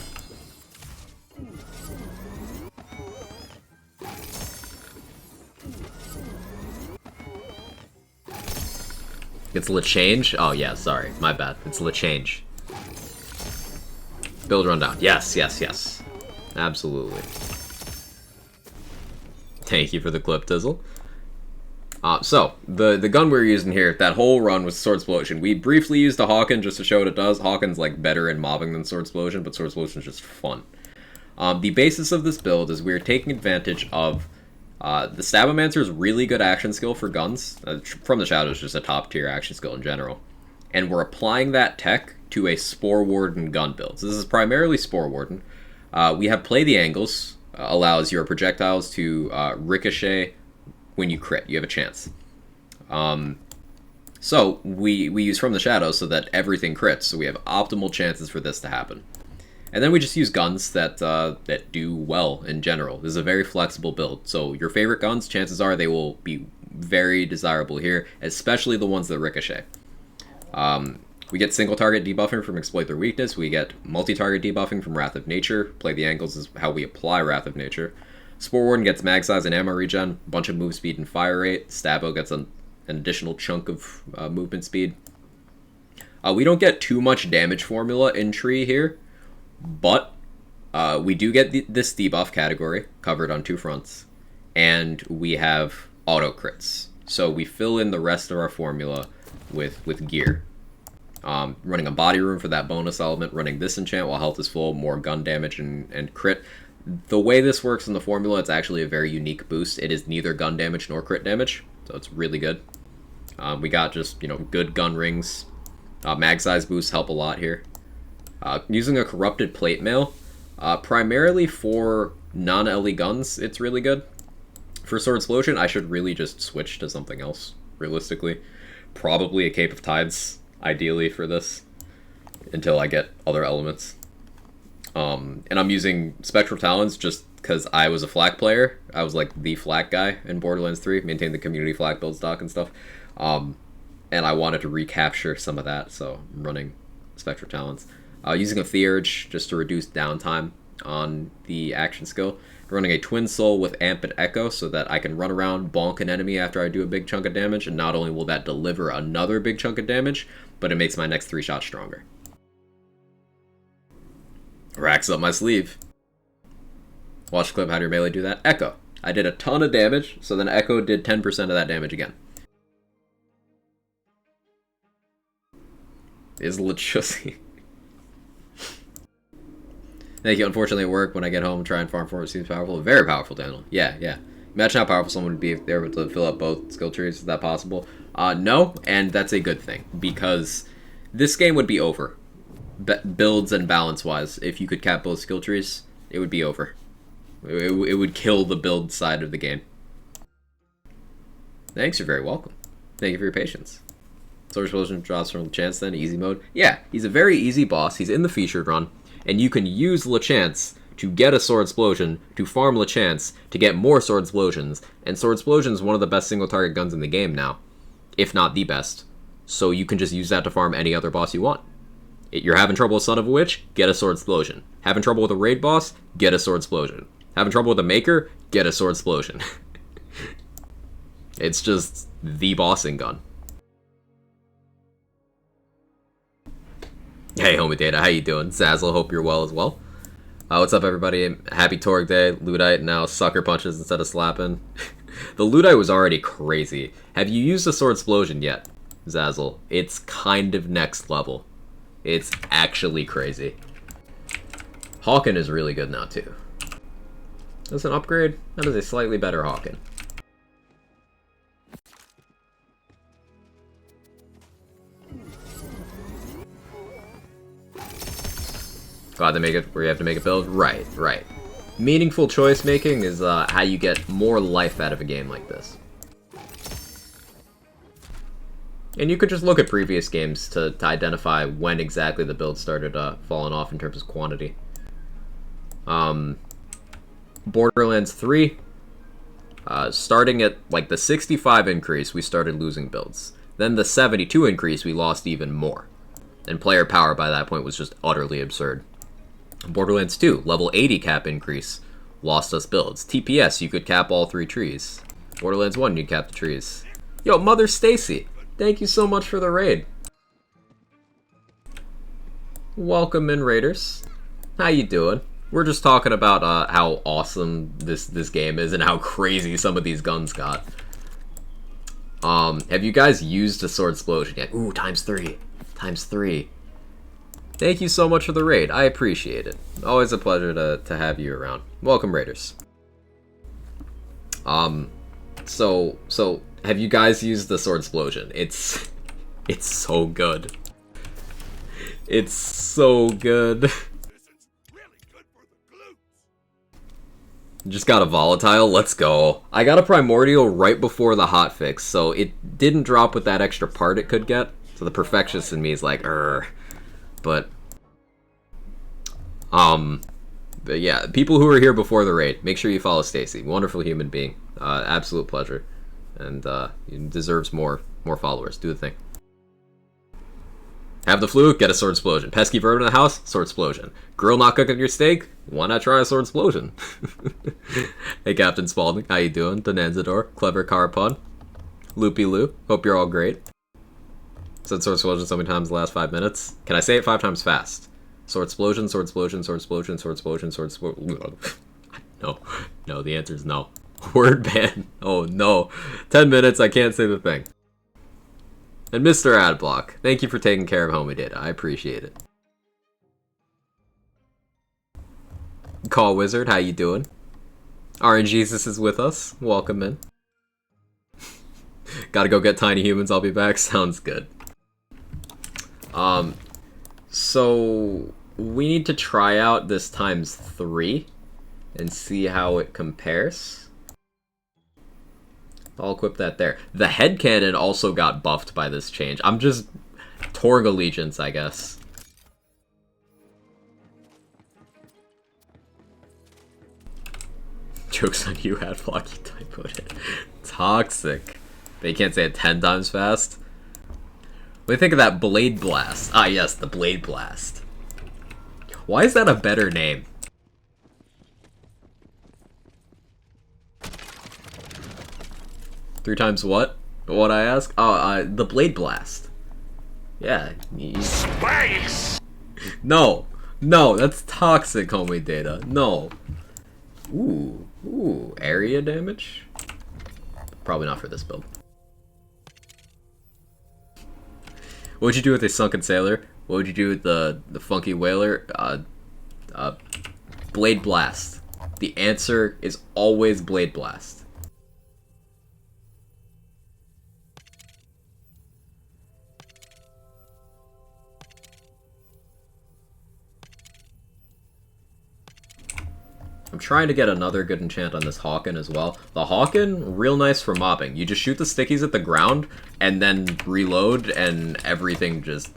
It's LeChange? Oh yeah, sorry. My bad. It's LeChange. Build rundown. Yes, yes, yes. Absolutely. Thank you for the clip, Tizzle. So, the gun we're using here, that whole run was Sword Explosion. We briefly used the Hawken just to show what it does. Hawken's like better in mobbing than Sword Explosion, but Sword Explosion is just fun. The basis of this build is we're taking advantage of the Stabomancer's really good action skill for guns. From the Shadows, just a top tier action skill in general. And we're applying that tech to a Spore Warden gun build. So this is primarily Spore Warden. We have Play the Angles, allows your projectiles to ricochet when you crit. You have a chance. So we use From the Shadows so that everything crits, so we have optimal chances for this to happen. And then we just use guns that that do well in general. This is a very flexible build, so your favorite guns, chances are they will be very desirable here, especially the ones that ricochet. We get single target debuffing from Exploit Their Weakness, we get multi-target debuffing from Wrath of Nature. Play the Angles is how we apply Wrath of Nature. Spore Warden gets mag size and ammo regen, a bunch of move speed and fire rate. Stabo gets an additional chunk of movement speed. We don't get too much damage formula in Tree here, but we do get this debuff category covered on 2 fronts, and we have auto crits. So we fill in the rest of our formula with gear. Running a body rune for that bonus element, running this enchant while health is full, more gun damage and crit. The way this works in the formula, it's actually a very unique boost. It is neither gun damage nor crit damage, so it's really good. We got just, good gun rings. Mag size boosts help a lot here. Using a corrupted plate mail, primarily for non-LE guns, it's really good. For Sword Explosion, I should really just switch to something else, realistically. Probably a Cape of Tides, ideally, for this, until I get other elements. And I'm using Spectral Talons just because I was a flak player. I was like the flak guy in Borderlands 3, maintained the community flak build stock and stuff. And I wanted to recapture some of that, so I'm running Spectral Talons. Using a Theurge just to reduce downtime on the action skill. Running a Twin Soul with Amp and Echo so that I can run around, bonk an enemy after I do a big chunk of damage, and not only will that deliver another big chunk of damage, but it makes my next 3 shots stronger. Racks up my sleeve. Watch the clip, how do your melee do that? Echo. I did a ton of damage, so then Echo did 10% of that damage again. Is Lachussy. Thank you. Unfortunately, at work, when I get home, try and farm for it seems powerful. Very powerful, Daniel. Yeah. Imagine how powerful someone would be if they were able to fill up both skill trees. Is that possible? No, and that's a good thing, because this game would be over. Builds and balance-wise, if you could cap both skill trees, it would be over. It would kill the build side of the game. Thanks, you're very welcome. Thank you for your patience. Sword Explosion drops from Lachance then, easy mode. Yeah, he's a very easy boss. He's in the featured run. And you can use Lachance to get a Sword Explosion, to farm Lachance, to get more Sword Explosions, and Sword Explosion is one of the best single-target guns in the game now, if not the best. So you can just use that to farm any other boss you want. You're having trouble with Son of a Witch? Get a Sword Explosion. Having trouble with a raid boss? Get a Sword Explosion. Having trouble with a Maker? Get a Sword Explosion. It's just the bossing gun. Hey, Homie Data, how you doing? Zazzle, hope you're well as well. What's up, everybody? Happy Torg Day. Ludite now sucker punches instead of slapping. The Ludite was already crazy. Have you used the Sword Explosion yet, Zazzle? It's kind of next level. It's actually crazy. Hawken is really good now, too. That's an upgrade? That is a slightly better Hawken. Glad to make it where you have to make a build? Right. Meaningful choice making is how you get more life out of a game like this. And you could just look at previous games to identify when exactly the build started falling off in terms of quantity. Borderlands 3, starting at like the 65 increase, we started losing builds. Then the 72 increase, we lost even more. And player power by that point was just utterly absurd. Borderlands 2, level 80 cap increase, lost us builds. TPS, you could cap all 3 trees. Borderlands 1, you'd cap the trees. Yo, Mother Stacy, thank you so much for the raid. Welcome in, Raiders. How you doing? We're just talking about how awesome this game is and how crazy some of these guns got. Have you guys used a Sword Explosion yet? Ooh, times 3. Times 3. Thank you so much for the raid. I appreciate it. Always a pleasure to have you around. Welcome, Raiders. So have you guys used the Sword Explosion? It's so good. It's so good. Just got a volatile, let's go. I got a primordial right before the hotfix, so it didn't drop with that extra part it could get. So the perfectionist in me is like, But yeah, people who are here before the raid, make sure you follow Stacy. Wonderful human being. Absolute pleasure. And he deserves more followers. Do the thing. Have the flu, get a Sword Explosion. Pesky vermin in the house, Sword Explosion. Grill not cooking your steak, why not try a Sword Explosion? Hey, Captain Spaulding, how you doing? Donanzador, clever car pun. Loopy Loo, hope you're all great. Said Sword Explosion so many times in the last 5 minutes. Can I say it 5 times fast? Sword Explosion, Sword Explosion, Sword Explosion, Sword Explosion, Sword Explosion. No, the answer is no. Word ban. Oh no. 10 minutes, I can't say the thing. And Mr. Adblock, thank you for taking care of homie data. I appreciate it. Call Wizard, how you doing? RNGesus is with us. Welcome in. Gotta go get tiny humans, I'll be back. Sounds good. So we need to try out this ×3 and see how it compares. I'll equip that there. The headcanon also got buffed by this change. I'm just Torg allegiance, I guess. Joke's on you, Adblock, you typoed it. Toxic. But you can't say it 10 times fast. What do you think of that Blade Blast? Ah, yes, the Blade Blast. Why is that a better name? Three times what? What I ask? Oh, the Blade Blast. Yeah. Space! No. No, that's toxic, homie data. No. Ooh, area damage? Probably not for this build. What would you do with a Sunken Sailor? What would you do with the Funky Whaler? Blade Blast. The answer is always Blade Blast. I'm trying to get another good enchant on this Hawken as well. The Hawken, real nice for mobbing. You just shoot the stickies at the ground, and then reload, and everything just...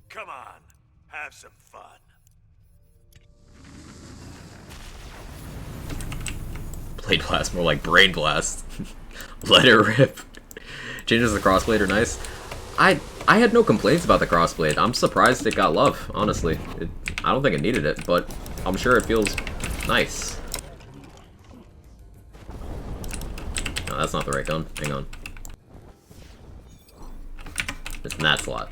Come on, have some fun. Blade Blast, more like Brain Blast. Let it rip. Changes the Crossblade are nice. I had no complaints about the Crossblade. I'm surprised it got love, honestly. I don't think it needed it, but I'm sure it feels nice. No, that's not the right gun. Hang on. It's in that slot.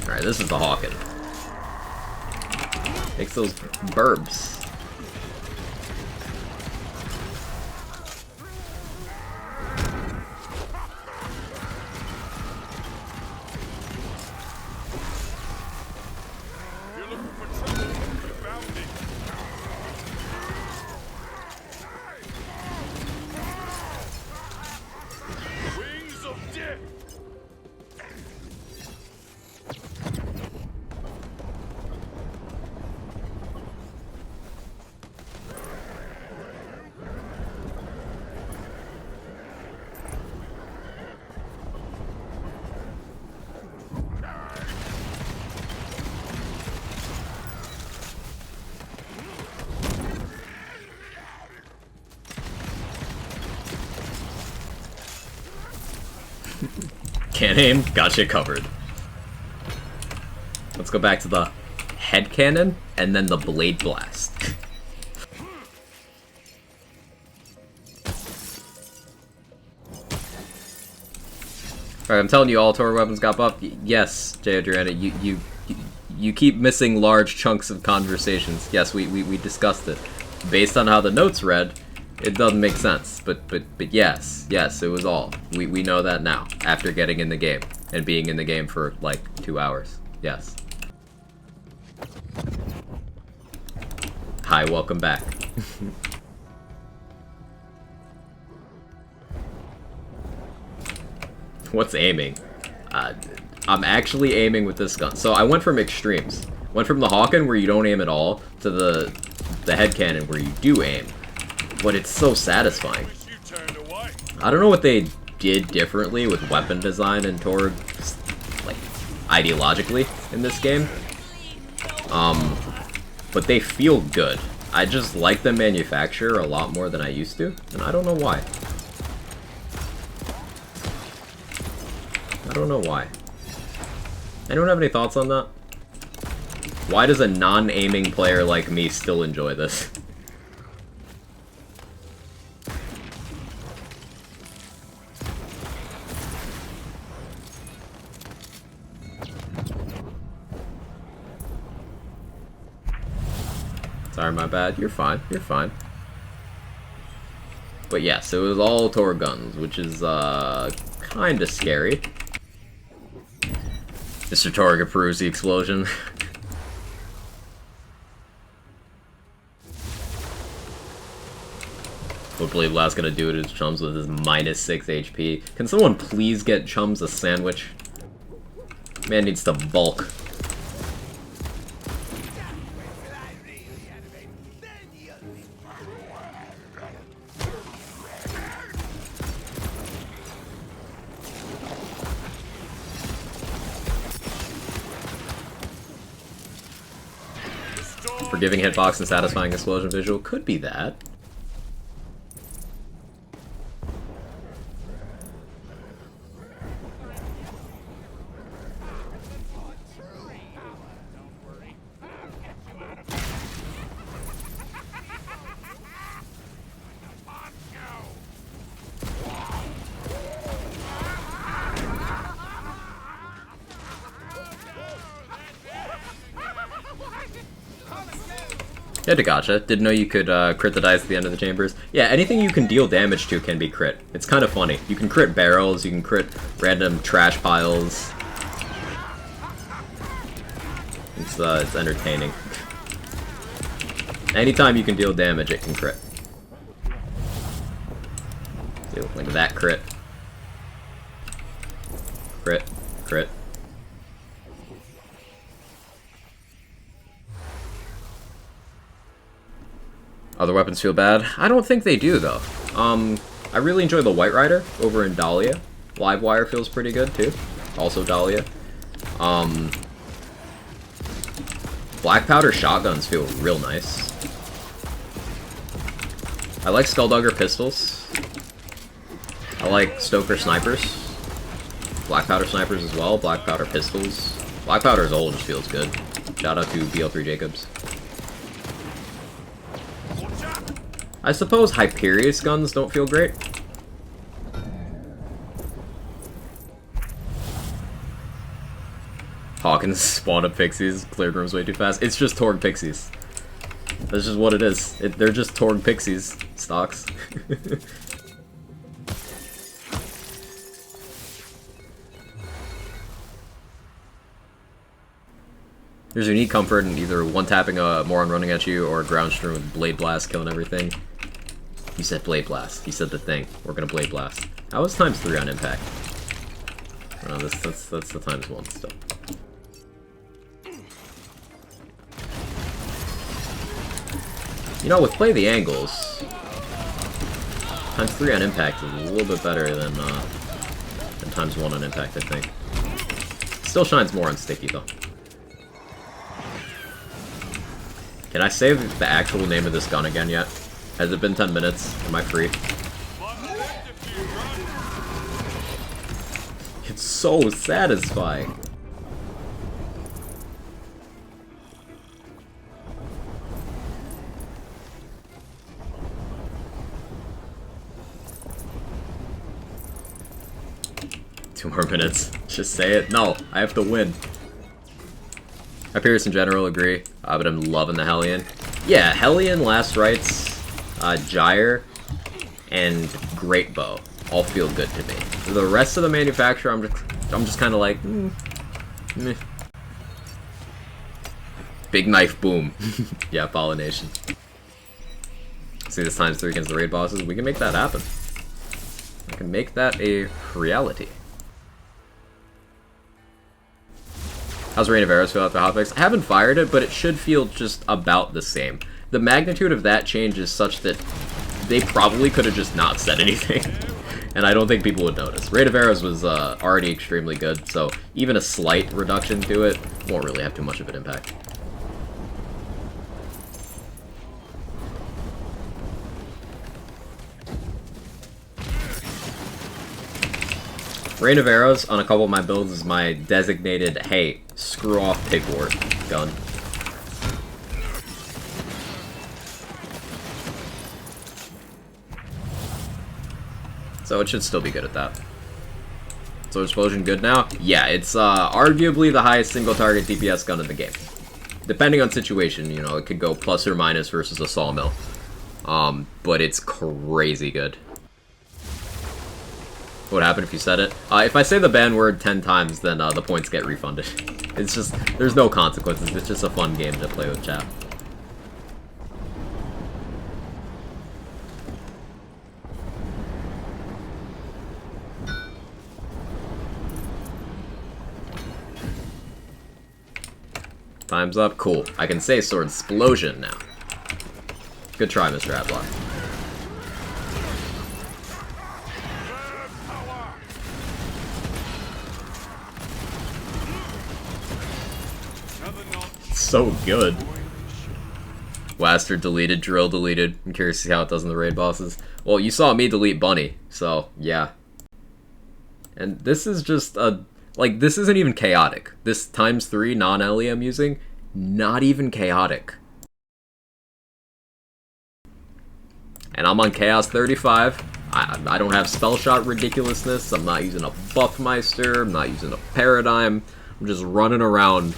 Alright, this is the Hawken. Takes those burbs. Can't aim, gotcha covered. Let's go back to the head cannon and then the Blade Blast. Alright, I'm telling you, all Torg weapons got buffed. Yes, J. Adriana, you keep missing large chunks of conversations. Yes, we discussed it. Based on how the notes read, it doesn't make sense, but yes, it was all. We know that now, after getting in the game, and being in the game for, like, 2 hours. Yes. Hi, welcome back. What's aiming? I'm actually aiming with this gun. So I went from extremes. Went from the Hawken, where you don't aim at all, to the head cannon, where you do aim. But it's so satisfying. I don't know what they did differently with weapon design and Torg, like, ideologically in this game. But they feel good. I just like the manufacturer a lot more than I used to, and I don't know why. I don't know why. Anyone have any thoughts on that? Why does a non-aiming player like me still enjoy this? Sorry, my bad. You're fine. You're fine. But yes, it was all Tor guns, which is kind of scary. Mr. Torg approves the explosion. What Blade Blast gonna do to his Chums with his -6 HP? Can someone please get Chums a sandwich? Man needs to bulk. Forgiving hitbox and satisfying explosion visual could be that. Yeah, gotcha. Didn't know you could crit the dice at the end of the chambers. Yeah, anything you can deal damage to can be crit. It's kind of funny. You can crit barrels, you can crit random trash piles. It's entertaining. Anytime you can deal damage, it can crit. See, like that crit. Crit. Crit. Other weapons feel bad? I don't think they do, though. I really enjoy the White Rider over in Dahlia. Livewire feels pretty good, too. Also Dahlia. Black Powder shotguns feel real nice. I like Skulldugger pistols. I like Stoker snipers. Black Powder snipers as well. Black Powder pistols. Black Powder as a whole just feels good. Shout out to BL3 Jacobs. I suppose Hyperius guns don't feel great. Hawkins spawned up pixies, cleared rooms way too fast. It's just Torg pixies. That's just what it is. They're just Torg pixies stocks. There's unique comfort in either one-tapping a Moron running at you or ground stream with Blade Blast killing everything. You said Blade Blast. You said the thing. We're gonna Blade Blast. How was ×3 on impact? Oh, that's the ×1 still. You know, with Play the Angles, ×3 on impact is a little bit better than ×1 on impact, I think. Still shines more on sticky, though. Can I say the actual name of this gun again yet? Has it been 10 minutes? Am I free? It's so satisfying. Two more minutes. Just say it. No, I have to win. Hyperius in general agree, but I'm loving the Hellion. Yeah, Hellion, Last Rites, Gyre, and Great Bow all feel good to me. The rest of the manufacturer, I'm just kind of like, meh. Big knife, boom. Yeah, Pollination. See, this ×3 against the raid bosses. We can make that happen. I can make that a reality. How's Rain of Arrows feel after Hotfix? I haven't fired it, but it should feel just about the same. The magnitude of that change is such that they probably could have just not said anything. And I don't think people would notice. Rain of Arrows was already extremely good, so even a slight reduction to it won't really have too much of an impact. Rain of Arrows on a couple of my builds is my designated, hey, screw off Pigwort gun. So it should still be good at that. So Explosion good now? Yeah, it's arguably the highest single target DPS gun in the game. Depending on situation, you know, it could go plus or minus versus a Sawmill. but it's crazy good. What would happen if you said it? If I say the ban word 10 times, then the points get refunded. It's just, there's no consequences, it's just a fun game to play with chat. Time's up. Cool. I can say sword explosion now. Good try, Mr. Adblock. So good. Blaster deleted, drill deleted. I'm curious to see how it does in the raid bosses. Well, you saw me delete Bunny, so yeah. And this is just a... Like, this isn't even chaotic. This ×3 non-Ellie I'm using, not even chaotic. And I'm on Chaos 35. I don't have spell shot ridiculousness. I'm not using a Buffmeister. I'm not using a Paradigm. I'm just running around.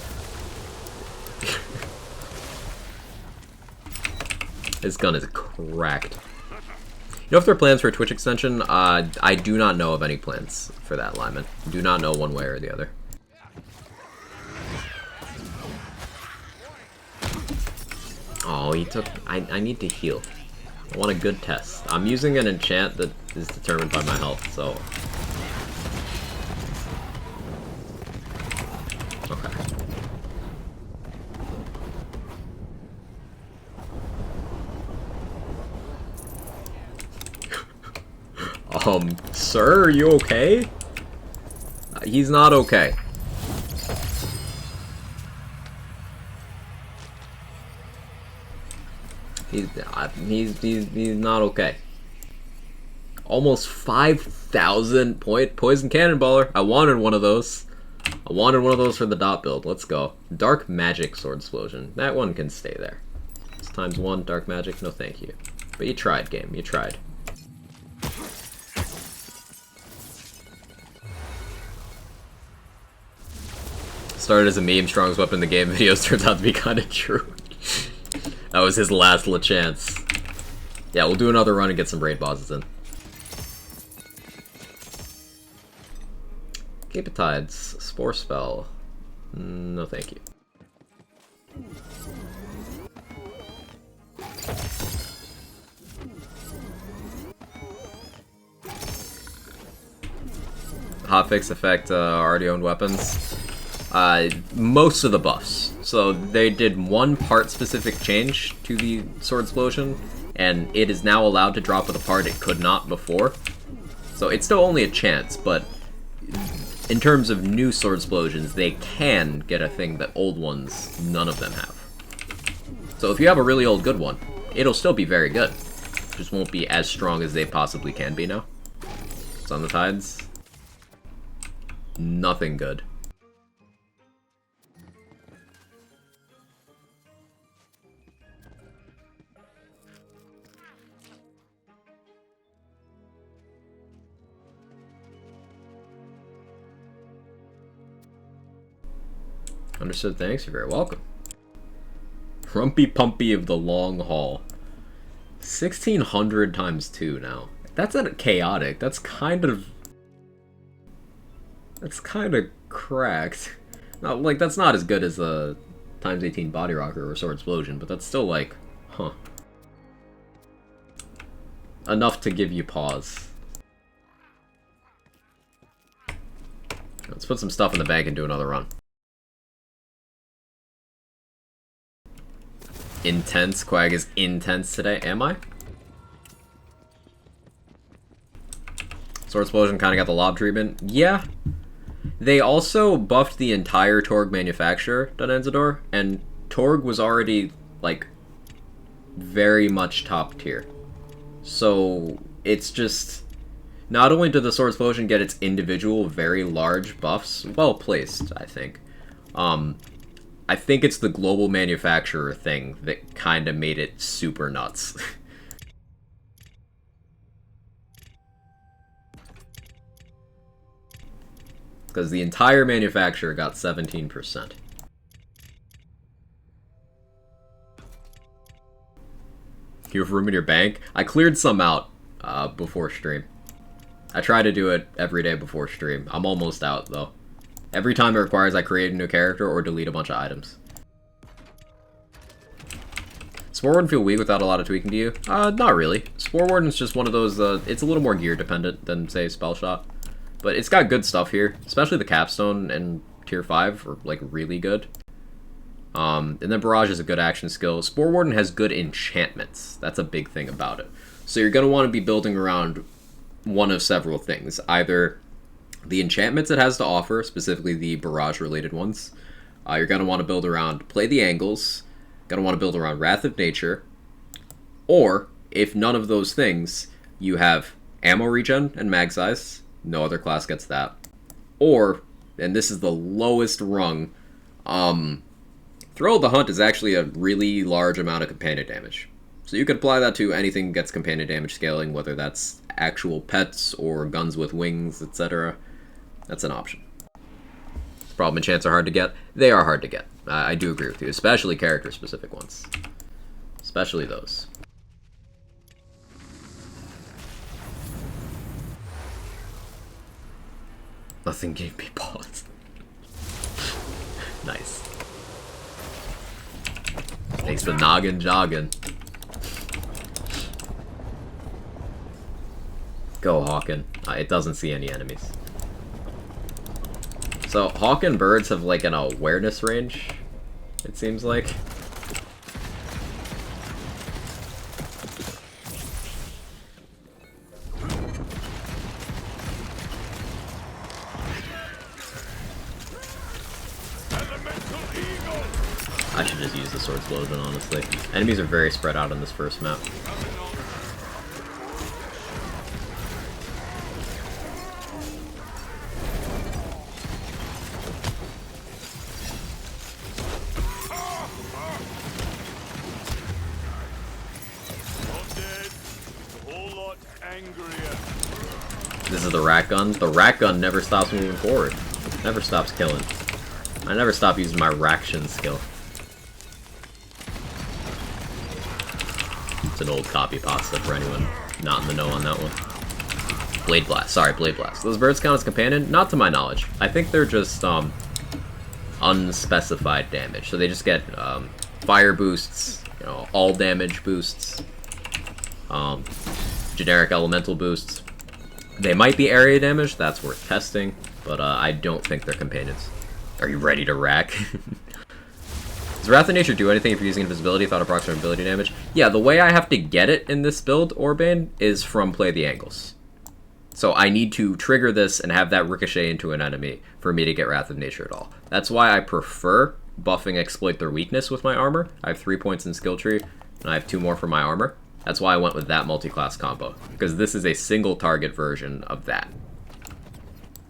This gun is cracked. You know if there are plans for a Twitch extension? I do not know of any plans for that, Lyman. Do not know one way or the other. Oh, he took... I need to heal. I want a good test. I'm using an enchant that is determined by my health, so... Okay. Sir, are you okay? He's not okay. He's not okay. Almost 5,000 poison cannonballer. I wanted one of those. I wanted one of those for the dot build. Let's go. Dark magic sword explosion. That one can stay there. It's ×1 dark magic. No, thank you. But you tried, game. You tried. Started as a meme, strongest weapon in the game videos, turns out to be kind of true. That was his last chance. Yeah, we'll do another run and get some raid bosses in. Capetides, Spore Spell. No thank you. Hotfix affect already owned weapons. Most of the buffs. So they did one part-specific change to the sword explosion, and it is now allowed to drop with a part it could not before. So it's still only a chance, but in terms of new sword explosions, they can get a thing that old ones, none of them have. So if you have a really old good one, it'll still be very good. Just won't be as strong as they possibly can be now. So on the tides, nothing good. Understood, thanks, you're very welcome. Rumpy Pumpy of the Long Haul. 1600 times 2 now. That's not chaotic, that's kind of cracked. Not, like, that's not as good as a ×18 Body Rocker or Sword Explosion, but that's still like, huh. Enough to give you pause. Let's put some stuff in the bag and do another run. Intense. Quag is intense today. Am I? Sword Explosion kind of got the lob treatment. Yeah. They also buffed the entire Torg manufacturer, Dunenzador, and Torg was already, like, very much top tier. So, it's just... Not only did the Sword Explosion get its individual, very large buffs, well placed, I think. I think it's the global manufacturer thing that kind of made it super nuts. Because the entire manufacturer got 17%. You have room in your bank? I cleared some out before stream. I try to do it every day before stream. I'm almost out, though. Every time it requires I create a new character or delete a bunch of items. Spore Warden feel weak without a lot of tweaking to you? Not really. Spore Warden's just one of those, it's a little more gear dependent than, say, Spell Shot. But it's got good stuff here, especially the Capstone and Tier 5 are, like, really good. And then Barrage is a good action skill. Spore Warden has good enchantments. That's a big thing about it. So you're going to want to be building around one of several things. Either the enchantments it has to offer, specifically the Barrage-related ones. You're going to want to build around Play the Angles. Going to want to build around Wrath of Nature. Or, if none of those things, you have Ammo Regen and Mag Size. No other class gets that. Or, and this is the lowest rung, Thrill of the Hunt is actually a really large amount of companion damage. So you could apply that to anything that gets companion damage scaling, whether that's actual pets or guns with wings, etc. That's an option. Problem enchants are hard to get. They are hard to get. I do agree with you, especially character-specific ones. Especially those. Nothing gave me pause. Nice. Takes the noggin jogging. Go Hawken. It doesn't see any enemies. So Hawken birds have like an awareness range, it seems like. I should just use the Swords Loaded, honestly. Enemies are very spread out on this first map. This is the rat gun. The rat gun never stops moving forward. Never stops killing. I never stop using my Raction skill. It's an old copy pasta for anyone not in the know on that one. Blade Blast. Sorry, Blade Blast. Those birds count as companion? Not to my knowledge. I think they're just unspecified damage. So they just get fire boosts, you know, all damage boosts, generic elemental boosts. They might be area damage, that's worth testing, but I don't think they're companions. Are you ready to rack? Does Wrath of Nature do anything if you're using invisibility without approximate ability damage? Yeah, the way I have to get it in this build, Orbane, is from Play the Angles. So I need to trigger this and have that ricochet into an enemy for me to get Wrath of Nature at all. That's why I prefer buffing Exploit Their Weakness with my armor. I have 3 points in skill tree, and I have 2 more for my armor. That's why I went with that multi-class combo, because this is a single target version of that.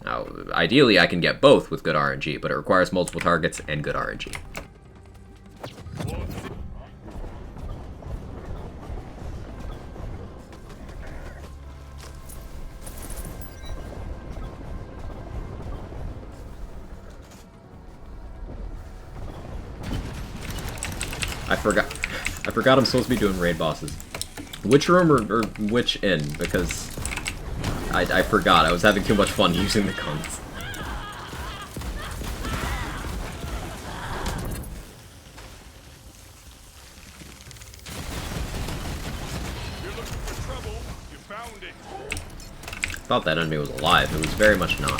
Now, ideally I can get both with good RNG, but it requires multiple targets and good RNG. I forgot I'm supposed to be doing raid bosses. Which room or which inn? Because I forgot. I was having too much fun using the guns. Thought that enemy was alive. It was very much not.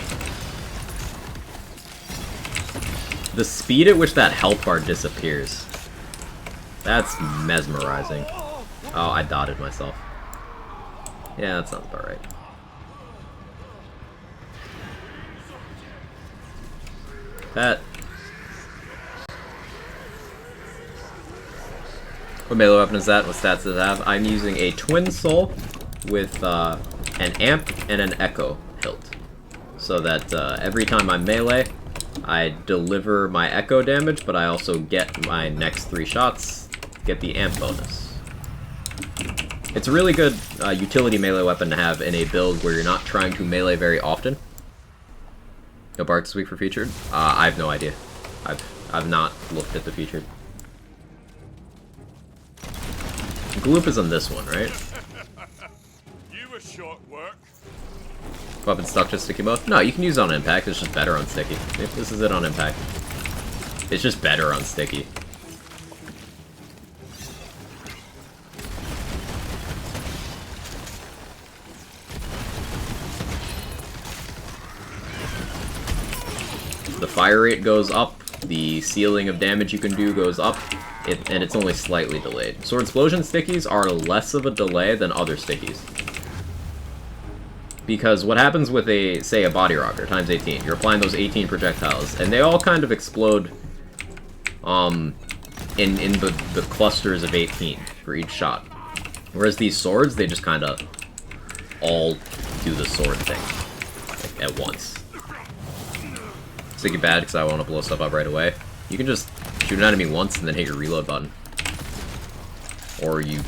The speed at which that health bar disappears. That's mesmerizing. Oh, I dotted myself. Yeah, that sounds about right. That. What melee weapon is that? What stats does it have? I'm using a Twin Soul with an Amp and an Echo hilt. So that every time I'm melee, I deliver my Echo damage, but I also get my next 3 shots, get the Amp bonus. It's a really good utility melee weapon to have in a build where you're not trying to melee very often. No Barks this week for featured? I have no idea. I've not looked at the featured. Gloop is on this one, right? You were short work. Weapon stuck to sticky mode? No, you can use it on impact, it's just better on sticky. This is it on impact. It's just better on sticky. The fire rate goes up, the ceiling of damage you can do goes up, and it's only slightly delayed. Sword Explosion stickies are less of a delay than other stickies. Because what happens with say a body rocker times 18, you're applying those 18 projectiles, and they all kind of explode in the clusters of 18 for each shot. Whereas these swords, they just kind of all do the sword thing like, at once. Sticky bad because I want to blow stuff up right away. You can just shoot an enemy once and then hit your reload button. Or you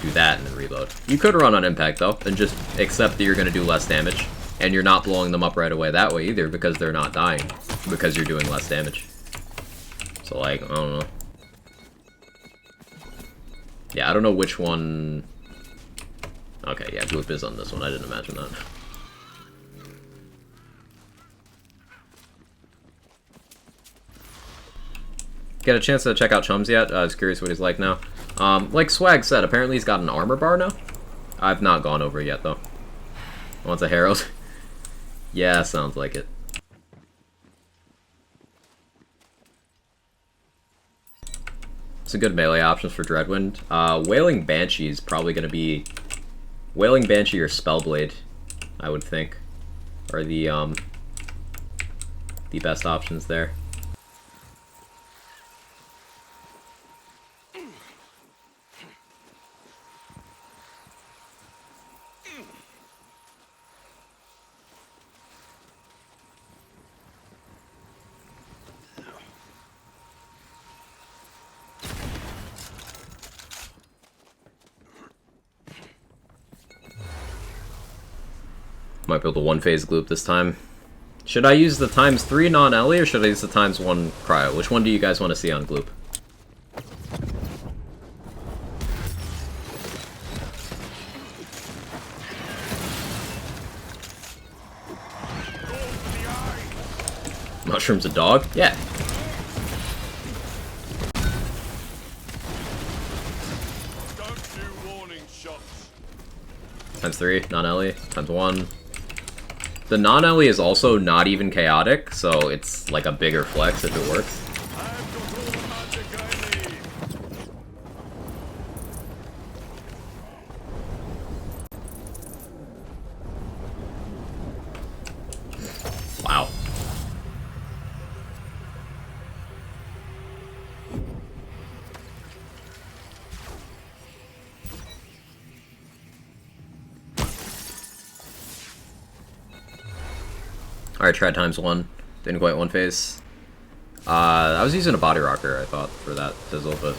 do that and then reload. You could run on impact though, and just accept that you're going to do less damage. And you're not blowing them up right away that way either because they're not dying. Because you're doing less damage. So like, I don't know. Yeah, I don't know which one... Okay, yeah, Gloop is on this one. I didn't imagine that. Get a chance to check out Chums yet? I was curious what he's like now. Like Swag said, apparently he's got an armor bar now. I've not gone over it yet, though. Wants a Harrows? Yeah, sounds like it. Some good melee options for Dreadwind. Wailing Banshee is probably going to be... Wailing Banshee or Spellblade, I would think, are the best options there. Might be able to one-phase Gloop this time. Should I use the ×3 non-Ellie or should I use the ×1 cryo? Which one do you guys want to see on Gloop? Mushroom's a dog? Yeah. Don't do warning shots. ×3, non-Ellie, ×1. The non-Ellie is also not even chaotic, so it's like a bigger flex if it works. I've got all the magic I need. Wow. Alright, tried ×1. Didn't quite one phase. I was using a body rocker, I thought, for that fizzle, but...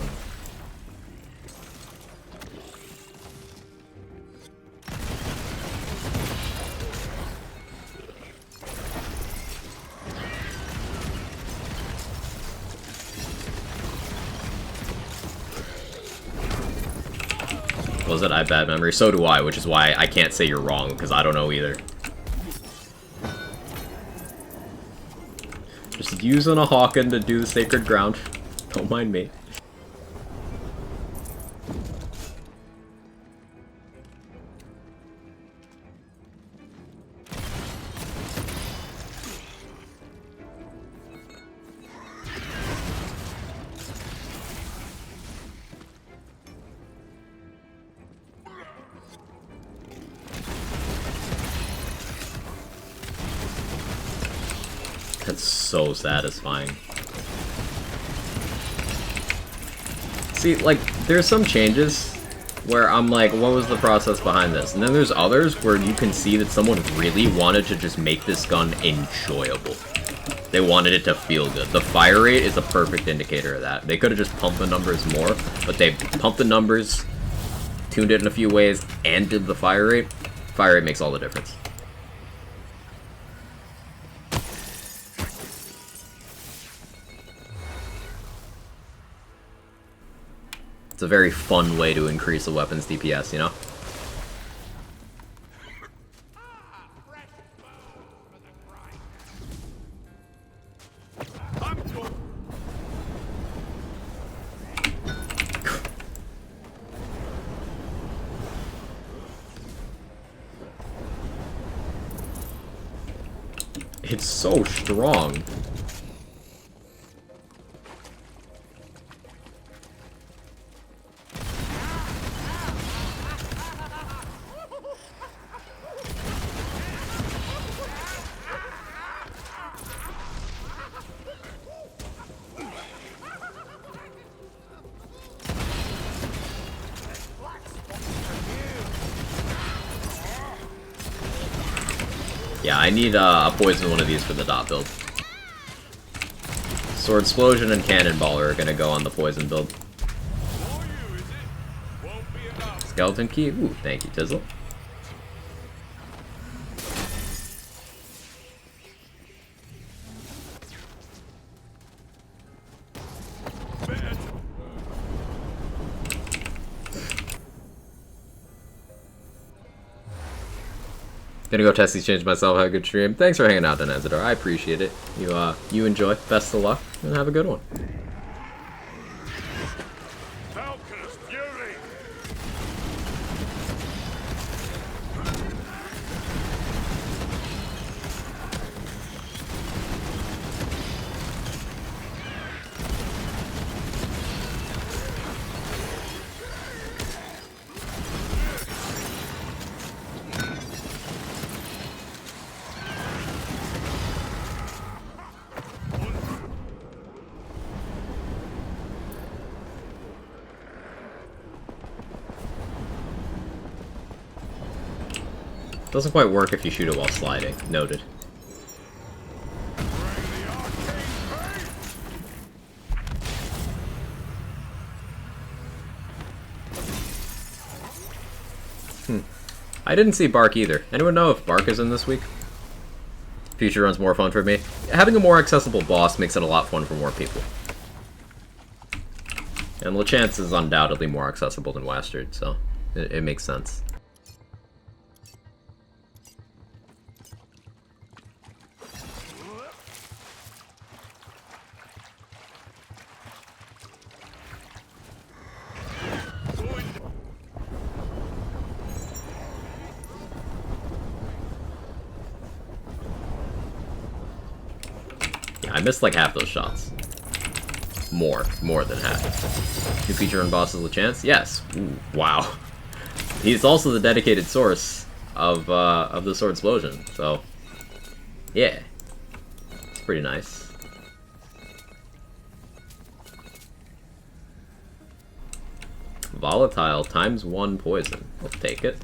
Was it? I have bad memory. So do I, which is why I can't say you're wrong, because I don't know either. Just using a Hawken to do the sacred ground. Don't mind me. That's so satisfying. See, like, there's some changes where I'm like, what was the process behind this? And then there's others where you can see that someone really wanted to just make this gun enjoyable. They wanted it to feel good. The fire rate is a perfect indicator of that. They could have just pumped the numbers more, but they pumped the numbers, tuned it in a few ways, and did the fire rate. Fire rate makes all the difference. It's a very fun way to increase a weapon's DPS, you know? It's so strong. Yeah, I need a poison one of these for the dot build. Sword Explosion and Cannonball are gonna go on the poison build. Skeleton Key? Ooh, thank you, Tizzle. Gonna go test these change myself. Have a good stream. Thanks for hanging out, Denezidor. I appreciate it. You enjoy. Best of luck, and have a good one. Falcon's Fury! Doesn't quite work if you shoot it while sliding. Noted. I didn't see Bark either. Anyone know if Bark is in this week? Future run's more fun for me. Having a more accessible boss makes it a lot fun for more people. And Lachance is undoubtedly more accessible than Wastard, so it makes sense. I missed like half those shots. More than half. New feature on bosses Lachance? Yes. Ooh, wow. He's also the dedicated source of the Sword Explosion, so yeah. It's pretty nice. Volatile ×1 poison. I'll take it.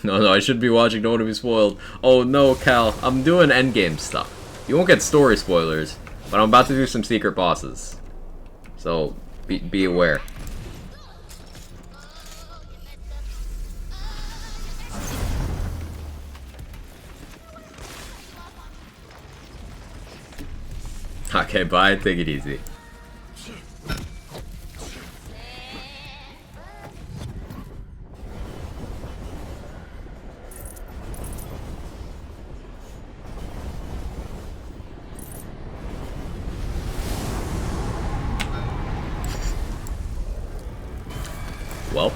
No, I should be watching, don't want to be spoiled. Oh no, Cal, I'm doing endgame stuff. You won't get story spoilers, but I'm about to do some secret bosses. So, be aware. Okay, bye, take it easy. Welp.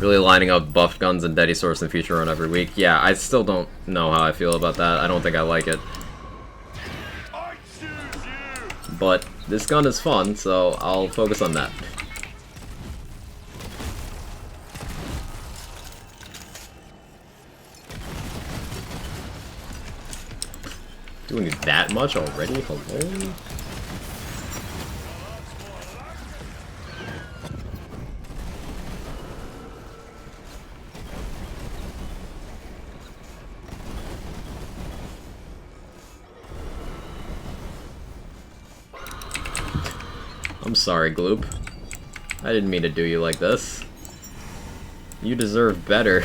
Really lining up buffed guns and Deady Source in Future Run every week. Yeah, I still don't know how I feel about that. I don't think I like it. But this gun is fun, so I'll focus on that. Doing that much already? Hello? I'm sorry, Gloop. I didn't mean to do you like this. You deserve better.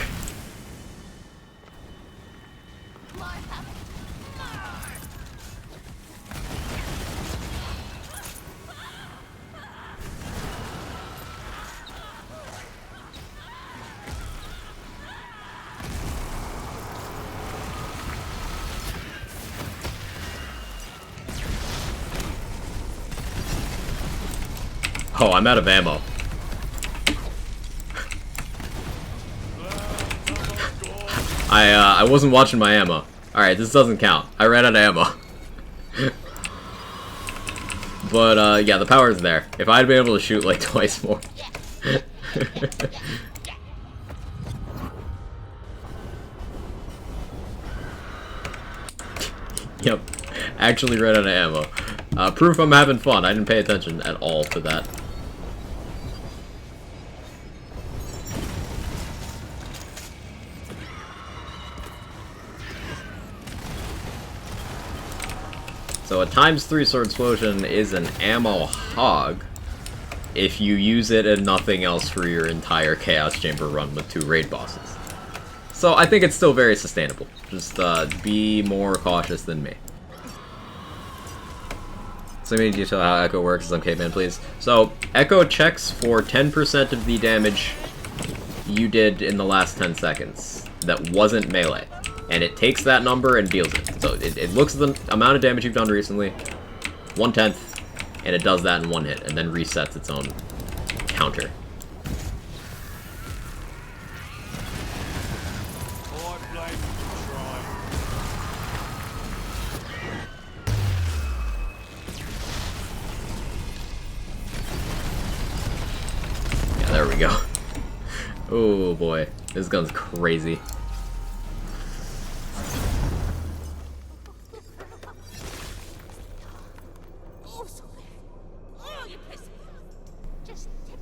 Oh, I'm out of ammo. I wasn't watching my ammo. Alright, this doesn't count. I ran out of ammo. But, yeah, the power's there. If I'd been able to shoot, like, twice more. Yep. Actually ran out of ammo. Proof I'm having fun. I didn't pay attention at all to that. So a ×3 sword explosion is an ammo hog if you use it and nothing else for your entire Chaos Chamber run with 2 raid bosses. So I think it's still very sustainable. Just be more cautious than me. So let me detail how Echo works as I'm caveman, please. So Echo checks for 10% of the damage you did in the last 10 seconds that wasn't melee. And it takes that number and deals it. So it looks at the amount of damage you've done recently, 1/10, and it does that in 1 hit, and then resets its own counter. Yeah, there we go. Oh boy, this gun's crazy.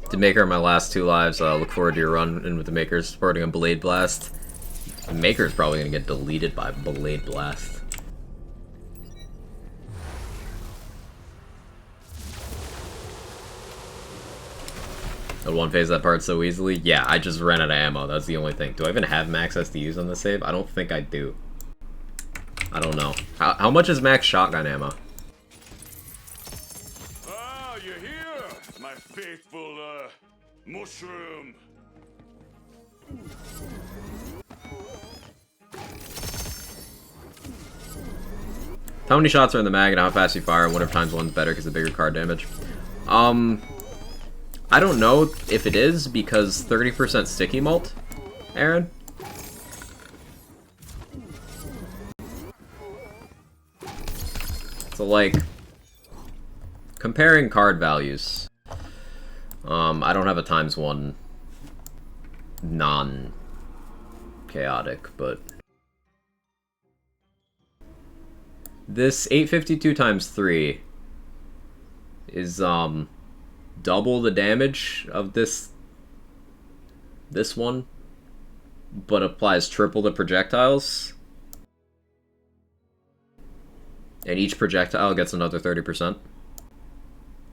To Maker my last 2 lives, look forward to your run in with the Makers, supporting a Blade Blast. The Maker's probably gonna get deleted by Blade Blast. I one phase that part so easily? Yeah, I just ran out of ammo, that's the only thing. Do I even have max SDUs on the save? I don't think I do. I don't know. How much is max shotgun ammo? Faithful, mushroom. How many shots are in the mag and how fast you fire, and what if ×1's better because of bigger card damage? I don't know if it is, because 30% sticky mult, Aaron? So, like, comparing card values, I don't have a ×1 non-chaotic, but this 852 ×3 is, double the damage of this one, but applies triple the projectiles. And each projectile gets another 30%.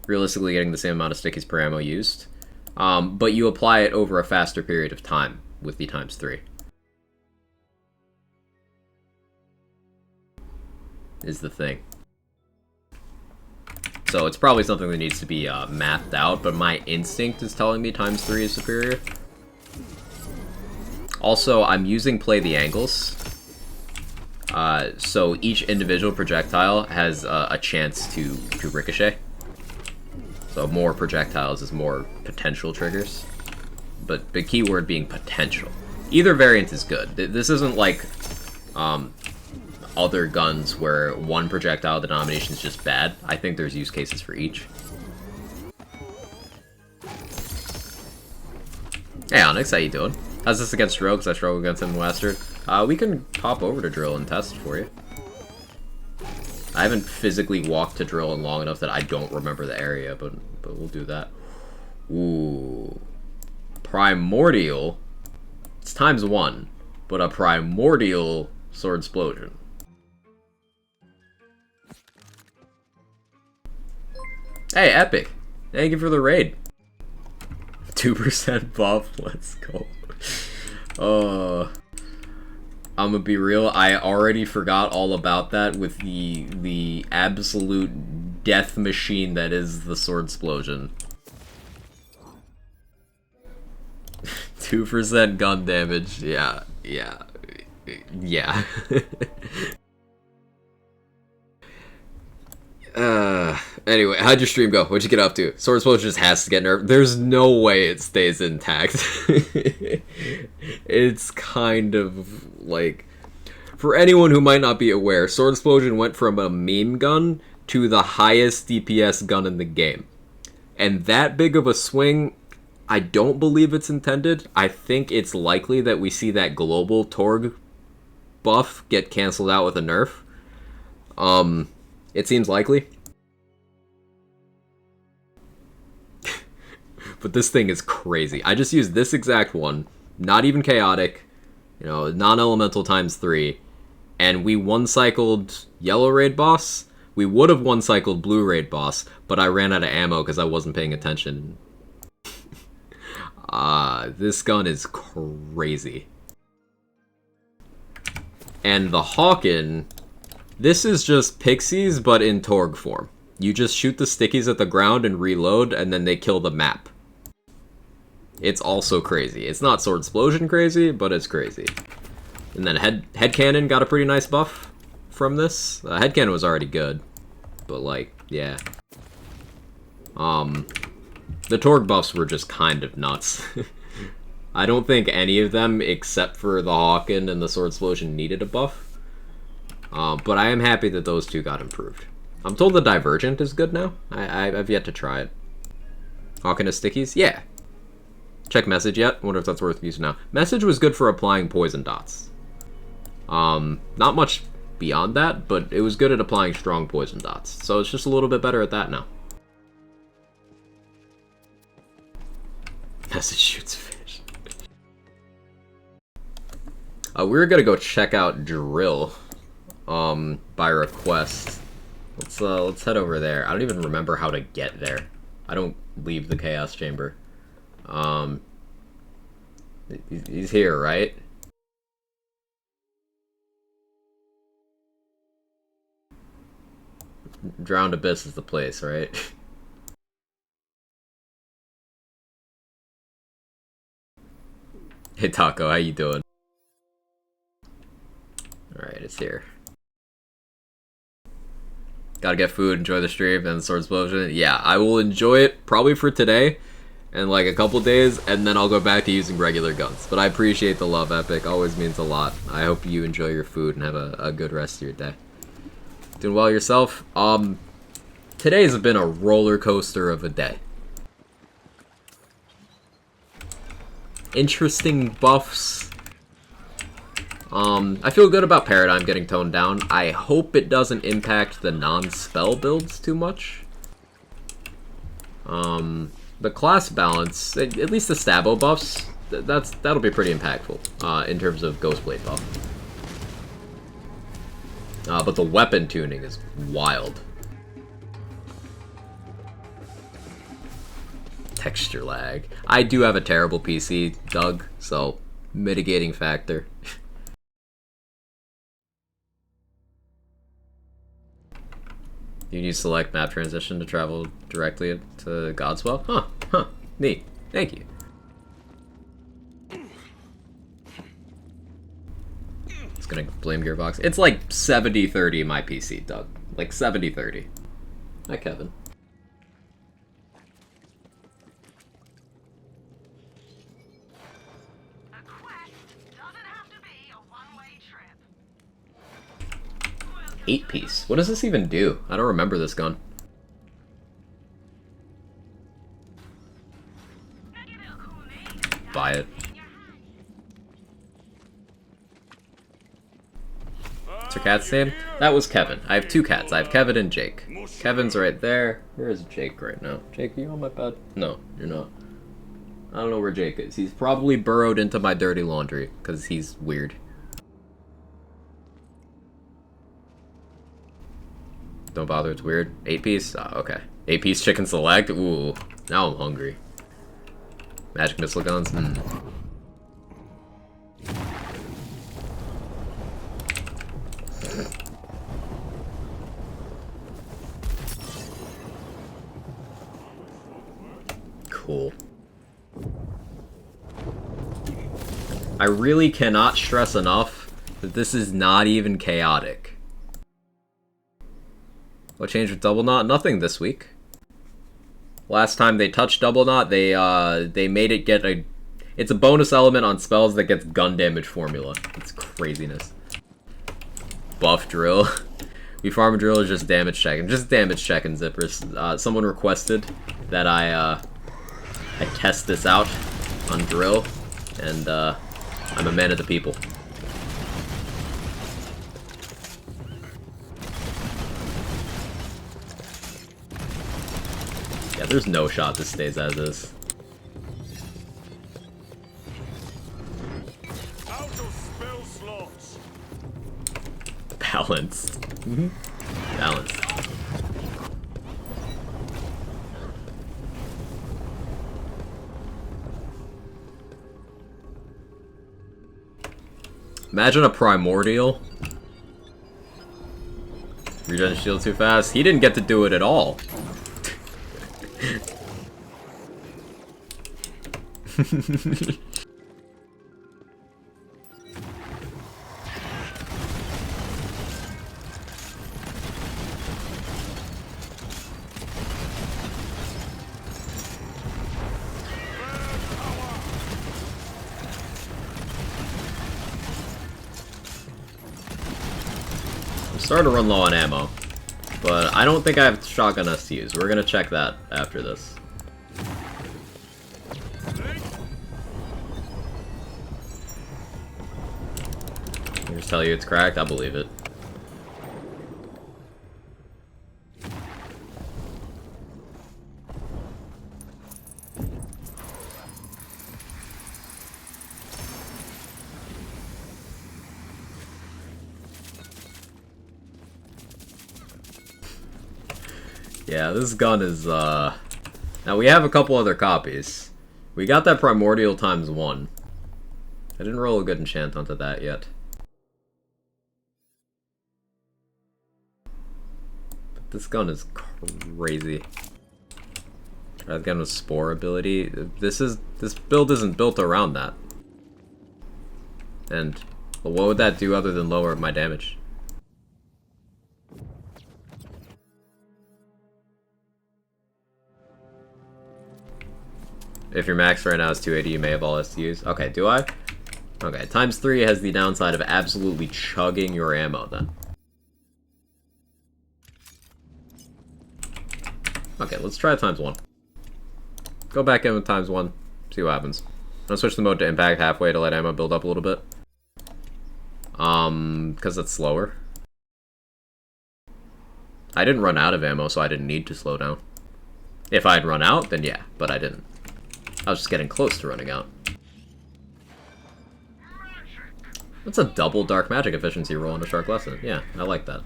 Realistically getting the same amount of stickies per ammo used. But you apply it over a faster period of time with the ×3. Is the thing. So it's probably something that needs to be mapped out, but my instinct is telling me ×3 is superior. Also, I'm using Play the Angles. So each individual projectile has a chance to ricochet. So more projectiles is more potential triggers. But the keyword being potential. Either variant is good. This isn't like other guns where one projectile denomination is just bad. I think there's use cases for each. Hey Onyx, how you doing? How's this against Drill? Because I struggle against him in Western. We can pop over to Drill and test for you. I haven't physically walked to Drill in long enough that I don't remember the area, but we'll do that. Ooh. Primordial. It's ×1, but a primordial sword explosion. Hey, Epic. Thank you for the raid. 2% buff. Let's go. I'm gonna be real, I already forgot all about that with the absolute death machine that is the sword explosion. 2% gun damage, yeah. Anyway, how'd your stream go? What'd you get up to? Sword Explosion just has to get nerfed. There's no way it stays intact. It's kind of like... For anyone who might not be aware, Sword Explosion went from a meme gun to the highest DPS gun in the game. And that big of a swing, I don't believe it's intended. I think it's likely that we see that global Torg buff get canceled out with a nerf. It seems likely. But this thing is crazy. I just used this exact one, not even chaotic, you know, non-elemental times 3, and we one-cycled yellow raid boss. We would have one-cycled blue raid boss, but I ran out of ammo because I wasn't paying attention. This gun is crazy. And the Hawken, this is just pixies, but in Torg form. You just shoot the stickies at the ground and reload, and then they kill the map. It's also crazy. It's not Sword Explosion crazy, but it's crazy. And then head cannon got a pretty nice buff from this. Head cannon was already good, but like, yeah. The Torg buffs were just kind of nuts. I don't think any of them, except for the Hawken and the Sword Explosion, needed a buff. But I am happy that those two got improved. I'm told the Divergent is good now. I've yet to try it. Hawken is stickies? Yeah. Check message yet? Wonder if that's worth using now. Message was good for applying poison dots. Not much beyond that, but it was good at applying strong poison dots. So it's just a little bit better at that now. Message shoots fish. We're gonna go check out Drill, by request. Let's head over there. I don't even remember how to get there. I don't leave the Chaos Chamber. He's here, right? Drowned Abyss is the place, right? Hey Taco, how you doing? Alright, it's here. Gotta get food, enjoy the stream, and the Sword Explosion. Yeah, I will enjoy it probably for today and like a couple days, and then I'll go back to using regular guns. But I appreciate the love, Epic. Always means a lot. I hope you enjoy your food and have a good rest of your day. Doing well yourself? Today's been a roller coaster of a day. Interesting buffs. I feel good about Paradigm getting toned down. I hope it doesn't impact the non-spell builds too much. The class balance, at least the Stabo buffs, that'll be pretty impactful in terms of Ghostblade buff. But the weapon tuning is wild. Texture lag. I do have a terrible PC, Doug, so mitigating factor. You need to select map transition to travel directly to Godswell? Huh, neat. Thank you. It's gonna blame Gearbox. It's like 70-30 my PC, Doug. Like 70-30. Hi, Kevin. A quest doesn't have to be a one-way trip. 8-piece. What does this even do? I don't remember this gun. Buy it. What's your cat's name? That was Kevin. I have two cats. I have Kevin and Jake. Kevin's right there. Where is Jake right now? Jake, are you on my bed? No, you're not. I don't know where Jake is. He's probably burrowed into my dirty laundry, because he's weird. Don't bother, it's weird. 8-piece? Oh, okay. 8-piece chicken select? Ooh, now I'm hungry. Magic missile guns? Cool. I really cannot stress enough that this is not even chaotic. What changed with Double Knot? Nothing this week. Last time they touched Double Knot, they made it get a... It's a bonus element on spells that gets gun damage formula. It's craziness. Buff Drill. We farm Drill is just damage checking. Just damage checking, Zippers. Someone requested that I test this out on Drill, and I'm a man of the people. Yeah, there's no shot this stays as is. Out of spell slots. Balanced. Balanced. Imagine a Primordial. Regen shield too fast. He didn't get to do it at all. I'm starting to run low on ammo, but I don't think I have shotgun S to use. We're gonna check that after this. I just tell you it's cracked, I believe it. Yeah, this gun is, Now, we have a couple other copies. We got that Primordial ×1. I didn't roll a good enchant onto that yet. But this gun is crazy. Try the gun with Spore ability. This build isn't built around that. And, well, what would that do other than lower my damage? If your max right now is 280, you may have all STUs. Okay, do I? Okay, ×3 has the downside of absolutely chugging your ammo then. Okay, let's try ×1. Go back in with ×1, see what happens. I'm gonna switch the mode to impact halfway to let ammo build up a little bit. Because it's slower. I didn't run out of ammo, so I didn't need to slow down. If I'd run out, then yeah, but I didn't. I was just getting close to running out. That's a double dark magic efficiency roll in a Shark Lesson. Yeah, I like that.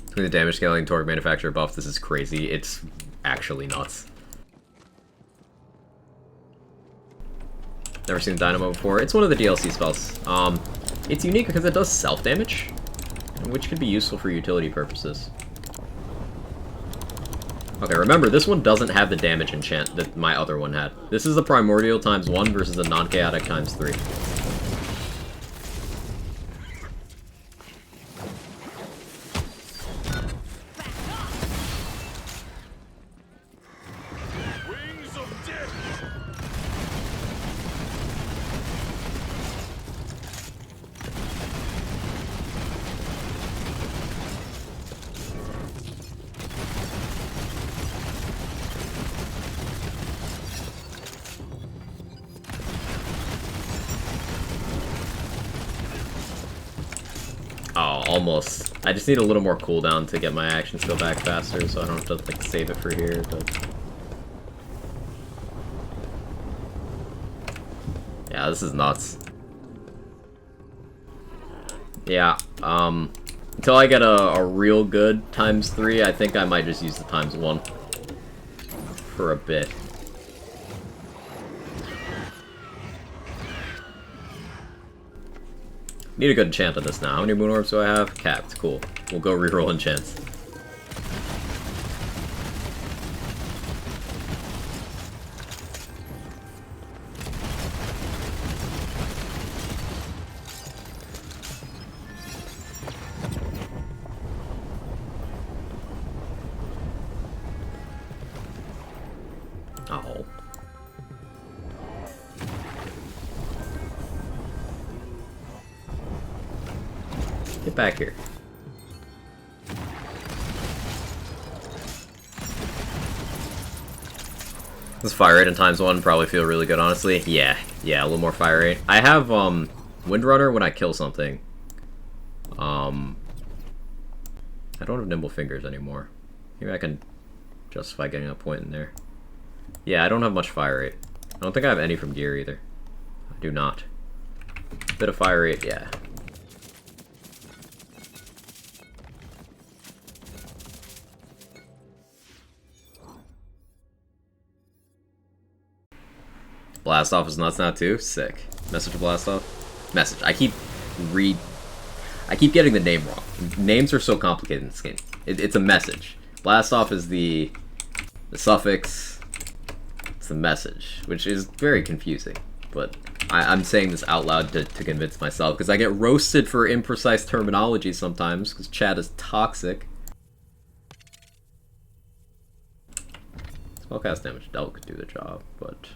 Between the damage scaling and Torque Manufacturer buff, this is crazy. It's actually nuts. Never seen Dynamo before. It's one of the DLC spells. It's unique because it does self-damage, which could be useful for utility purposes. Okay, remember, this one doesn't have the damage enchant that my other one had. This is the Primordial ×1 versus the non-chaotic ×3. Wings of death. Oh, almost. I just need a little more cooldown to get my action skill back faster, so I don't have to like save it for here, but... Yeah, this is nuts. Yeah, until I get a real good ×3, I think I might just use the ×1 for a bit. Need a good enchant on this now. How many moon orbs do I have? Capped. Cool. We'll go reroll enchants. back here. This fire rate in ×1 probably feel really good, honestly. Yeah, a little more fire rate. I have Windrunner when I kill something. I don't have Nimble Fingers anymore. Maybe I can justify getting a point in there. Yeah, I don't have much fire rate. I don't think I have any from gear either. I do not. Bit of fire rate, yeah. Blast off is nuts now too? Sick. Message to blast off? Message. I keep getting the name wrong. Names are so complicated in this game. It's a message. Blast off is the suffix. It's the message, which is very confusing. But I'm saying this out loud to convince myself, because I get roasted for imprecise terminology sometimes, because chat is toxic. Spellcast damage dealt could do the job, but...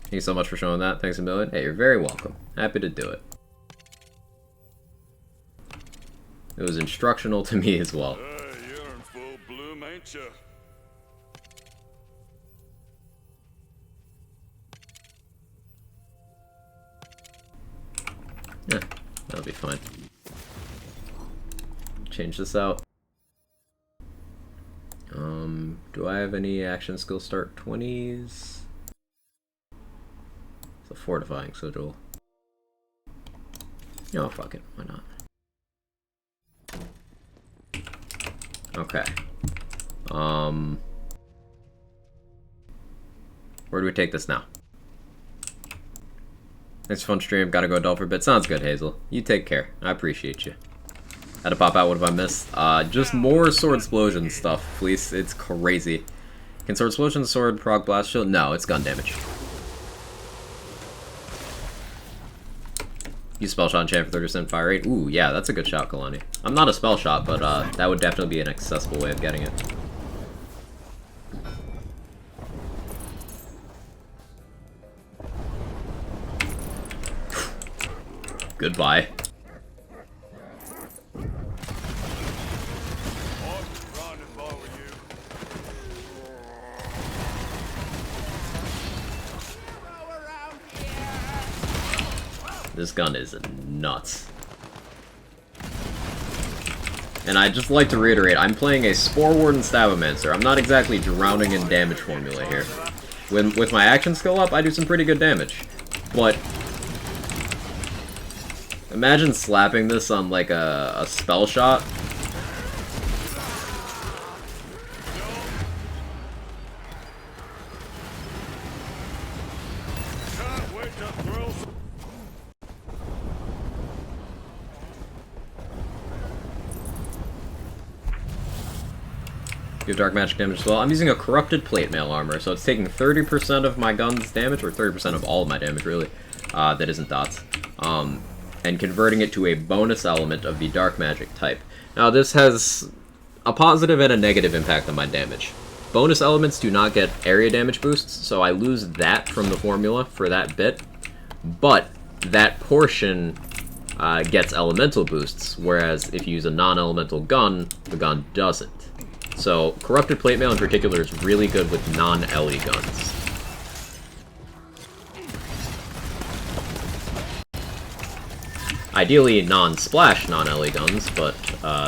Thank you so much for showing that. Thanks a million. Hey, you're very welcome. Happy to do it. It was instructional to me as well. You're in full bloom, ain't you? Yeah, that'll be fine. Change this out. Do I have any action skill start 20s? It's a fortifying sigil. No, fuck it. Why not? Okay. Where do we take this now? It's a fun stream. Gotta go dull for a bit. Sounds good, Hazel. You take care. I appreciate you. Had to pop out. What have I missed? Just more Sword Explosion stuff, please. It's crazy. Can Sword Explosion sword proc blast shield? No, it's gun damage. Use spell shot and chant for 30% fire rate. Ooh, yeah, that's a good shot, Kalani. I'm not a spell shot, but that would definitely be an accessible way of getting it. Goodbye. This gun is nuts. And I'd just like to reiterate, I'm playing a Spore Warden Stabomancer. I'm not exactly drowning in damage formula here. With my action skill up, I do some pretty good damage. But imagine slapping this on like a spell shot. Give dark magic damage as well. I'm using a corrupted plate mail armor, so it's taking 30% of my gun's damage, or 30% of all of my damage, really, that isn't dots, and converting it to a bonus element of the dark magic type. Now, this has a positive and a negative impact on my damage. Bonus elements do not get area damage boosts, so I lose that from the formula for that bit, but that portion gets elemental boosts, whereas if you use a non-elemental gun, the gun doesn't. So, Corrupted Plate Mail in particular is really good with non-LE guns. Ideally, non-splash non-LE guns, but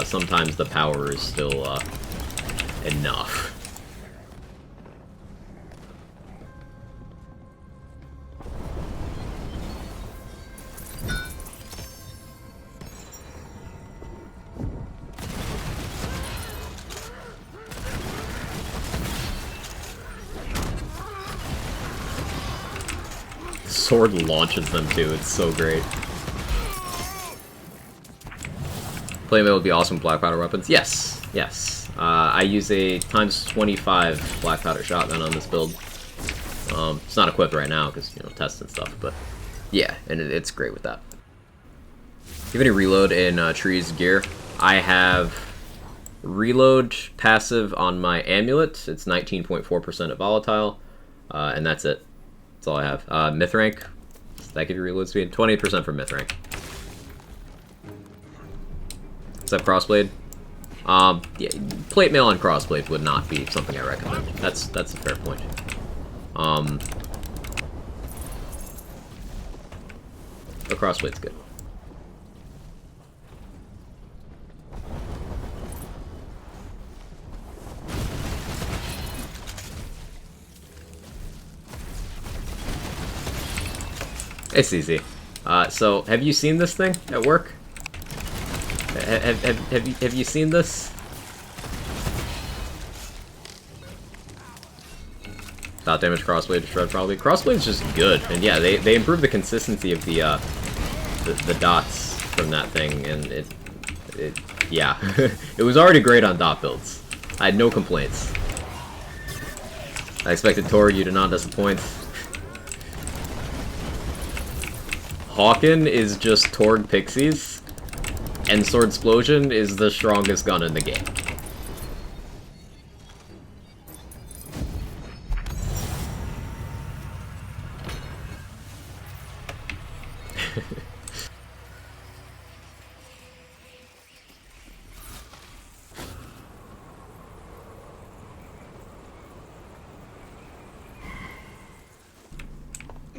sometimes the power is still enough. Sword launches them too, it's so great. Playmail would be awesome with black powder weapons. Yes, yes. I use a ×25 black powder shotgun on this build. It's not equipped right now because, you know, tests and stuff, but yeah, and it's great with that. Do you have any reload in Tree's gear? I have reload passive on my amulet. It's 19.4% at volatile. And that's it. That's all I have. Myth rank. Does that give you reload speed? 20% for myth rank. Except Crossblade. Yeah, plate mail on Crossblade would not be something I recommend. That's a fair point. But Crossblade's good. It's easy. So, have you seen this thing at work? Have you seen this? Dot damage Crossblade shred probably. Crossblade's just good, and yeah, they improved the consistency of the dots from that thing, and it yeah, it was already great on dot builds. I had no complaints. I expected Torg, you did not disappoint. Hawken is just Torg Pixies, and Sword Explosion is the strongest gun in the game.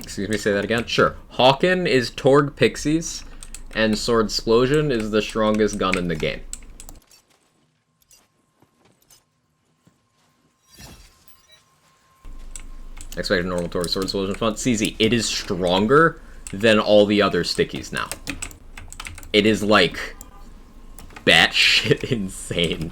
Excuse me, say that again? Sure. Hawken is Torg Pixies, and Sword Explosion is the strongest gun in the game. Expected normal Torg Sword Explosion font. CZ, it is stronger than all the other stickies now. It is like batshit insane.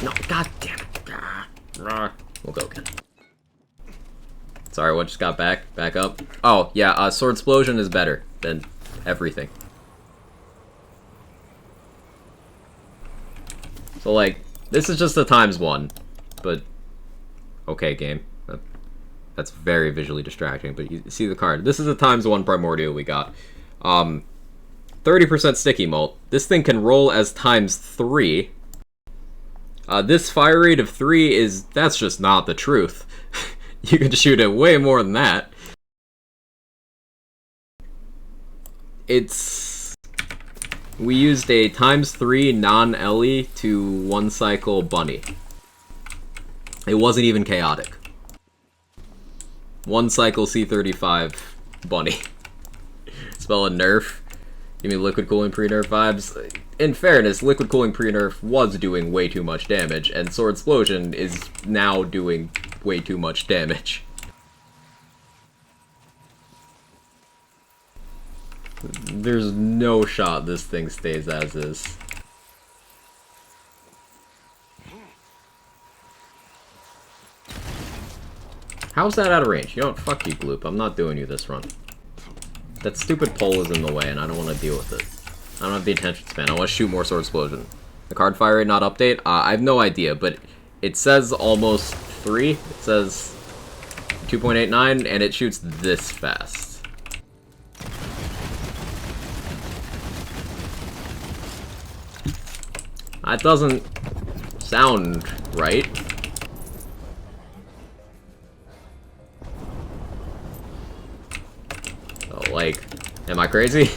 No, god damn it. We'll go again. Sorry, what just got back up? Oh, yeah, Sword Explosion is better than everything. So, like, this is just a % 1, but okay, game. That's very visually distracting, but you see the card. This is a ×1 Primordial we got. 30% sticky molt. This thing can roll as ×3. This fire rate of 3 that's just not the truth. You can shoot it way more than that. We used a ×3 non-Ellie to 1 cycle bunny. It wasn't even chaotic. 1 cycle C35 bunny. Spell a nerf. Give me liquid cooling pre-nerf vibes. In fairness, liquid cooling pre-nerf was doing way too much damage, and Sword Explosion is now doing way too much damage. There's no shot this thing stays as is. How's that out of range? You know what? Fuck you, Gloop. I'm not doing you this run. That stupid pole is in the way, and I don't want to deal with it. I don't have the attention span. I want to shoot more Sword Explosion. The card fire rate not update? I have no idea, but it says almost 3. It says 2.89, and it shoots this fast. That doesn't sound right. So, like, am I crazy?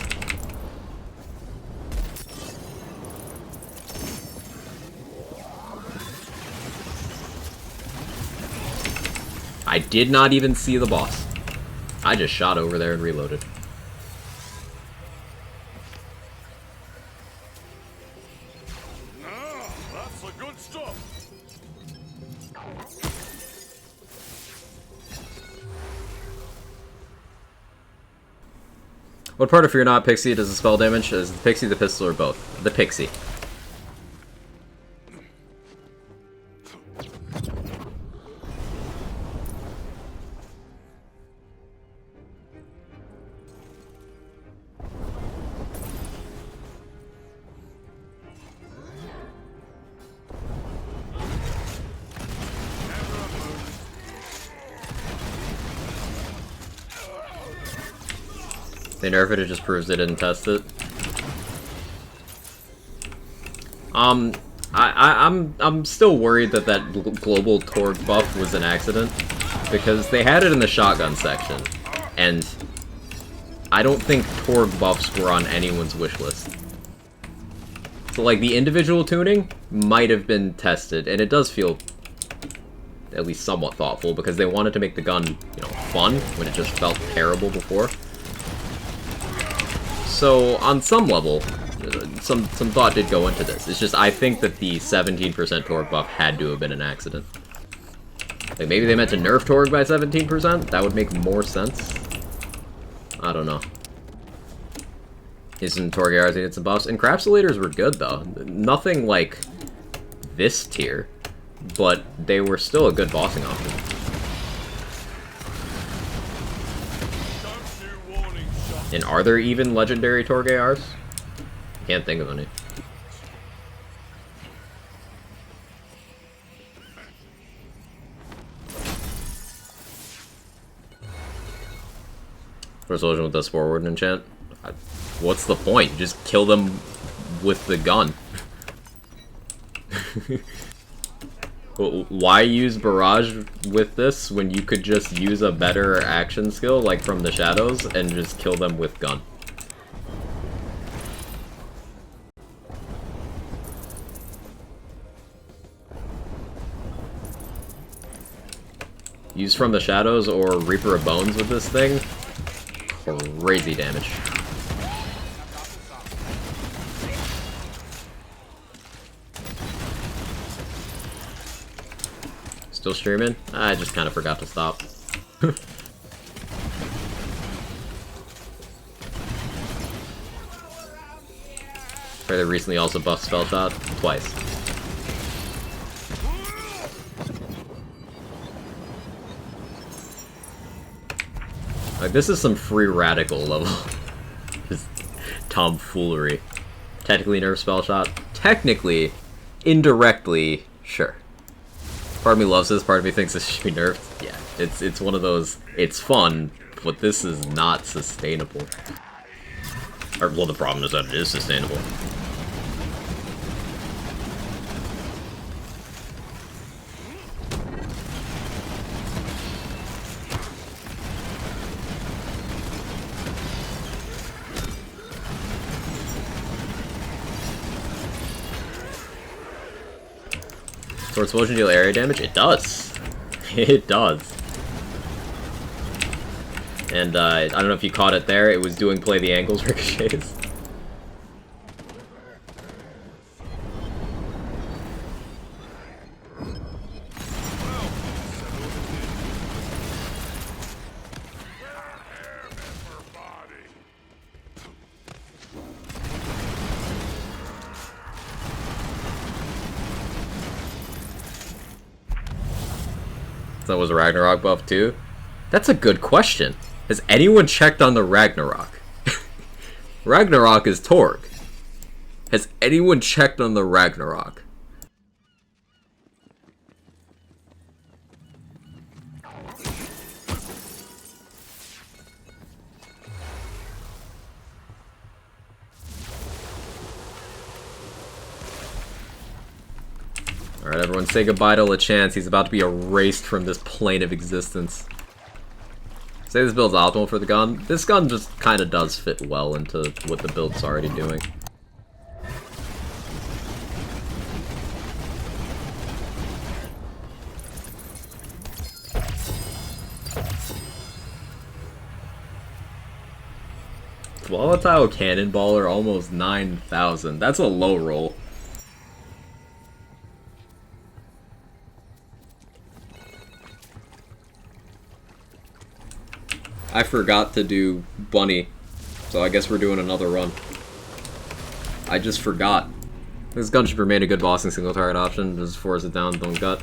I did not even see the boss. I just shot over there and reloaded. That's the good stuff. What part of Fear Not Pixie does the spell damage? Is the Pixie, the pistol, or both? The Pixie. They nerf it, it just proves they didn't test it. I'm still worried that global Torg buff was an accident, because they had it in the shotgun section, and I don't think Torg buffs were on anyone's wish list. So, like, the individual tuning might have been tested, and it does feel at least somewhat thoughtful, because they wanted to make the gun, you know, fun, when it just felt terrible before. So, on some level, some thought did go into this. It's just, I think that the 17% Torg buff had to have been an accident. Like, maybe they meant to nerf Torg by 17%? That would make more sense. I don't know. Isn't Torg ARs needed some buffs? Encapsulators were good, though. Nothing like this tier, but they were still a good bossing option. And are there even legendary Torg ARs? Can't think of any. Resolution with this forward enchant. What's the point? Just kill them with the gun. Why use barrage with this when you could just use a better action skill, like from the shadows, and just kill them with gun? Use from the shadows or Reaper of Bones with this thing. Crazy damage. Still streaming? I just kind of forgot to stop. Fairly recently also buffed Spell Shot twice. Like, this is some free radical level. Just tomfoolery. Technically nerf Spell Shot. Technically, indirectly, sure. Part of me loves this, part of me thinks this should be nerfed. Yeah, it's one of those, it's fun, but this is not sustainable. Or, well, the problem is that it is sustainable. For explosion deal area damage? It does. It does. And I don't know if you caught it there, it was doing play the angles ricochets. That was a Ragnarok buff too? That's a good question. Has anyone checked on the Ragnarok? Ragnarok is Torg. Has anyone checked on the Ragnarok? Alright, everyone, say goodbye to LeChance. He's about to be erased from this plane of existence. Say this build's optimal for the gun. This gun just kind of does fit well into what the build's already doing. Volatile Cannonballer, almost 9,000. That's a low roll. I forgot to do Bunny, so I guess we're doing another run. I just forgot. This gun should remain a good bossing single target option. Just force it down, don't gut.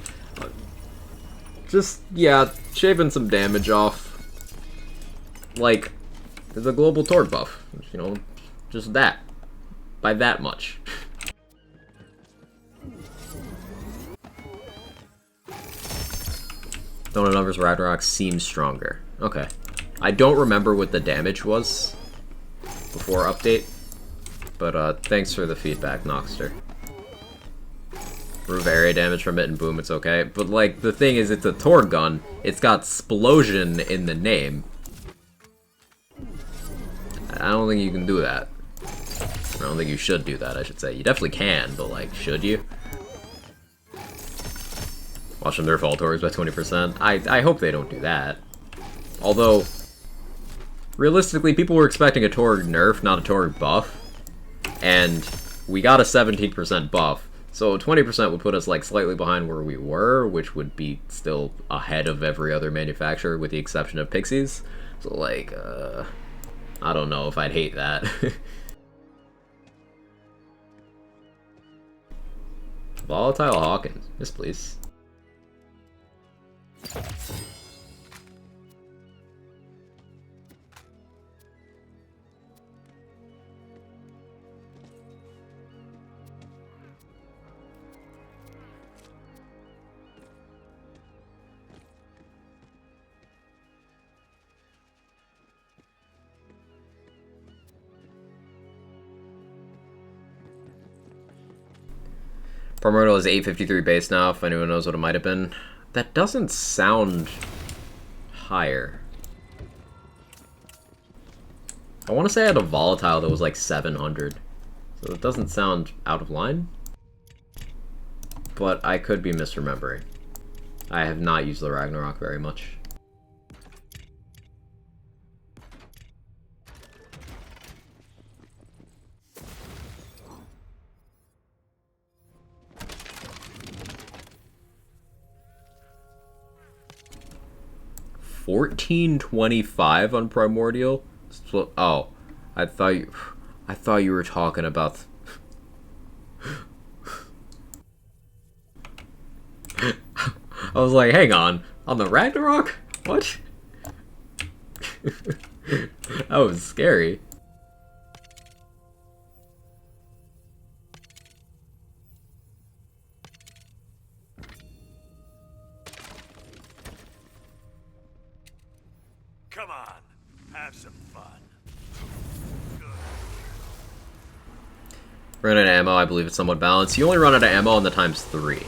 Just, yeah, shaving some damage off. Like, there's a global Torg buff. You know, just that. By that much. Donut numbers Ragnarok seems stronger. Okay. I don't remember what the damage was, before update. But thanks for the feedback, Noxter. Remove area damage from it and boom, it's okay. But like, the thing is, it's a Torg gun. It's got Splosion in the name. I don't think you can do that. I don't think you should do that, I should say. You definitely can, but like, should you? Watch them nerf all Torgs by 20%. I hope they don't do that. Although, realistically, people were expecting a Torg nerf, not a Torg buff. And we got a 17% buff. So 20% would put us like slightly behind where we were, which would be still ahead of every other manufacturer with the exception of Pixies. So like, I don't know if I'd hate that. Volatile Hawkins. Yes, please. Primordial is 853 base now, if anyone knows what it might have been. That doesn't sound higher. I want to say I had a volatile that was like 700. So it doesn't sound out of line. But I could be misremembering. I have not used the Ragnarok very much. $14.25 on Primordial? Oh, I thought you were talking about. I was like, hang on the Ragnarok? What? That was scary. Come on, have some fun. Run out of ammo, I believe it's somewhat balanced. You only run out of ammo on the ×3.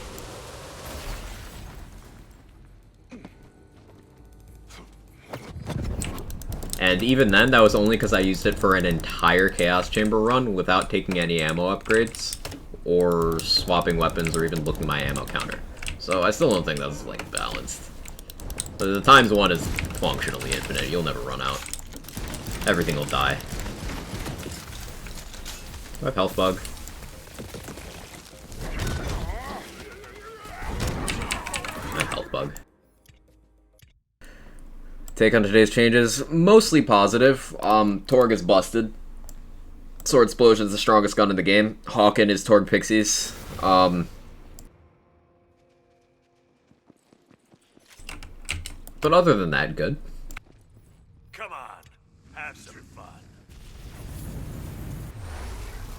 And even then, that was only because I used it for an entire Chaos Chamber run without taking any ammo upgrades, or swapping weapons, or even looking at my ammo counter. So I still don't think that's, like, balanced. But the ×1 is functionally infinite. You'll never run out. Everything will die. Do I have health bug? I have health bug. Take on today's changes, mostly positive. Torg is busted. Sword Explosion is the strongest gun in the game. Hawken is Torg Pixies. But other than that, good. Come on, have some fun.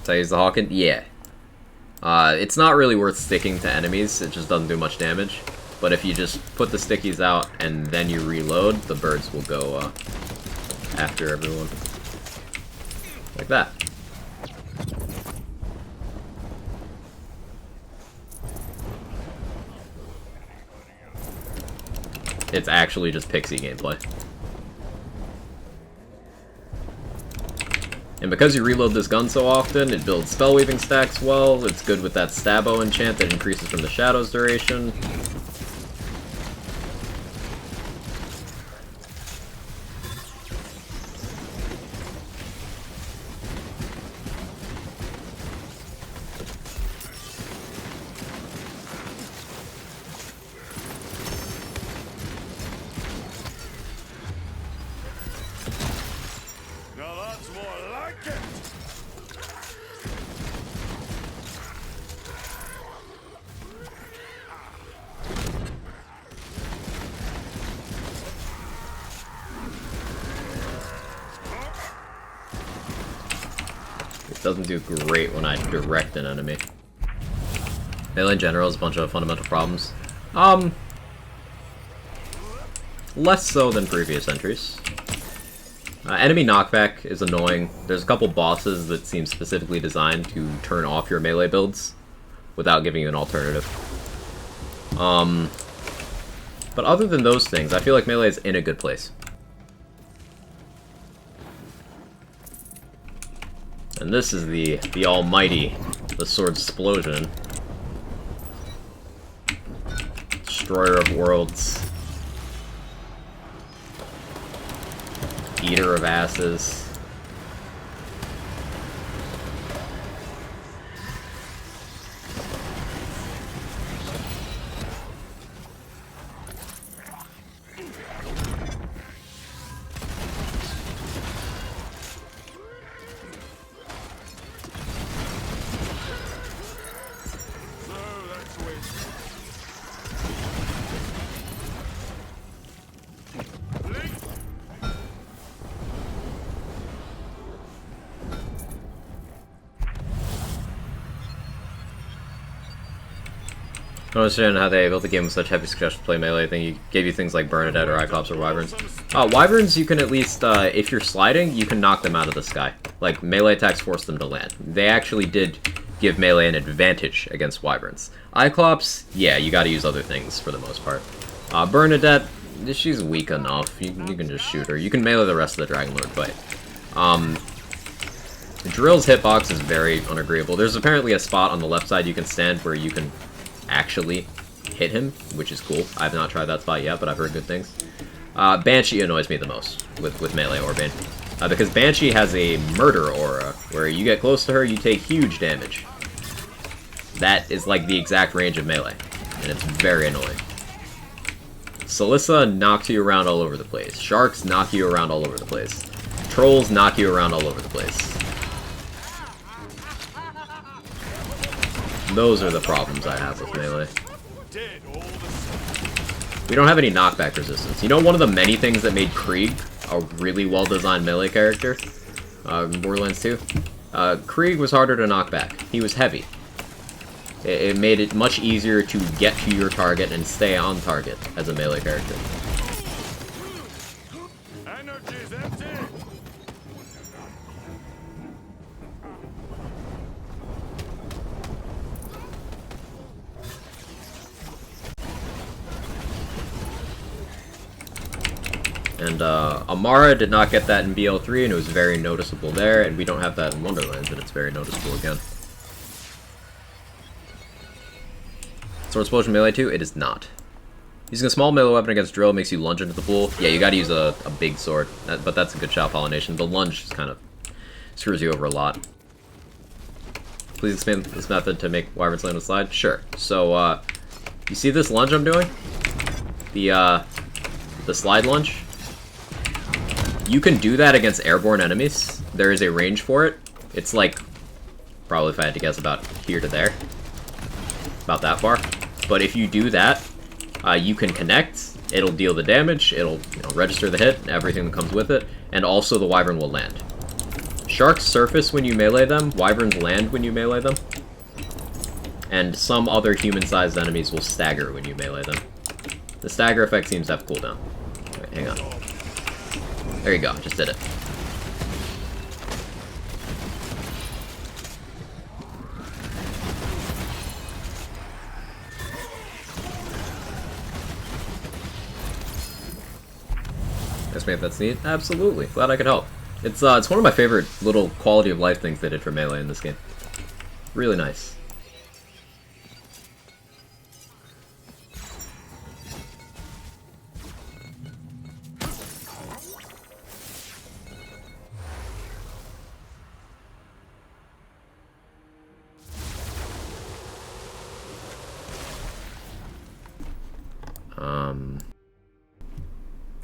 So I use the Hawken? Yeah. It's not really worth sticking to enemies, it just doesn't do much damage. But if you just put the stickies out and then you reload, the birds will go after everyone. Like that. It's actually just Pixie gameplay. And because you reload this gun so often, it builds spellweaving stacks well. It's good with that Stabbo enchant that increases from the Shadow's duration. Now that's more like it. It doesn't do great when I direct an enemy. Melee in general has a bunch of fundamental problems. Less so than previous entries. Enemy knockback is annoying. There's a couple bosses that seem specifically designed to turn off your melee builds without giving you an alternative. But other than those things, I feel like melee is in a good place. And this is the almighty, the sword explosion. Destroyer of worlds. Eater of asses. I don't understand how they built the game with such heavy suggestion to play melee. I think you gave you things like Bernadette or Cyclops or Wyverns. Wyverns, you can at least, if you're sliding, you can knock them out of the sky. Like, melee attacks force them to land. They actually did give melee an advantage against Wyverns. Cyclops, yeah, you gotta use other things for the most part. Bernadette, she's weak enough. You can just shoot her. You can melee the rest of the Dragon Lord, but... Drill's hitbox is very unagreeable. There's apparently a spot on the left side you can stand where you can actually hit him, which is cool. I have not tried that spot yet, but I've heard good things. Banshee annoys me the most with melee Orbane, because Banshee has a murder aura, where you get close to her, you take huge damage. That is like the exact range of melee, and it's very annoying. Salissa knocks you around all over the place. Sharks knock you around all over the place. Trolls knock you around all over the place. Those are the problems I have with melee. We don't have any knockback resistance. You know one of the many things that made Krieg a really well-designed melee character? Borderlands 2? Krieg was harder to knock back. He was heavy. It made it much easier to get to your target and stay on target as a melee character. Energy's empty. And Amara did not get that in BL3, and it was very noticeable there, and we don't have that in Wonderlands, and it's very noticeable again. Sword Explosion Melee 2? It is not. Using a small melee weapon against Drill makes you lunge into the pool. Yeah, you gotta use a big sword, but that's a good shot pollination. The lunge just kind of screws you over a lot. Please expand this method to make Wyvern Slam with slide? Sure. So, you see this lunge I'm doing? The slide lunge? You can do that against airborne enemies. There is a range for it. It's like, probably if I had to guess, about here to there. About that far. But if you do that, you can connect, it'll deal the damage, it'll register the hit, everything that comes with it, and also the Wyvern will land. Sharks surface when you melee them, Wyverns land when you melee them, and some other human-sized enemies will stagger when you melee them. The stagger effect seems to have cooldown. Wait, hang on. There you go, just did it. Guess maybe that's neat. Absolutely. Glad I could help. It's one of my favorite little quality of life things they did for melee in this game. Really nice.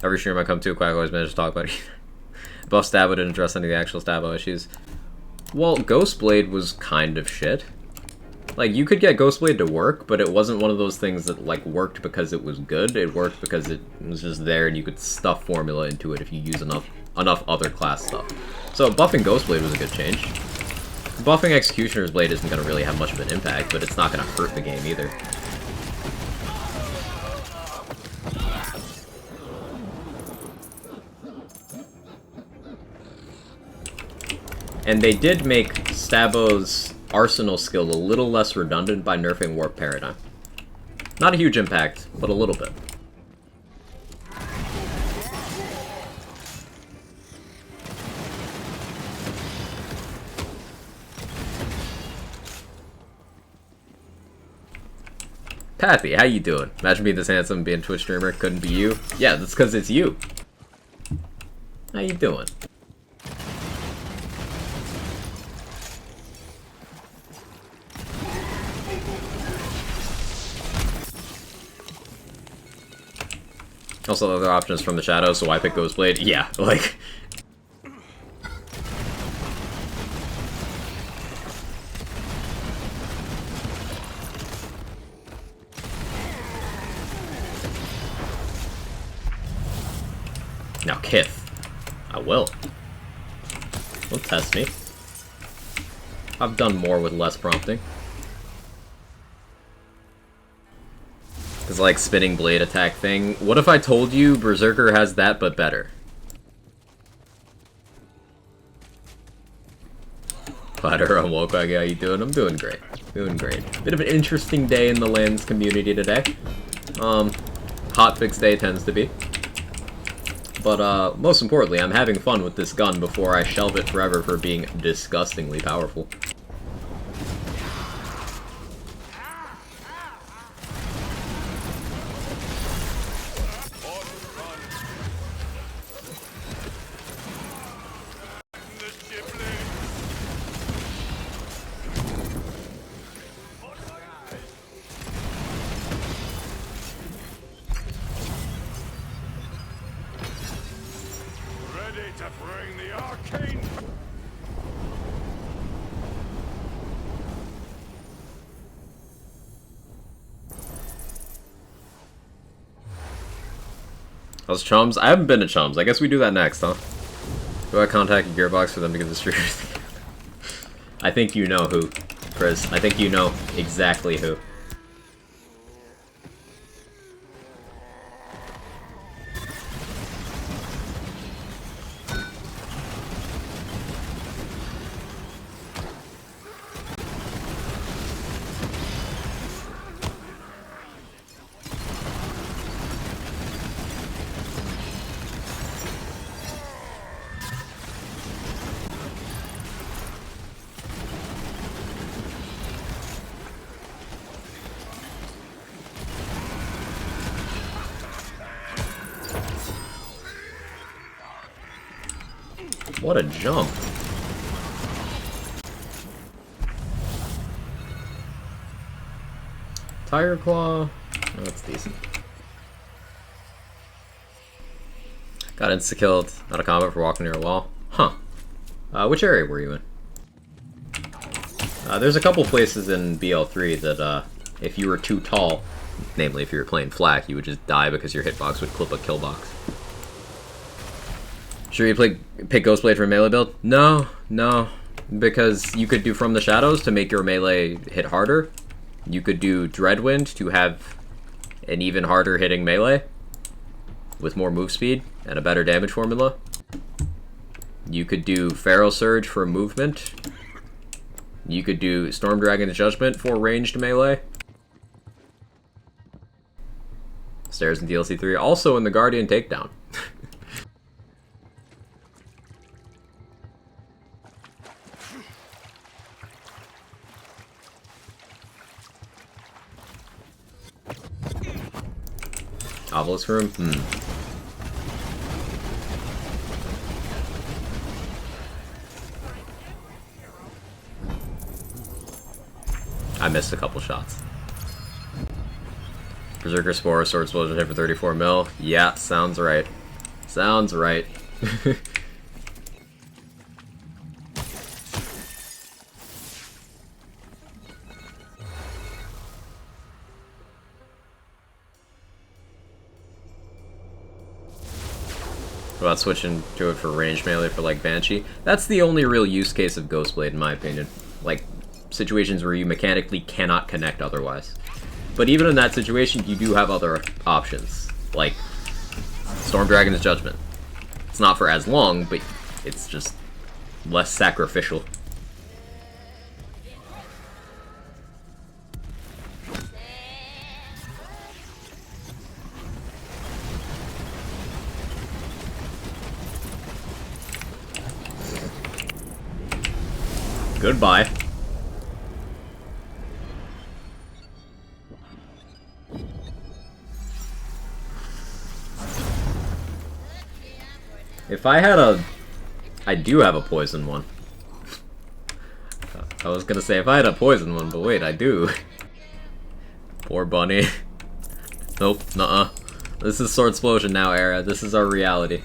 Every stream I come to, Quack always managed to talk about it. Buff Stabbo didn't address any of the actual Stabbo issues. Well, Ghostblade was kind of shit. Like, you could get Ghostblade to work, but it wasn't one of those things that, like, worked because it was good. It worked because it was just there and you could stuff formula into it if you use enough other class stuff. So, buffing Ghostblade was a good change. Buffing Executioner's Blade isn't going to really have much of an impact, but it's not going to hurt the game either. And they did make Stabo's arsenal skill a little less redundant by nerfing Warp Paradigm. Not a huge impact, but a little bit. Pathy, how you doing? Imagine being this handsome, being a Twitch streamer, couldn't be you. Yeah, that's because it's you. How you doing? Also, other options from the shadows, so I pick Ghostblade. Yeah, like... Now, Kith. I will. Don't test me. I've done more with less prompting. It's like spinning blade attack thing. What if I told you Berserker has that, but better? Platter on Wokag, how you doing? I'm doing great. Doing great. Bit of an interesting day in the Lands community today. Hotfix day tends to be. But, most importantly, I'm having fun with this gun before I shelve it forever for being disgustingly powerful. To bring the arcane. How's Chums? I haven't been to Chums. I guess we do that next, huh? Do I contact Gearbox for them to get the streamers together? I think you know who, Chris. I think you know exactly who. What a jump. Tiger Claw. Oh, that's decent. Got insta-killed out of combat for walking near a wall. Huh. Which area were you in? There's a couple places in BL3 that, if you were too tall, namely if you were playing flak, you would just die because your hitbox would clip a kill box. Sure you pick Ghostblade for melee build? No, because you could do From the Shadows to make your melee hit harder. You could do Dreadwind to have an even harder hitting melee with more move speed and a better damage formula. You could do Feral Surge for movement. You could do Storm Dragon's Judgment for ranged melee. Stairs in DLC 3, also in the Guardian Takedown. Obelisk room? I missed a couple shots. Berserker Spore, Sword Explosion hit for 34 mil. Yeah, sounds right. Sounds right. About switching to it for range melee for like Banshee. That's the only real use case of Ghostblade in my opinion. Like situations where you mechanically cannot connect otherwise. But even in that situation, you do have other options, like Storm Dragon's Judgment. It's not for as long, but it's just less sacrificial. Goodbye. If I had a... I do have a poison one. I was gonna say if I had a poison one, but wait, I do. Poor bunny. Nope, nuh-uh. This is Sword Explosion now era. This is our reality.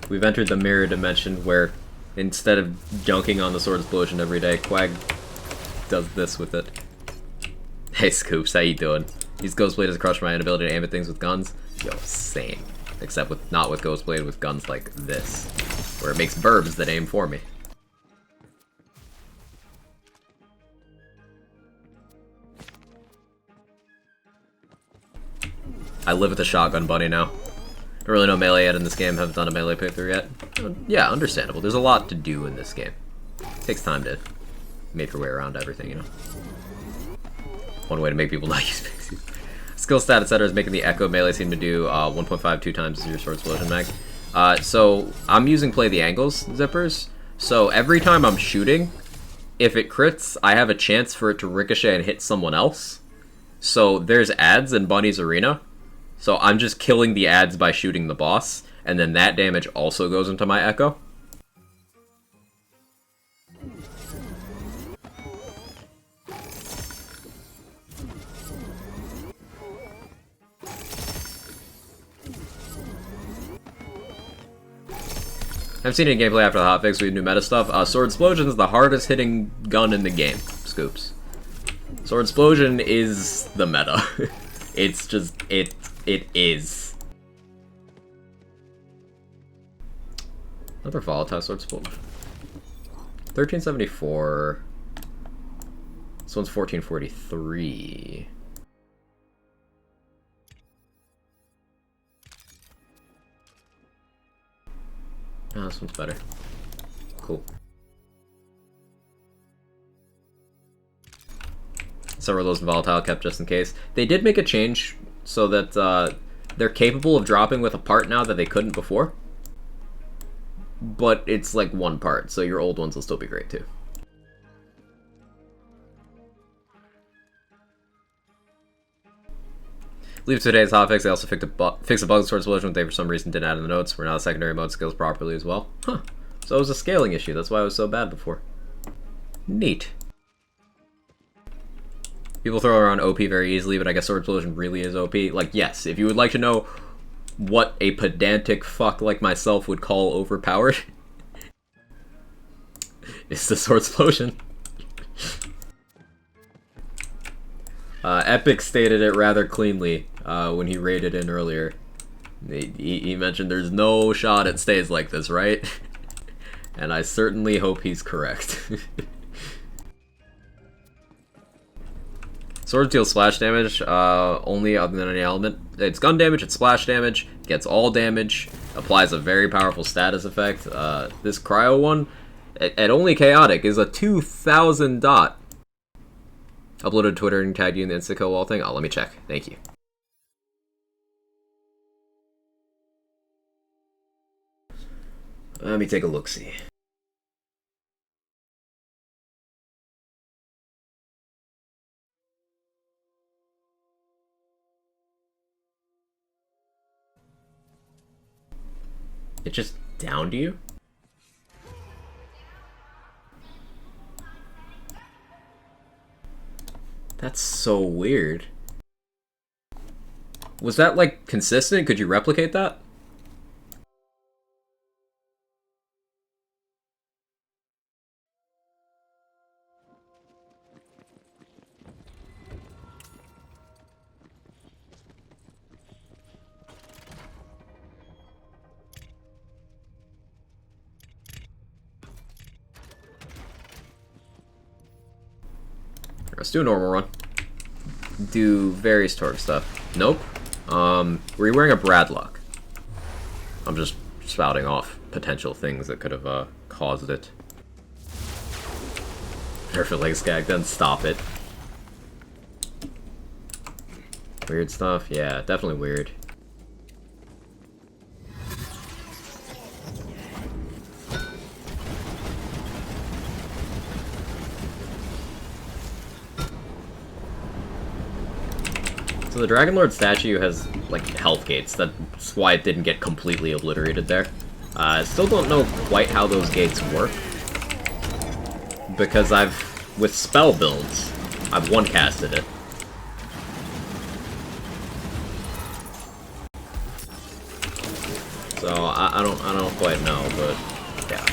We've entered the mirror dimension where instead of junking on the Sword Explosion every day, Quag does this with it. Hey Scoops, how you doing? Use Ghostblade has crushed my inability to aim at things with guns. Yo, same. Except with not with Ghostblade, with guns like this. Where it makes burbs that aim for me. I live with a shotgun bunny now. Don't really know melee yet in this game, haven't done a melee playthrough yet. Yeah, understandable. There's a lot to do in this game. It takes time to make your way around everything, you know. One way to make people not use pixies. Skill stat, etc. is making the Echo melee seem to do 1.5 2 times your Sword Explosion mag. So I'm using Play the Angles zippers. So every time I'm shooting, if it crits, I have a chance for it to ricochet and hit someone else. So there's ads in Bunny's Arena. So I'm just killing the ads by shooting the boss, and then that damage also goes into my Echo. I've seen it in gameplay after the hotfix with new meta stuff. Sword Explosion is the hardest hitting gun in the game, Scoops. Sword Explosion is the meta. It's just, it is. Another volatile Sword Explosion. 1374. This one's 1443. Oh, this one's better. Cool. Several of those volatile kept just in case. They did make a change so that they're capable of dropping with a part now that they couldn't before. But it's like one part, so your old ones will still be great too. Leave today's hotfix. They also fixed a bug in Sword Explosion, they for some reason didn't add in the notes. Where now the secondary mode scales properly as well. Huh. So it was a scaling issue. That's why it was so bad before. Neat. People throw around OP very easily, but I guess Sword Explosion really is OP. Like, yes, if you would like to know what a pedantic fuck like myself would call overpowered, it's the Sword Explosion. Epic stated it rather cleanly when he raided in earlier. He mentioned there's no shot it stays like this, right? And I certainly hope he's correct. Sword deals splash damage only other than any element. It's gun damage, it's splash damage, gets all damage, applies a very powerful status effect. This cryo one, at only chaotic, is a 2000 dot. Uploaded to Twitter and tagged you in the insta-kill wall thing? Oh, let me check. Thank you. Let me take a look-see. It just downed you? That's so weird. Was that, like, consistent? Could you replicate that? Let's do a normal run. Do various torque stuff. Nope. Were you wearing a Bradlock? I'm just spouting off potential things that could have caused it. Perfect leg skag, then stop it. Weird stuff? Yeah, definitely weird. So the Dragon Lord statue has, like, health gates. That's why it didn't get completely obliterated there. I still don't know quite how those gates work. Because with spell builds, I've one-casted it. So I don't quite know, but yeah.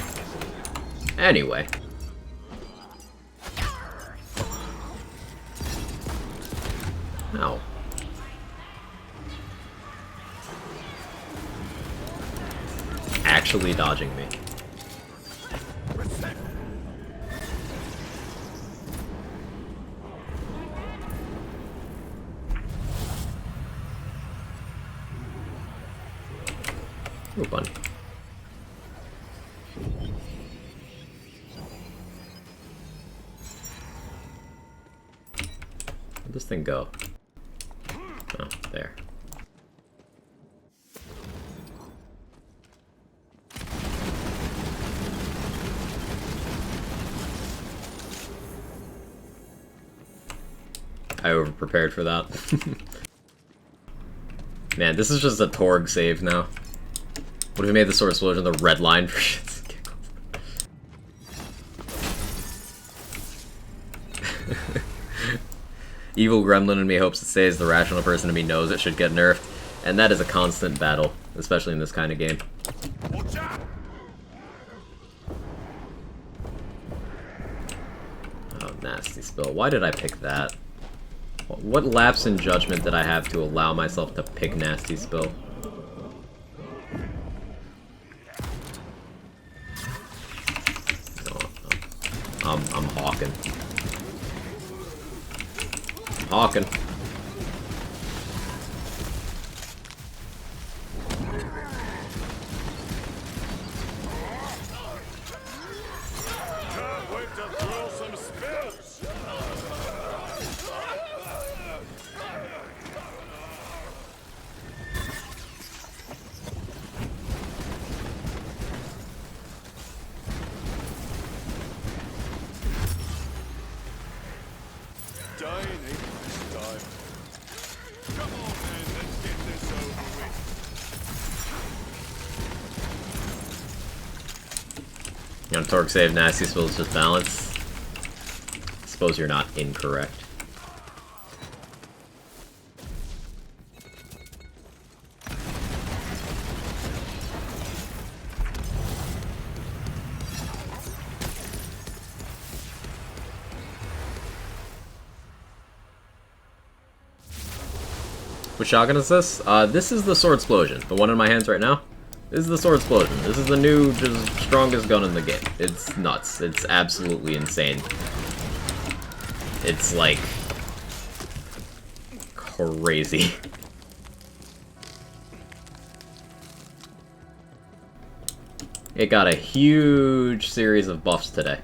Anyway. Ow. Actually dodging me. Ooh, bunny. Where'd this thing go? Oh, there. I over-prepared for that. Man, this is just a Torg save now. What if we made the Sword Explosion the red line for shits and giggles? Evil gremlin in me hopes it stays, the rational person in me knows it should get nerfed, and that is a constant battle, especially in this kind of game. Oh, nasty spill. Why did I pick that? What lapse in judgment did I have to allow myself to pick nasty spill? I'm hawking. Hawking. Can't wait to throw some spells. Dying ain't my style. Come on, man, let's get this over with. You know, Torque save, nasty spills, just balance. Suppose you're not incorrect. Which shotgun is this? This is the Sword Explosion. The one in my hands right now. This is the Sword Explosion. This is the new, just strongest gun in the game. It's nuts. It's absolutely insane. It's like crazy. It got a huge series of buffs today.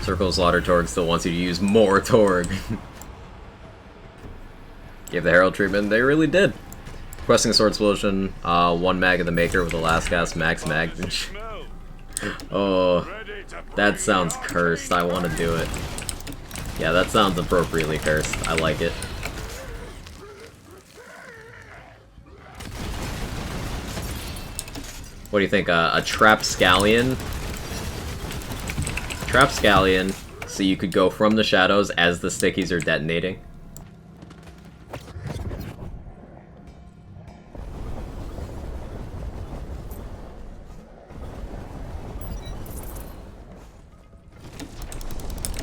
Circle Slaughter Torg still wants you to use more Torg. Gave the Herald treatment, they really did. Requesting a Sword Explosion, 1 mag of the Maker with the last cast max mag. Oh, that sounds cursed. I want to do it. Yeah, that sounds appropriately cursed. I like it. What do you think? A Trap Scallion? Trap Scallion, so you could go from the shadows as the stickies are detonating.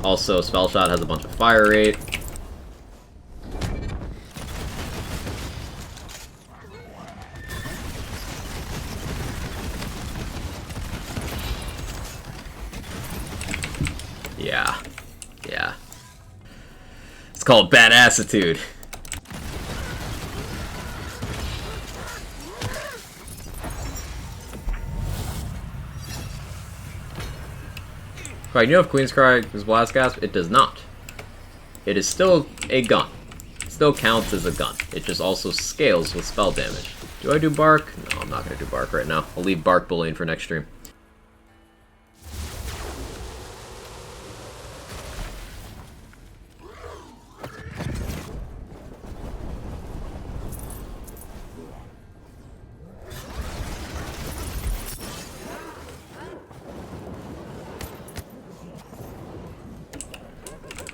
Also, Spell Shot has a bunch of fire rate. Yeah. It's called badassitude. Right, you know if Queen's Cry is Blast Gasp? It does not. It is still a gun. It still counts as a gun. It just also scales with spell damage. Do I do Bark? No, I'm not going to do Bark right now. I'll leave Bark Bullying for next stream.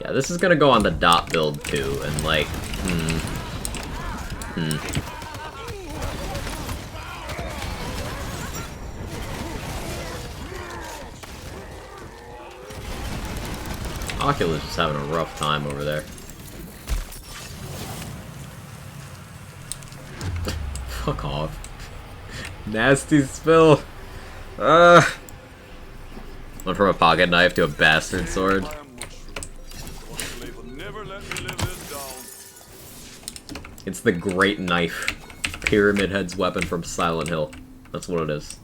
Yeah, this is gonna go on the dot build too, and like, Oculus is having a rough time over there. Fuck off. Nasty spill. Went from a pocket knife to a bastard sword. It's the Great Knife. Pyramid Head's weapon from Silent Hill. That's what it is.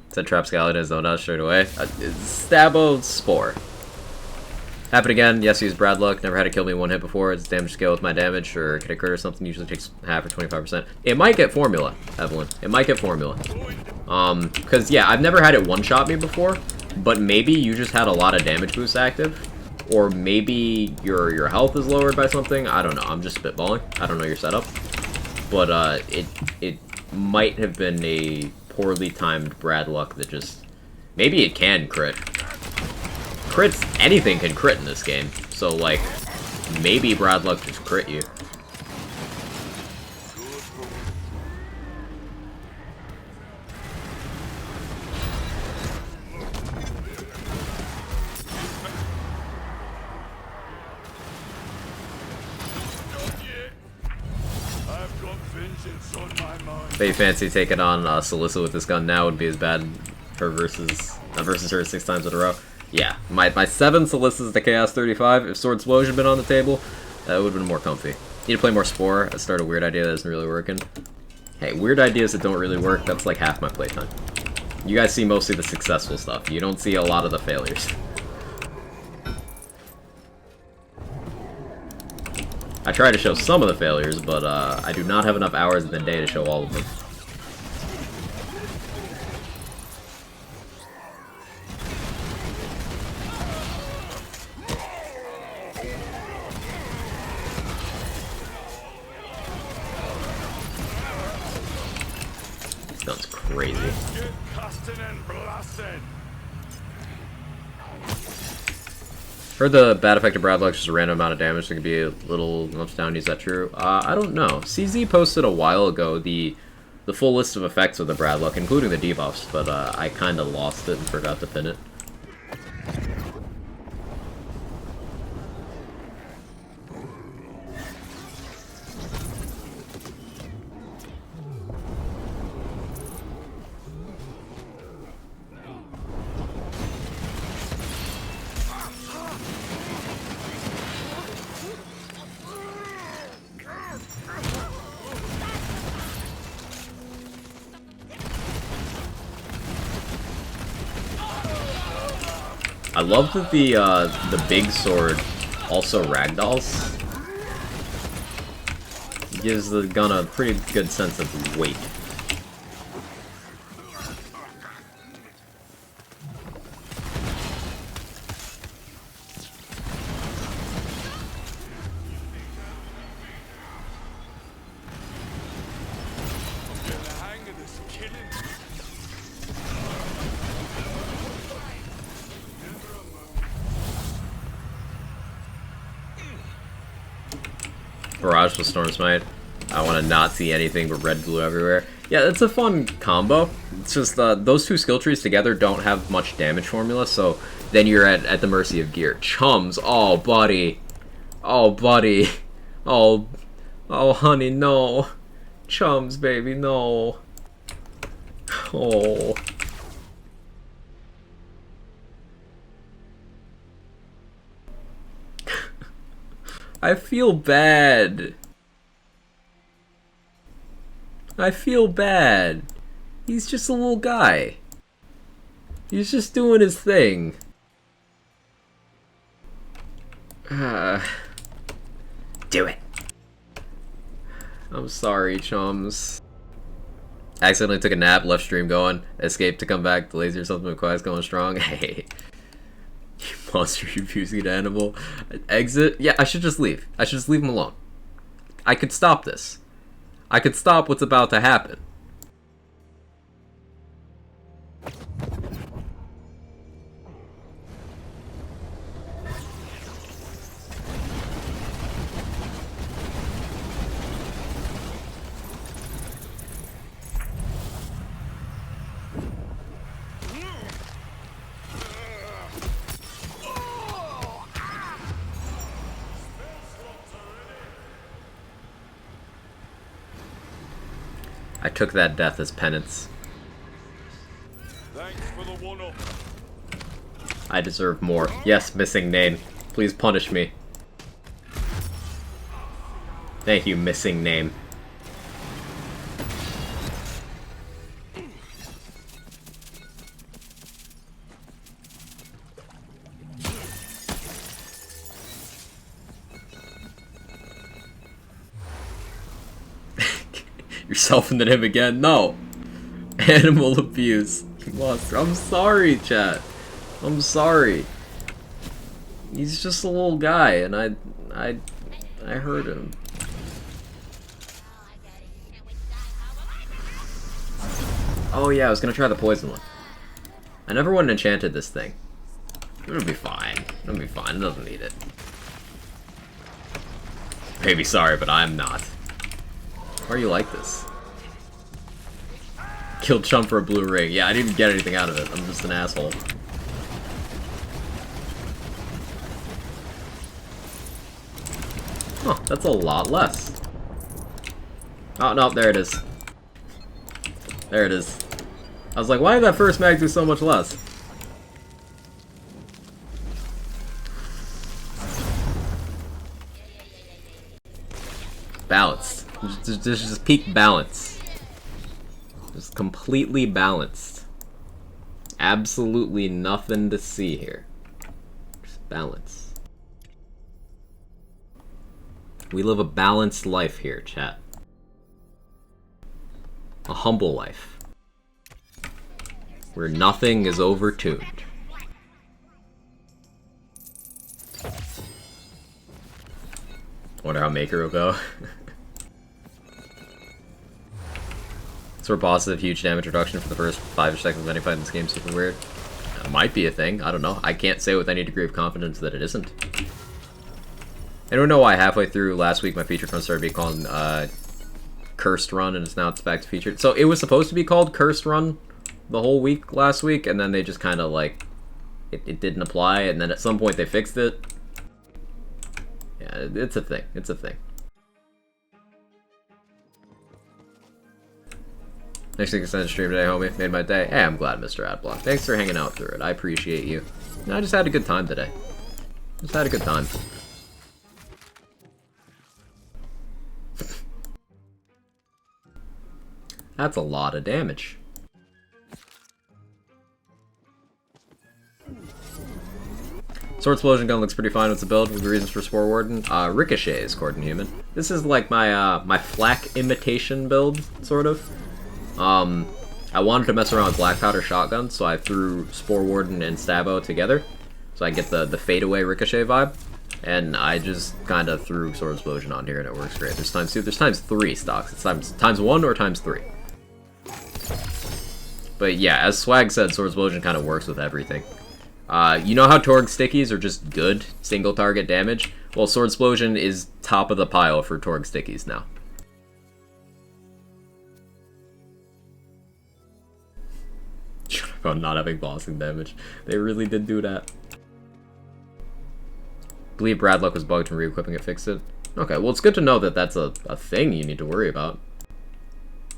Said Trap Scally does not straight away. Stabo Spore. Happened again. Yes, use Brad Luck. Never had to kill me one hit before. It's damage scale with my damage, or can it crit or something. Usually takes half or 25%. It might get formula, Evelyn. It might get formula. Because yeah, I've never had it one-shot me before, but maybe you just had a lot of damage boost active, or maybe your health is lowered by something. I don't know. I'm just spitballing. I don't know your setup, but it might have been a poorly timed Brad Luck that just maybe it can crit. Crits, anything can crit in this game, so like maybe Brad Luck just crit you. Bet you fancy taking on Celissa with this gun now would be as bad her versus her 6 times in a row. Yeah, my 7 Celissas to Chaos 35, if Sword Explosion had been on the table, that would have been more comfy. Need to play more Spore. I started a weird idea that isn't really working. Hey, weird ideas that don't really work, that's like half my playtime. You guys see mostly the successful stuff. You don't see a lot of the failures. I try to show some of the failures, but I do not have enough hours in the day to show all of them. This gun's crazy. Heard the bad effect of Brad Luck is just a random amount of damage, so it can be a little ups down. Is that true? I don't know. CZ posted a while ago the full list of effects of the Brad Luck, including the debuffs, but I kind of lost it and forgot to pin it. I love that the big sword also ragdolls. It gives the gun a pretty good sense of weight. Barrage with Storm Smite. I want to not see anything but red blue everywhere. Yeah, it's a fun combo. It's just those two skill trees together don't have much damage formula, so then you're at the mercy of gear. Chums, oh buddy, oh buddy, oh honey, no, Chums, baby, no. Oh. I feel bad. I feel bad. He's just a little guy. He's just doing his thing. Do it. I'm sorry, chums. Accidentally took a nap, left stream going, escaped to come back, the lazy or something, but quiet's going strong. Hey. You monster abusing animal. Exit? Yeah, I should just leave. I should just leave him alone. I could stop this. I could stop what's about to happen. I took that death as penance. Thanks for the one-up. I deserve more. Yes, missing name. Please punish me. Thank you, missing name. Yourself and then him again. No. Animal abuse. Monster. I'm sorry, chat. I'm sorry. He's just a little guy, and I hurt him. Oh yeah, I was gonna try the poison one. I never went and enchanted this thing. It'll be fine. It'll be fine. It doesn't need it. Baby, sorry, but I'm not. Why are you like this? Killed Chum for a blue ring. Yeah, I didn't even get anything out of it. I'm just an asshole. Huh, that's a lot less. Oh, no, there it is. There it is. I was like, why did that first mag do so much less? Balanced. Just peak balance. Just completely balanced. Absolutely nothing to see here. Just balance. We live a balanced life here, chat. A humble life. Where nothing is overtuned. Wonder how Maker will go. Sword bosses have huge damage reduction for the first 5 seconds of any fight in this game. Super weird. It might be a thing. I don't know. I can't say with any degree of confidence that it isn't. I don't know why halfway through last week my featured run started being called Cursed Run, and it's back to featured. So it was supposed to be called Cursed Run the whole week last week, and then they just kind of like it didn't apply, and then at some point they fixed it. Yeah, it's a thing. It's a thing. Next thing extended stream today, homie. Made my day. Hey, I'm glad, Mr. Adblock. Thanks for hanging out through it. I appreciate you. I just had a good time today. Just had a good time. That's a lot of damage. Sword Explosion Gun looks pretty fine with the build. With the reasons for Spore Warden. Ricochet is Cordon Human. This is like my my flak imitation build, sort of. I wanted to mess around with Black Powder Shotgun, so I threw Spore Warden and Stabbo together, so I get the fadeaway Ricochet vibe. And I just kind of threw Sword Explosion on here, and it works great. There's times 2, there's times 3 stocks. It's times 1 or times 3. But yeah, as Swag said, Sword Explosion kind of works with everything. You know how Torg Stickies are just good single target damage? Well, Sword Explosion is top of the pile for Torg Stickies now. About not having bossing damage. They really did do that. Believe Bradluck was bugged and re-equipping it fixed it. Okay, well it's good to know that that's a thing you need to worry about.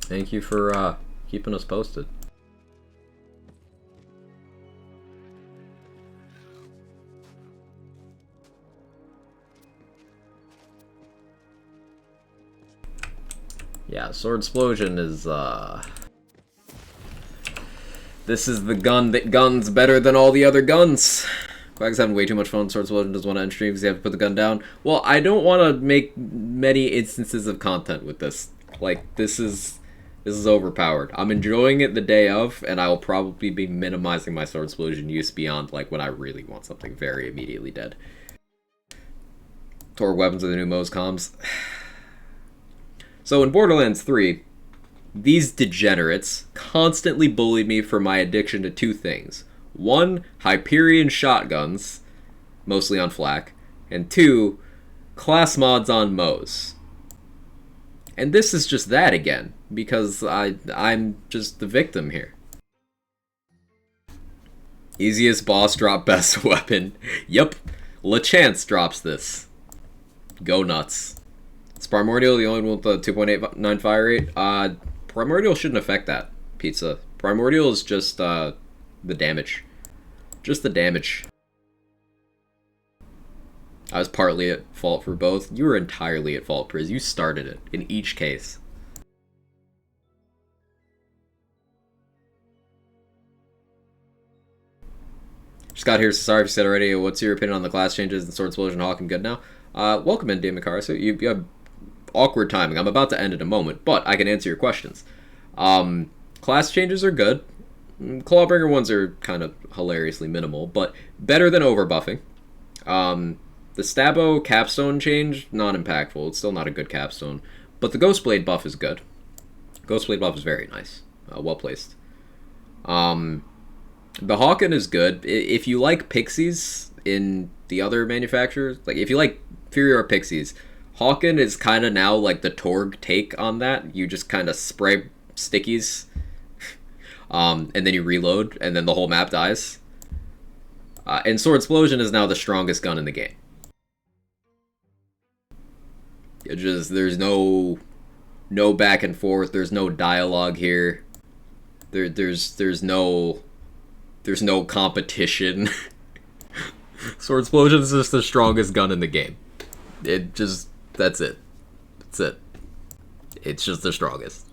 Thank you for keeping us posted. Yeah, Sword Explosion is, this is the gun that guns better than all the other guns. Quack's having way too much fun. Sword Explosion doesn't want to end stream because you have to put the gun down. Well, I don't want to make many instances of content with this. Like, this is overpowered. I'm enjoying it the day of, and I will probably be minimizing my Sword Explosion use beyond, like, when I really want something very immediately dead. Tor weapons are the new Mo's comms. So in Borderlands 3, these degenerates constantly bullied me for my addiction to two things. One, Hyperion shotguns, mostly on flak, and two, class mods on Mo's. And this is just that again, because I'm just the victim here. Easiest boss drop, best weapon. Yup, LeChance drops this. Go nuts. Is Primordial the only one with the 2.89 fire rate? Primordial shouldn't affect that, Pizza. Primordial is just the damage. Just the damage. I was partly at fault for both. You were entirely at fault, Priz. You started it, in each case. Just got here, so sorry if you said already. What's your opinion on the class changes and Sword Explosion Hawk and good now? Welcome in, Damon Carr. So you have awkward timing. I'm about to end in a moment, but I can answer your questions. Class changes are good. Clawbringer ones are kind of hilariously minimal, but better than overbuffing. The Stabbo capstone change, not impactful. It's still not a good capstone. But the Ghostblade buff is good. Ghostblade buff is very nice. Well placed. The Hawken is good. If you like pixies in the other manufacturers, like if you like Fury or pixies, Hawken is kind of now like the Torg take on that. You just kind of spray stickies, and then you reload, and then the whole map dies. And Sword Explosion is now the strongest gun in the game. It just, there's no back and forth. There's no dialogue here. There's no competition. Sword Explosion is just the strongest gun in the game. That's it. That's it. It's just the strongest.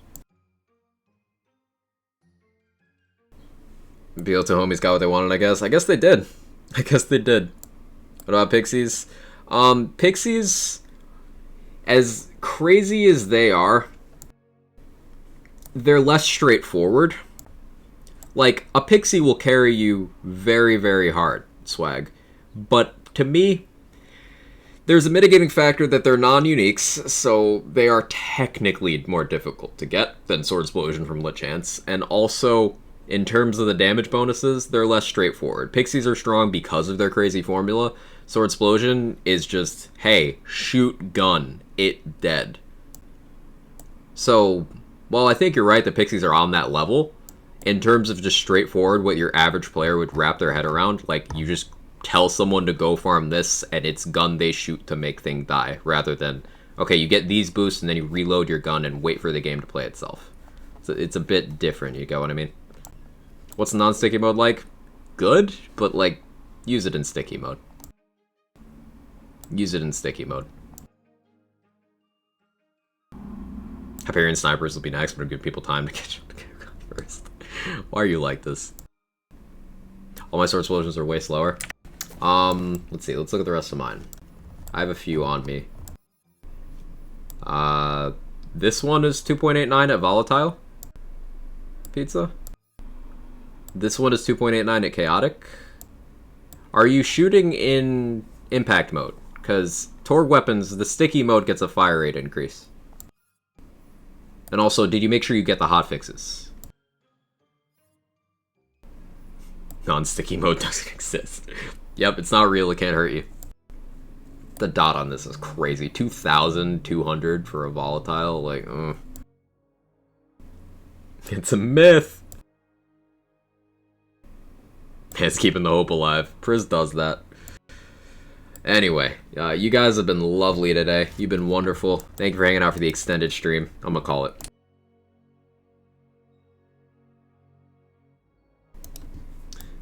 BO2 homies got what they wanted, I guess. I guess they did. What about Pixies? Pixies, as crazy as they are, they're less straightforward. Like, a Pixie will carry you very, very hard, Swag. But to me, there's a mitigating factor that they're non-uniques, so they are technically more difficult to get than Sword Explosion from LeChance. And also, in terms of the damage bonuses, they're less straightforward. Pixies are strong because of their crazy formula. Sword Explosion is just, hey, shoot gun, it dead. So, while I think you're right, the Pixies are on that level, in terms of just straightforward what your average player would wrap their head around, like, you just tell someone to go farm this, and it's gun they shoot to make thing die, rather than, okay, you get these boosts, and then you reload your gun and wait for the game to play itself. So it's a bit different, you get what I mean? What's the non-sticky mode like? Good, but, like, use it in sticky mode. Use it in sticky mode. Hyperion snipers will be next, but it'll give people time to catch up first. Why are you like this? All my Sword Explosions are way slower. Let's see, let's look at the rest of mine. I have a few on me. This one is 2.89 at Volatile. Pizza. This one is 2.89 at Chaotic. Are you shooting in impact mode? Because Torg weapons, the sticky mode gets a fire rate increase. And also, did you make sure you get the hotfixes? Non-sticky mode doesn't exist. Yep, it's not real, it can't hurt you. The dot on this is crazy. 2,200 for a volatile, like, it's a myth. It's keeping the hope alive. Priz does that. Anyway, you guys have been lovely today. You've been wonderful. Thank you for hanging out for the extended stream. I'm gonna call it.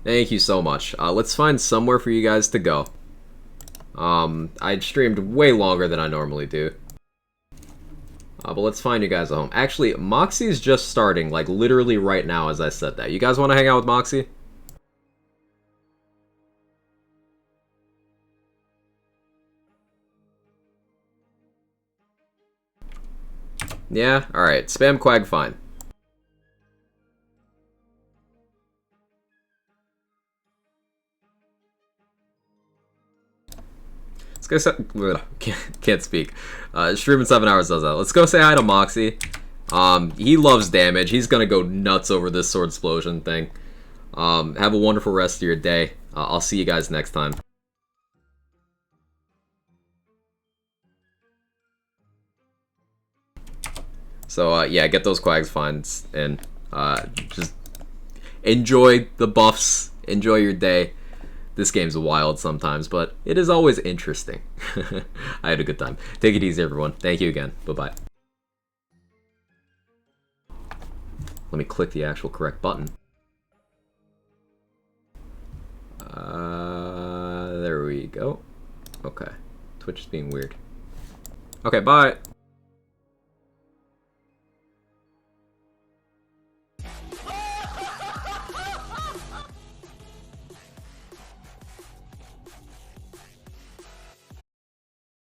Thank you so much. Let's find somewhere for you guys to go. I streamed way longer than I normally do. But let's find you guys a home. Actually, Moxie's just starting, like, literally right now as I said that. You guys want to hang out with Moxie? Yeah? Alright. Spam Quag, fine. Let's go say... Can't speak. Streaming 7 hours does that. Let's go say hi to Moxie. He loves damage. He's gonna go nuts over this sword explosion thing. Have a wonderful rest of your day. I'll see you guys next time. So, yeah, get those Quags finds and just enjoy the buffs. Enjoy your day. This game's wild sometimes, but it is always interesting. I had a good time. Take it easy, everyone. Thank you again. Bye-bye. Let me click the actual correct button. There we go. Okay. Twitch is being weird. Okay, bye.